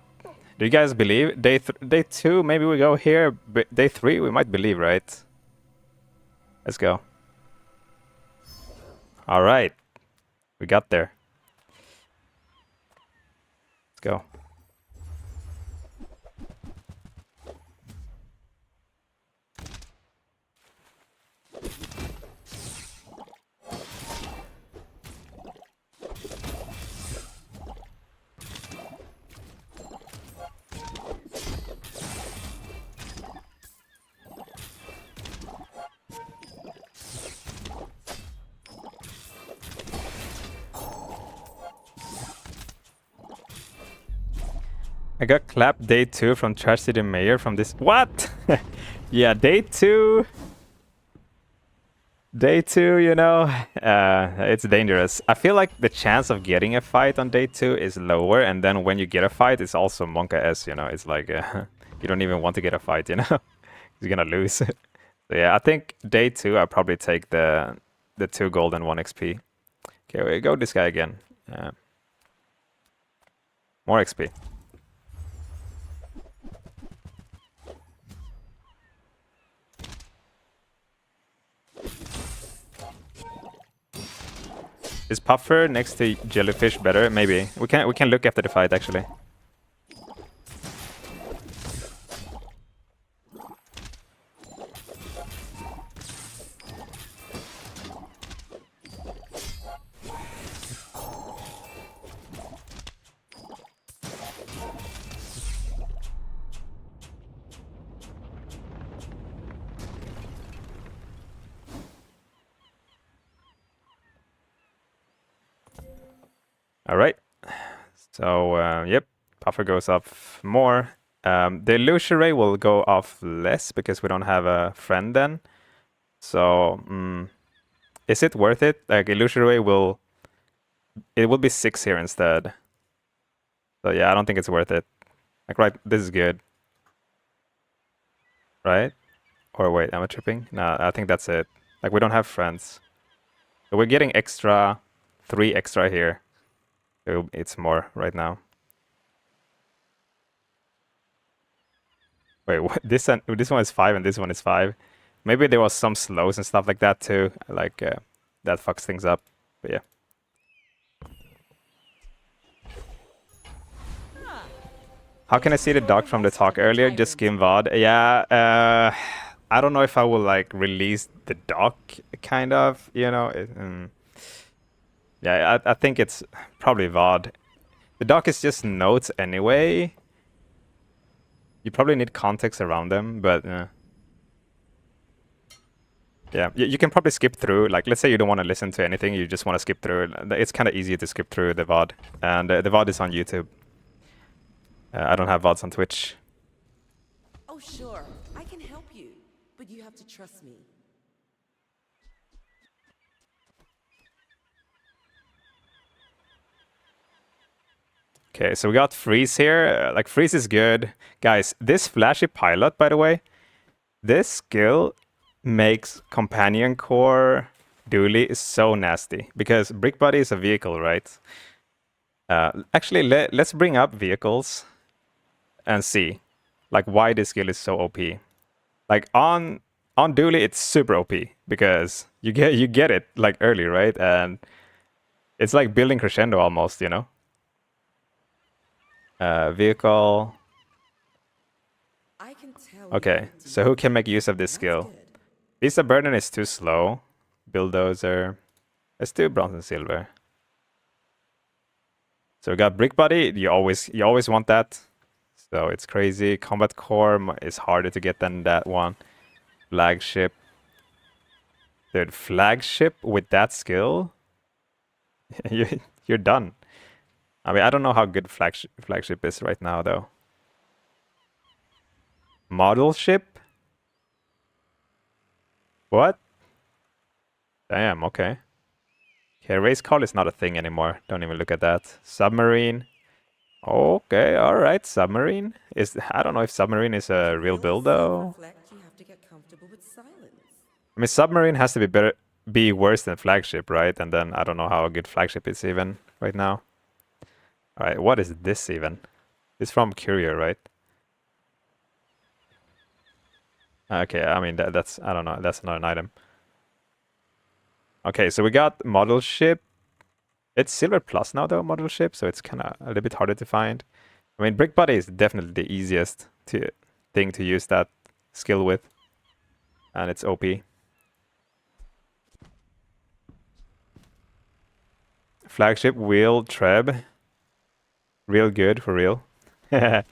you guys believe? Day 2, maybe we go here. But day 3, we might believe, right? Let's go. All right. We got there. Let's go. I got clapped day 2 from Trash City Mayor from this. What? Yeah, day 2. Day 2, you know, it's dangerous. I feel like the chance of getting a fight on day 2 is lower, and then when you get a fight, it's also Monka S, you know. It's like you don't even want to get a fight, you know. You're gonna lose. So yeah, I think day 2 I'll probably take the 2 gold and 1 XP. Okay, we go this guy again. More XP. Is Puffer next to Jellyfish better? Maybe. We can look after the fight actually. All right. So, yep, Puffer goes off more. The Illusory will go off less because we don't have a friend then. So, is it worth it? Like, Illusory will be 6 here instead. So, yeah, I don't think it's worth it. Like, right, this is good. Right? Or wait, am I tripping? No, I think that's it. Like, we don't have friends. So we're getting 3 extra here. It's more right now. Wait, what? This one is 5 and this one is 5. Maybe there was some slows and stuff like that too. Like that fucks things up. But yeah. How can I see the doc from the talk earlier? Just skim VOD. Yeah. I don't know if I will like release the doc, kind of. You know. Yeah, I think it's probably VOD. The doc is just notes anyway. You probably need context around them, but yeah, you can probably skip through. Like, let's say you don't want to listen to anything, you just want to skip through. It's kind of easy to skip through the VOD, and the VOD is on YouTube. I don't have VODs on Twitch. Oh, sure, I can help you, but you have to trust me. Okay, so we got Freeze here. Like, Freeze is good. Guys, this flashy pilot, by the way, this skill makes Companion Core Dooley is so nasty. Because Brick Body is a vehicle, right? Actually, let's bring up vehicles and see, like, why this skill is so OP. Like, on Dooley, it's super OP. Because you get it, like, early, right? And it's like building crescendo almost, you know? Vehicle. Okay, so who can make use of this skill? Visa Burden is too slow. Bulldozer. Let's do Bronze and Silver. So we got Brick Body. You always want that. So it's crazy. Combat Core is harder to get than that one. Flagship. Dude, Flagship with that skill? You're done. I mean, I don't know how good flagship is right now, though. Model ship? What? Damn, okay. Okay, race call is not a thing anymore. Don't even look at that. Submarine. Okay, alright, submarine. I don't know if submarine is a real build, though. I mean, submarine has to be worse than flagship, right? And then I don't know how good flagship is even right now. Alright, what is this even? It's from Courier, right? Okay, I mean, that's, I don't know, that's not an item. Okay, so we got model ship. It's Silver Plus now, though, model ship, so it's kind of a little bit harder to find. I mean, Brick Body is definitely the easiest thing to use that skill with. And it's OP. Flagship, wheel, treb. Real good, for real. How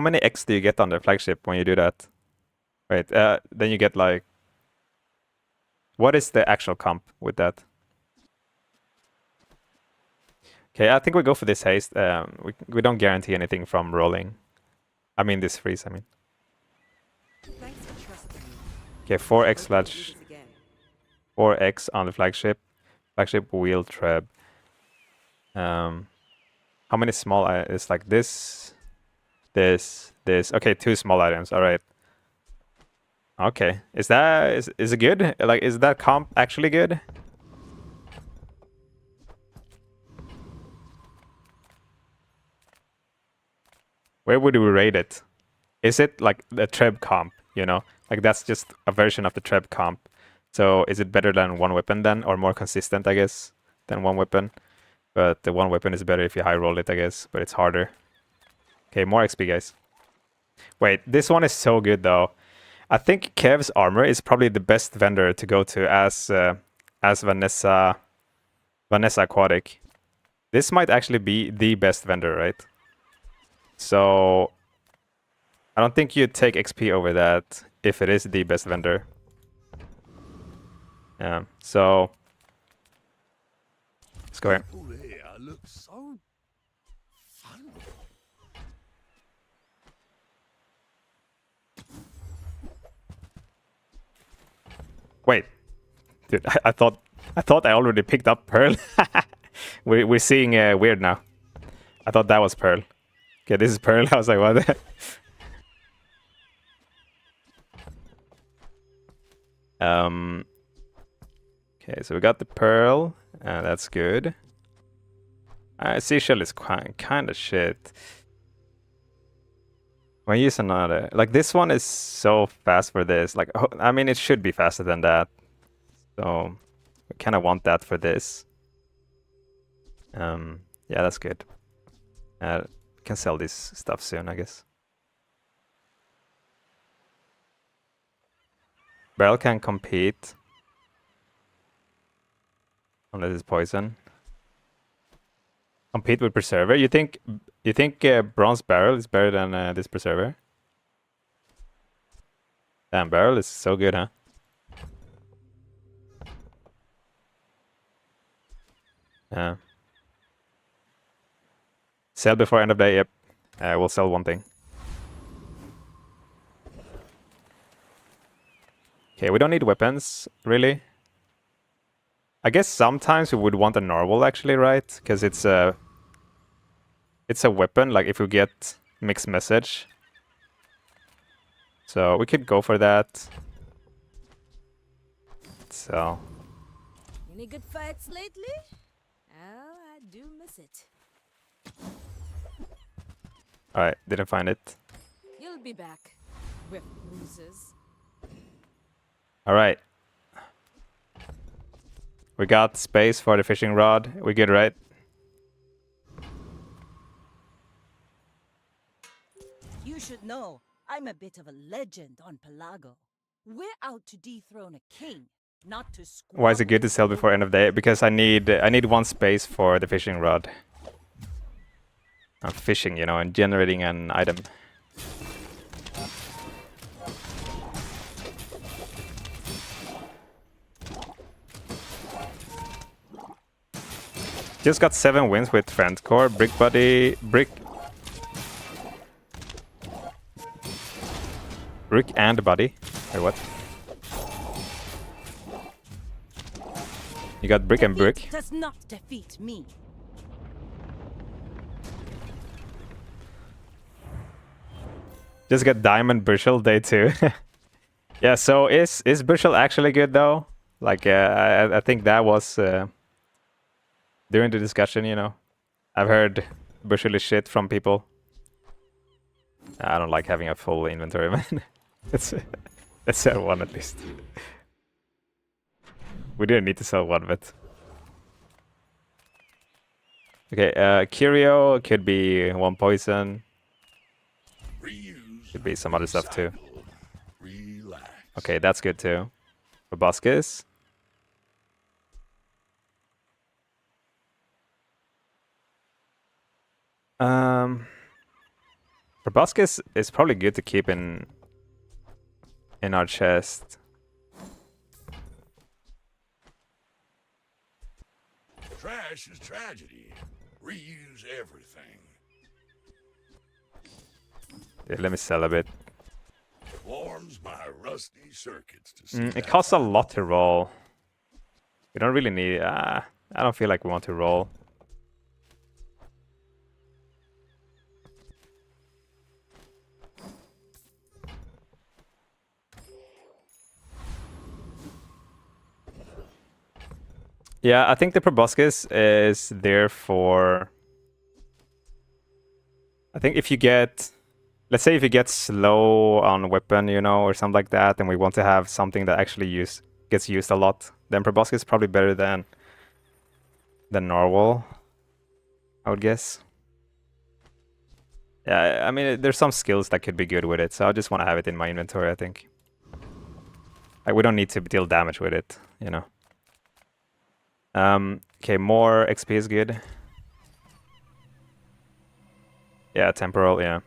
many X do you get on the flagship when you do that? Wait, then you get like... What is the actual comp with that? Okay, I think we go for this haste. We don't guarantee anything from rolling. I mean, this freeze, I mean. Okay, 4x flash. 4x on the flagship. Flagship, wheel, treb. How many small items? It's like this. Okay, 2 small items. All right. Okay, is it good? Like, is that comp actually good? Where would we rate it? Is it like the treb comp? You know, Like that's just a version of the Treb comp. So is it better than one weapon then, or more consistent, I guess, than one weapon? But the one weapon is better if you high roll it, I guess, but it's harder. Okay, more XP, guys. Wait, this one is so good though. I think Kev's armor is probably the best vendor to go to as Vanessa Aquatic. This might actually be the best vendor, right? So I don't think you'd take XP over that if it is the best vendor. Yeah, so let's go here. Wait, dude, I thought I already picked up Pearl. We're seeing weird now. I thought that was Pearl. Okay, this is Pearl. I was like, what? Okay, so we got the Pearl. That's good. Seashell is kind of shit. When you use another, like this one is so fast for this. Like, I mean, it should be faster than that. So we kind of want that for this. Yeah, that's good. Can sell this stuff soon, I guess. Barrel can compete. Unless it's poison. Compete with Preserver. You think Bronze Barrel is better than this Preserver? Damn, Barrel is so good, huh? Yeah. Sell before end of day. Yep. We'll sell one thing. Okay, we don't need weapons, really. I guess sometimes we would want a narwhal, actually, right? Because it's a weapon, like if we get mixed message. So we could go for that. So. Any good fights lately? Oh, I do miss it. Alright, didn't find it. You'll be back, with bruises. Alright. We got space for the fishing rod. We good, right? You should know, I'm a bit of a legend on Pelago. We're out to dethrone a king, not to squabble. Why is it good to sell before end of day? Because I need one space for the fishing rod. I'm fishing, you know, and generating an item. Just got 7 wins with Friend Core, Brick and Buddy. Wait, what? You got Brick and Brick. Does not defeat me. Just got Diamond Bushel day 2. Yeah, so is Bushel actually good though? Like I think that was during the discussion, you know. I've heard Bushel is shit from people. I don't like having a full inventory, man. Let's sell one at least. We didn't need to sell one, but okay. Curio could be one poison. Could be some other stuff too. Okay, that's good too. Proboscis. Proboscis is probably good to keep in our chest. Trash is tragedy. Reuse everything. Yeah, let me sell a bit. Warms my rusty circuits to see It costs a lot to roll. We don't really need. I don't feel like we want to roll. Yeah, I think the proboscis is there for. I think if you get let's say if you get slow on weapon, you know, or something like that, and we want to have something that actually gets used a lot, then proboscis is probably better than Narwhal, I would guess. Yeah, I mean, there's some skills that could be good with it, so I just want to have it in my inventory, I think. Like, we don't need to deal damage with it, you know. Okay, more XP is good. Yeah, temporal, yeah.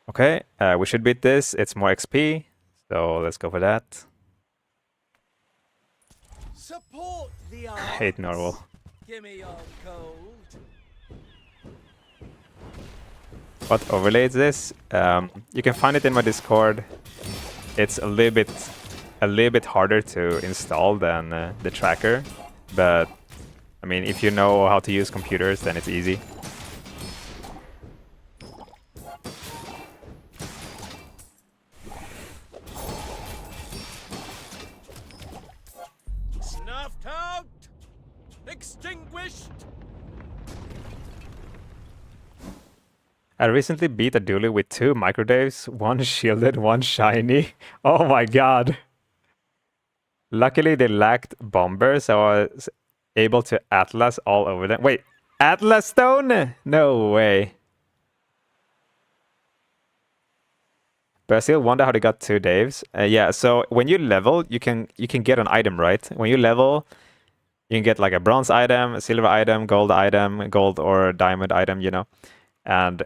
Okay, we should beat this. It's more XP, so let's go for that. Support the I hate Narwhal. Give me your gold. What overlays this? You can find it in my Discord. It's a little bit harder to install than the tracker, but I mean, if you know how to use computers, then it's easy. Snuffed out. Extinguished. I recently beat a dually with 2 microdaves, 1 shielded, 1 shiny. Oh my god. Luckily they lacked bomber, so I was able to Atlas all over them. Wait, Atlas Stone? No way. But I still wonder how they got 2 Daves. Yeah, so when you level, you can get an item, right? When you level, you can get like a bronze item, a silver item, gold or diamond item, you know. And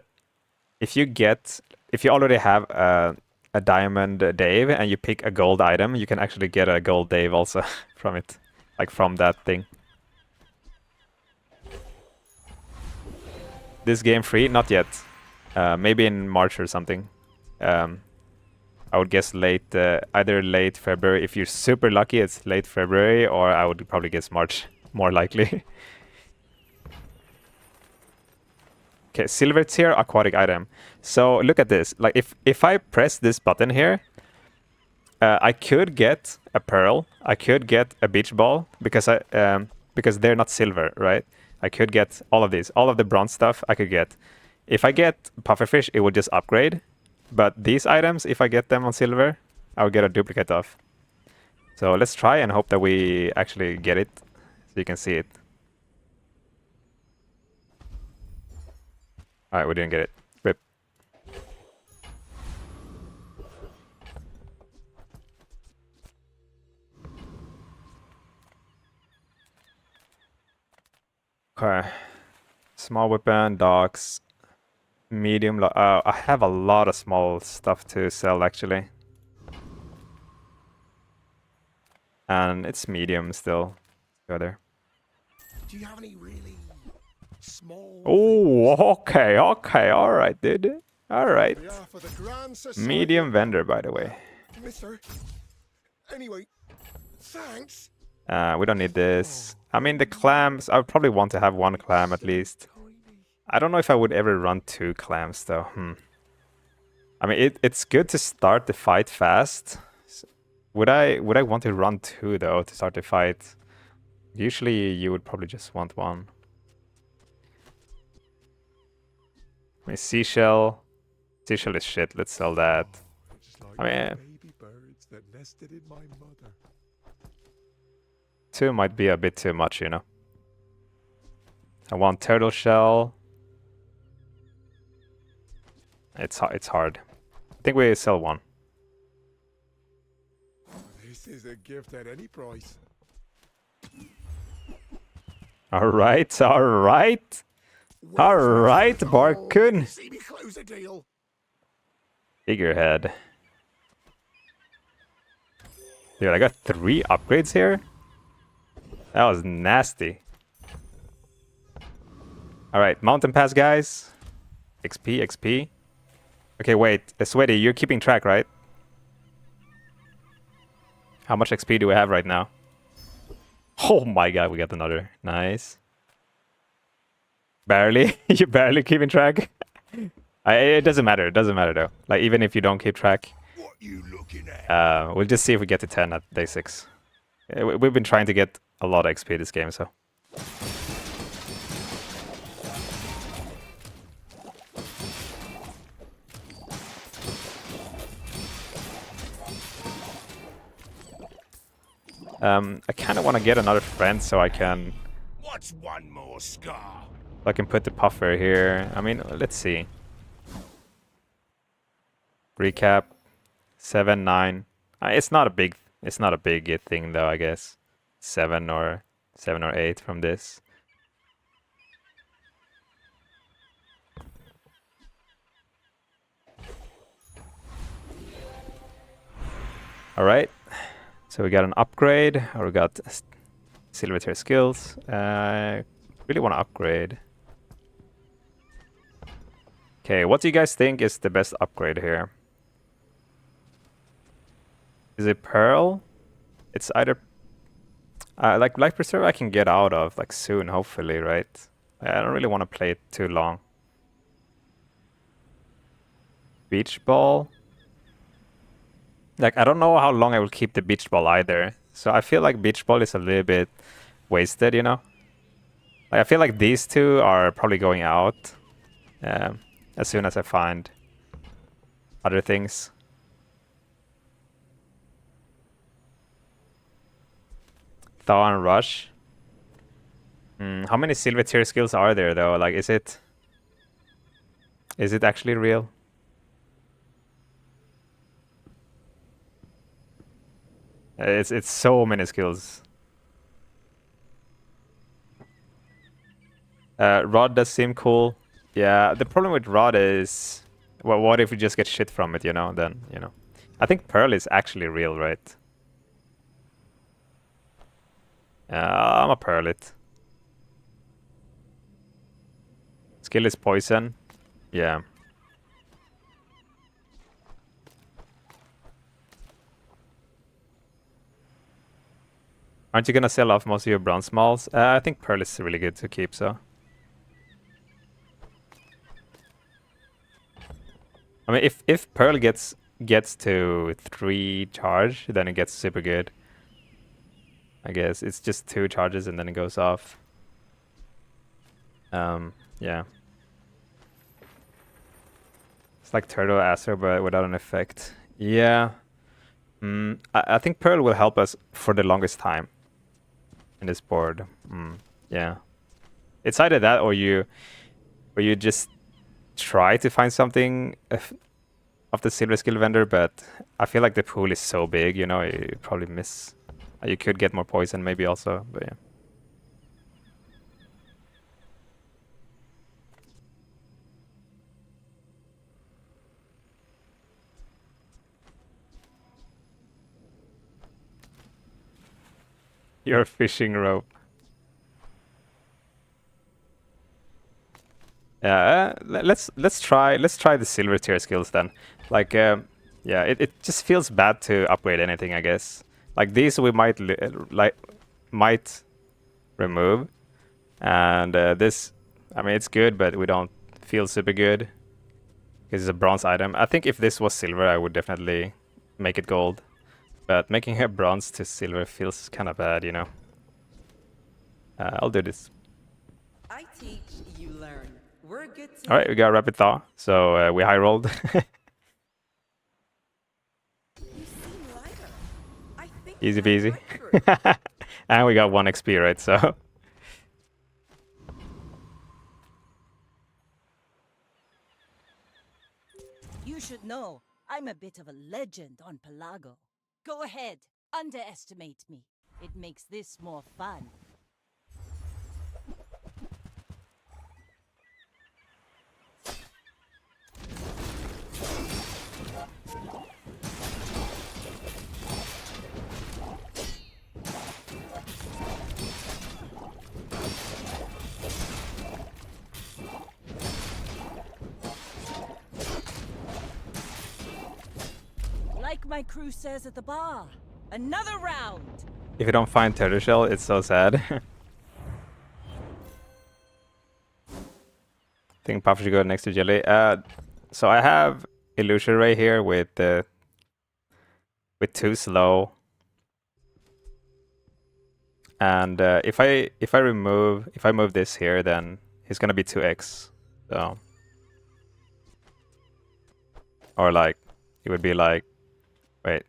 if you already have a diamond Dave and you pick a gold item, you can actually get a gold Dave also from it, like from that thing. This game free? Not yet. Maybe in March or something. I would guess late, either late February. If you're super lucky, it's late February, or I would probably guess March, more likely. Okay, silver tier aquatic item. So look at this. Like if I press this button here, I could get a pearl. I could get a beach ball because they're not silver, right? I could get all of these, all of the bronze stuff. I could get. If I get pufferfish, it would just upgrade. But these items, if I get them on silver, I will get a duplicate of. So let's try and hope that we actually get it, so you can see it. Alright, we didn't get it. Rip. Okay. Small weapon, docks, medium. I have a lot of small stuff to sell, actually. And it's medium still. Go there. Do you have any really small? Oh, okay, all right, dude. All right. For the Grand Society. Medium vendor, by the way. Mister. Anyway, thanks. We don't need this. I mean, the clams, I would probably want to have 1 clam at least. I don't know if I would ever run 2 clams, though. I mean, it's good to start the fight fast. Would I want to run 2, though, to start the fight? Usually, you would probably just want 1. I mean, seashell. Seashell is shit. Let's sell that. I mean, 2 might be a bit too much, you know. I want turtle shell. It's hard. I think we sell 1. This is a gift at any price. All right, Barkun. See me close a deal. Figurehead. Dude, I got 3 upgrades here. That was nasty. All right, mountain pass, guys. XP. Okay, wait, Sweaty, you're keeping track, right? How much XP do we have right now? Oh my god, we got another. Nice. Barely. You're barely keeping track. It doesn't matter. It doesn't matter though. Like even if you don't keep track, we'll just see if we get to 10 at day 6. We've been trying to get a lot of XP this game, so. I kind of want to get another friend so I can What's one more scar? put the puffer here. I mean, let's see. Recap 7, 9. It's not a big thing though, I guess. 7 or 8 from this. All right. So we got an upgrade, or we got silver tier skills. Really want to upgrade. Okay, what do you guys think is the best upgrade here? Is it Pearl? It's either like Life Preserve I can get out of like soon, hopefully, right? I don't really want to play it too long. Beach Ball. Like, I don't know how long I will keep the Beach Ball either. So I feel like Beach Ball is a little bit wasted, you know? Like, I feel like these two are probably going out as soon as I find other things. Thaw and Rush. How many silver tier skills are there though? Like, is it actually real? It's so many skills. Rod does seem cool. Yeah, the problem with Rod is, well, what if we just get shit from it, you know? Then, you know. I think Pearl is actually real, right? I'm a Pearl it. Skill is Poison. Yeah. Aren't you gonna sell off most of your bronze malls? I think Pearl is really good to keep, so. I mean, if Pearl gets to 3 charge, then it gets super good. I guess it's just 2 charges and then it goes off. Yeah. It's like Turtle Acer, but without an effect. Yeah. I think Pearl will help us for the longest time in this board. Yeah. It's either that or you just try to find something of the silver skill vendor, but I feel like the pool is so big, you know, you probably miss. You could get more poison maybe also, but yeah. Your fishing rope. Yeah, let's try the silver tier skills then. Like, yeah, it just feels bad to upgrade anything, I guess. Like these we might remove, and this, I mean, it's good, but we don't feel super good because it's a bronze item. I think if this was silver, I would definitely make it gold. But making a bronze to silver feels kind of bad, you know. I'll do this. I teach, you learn. We're a good team. All right, we got Rapid Thaw, so we high rolled. Easy peasy. And we got 1 XP, right? So. You should know, I'm a bit of a legend on Pelago. Go ahead, underestimate me. It makes this more fun. Like my crew says at the bar, another round. If you don't find Turtle Shell, it's so sad. I think Puff should go next to Jelly. So I have Illusion Ray here with 2 slow. And if I move this here, then he's gonna be 2x. So, or like, it would be like, wait.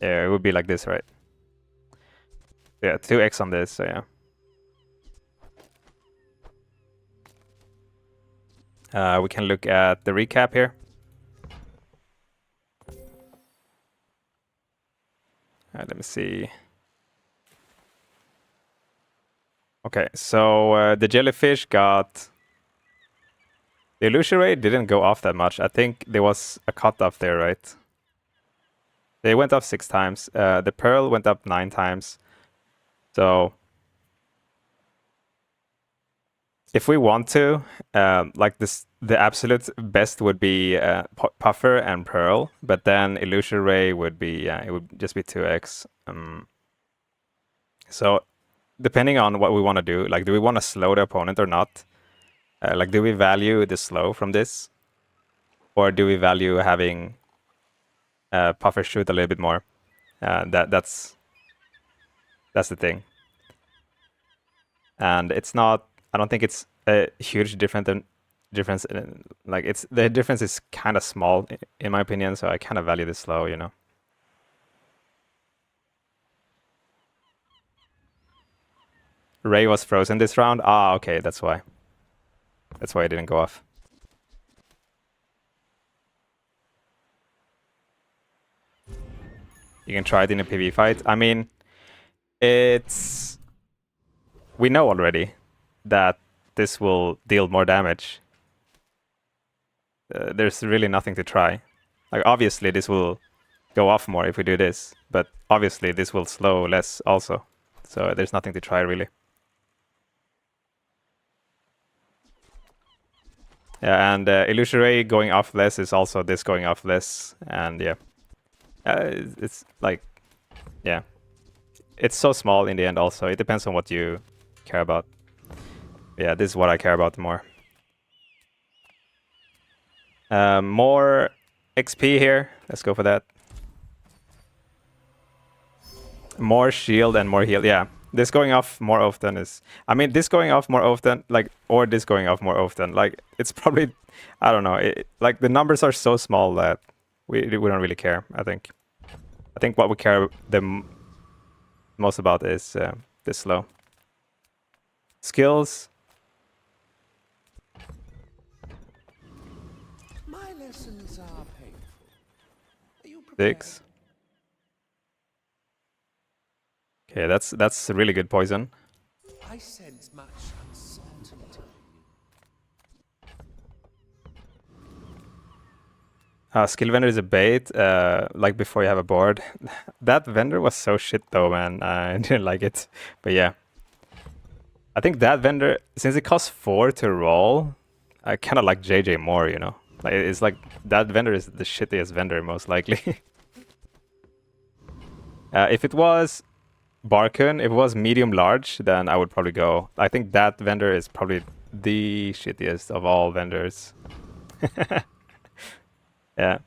Yeah, it would be like this, right? Yeah, 2x on this, so yeah. We can look at the recap here. Let me see. Okay, so the jellyfish got... The illusion ray didn't go off that much. I think there was a cutoff there, right? They went up 6 times. The pearl went up 9 times. So if we want to, like this, the absolute best would be Puffer and Pearl, but then Illusion Ray would be, it would just be 2x. So depending on what we want to do, like do we want to slow the opponent or not? Like do we value the slow from this? Or do we value having Puffer shoot a little bit more? That's the thing. And it's not, I don't think it's a huge difference. Like it's, the difference is kind of small in my opinion, so I kind of value the slow, you know. Ray was frozen this round. Ah, okay, that's why. That's why it didn't go off. You can try it in a PvE fight. I mean, it's... We know already that this will deal more damage. There's really nothing to try. Like, obviously this will go off more if we do this, but obviously this will slow less also. So there's nothing to try really. Yeah, and Illusion Ray going off less is also this going off less, and yeah. It's like, yeah. It's so small in the end also. It depends on what you care about. Yeah, this is what I care about more. More XP here. Let's go for that. More shield and more heal. Yeah, this going off more often is... I mean, this going off more often, like, or this going off more often. Like, it's probably... I don't know. Like, the numbers are so small that we don't really care, I think. I think what we care the most about is this slow. Skills. My lessons are painful. Are you 6. Okay, that's a really good poison. I sense much uncertainty. Skill vendor is a bait, like before you have a board. That vendor was so shit though, man. I didn't like it. But yeah. I think that vendor, since it costs 4 to roll, I kind of like JJ more, you know? Like, it's like, that vendor is the shittiest vendor, most likely. If it was Barkun, if it was medium-large, then I would probably go. I think that vendor is probably the shittiest of all vendors. Yeah.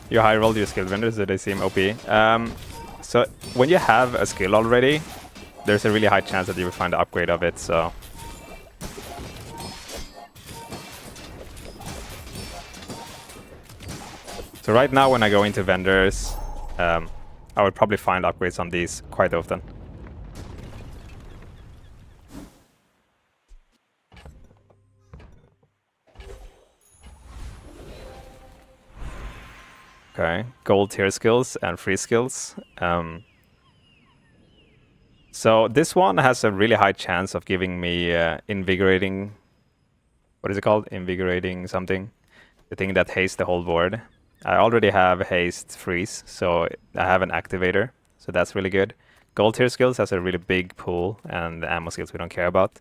You high rolled your skill vendors, so they seem OP. So when you have a skill already, there's a really high chance that you will find the upgrade of it, so... So right now when I go into vendors, I would probably find upgrades on these quite often. Okay, gold tier skills and free skills. So this one has a really high chance of giving me invigorating... What is it called? Invigorating something. The thing that hastes the whole board. I already have haste freeze, so I have an activator. So that's really good. Gold tier skills has a really big pool, and the ammo skills we don't care about.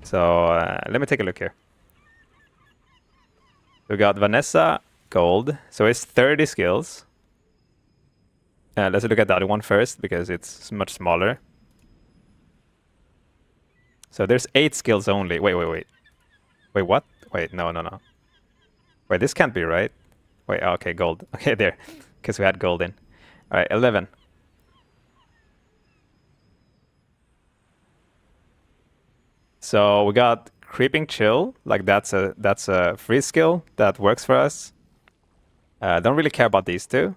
So let me take a look here. We got Vanessa gold, so it's 30 skills. Let's look at the other one first, because it's much smaller. So there's 8 skills only. Wait. Wait, what? Wait, no. Wait, this can't be right. Wait, okay, gold. Okay, there. Because we had gold in. Alright, 11. So we got Creeping Chill. Like that's a free skill that works for us. Don't really care about these two.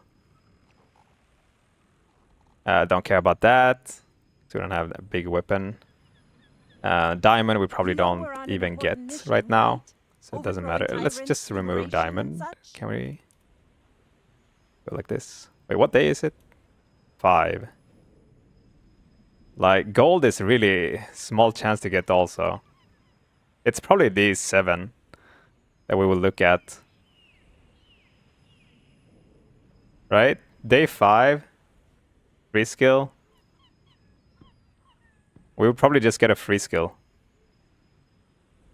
Don't care about that. So we don't have a big weapon. Diamond we probably don't even get right now. So it doesn't matter. Let's just remove diamond. Can we go like this? Wait, what day is it? 5. Like, gold is really small chance to get also. It's probably these 7 that we will look at. Right? Day 5. Free skill. We will probably just get a free skill.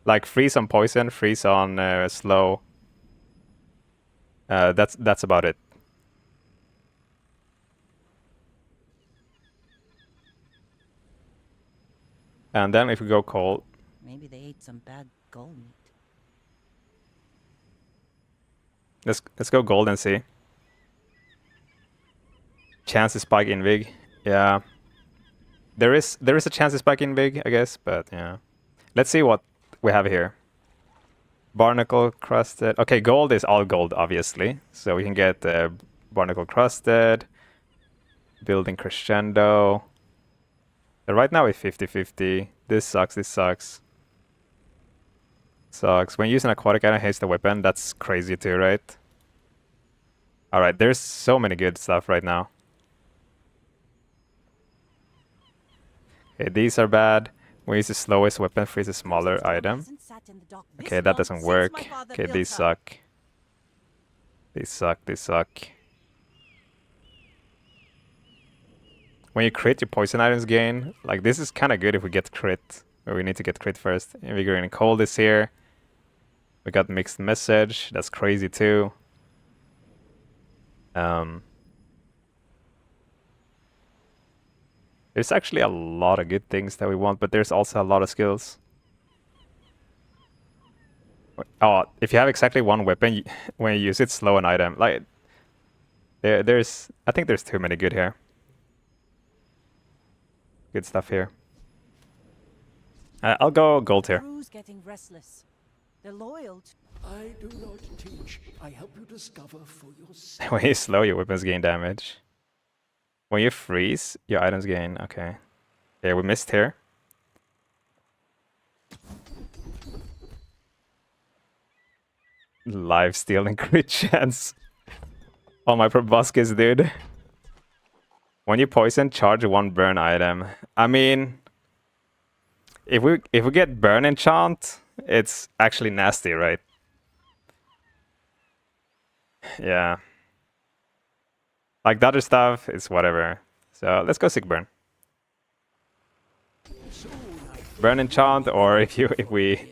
Like, freeze on poison, freeze on slow. That's about it. And then if we go cold. Maybe they ate some bad gold meat. Let's go gold and see. Chance to spike Invig. Yeah. There is a chance to spike Invig, I guess, but yeah. Let's see what we have here. Barnacle crusted. Okay, gold is all gold, obviously. So we can get barnacle crusted. Building crescendo. Right now it's 50-50. This sucks, this sucks. Sucks. When using aquatic item hates the weapon, that's crazy too, right? Alright, there's so many good stuff right now. Okay, these are bad. We use the slowest weapon, freeze a smaller item. Okay, that doesn't work. Okay, these suck. These suck. When you crit, your poison items gain. Like, this is kind of good if we get crit. But we need to get crit first. Invigorating Cold is here. We got Mixed Message. That's crazy too. There's actually a lot of good things that we want, but there's also a lot of skills. Oh, if you have exactly one weapon, when you use it, slow an item. Like, I think there's too many good here. Good stuff here. I'll go gold here. Getting restless. They're loyal. I do not teach. I help you discover for yourself. When you slow, your weapons gain damage. When you freeze, your items gain. Okay. Yeah, we missed here. Live steal and crit chance. Oh, my proboscis, dude. When you poison, charge 1 burn item. I mean, if we get burn enchant, it's actually nasty, right? Yeah. Like, the other stuff is whatever. So let's go sick burn. Burn enchant, or if we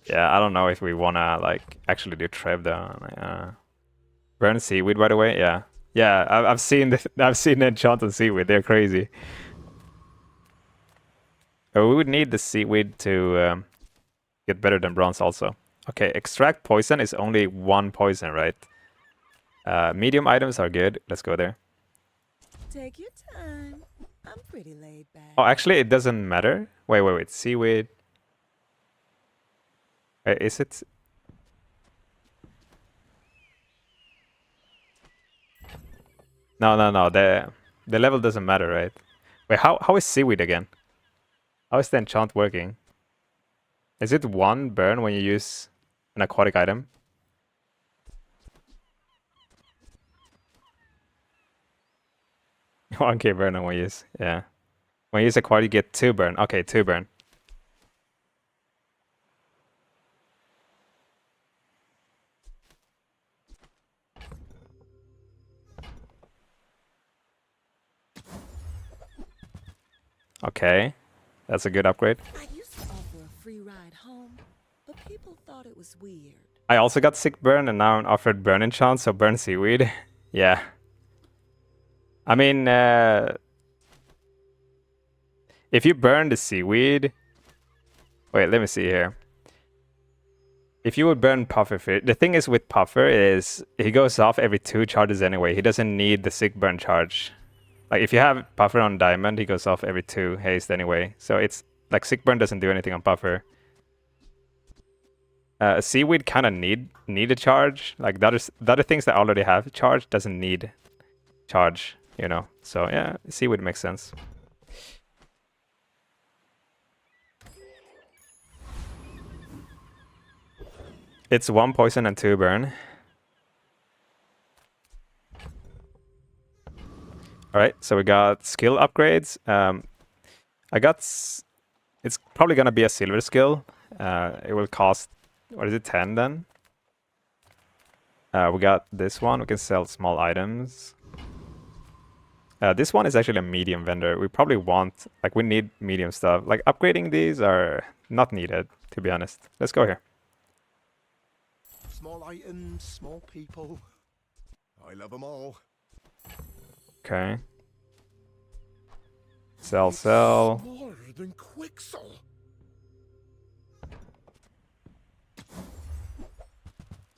yeah, I don't know if we wanna like actually do Trev though. Burn seaweed, by the way. Yeah, I've seen the enchant on seaweed. They're crazy. We would need the seaweed to get better than bronze also. Okay, extract poison is only 1 poison, right? Medium items are good. Let's go there. Take your time. I'm pretty laid back. Oh, actually, it doesn't matter. Wait. Seaweed. Wait, is it? No. The level doesn't matter, right? Wait, how is seaweed again? How is the enchant working? Is it 1 burn when you use an aquatic item? Okay, burn when you use, yeah. When you use aquatic, you get 2 burn. Okay, 2 burn. Okay, that's a good upgrade. I used to offer a free ride home, but people thought it was weird. I also got sick burn, and now I'm offered burn enchant, so burn seaweed. Yeah. I mean, if you burn the seaweed... Wait, let me see here. if you would burn Puffer, the thing is with Puffer is he goes off every 2 charges anyway. He doesn't need the sick burn charge. Like if you have Puffer on Diamond, he goes off every 2 haste anyway. So it's like sick burn doesn't do anything on Puffer. Seaweed kind of need a charge. Like the other things that already have charge doesn't need charge, you know. So yeah, Seaweed makes sense. It's 1 poison and 2 burn. Alright, so we got skill upgrades. It's probably gonna be a silver skill. It will cost, what is it, 10 then? We got this one, we can sell small items. This one is actually a medium vendor. We probably want, like we need medium stuff. Like upgrading these are not needed, to be honest. Let's go here. Small items, small people. I love them all. Okay. Sell. Smaller than Quixel.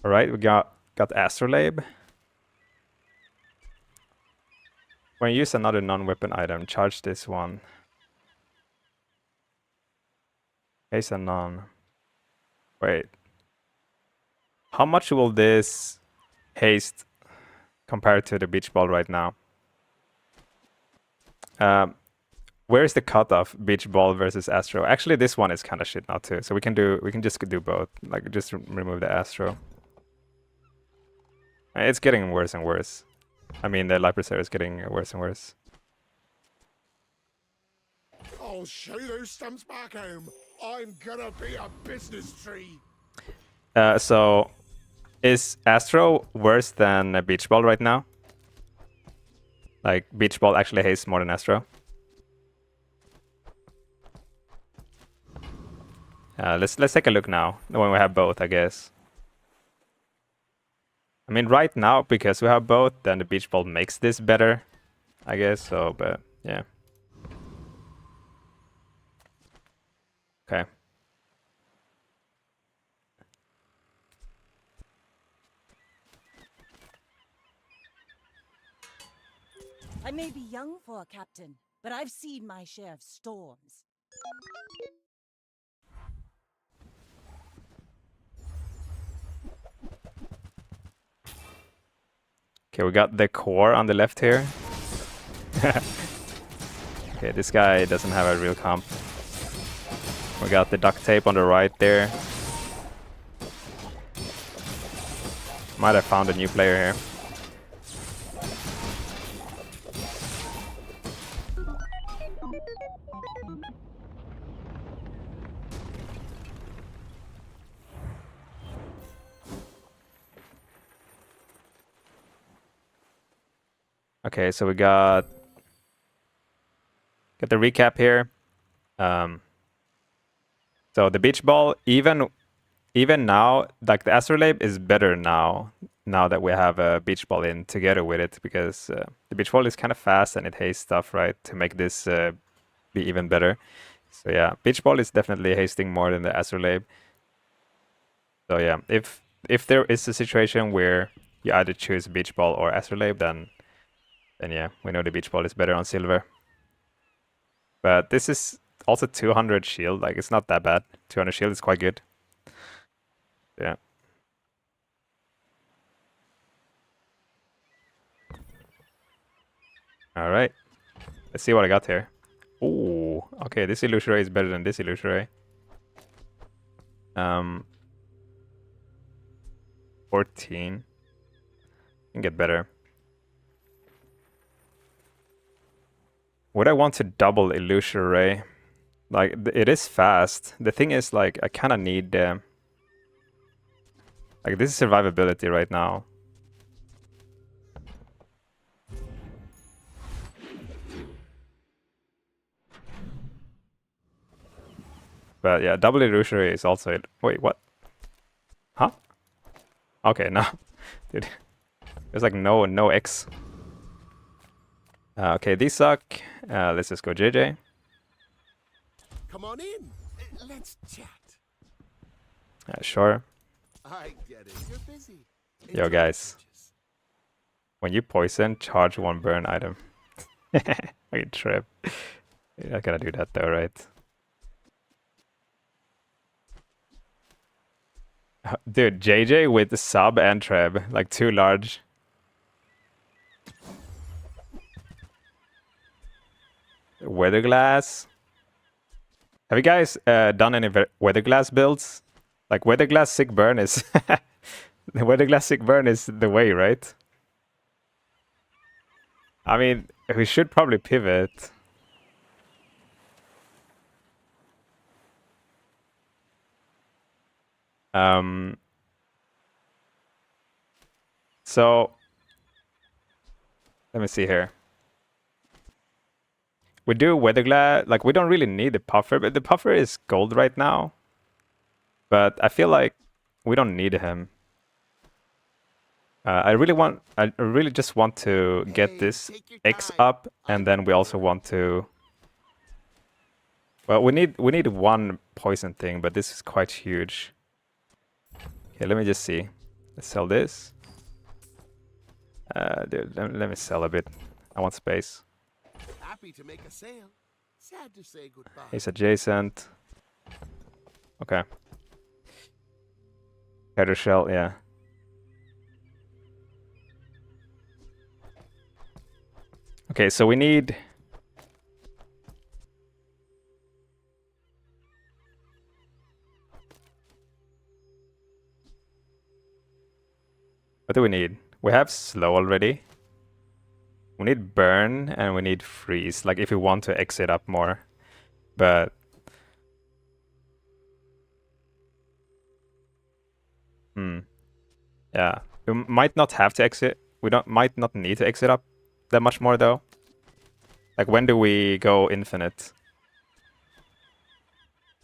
Alright, we got Astrolabe. When you use another non-weapon item, charge this one. Haste and non. Wait. How much will this haste compare to the beach ball right now? Where is the cutoff beach ball versus Astro? Actually, this one is kind of shit now too. So we can just do both. Like just remove the Astro. It's getting worse and worse. I mean, the Light Berserker is getting worse and worse. I'll show those stumps back home. I'm gonna be a business tree. So is Astro worse than a beach ball right now? Like beach ball actually hastes more than Astro? Let's take a look now when we have both, I guess. I mean, right now because we have both, then the beach ball makes this better, I guess. So, but yeah. Okay. I may be young for a captain, but I've seen my share of storms. Okay, we got the core on the left here. Okay, this guy doesn't have a real comp. We got the duct tape on the right there. Might have found a new player here. Okay, so we got the recap here. So the beach ball, even now, like the Astrolabe is better now that we have a beach ball in together with it, because the beach ball is kind of fast and it hastes stuff, right, to make this be even better. So yeah, beach ball is definitely hasting more than the Astrolabe. So yeah, if there is a situation where you either choose beach ball or Astrolabe, then yeah, we know the beach ball is better on silver. But this is also 200 shield, like it's not that bad. 200 shield is quite good. Yeah. Alright. Let's see what I got here. Ooh, okay, this Illusory is better than this Illusory. 14. Can get better. Would I want to double Illusory? Like, it is fast. The thing is, like, I kind of need... like, this is survivability right now. But yeah, double Illusory is also... Wait, what? Huh? Okay, no. Dude. There's like no X. Okay, these suck. Let's just go JJ. Come on in. Let's chat. Sure. I get it. You're busy. Yo, guys. When you poison, charge 1 burn item. I trip. You're not gonna do that though, right? Dude, JJ with the sub and treb, like too large. Weatherglass. Have you guys done any Weatherglass builds? Like Weatherglass sick burn is the Weatherglass sick burn is the way, right? I mean, we should probably pivot. So let me see here. We do Weatherglass, like we don't really need the puffer, but the puffer is gold right now. But I feel like we don't need him. I really just want to get this X up, and then we also want to. Well, we need 1 poison thing, but this is quite huge. Okay, let me just see. Let's sell this. Dude, let me sell a bit. I want space. Happy to make a sale. Sad to say goodbye. He's adjacent. Okay. Header shell, yeah. Okay, so we need. What do we need? We have slow already. We need burn and we need freeze, like if we want to exit up more. But yeah, we might not have to exit. We might not need to exit up that much more though. Like when do we go infinite?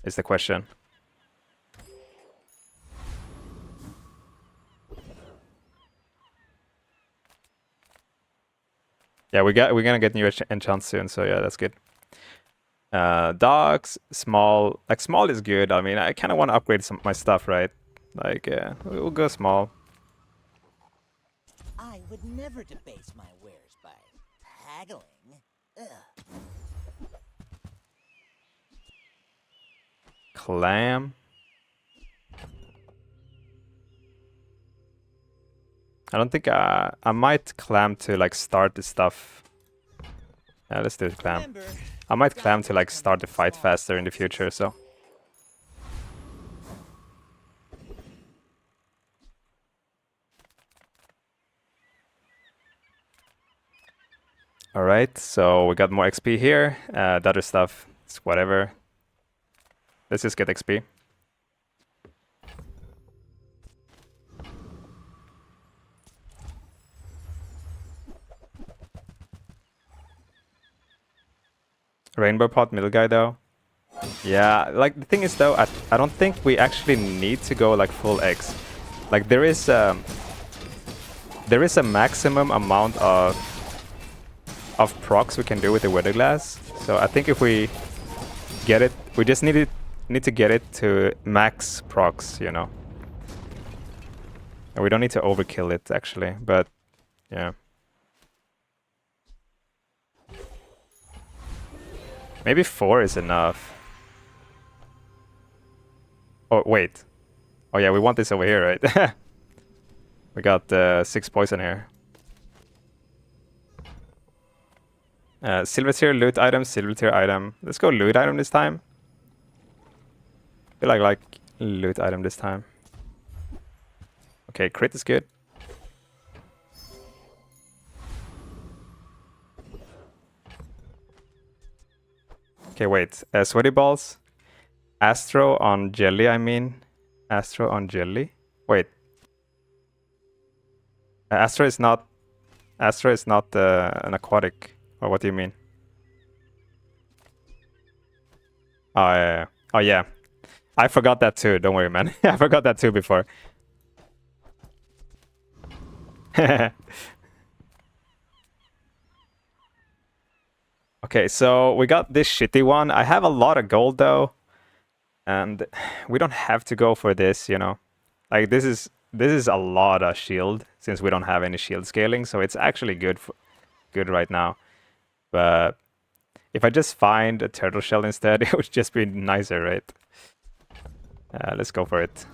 Is the question. Yeah, we're gonna get new enchants soon, so yeah, that's good. Dogs, small, like small is good. I mean, I kind of want to upgrade my stuff, right? Like, yeah, we'll go small. I would never debase my wares by haggling. Ugh. Clam. I don't think I might clam to like start the stuff. Yeah, let's do it clam. I might clam to like start the fight faster in the future, so. Alright, so we got more XP here. The other stuff, it's whatever. Let's just get XP. Rainbow pot middle guy though. Yeah, like the thing is though, I don't think we actually need to go like full X. Like there is a maximum amount of procs we can do with the Weatherglass. So I think if we get it, we just need to get it to max procs, you know. And we don't need to overkill it actually, but yeah. Maybe 4 is enough. Oh, wait. Oh yeah, we want this over here, right? We got 6 poison here. Silver tier loot item, silver tier item. Let's go loot item this time. I feel like loot item this time. Okay, crit is good. Okay, wait. Sweaty balls. Astro on jelly, I mean. Astro on jelly? Wait. Astro is not an aquatic. Or what do you mean? Oh, yeah. Oh, yeah. I forgot that too. Don't worry, man. I forgot that too before. Okay, so we got this shitty one. I have a lot of gold though. And we don't have to go for this, you know. Like this is a lot of shield since we don't have any shield scaling, so it's actually good right now. But if I just find a turtle shell instead, it would just be nicer, right? Let's go for it.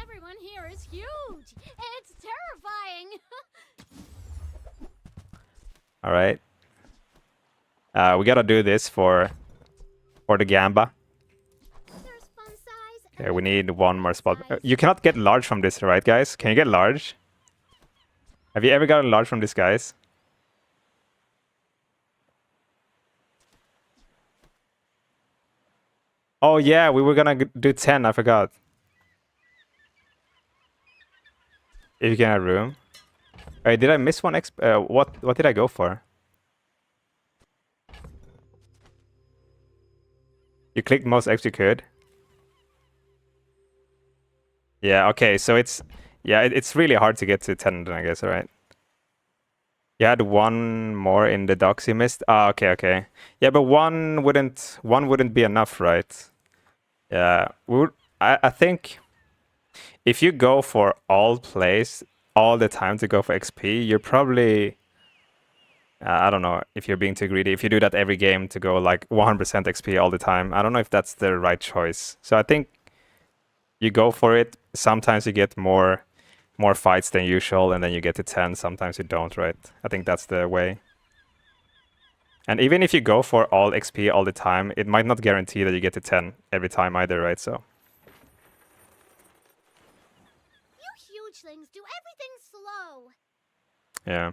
Everyone here is huge. It's terrifying. All right. We gotta do this for the Gamba. Okay, we need one more spot. You cannot get large from this, right, guys? Can you get large? Have you ever gotten large from this, guys? Oh yeah, we were gonna do 10. I forgot. If you can have room. Wait, did I miss one? What did I go for? You clicked most X you could. Yeah. Okay. So it's really hard to get to 10. I guess. All right. You had one more in the docks you missed. Ah, okay, okay. Yeah, but one wouldn't be enough, right? Yeah, I think if you go for all plays all the time to go for XP, you're probably I don't know if you're being too greedy. If you do that every game to go like 100% XP all the time, I don't know if that's the right choice. So I think you go for it. Sometimes you get more fights than usual, and then you get to 10. Sometimes you don't, right? I think that's the way. And even if you go for all XP all the time, it might not guarantee that you get to 10 every time either, right? So. You hugelings do everything slow. Yeah.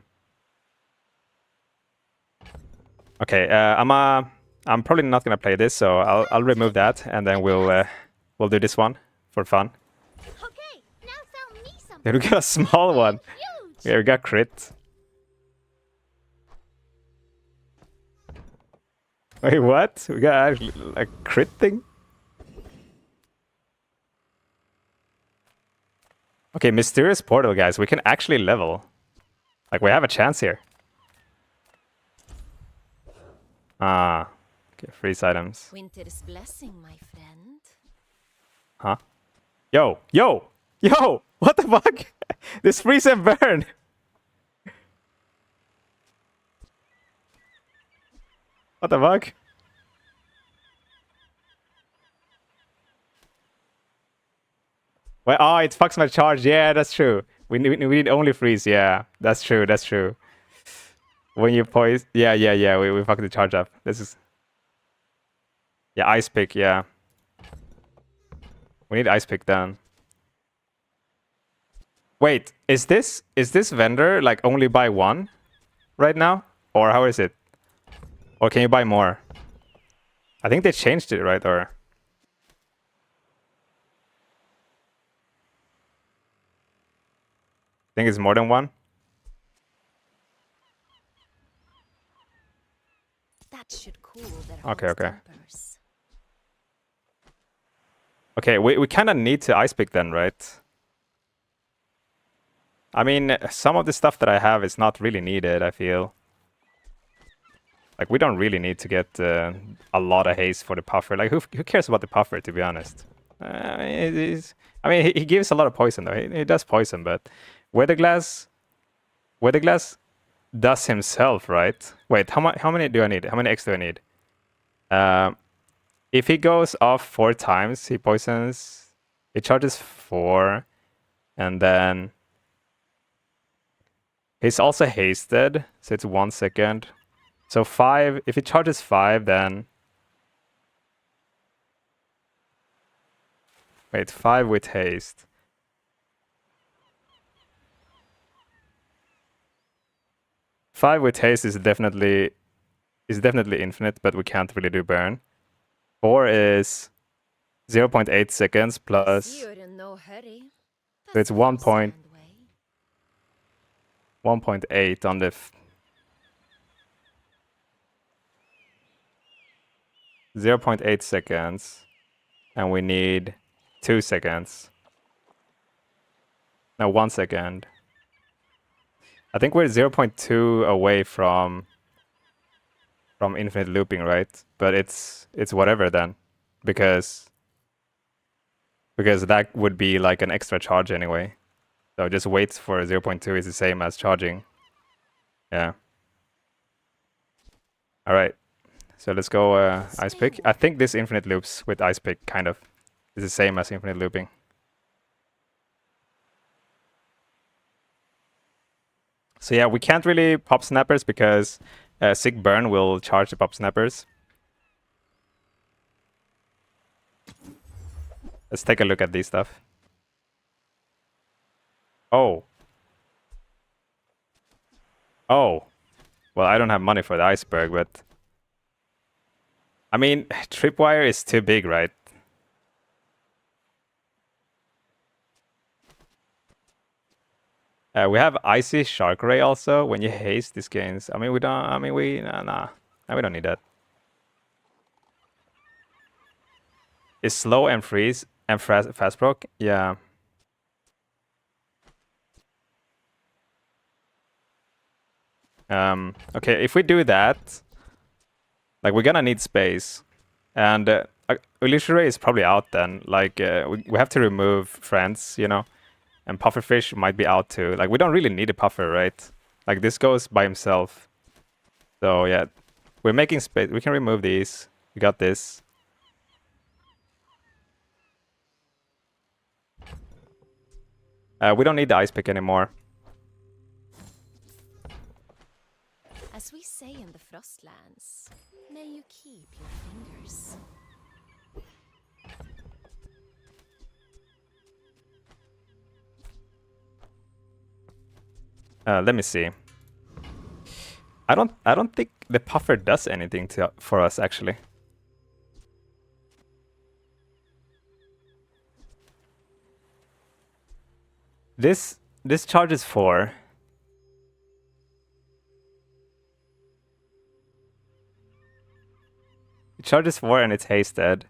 Okay. I'm probably not gonna play this, so I'll remove that, and then we'll do this one for fun. Okay, now tell me something. Yeah, we got a small one. Yeah, we got crit. Wait, what? We got actually a crit thing? Okay, mysterious portal, guys. We can actually level. Like, we have a chance here. Ah. Okay, freeze items. Winter's blessing, my friend. Huh? Yo! Yo! Yo! What the fuck? This freeze and burn! What the fuck? Well, oh, it fucks my charge. Yeah, that's true. We need only freeze. Yeah, that's true. That's true. When you poise, yeah. We fucked the charge up. This is. Yeah, ice pick. Yeah. We need ice pick then. Wait, is this vendor like only buy one right now, or how is it? Or can you buy more? I think they changed it, right? Or I think it's more than one. That should cool their Okay, okay. tempers. Okay, we kind of need to ice pick then, right? I mean, some of the stuff that I have is not really needed, I feel. Like, we don't really need to get a lot of haste for the puffer. Like, who cares about the puffer, to be honest? I mean, he gives a lot of poison, though. He does poison, but Weatherglass does himself, right? Wait, how many do I need? How many X do I need? If he goes off 4 times, he poisons. It charges 4, and then he's also hasted, so it's 1 second. So 5, if it charges 5, then... Wait, 5 with haste. Five with haste is definitely infinite, but we can't really do burn. 4 is 0.8 seconds plus... You're in no hurry. So it's 1.8 on the... 0.8 seconds, and we need 2 seconds. No, 1 second. I think we're 0.2 away from infinite looping, right? But it's whatever then, because because that would be like an extra charge anyway. So just wait for 0.2 is the same as charging. Yeah. All right. So let's go ice pick. I think this infinite loops with ice pick kind of is the same as infinite looping. So yeah, we can't really pop snappers because sick burn will charge the pop snappers. Let's take a look at these stuff. Oh. Oh. Well, I don't have money for the iceberg, but I mean, tripwire is too big, right? We have icy shark ray also. When you haste these games, I mean, we don't. I mean, nah, we don't need that. Is slow and freeze and fast proc? Yeah. Okay, if we do that, like we're gonna need space, and illusion ray is probably out then. Like we have to remove friends, you know. And pufferfish might be out too. Like, we don't really need a puffer, right? Like, this goes by himself. So, yeah. We're making space. We can remove these. We got this. We don't need the ice pick anymore. As we say in the Frostlands, may you keep your fingers. Let me see. I don't think the puffer does anything for us actually. This charges 4. It charges 4 and it's hasted.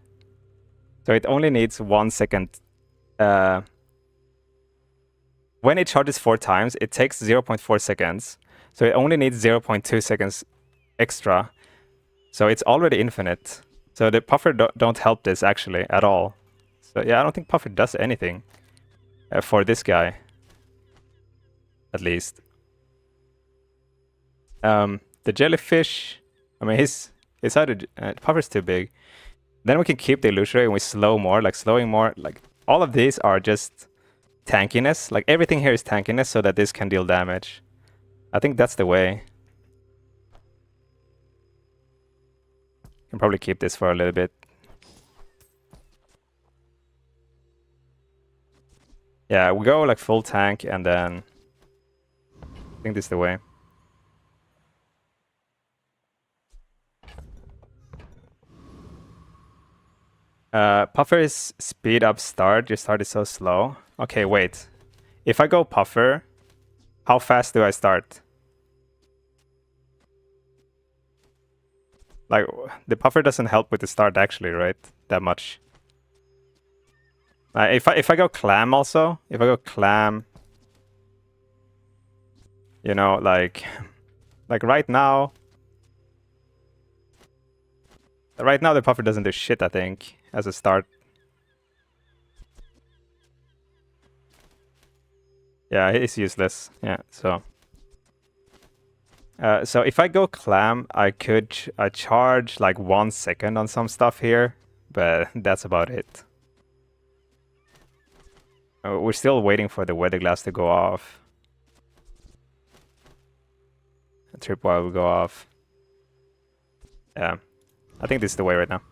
So it only needs 1 second. When it charges 4 times, it takes 0.4 seconds. So it only needs 0.2 seconds extra. So it's already infinite. So the puffer don't help this actually at all. So yeah, I don't think puffer does anything for this guy. At least. The jellyfish, I mean, his puffer's too big. Then we can keep the illusory and we slow more, like slowing more. Like all of these are just tankiness. Like everything here is tankiness so that this can deal damage. I think that's the way. Can probably keep this for a little bit. Yeah, we go like full tank and then I think this is the way. Puffer is speed up start. Your start is so slow. Okay, wait. If I go puffer, how fast do I start? Like, the puffer doesn't help with the start actually, right? That much. If I go clam also, if I go clam, you know, like right now the puffer doesn't do shit, I think, as a start. Yeah, it's useless. Yeah, so. So if I go clam, I could charge like 1 second on some stuff here, but that's about it. We're still waiting for the weather glass to go off. The tripwire will go off. Yeah, I think this is the way right now.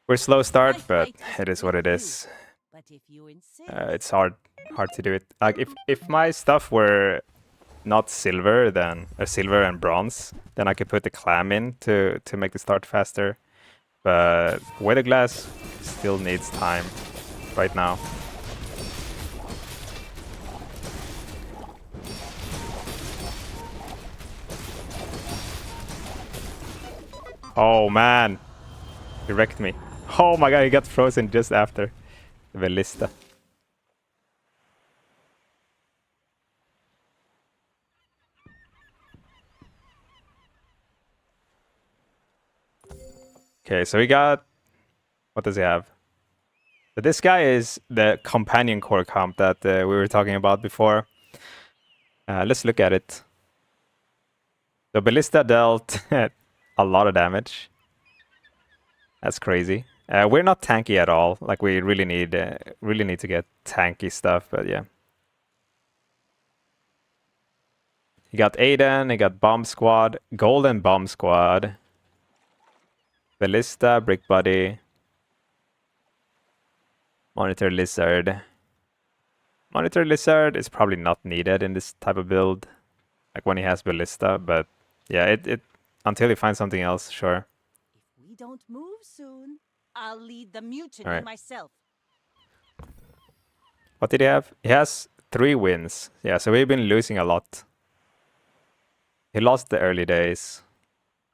We're slow start, but it is what it is. It's hard to do it. Like if my stuff were not silver, then silver and bronze, then I could put the clam in to make the start faster. But weather glass still needs time right now. Oh man, he wrecked me. Oh my god, he got frozen just after the ballista. Okay, so we got What does he have? So this guy is the companion core comp that we were talking about before. Let's look at it. So Ballista dealt a lot of damage. That's crazy. We're not tanky at all. Like we really need to get tanky stuff. But yeah, he got Aiden. He got Bomb Squad, Golden Bomb Squad, Ballista, Brick Buddy, Monitor Lizard. Monitor Lizard is probably not needed in this type of build, like when he has Ballista. But yeah, it until he finds something else, sure. If we don't move soon, I'll lead the mutiny All right. myself. What did he have? He has 3 wins. Yeah, so we've been losing a lot. He lost the early days.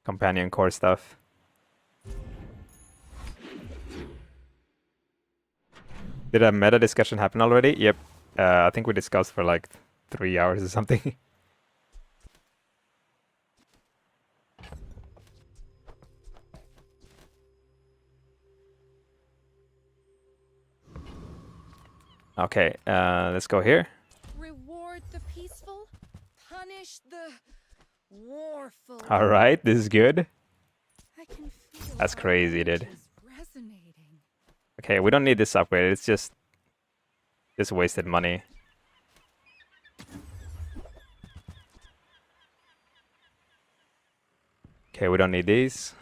Companion core stuff. Did a meta discussion happen already? Yep. I think we discussed for like 3 hours or something. Okay, let's go here. Reward the peaceful, punish the warful. All right, this is good. I can feel That's crazy, dude. resonating. Okay, we don't need this upgrade. It's just wasted money. Okay, we don't need these.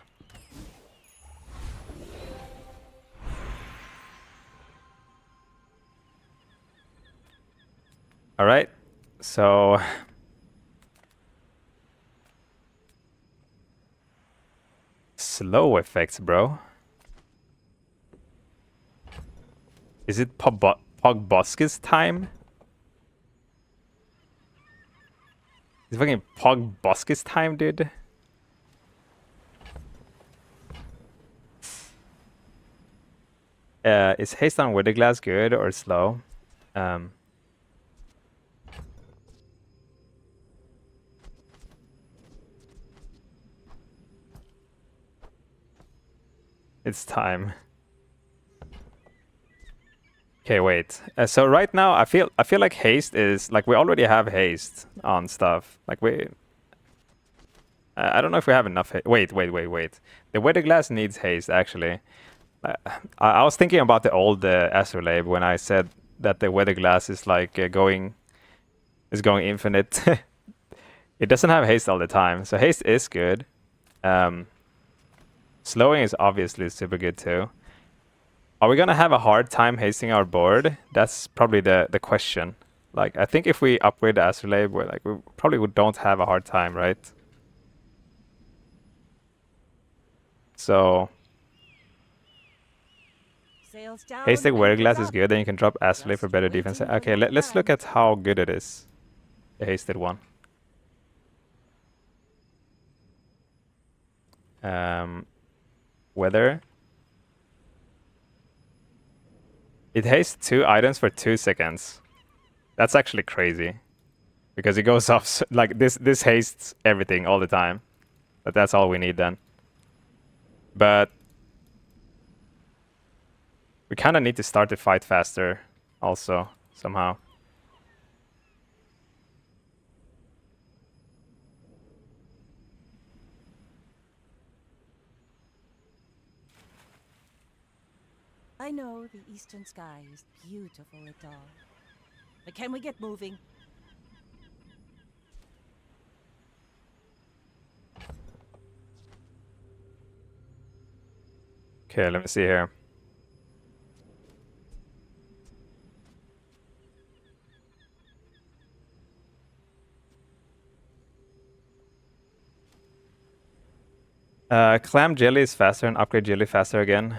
All right, so slow effects, bro. Is it Pogboscus time? Is fucking Pogboscus time, dude? Is haste on Witherglass good or slow? It's time. Okay, wait. So right now, I feel like haste is like we already have haste on stuff. Like I don't know if we have enough. Wait. The Witherglass needs haste actually. I was thinking about the old Astrolabe when I said that the Witherglass is like going infinite. It doesn't have haste all the time, so haste is good. Slowing is obviously super good too. Are we gonna have a hard time hasting our board? That's probably the question. Like, I think if we upgrade the Astrolabe, we probably don't have a hard time, right? So hasting Witherglass is good, then you can drop Astrolabe for better defense. Okay, let's look at how good it is. The hasted one. Weather. It hastes 2 items for 2 seconds. That's actually crazy. Because it goes off, like this hastes everything all the time. But that's all we need then. But we kind of need to start the fight faster also, somehow. I know the eastern sky is beautiful at dawn. But can we get moving? Okay, let me see here. Clam jelly is faster and upgrade jelly faster again.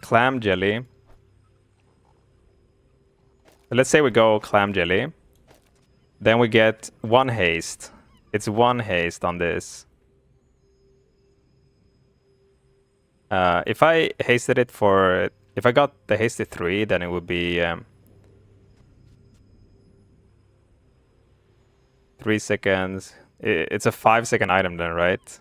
Clam jelly. Let's say we go clam jelly. Then we get 1 haste. It's 1 haste on this. If I hasted it for... If I got the hasted 3, then it would be... 3 seconds. It's a 5-second item then, right?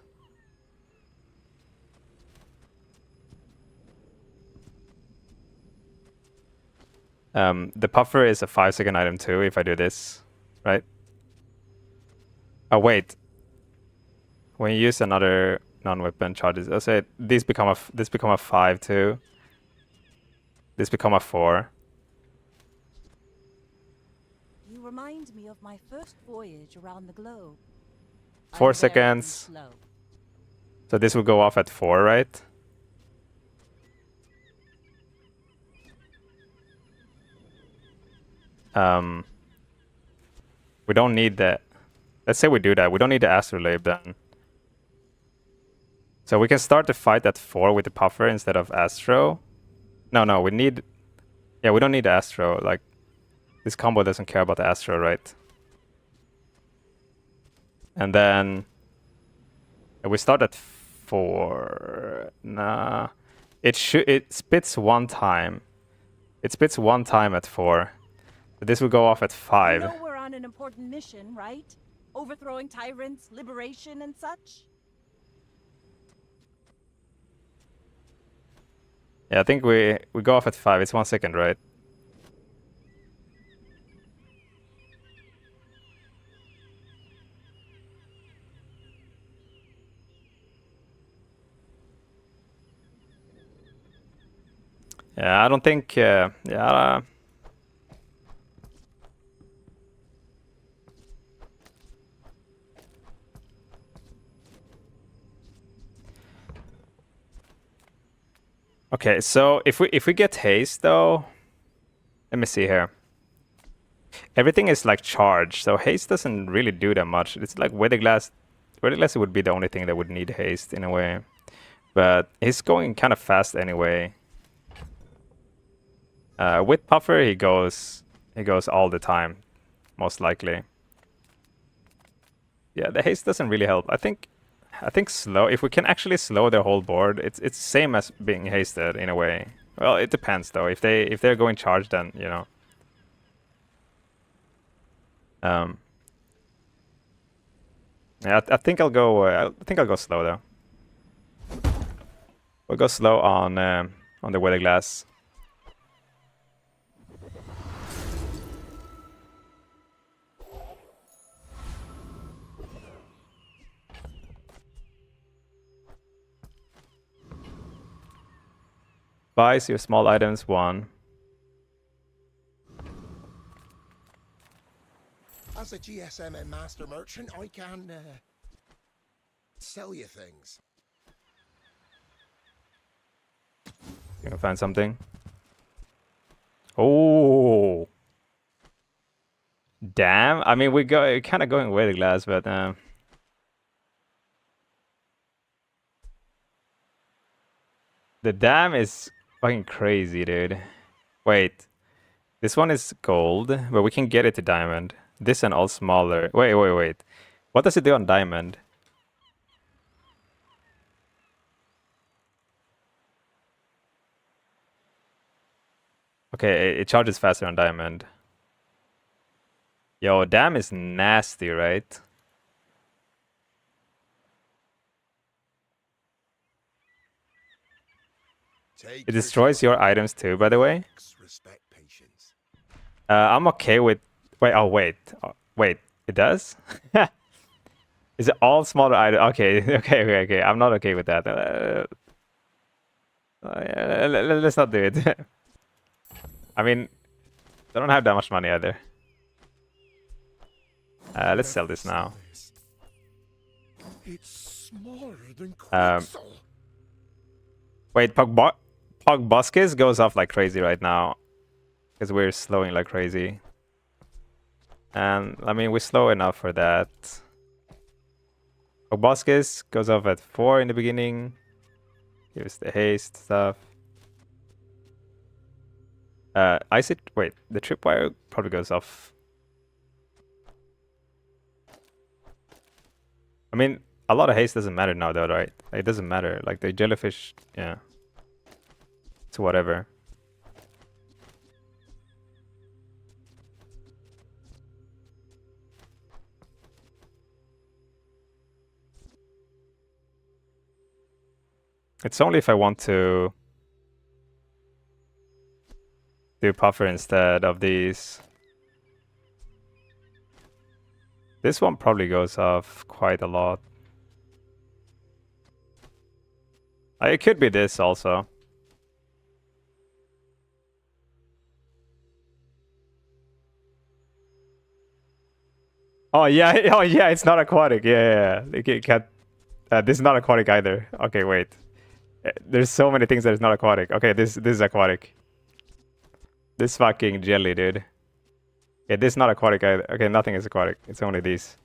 The puffer is a 5-second item too if I do this, right? Oh wait. When you use another non-weapon charges, I'll say this become a 5 too. This become a 4. You remind me of my first voyage around the globe. 4 I'm very seconds. slow. So this will go off at 4, right? We don't need that. Let's say we do that. We don't need the astrolabe then. So we can start the fight at 4 with the puffer instead of astro. No, we need... Yeah, we don't need the astro. Like, this combo doesn't care about the astro, right? And then... we start at 4... Nah... It spits one time. It spits one time at 4. But this will go off at 5. You know we're on an important mission, right? Overthrowing tyrants, liberation, and such? Yeah, I think we go off at 5. It's 1 second, right? Yeah, I don't think... yeah... Okay, so if we get haste though, let me see here. Everything is like charged, so haste doesn't really do that much. It's like Weather Glass. Weather Glass would be the only thing that would need haste in a way, but he's going kind of fast anyway. With Puffer, he goes all the time, most likely. Yeah, the haste doesn't really help. I think slow. If we can actually slow their whole board, it's same as being hasted in a way. Well, it depends though. If they're going charged, then you know. Yeah, I think I'll go slow though. We'll go slow on the Weather Glass. Buys your small items 1. As a GSM and master merchant, I can sell you things. You can find something. Oh, damn! I mean, we're kind of going Weather Glass, but the dam is fucking crazy, dude. Wait, this one is gold, but we can get it to diamond. This and all smaller. Wait. What does it do on diamond? Okay, it charges faster on diamond. Yo, dam is nasty, right? It destroys your items too, by the way. I'm okay with... Wait. Wait, it does? Is it all smaller items? Okay. I'm not okay with that. Let's not do it. I mean, I don't have that much money either. Let's sell this now. It's smaller than Quetzal. Wait, Pugbuscus goes off like crazy right now. Because we're slowing like crazy. And, I mean, we're slow enough for that. Pugbuscus goes off at 4 in the beginning. Gives the haste stuff. Wait, the tripwire probably goes off. I mean, a lot of haste doesn't matter now though, right? It doesn't matter. Like the jellyfish, yeah. It's whatever. It's only if I want to... do Puffer instead of these. This one probably goes off quite a lot. It could be this also. Oh yeah, oh yeah, it's not aquatic. Yeah. It can't. This is not aquatic either. Okay, wait. There's so many things that is not aquatic. Okay, this is aquatic. This fucking jelly, dude. Yeah, this is not aquatic either. Okay, nothing is aquatic. It's only these.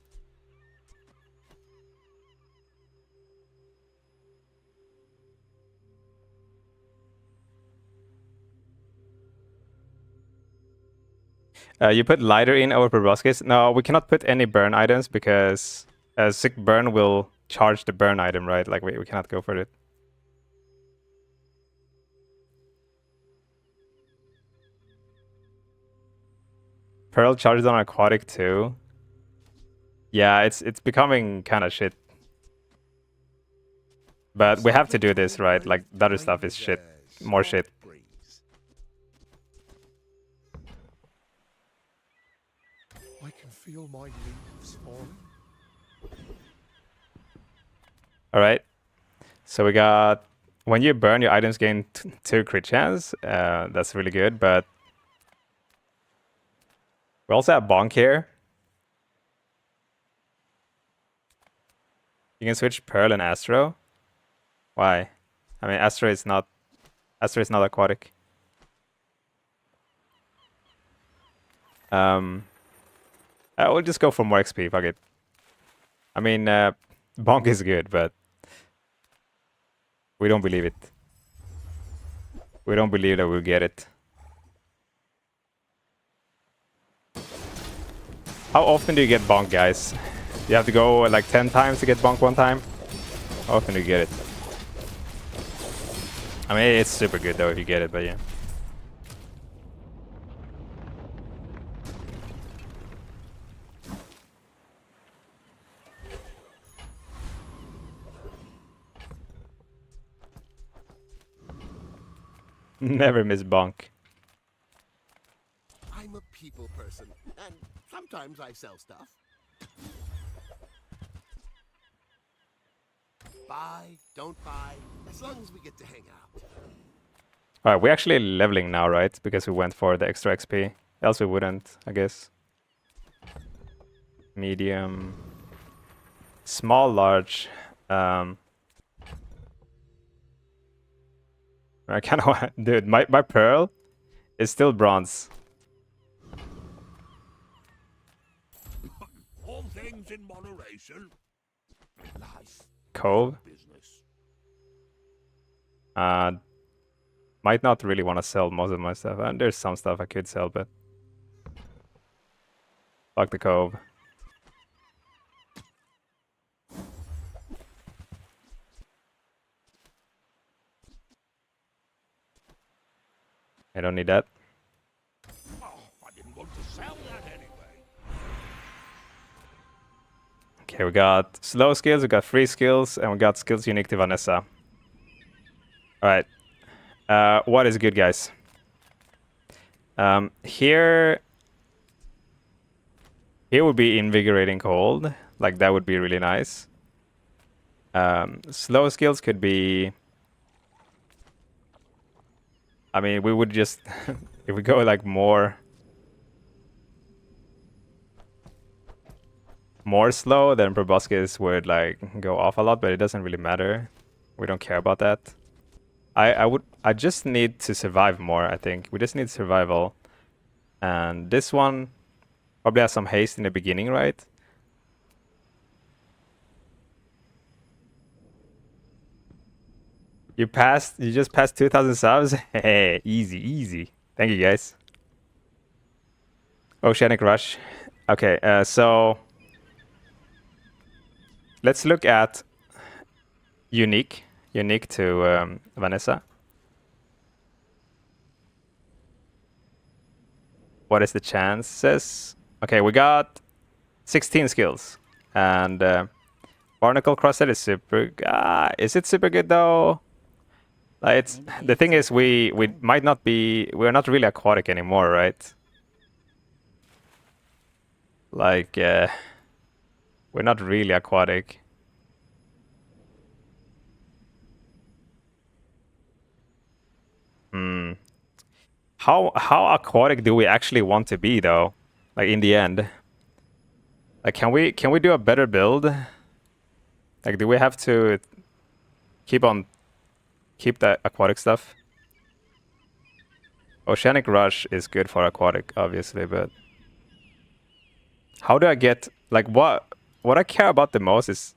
You put lighter in over proboscis. No, we cannot put any burn items because sick burn will charge the burn item, right? Like we cannot go for it. Pearl charges on aquatic too. Yeah, it's becoming kind of shit. But we have to do this, right? Like the other stuff is shit. More shit. I can feel my leaves falling. Alright. So we got... When you burn, your items gain 2 crit chance. That's really good, but... We also have Bonk here. You can switch Pearl and Astro. Why? I mean, Astro is not aquatic. I will just go for more XP, fuck it. I mean, Bonk is good, but we don't believe it. We don't believe that we'll get it. How often do you get Bonk, guys? You have to go like 10 times to get Bonk one time? How often do you get it? I mean, it's super good though if you get it, but yeah. Never miss Bonk. I'm a people person, and sometimes I sell stuff. Buy, don't buy, as long as we get to hang out. Alright, we're actually leveling now, right? Because we went for the extra XP. Else we wouldn't, I guess. Medium. Small, large. I kind of want... Dude, my pearl is still bronze. All things in moderation. Life. Cove. Might not really want to sell most of my stuff. And there's some stuff I could sell, but... Fuck the Cove. I don't need that. Oh, I didn't want to sell that anyway. Okay, we got slow skills, we got free skills, and we got skills unique to Vanessa. Alright. What is good, guys? Here would be invigorating cold. Like, that would be really nice. Slow skills could be... I mean, we would just... if we go, like, more slow, then proboscis would, like, go off a lot, but it doesn't really matter. We don't care about that. I just need to survive more, I think. We just need survival. And this one probably has some haste in the beginning, right? You just passed 2,000 subs? Hey, easy. Thank you, guys. Oceanic Rush. Okay, so... Let's look at unique to Vanessa. What is the chances? Okay, we got 16 skills. And Barnacle Crosshead is super... is it super good though? It's the thing is we might not be, we're not really aquatic anymore, right? Like we're not really aquatic. How aquatic do we actually want to be though? Like in the end, like can we do a better build? Like do we have to keep the aquatic stuff? Oceanic Rush is good for aquatic, obviously, but how do I get, like, what I care about the most is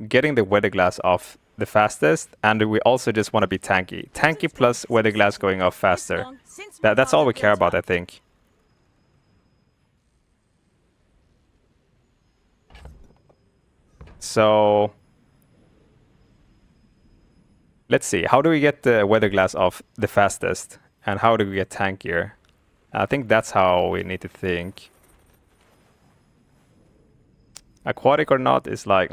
getting the weather glass off the fastest, and we also just want to be tanky. Tanky plus weather glass going off faster. That's all we care about, I think. So let's see. How do we get the weather glass off the fastest? And how do we get tankier? I think that's how we need to think. Aquatic or not is like,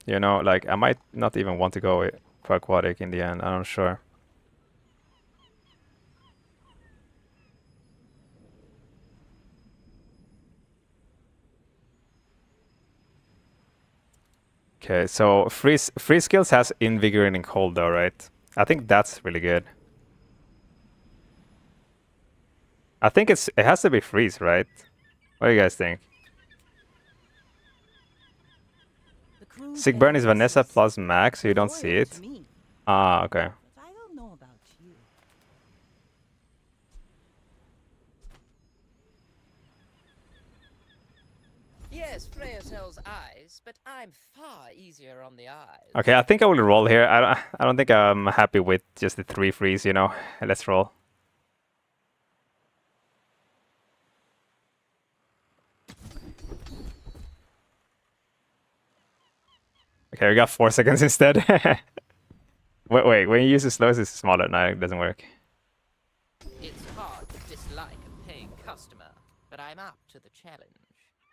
you know, like I might not even want to go for aquatic in the end. I'm not sure. Okay, so free skills has invigorating cold though, right? I think that's really good. I think it has to be freeze, right? What do you guys think? Sick burn is Vanessa plus max, so you don't see it. Ah, okay. I don't know about you. Yes, Freya sells eyes, but I'm far easier on the eyes. Okay, I think I will roll here. I don't think I'm happy with just the 3 freeze, you know. Let's roll. Okay, we got 4 seconds instead. wait, when you use the slowest, it's smaller. No, it doesn't work. It's hard to dislike a paying customer, but I'm up to the challenge.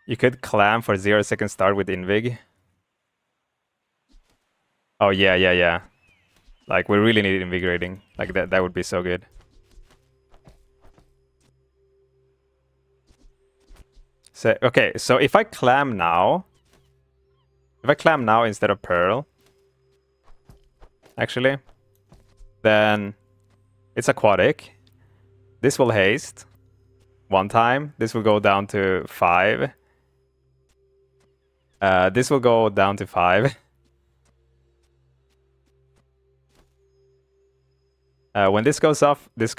You could clam for 0 second start with Invig. Oh, yeah. Like, we really need invigorating. Like, that would be so good. So, okay, so if I clam now... If I clam now instead of Pearl, actually, then it's aquatic. This will haste 1 time. This will go down to 5. This will go down to 5. When this goes off, this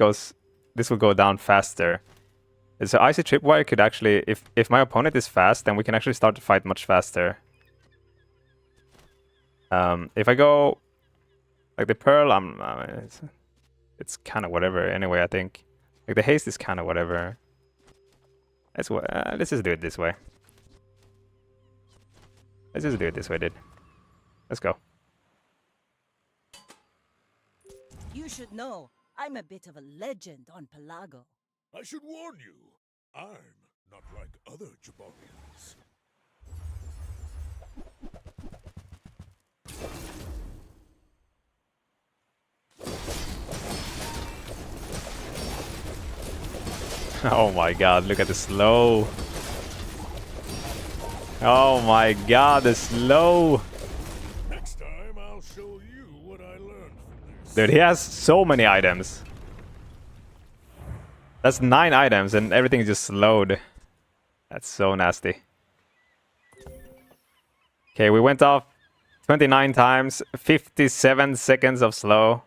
will go down faster. So Icy Tripwire could actually, if my opponent is fast, then we can actually start to fight much faster. If I go like the Pearl, it's kind of whatever anyway, I think. Like the haste is kind of whatever. Let's just do it this way. Let's just do it this way, dude. Let's go. You should know, I'm a bit of a legend on Pelago. I should warn you, I'm not like other Jabonians. Oh my god, look at the slow. Oh my god, the slow. Next time I'll show you what I learned from this. Dude, he has so many items. That's 9 items and everything is just slowed. That's so nasty. Okay, we went off 29 times, 57 seconds of slow.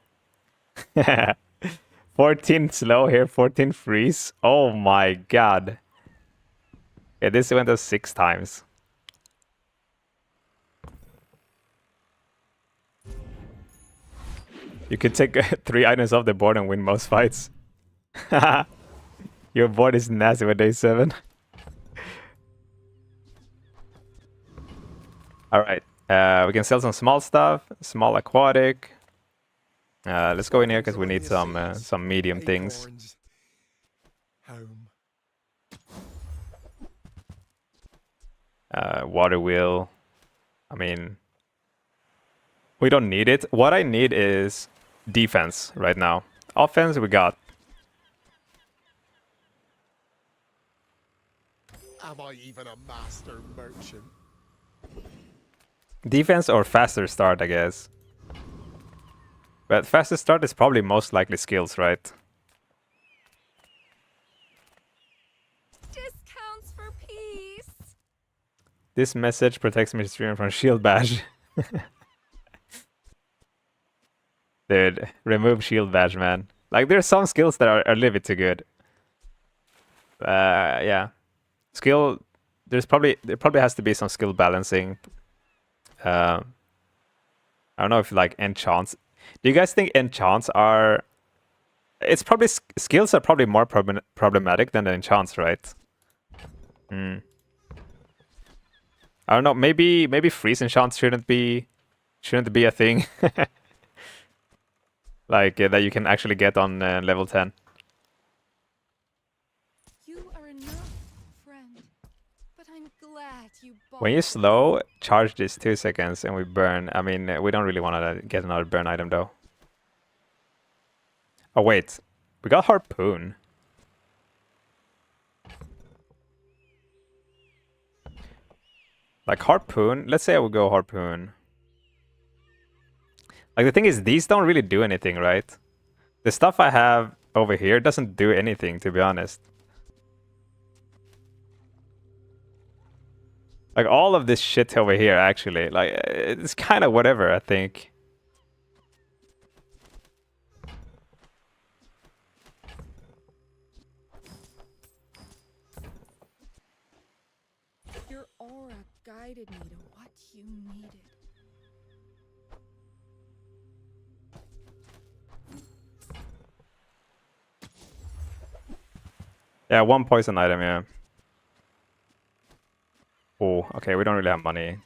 14 slow here, 14 freeze. Oh my god. Yeah, this went off 6 times. You could take 3 items off the board and win most fights. Your board is nasty with day 7. Alright, we can sell some small stuff, small aquatic. Let's go in here because we need some medium things. Water wheel. I mean, we don't need it. What I need is defense right now. Offense, we got. Am I even a master merchant? Defense or faster start, I guess. But faster start is probably most likely skills, right? Discounts for peace. This message protects me streamer from shield badge. Dude, remove shield badge, man. Like, there's some skills that are a little bit too good. Yeah. Skill, there probably has to be some skill balancing. I don't know if like enchants. Do you guys think enchants are? It's probably skills are probably more problematic than the enchants, right? I don't know. Maybe freeze enchants shouldn't be a thing. Like that you can actually get on level 10. You are enough, friend. But I'm glad you bought When you slow, charge this 2 seconds and we burn. I mean, we don't really want to get another burn item though. Oh wait, we got harpoon. Like harpoon, let's say I would go harpoon. Like the thing is, these don't really do anything, right? The stuff I have over here doesn't do anything, to be honest. Like all of this shit over here, actually, like it's kind of whatever, I think. Your aura guided me to what you needed. Yeah, one poison item, yeah. Oh, okay, we don't really have money.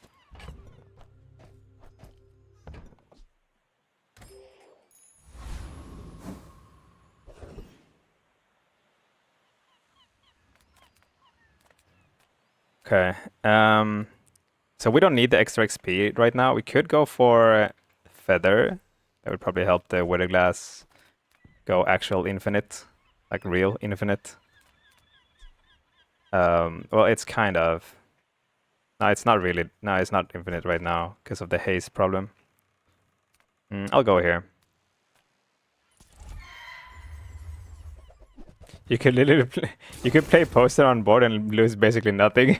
Okay, so we don't need the extra XP right now. We could go for Feather. That would probably help the Weather Glass go actual infinite, like real infinite. Well, it's kind of... No, it's not really... No, it's not infinite right now because of the haze problem. I'll go here. You could literally play, you could play poster on board and lose basically nothing.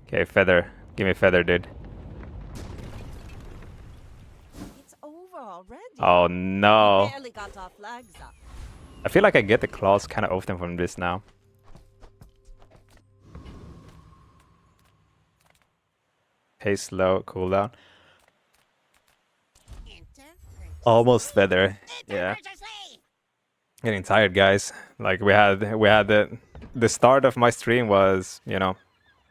Okay, feather. Give me feather, dude. It's over already. Oh no. Barely got our flags up. I feel like I get the claws kind of often from this now. Haste low, cooldown. Almost feather. Yeah. Getting tired, guys. Like we had the start of my stream was, you know,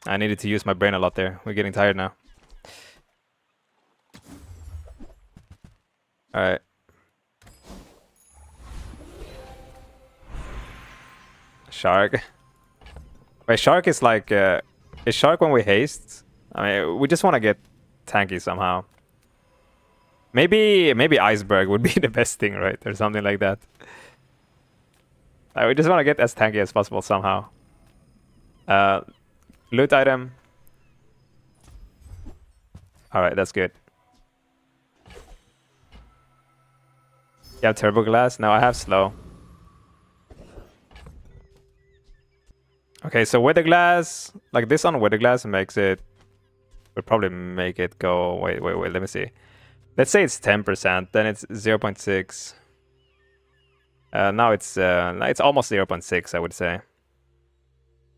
I needed to use my brain a lot there. We're getting tired now. All right. Shark. Wait, shark is like is shark when we haste? I mean, we just want to get tanky somehow. Maybe iceberg would be the best thing, right? Or something like that. We just want to get as tanky as possible somehow. Loot item. Alright, that's good. You have turbo glass? No, I have slow. Okay, so weather glass, like this on weather glass makes it, would probably make it go, wait, let me see. Let's say it's 10%, then it's 0.6. Now it's almost 0.6, I would say.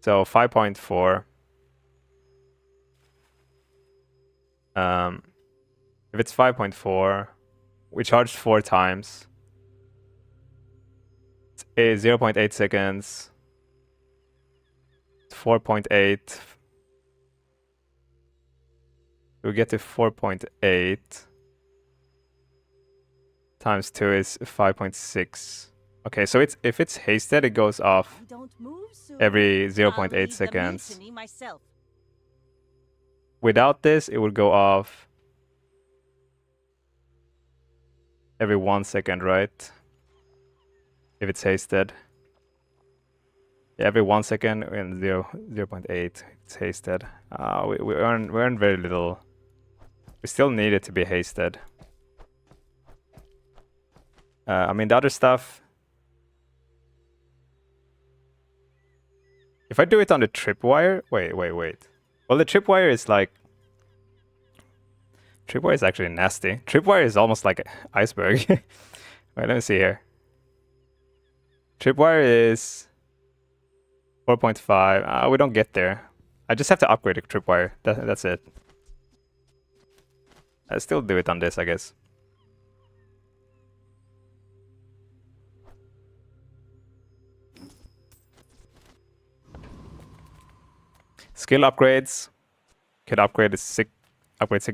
So 5.4. If it's 5.4, we charged 4 times. It's 0.8 seconds. 4.8. We get to 4.8 times 2 is 5.6. Okay, so if it's hasted, it goes off every 0.8 seconds. Without this, it would go off every 1 second, right? If it's hasted. Yeah, every 1 second and 0.8, it's hasted. We earn very little. We still need it to be hasted. I mean, the other stuff. If I do it on the tripwire, wait. Well, the tripwire is like. Tripwire is actually nasty. Tripwire is almost like iceberg. Wait, let me see here. Tripwire is 4.5. We don't get there. I just have to upgrade the tripwire. That's it. I still do it on this, I guess. Skill upgrades. Could upgrade the sick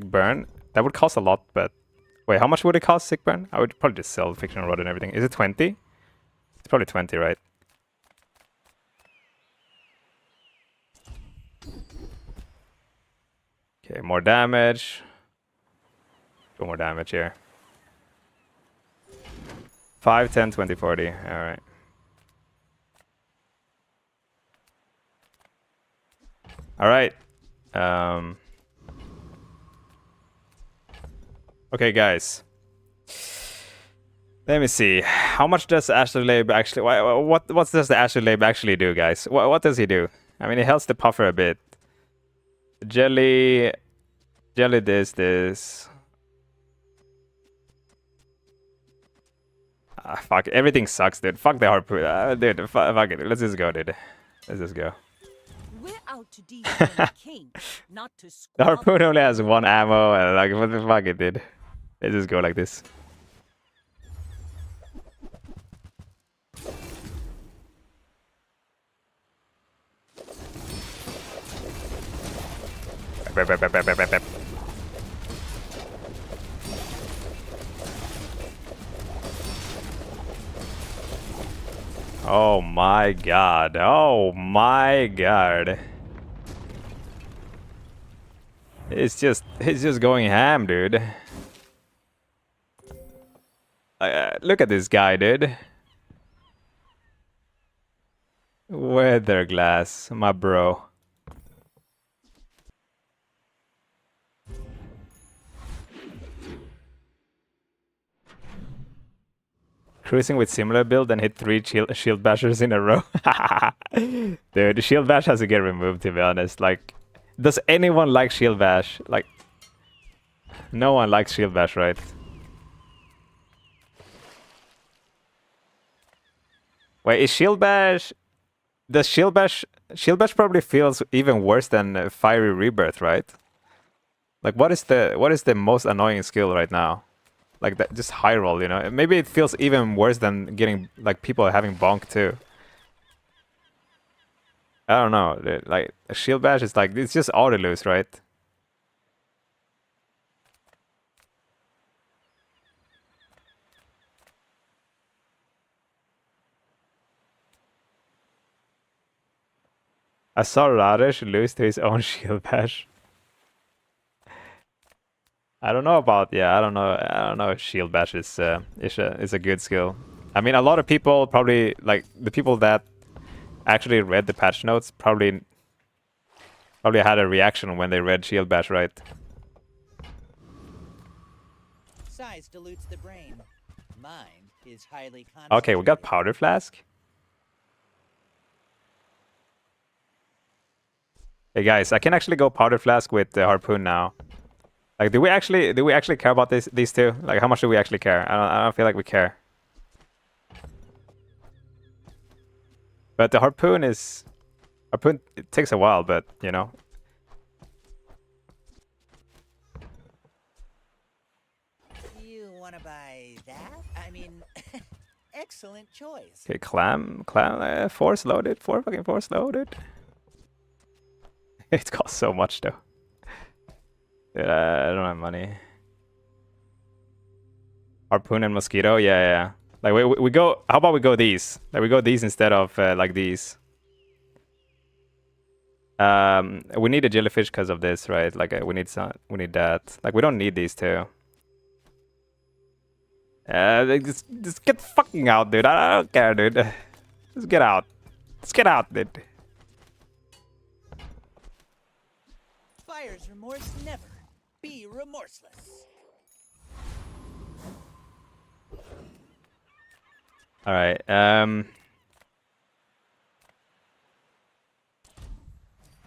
burn. That would cost a lot, but wait, how much would it cost sick burn? I would probably just sell fictional rod and everything. Is it 20? It's probably 20, right? Okay, more damage. Go more damage here. 5, 10, 20, 40. Alright. Alright. Okay, guys. Let me see. How much does Astrolabe actually... What does the Astrolabe actually do, guys? What does he do? I mean, it helps the puffer a bit. Jelly this. Fuck, everything sucks, dude. Fuck the harpoon. Dude, fuck it. Let's just go, dude. Let's just go. We're out to the king, not to The harpoon only has 1 ammo, and like, what the fuck it did. Let's just go like this. Oh my god. Oh my god. It's just going ham, dude. Look at this guy, dude. Weather glass, my bro. Cruising with similar build and hit 3 shield bashers in a row. Dude, the shield bash has to get removed, to be honest. Like, does anyone like shield bash? Like, no one likes shield bash, right? Wait, is shield bash... Does shield bash probably feels even worse than fiery rebirth, right? Like, what is the most annoying skill right now? Like that, just high roll, you know. Maybe it feels even worse than getting like people having bonk too. I don't know. Like a shield bash is like it's just auto lose, right? I saw Radesh lose to his own shield bash. I don't know about I don't know if shield bash is a good skill. I mean, a lot of people probably like the people that actually read the patch notes probably had a reaction when they read shield bash, right? Size dilutes the brain. Mind is highly Okay, we got powder flask. Hey guys, I can actually go powder flask with the harpoon now. Like, do we actually care about these two? Like, how much do we actually care? I don't feel like we care. But the harpoon it takes a while, but you know. You want to buy that? I mean, excellent choice. Okay, clam, force loaded, fucking force loaded. It costs so much though. Dude, I don't have money. Harpoon and mosquito, yeah. Like we go. How about we go these? Like we go these instead of like these. We need a jellyfish because of this, right? Like we need that. Like we don't need these two. Just get fucking out, dude. I don't care, dude. Just get out. Just get out, dude. Fire's remorse never. Be remorseless. All right.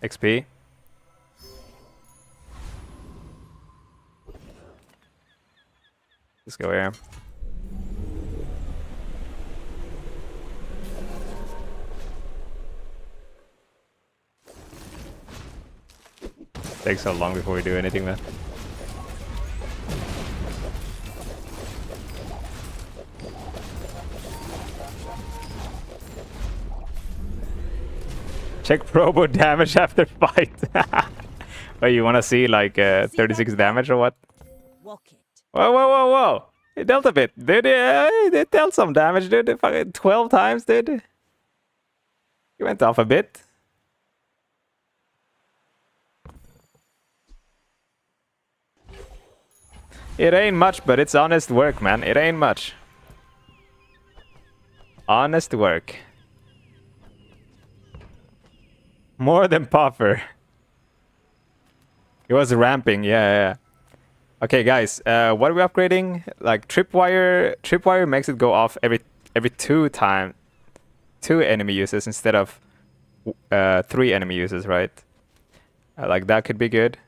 XP. Let's go here. Takes so long before we do anything, man. Check probo damage after fight. Wait, you want to see like 36 damage or what? Whoa, whoa, whoa, whoa! It dealt a bit, dude. It dealt some damage, dude. Fucking 12 times, dude. You went off a bit. It ain't much, but it's honest work, man. It ain't much. Honest work. More than Puffer. It was ramping, yeah. Okay, guys, what are we upgrading? Like tripwire. Tripwire makes it go off every 2 enemy uses instead of 3 enemy uses, right? Like that could be good.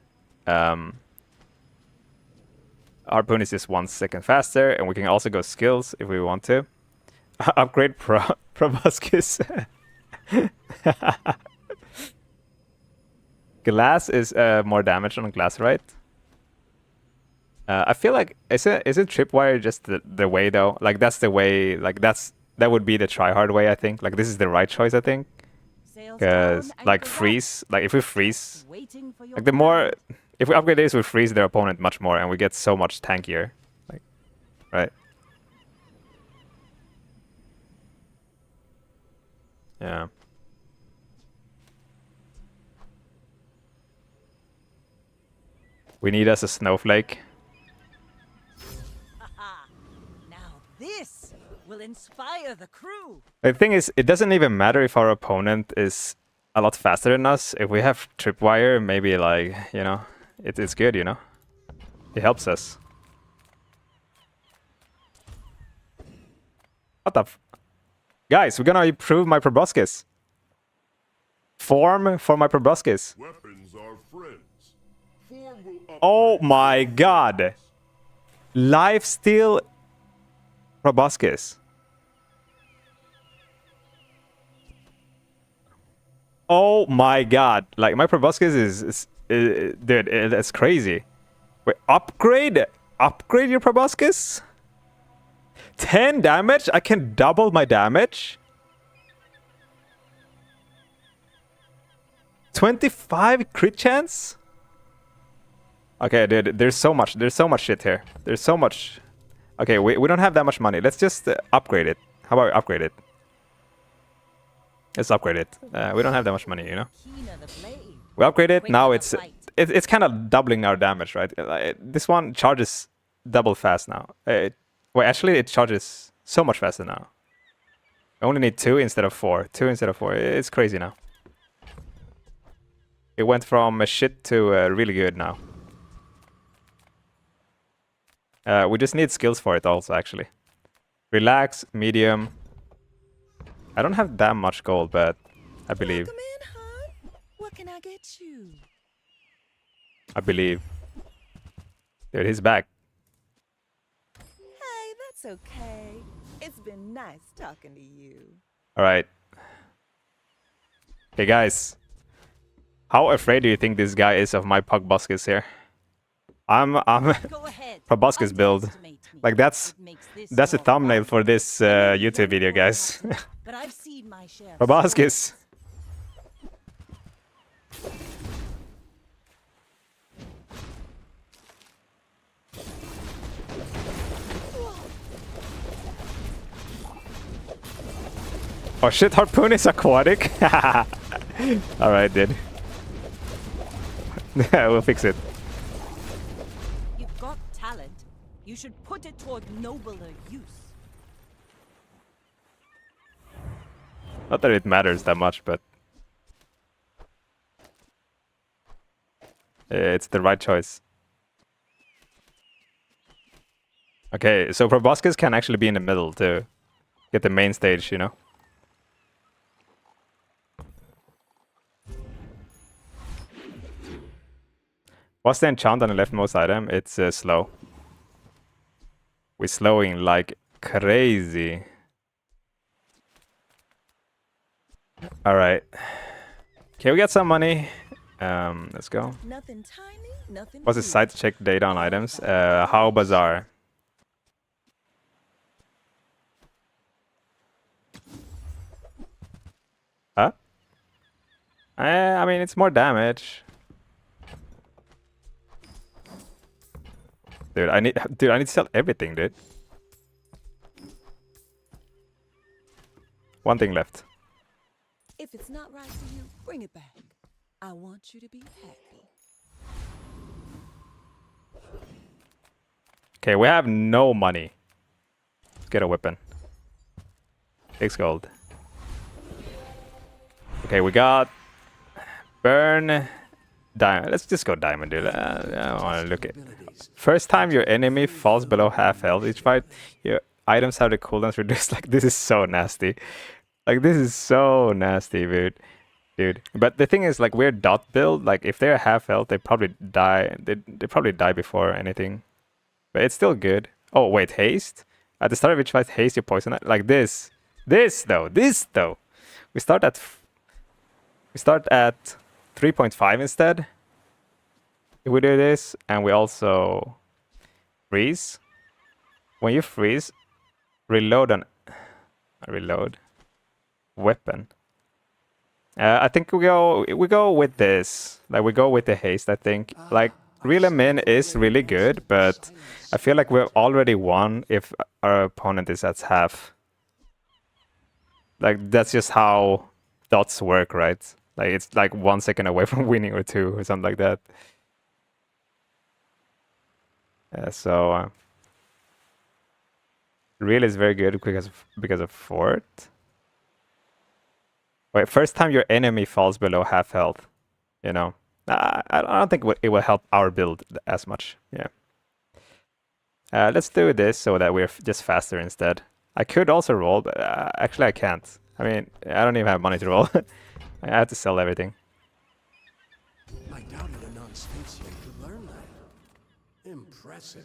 Harpoon is just 1 second faster, and we can also go skills if we want to. Upgrade proboscis. Glass is more damage on glass, right? I feel like is it tripwire just the way though? Like that's the way. Like that would be the try-hard way, I think. Like this is the right choice, I think. Because like freeze, like if we freeze, like the more. If we upgrade this, we freeze their opponent much more, and we get so much tankier. Like, right? Yeah. We need us a snowflake. Now this will inspire the crew. The thing is, it doesn't even matter if our opponent is a lot faster than us. If we have tripwire, maybe like, you know. It's good, you know? It helps us. What the Guys, we're gonna improve my proboscis. Form for my proboscis. Weapons are friends. Form will Oh my god! Lifesteal proboscis. Oh my god! Like my proboscis is dude, that's crazy. Wait, upgrade your proboscis? 10 damage? I can double my damage? 25 crit chance? Okay, dude, there's so much shit here. There's so much. Okay, we don't have that much money. Let's just upgrade it. How about we upgrade it? Let's upgrade it. We don't have that much money, you know? We upgrade it, now it's kind of doubling our damage, right? This one charges double fast now. Well, actually, it charges so much faster now. I only need 2 instead of 4. 2 instead of 4. It's crazy now. It went from shit to really good now. We just need skills for it also, actually. Relax, medium. I don't have that much gold, but I believe. What can I get you? I believe. Dude, he's back. Hey, that's okay. It's been nice talking to you. Alright. Okay, guys. How afraid do you think this guy is of my proboscis here? I'm proboscis build. Like that's a thumbnail for this YouTube video, guys. Proboscis. Oh shit, Harpoon is aquatic. Alright, dude. We'll fix it. You've got talent. You should put it toward nobler use. Not that it matters that much, but it's the right choice. Okay, so proboscis can actually be in the middle to get the main stage, you know? What's the enchant on the leftmost item? It's slow. We're slowing like crazy. Alright. Okay, we got some money. Let's go. Nothing tiny, nothing What's the site to check data on items? How Bazaar. Huh? I mean, it's more damage. Dude, I need to sell everything, dude. One thing left. If it's not right for you, bring it back. I want you to be happy. Okay, we have no money. Let's get a weapon. 6 gold. Okay, we got burn diamond. Let's just go diamond, dude. I don't want to look at. First time your enemy falls below half health each fight, your items have the cooldowns reduced. Like, this is so nasty. Like, this is so nasty, dude. But the thing is, like, we're dot build. Like, if they're half health, they probably die. They probably die before anything. But it's still good. Oh wait, haste. At the start of each fight, haste your poison. Like this. This though. We start at 3.5 instead. If we do this, and we also freeze. When you freeze, reload weapon. I think we go with this. Like, we go with the haste. I think like Reel 'em in is really good, but I feel like we've already won if our opponent is at half. Like, that's just how dots work, right? Like, it's like 1 second away from winning or 2 or something like that. So Reel is very good because of fort. Wait, first time your enemy falls below half health, you know. I don't think it will help our build as much. Yeah. Let's do this so that we're just faster instead. I could also roll, but actually I can't. I mean, I don't even have money to roll. I have to sell everything. I doubted a non-sphinxian could learn that. Impressive.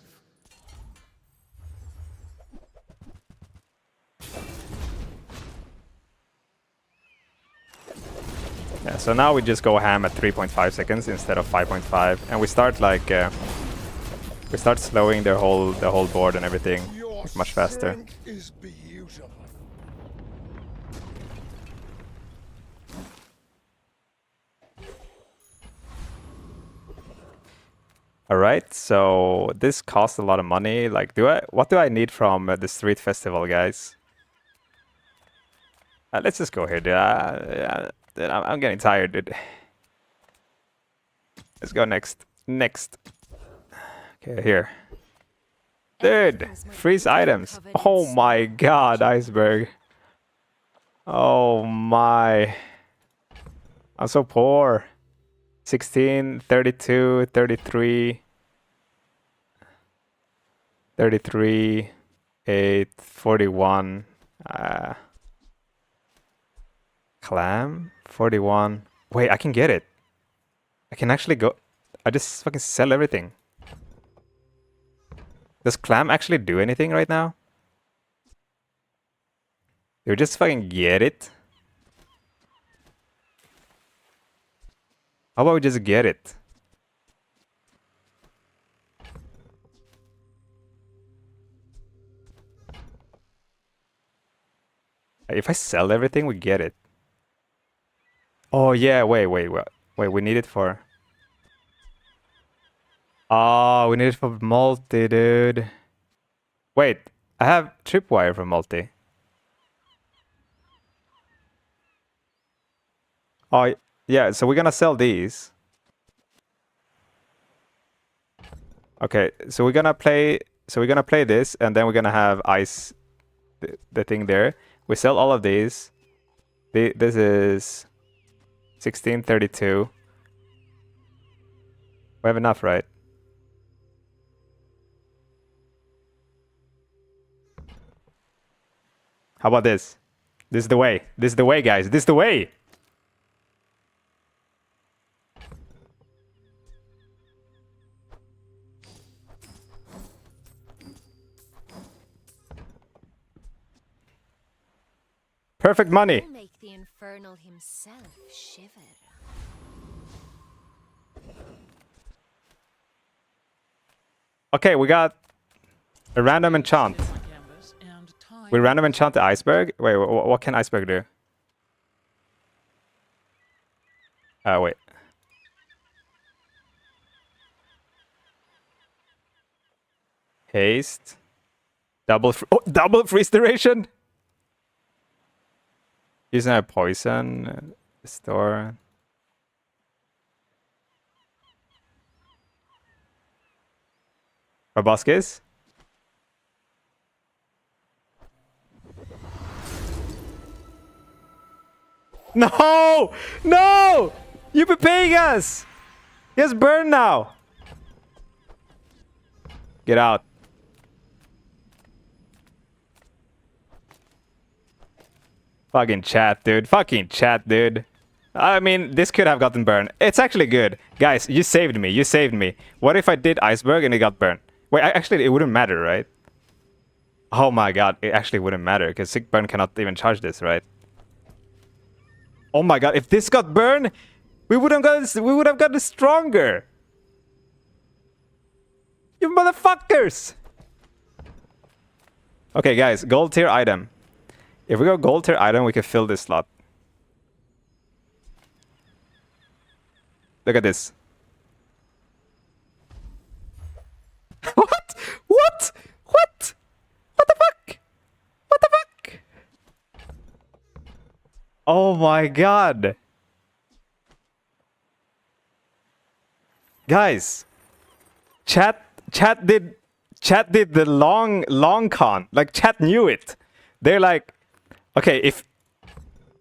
Yeah, so now we just go ham at 3.5 seconds instead of 5.5, and we start like we start slowing the whole board and everything much faster. Is beautiful. All right, so this costs a lot of money. Like, what do I need from the street festival, guys? Let's just go here, dude. I'm getting tired, dude. Let's go next. Okay, here. Dude, freeze items. Oh my god, iceberg. Oh my. I'm so poor. 16, 32, 33. 33, 8, 41. Clam, 41. Wait, I can get it. I can actually go. I just fucking sell everything. Does Clam actually do anything right now? You just fucking get it. How about we just get it? If I sell everything, we get it. Oh yeah, wait, we need it for... Oh, we need it for multi, dude. Wait, I have tripwire for multi. Oh, yeah, so we're gonna sell these. Okay, so we're gonna play this, and then we're gonna have ice, the thing there. We sell all of these. This is 1632. We have enough, right? How about this? This is the way. This is the way, guys. This is the way. Perfect money. Will make the infernal himself shiver. Okay, we got a random enchant. We random enchant the iceberg. Wait, what can iceberg do? Wait. Haste. Double freeze duration. Using a poison. Restore. Proboscis. No! No! You've been paying us! He has burn now! Get out. Fucking chat, dude. Fucking chat, dude. I mean, this could have gotten burned. It's actually good. Guys, you saved me. You saved me. What if I did iceberg and it got burned? Wait, actually, it wouldn't matter, right? Oh my god, it actually wouldn't matter because sick burn cannot even charge this, right? Oh my god, if this got burned, we would have gotten stronger. You motherfuckers! Okay, guys, gold tier item. If we go gold tier item, we can fill this slot. Look at this. What? What? What? What the fuck? What the fuck? Oh my god. Guys. Chat did the long con. Like chat knew it. They're like, okay, if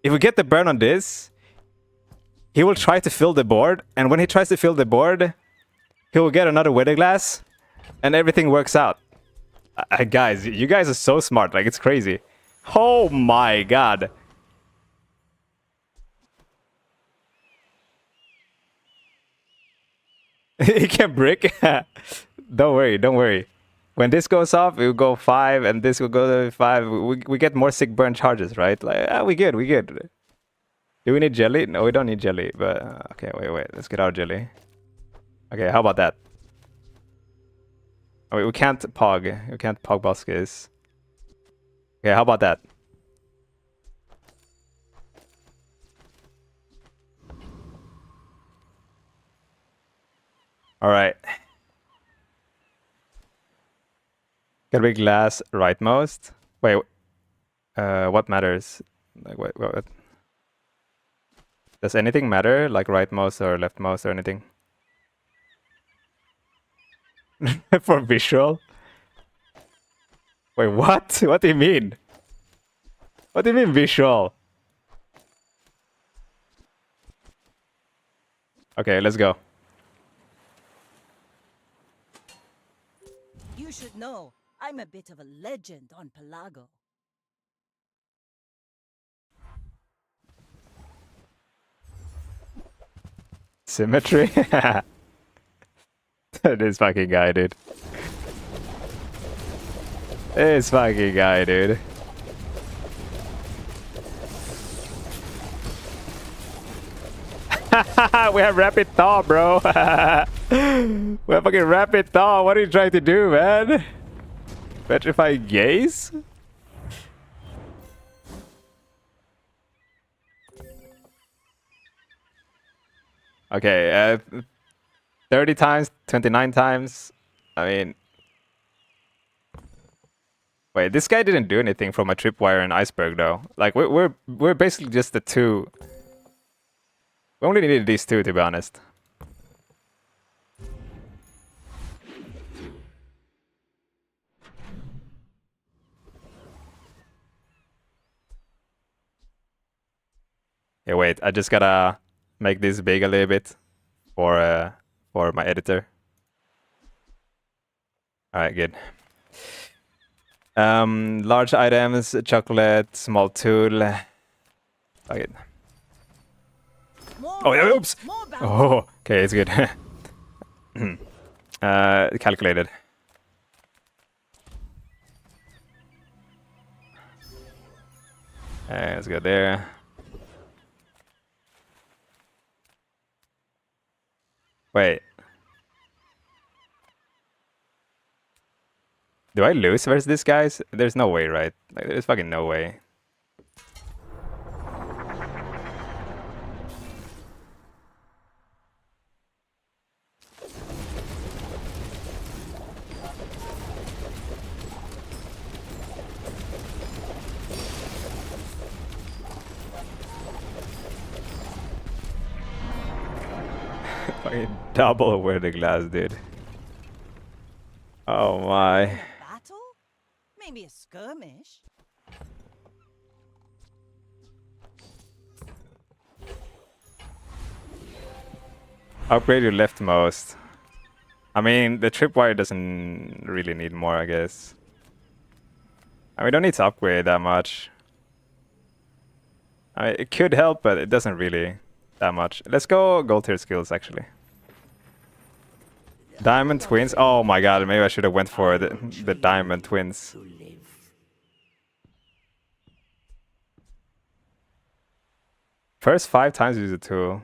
we get the burn on this, he will try to fill the board, and when he tries to fill the board, he will get another weather glass, and everything works out. Guys, you guys are so smart. Like, it's crazy. Oh my god. He can brick. Don't worry, don't worry. When this goes off, it will go 5, and this will go to 5. We get more sick burn charges, right? Like, we good, we good. Do we need jelly? No, we don't need jelly. But okay, wait. Let's get our jelly. Okay, how about that? Oh, wait, we can't pog. We can't pog baskets. Okay, how about that? All right. Gotta be glass rightmost. Wait. What matters? Like, what? Does anything matter? Like rightmost or leftmost or anything? For visual? Wait, what? What do you mean? What do you mean visual? Okay, let's go. You should know, I'm a bit of a legend on Pelago. Symmetry? This fucking guy, dude. This fucking guy, dude. We have rapid thaw, bro. We have fucking rapid thaw. What are you trying to do, man? Petrifying gaze? Okay, 30 times, 29 times. I mean, wait, this guy didn't do anything from a tripwire and iceberg though. Like we're basically just the two. We only needed these two, to be honest. Yeah, wait, I just gotta make this big a little bit for my editor. Alright, good. Large items, chocolate, small tool. Okay. Oh, yeah, oops! Oh, okay, it's good. Calculated. Let's go there. Wait. Do I lose versus these guys? There's no way, right? Like, there's fucking no way. Fucking double over the glass, dude. Oh my. Battle? Maybe a skirmish. Upgrade your leftmost. I mean, the tripwire doesn't really need more, I guess. I mean, we don't need to upgrade that much. I mean, it could help, but it doesn't really that much. Let's go gold tier skills, actually. Diamond twins. Oh my god, maybe I should have went for the diamond twins. First 5 times use a tool.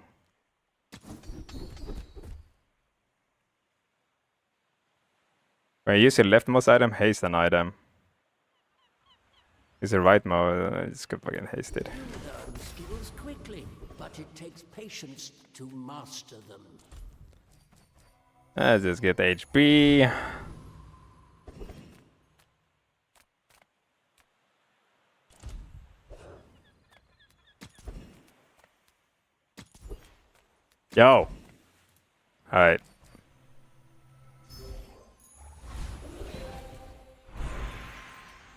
When you use your leftmost item, haste an item. Use the right mode, just go fucking haste it. Learn skills quickly, but it takes patience to master them. Let's just get HP. Yo. Alright.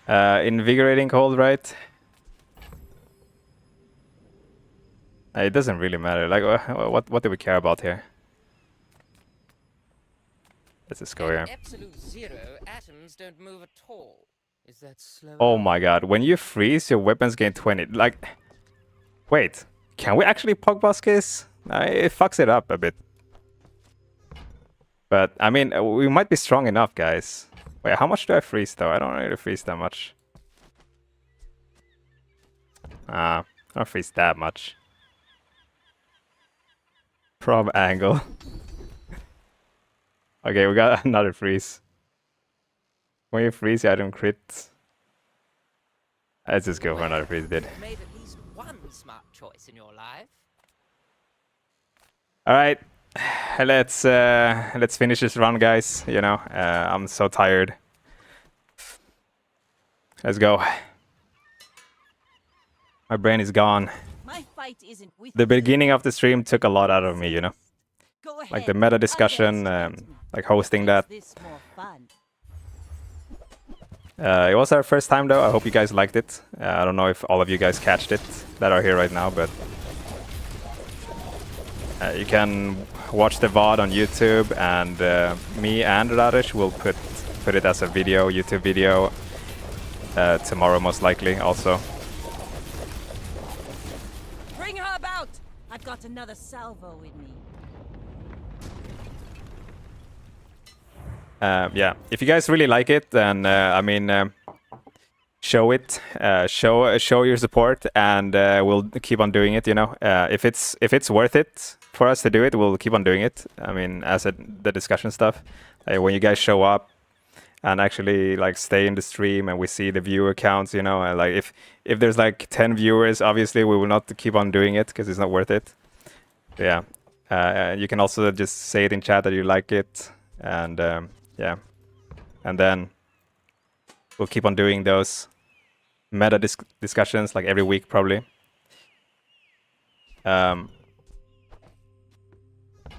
Invigorating cold, right? It doesn't really matter. Like, what do we care about here? Let's just go here. Absolute zero atoms don't move at all. Is that slow? Oh my god, when you freeze, your weapons gain 20. Like, wait, can we actually pog Bosques? It fucks it up a bit. But, I mean, we might be strong enough, guys. Wait, how much do I freeze, though? I don't really freeze that much. I don't freeze that much. Prob angle. Okay, we got another freeze. When you freeze, the item crit. Let's just go for another freeze, dude. You've made at least one smart choice in your life. All right, let's finish this run, guys. You know, I'm so tired. Let's go. My brain is gone. My fight isn't with The beginning of the stream took a lot out of me, you know. Go ahead. Like the meta discussion, like hosting that. This more fun. It was our first time, though. I hope you guys liked it. I don't know if all of you guys catched it that are here right now, but you can watch the VOD on YouTube, and me and Radesh will put it as a video, YouTube video, tomorrow most likely also. Bring her about. I've got another salvo with me. Yeah, if you guys really like it, then I mean, show it, show your support, and we'll keep on doing it. You know, if it's worth it for us to do it, we'll keep on doing it. I mean, as the discussion stuff, when you guys show up and actually like stay in the stream, and we see the viewer counts, you know, and like if there's like 10 viewers, obviously we will not keep on doing it because it's not worth it. Yeah, you can also just say it in chat that you like it, and yeah, and then we'll keep on doing those meta discussions like every week probably.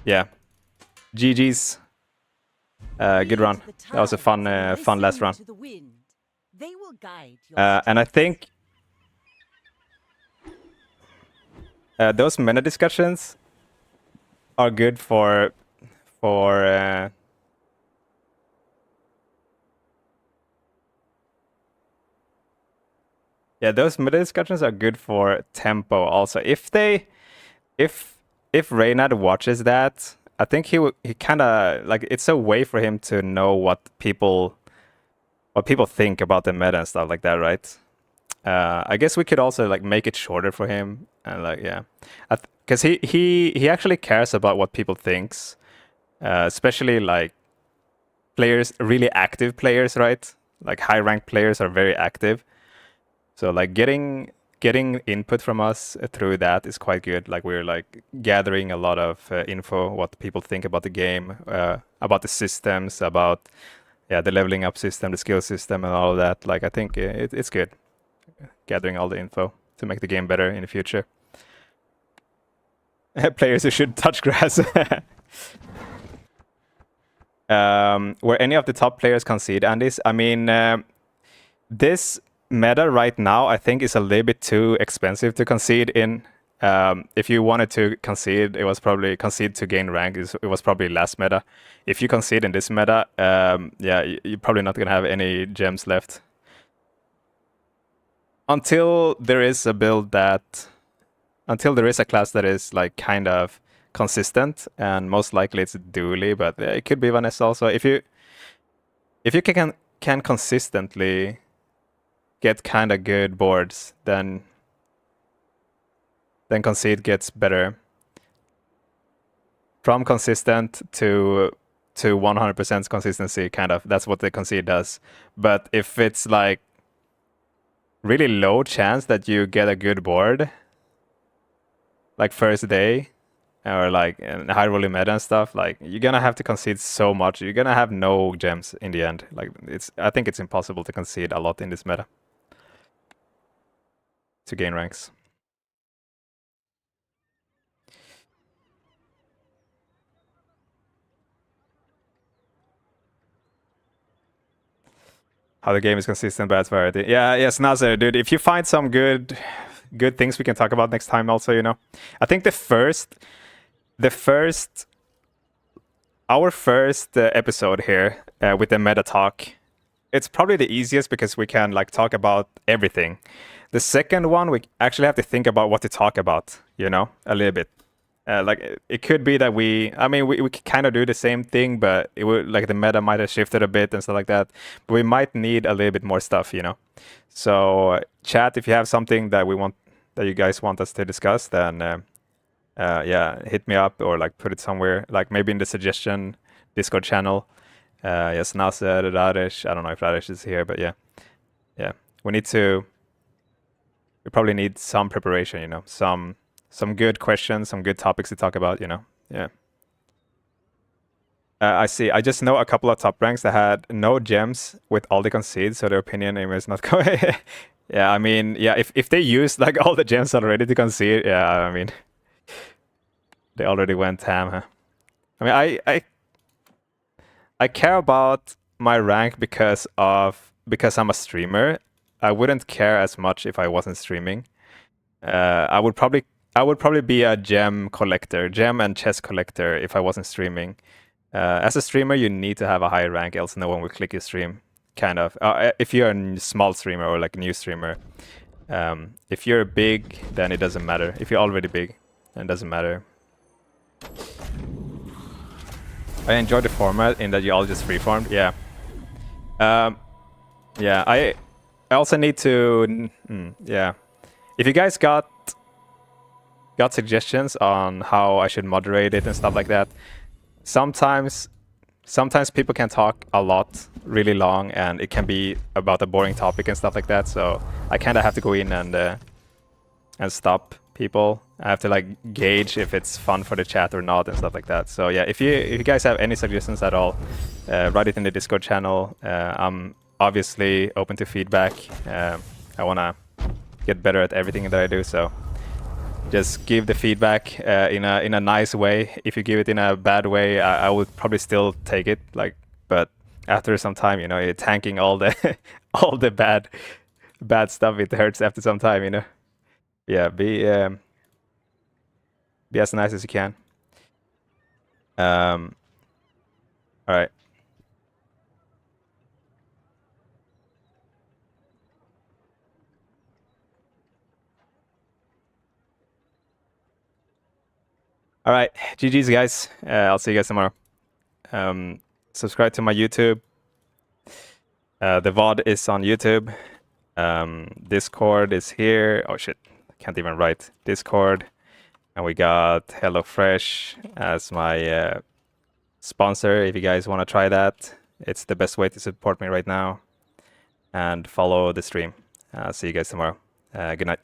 yeah, GG's. Good run. That was a fun last run. They will guide your And I think those meta discussions are good for yeah, those meta discussions are good for tempo also. If Reynard watches that, I think he kind of like, it's a way for him to know what people think about the meta and stuff like that, right? I guess we could also like make it shorter for him and like, yeah, because he actually cares about what people thinks, especially like players, really active players, right? Like high ranked players are very active, so like getting input from us through that is quite good. Like we're like gathering a lot of info, what people think about the game, about the systems, about the leveling up system, the skill system, and all of that. Like I think it's good gathering all the info to make the game better in the future. Players who should touch grass. Were any of the top players concede, Andis? I mean, this meta right now, I think, is a little bit too expensive to concede in. If you wanted to concede, it was probably concede to gain rank. It was probably last meta. If you concede in this meta, yeah, you're probably not gonna have any gems left until there is a build that, until there is a class that is like kind of consistent, and most likely it's Dooley, but it could be Vanessa also. If you can consistently get kind of good boards, then concede gets better. From consistent to 100% consistency, kind of, that's what the concede does. But if it's like really low chance that you get a good board, like first day, or like in high rolling meta and stuff, like you're gonna have to concede so much. You're gonna have no gems in the end. Like I think it's impossible to concede a lot in this meta to gain ranks. How the game is consistent, but it's variety. Yeah, yes, Nazar, dude. If you find some good things we can talk about next time also, you know. I think our first episode here with the meta talk, it's probably the easiest because we can like talk about everything. The second one, we actually have to think about what to talk about, you know, a little bit. Like it could be that we could kind of do the same thing, but it would, like, the meta might have shifted a bit and stuff like that. But we might need a little bit more stuff, you know. So chat, if you have something that you guys want us to discuss, then yeah, hit me up or like put it somewhere, like maybe in the suggestion Discord channel. Yes, Nasser, Radesh. I don't know if Radesh is here, but yeah. We probably need some preparation, you know, some good questions, some good topics to talk about, you know. Yeah. I see. I just know a couple of top ranks that had no gems with all the concedes, so their opinion is not going. Yeah, I mean, yeah, if they used like all the gems already to concede, yeah, I mean, they already went ham, huh? I mean, I care about my rank because I'm a streamer. I wouldn't care as much if I wasn't streaming. I would probably be a gem and chest collector if I wasn't streaming. As a streamer, you need to have a high rank, else no one will click your stream. Kind of. If you're a small streamer or like a new streamer. If you're big, then it doesn't matter. If you're already big, then it doesn't matter. I enjoy the format in that you all just freeformed. Yeah. Yeah. I also need to. Yeah. If you guys got suggestions on how I should moderate it and stuff like that, sometimes people can talk a lot, really long, and it can be about a boring topic and stuff like that. So I kind of have to go in and stop people. I have to like gauge if it's fun for the chat or not and stuff like that. So yeah, if you guys have any suggestions at all, write it in the Discord channel. I'm obviously open to feedback. I wanna get better at everything that I do, so just give the feedback in a nice way. If you give it in a bad way, I would probably still take it. Like, but after some time, you know, you're tanking all the all the bad stuff. It hurts after some time, you know. Yeah, be as nice as you can. All right. All right, GG's guys. I'll see you guys tomorrow. Subscribe to my YouTube. The VOD is on YouTube. Discord is here. Oh shit, I can't even write. Discord. And we got HelloFresh as my sponsor. If you guys want to try that, it's the best way to support me right now. And follow the stream. See you guys tomorrow. Good night.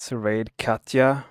Surveyed Katya.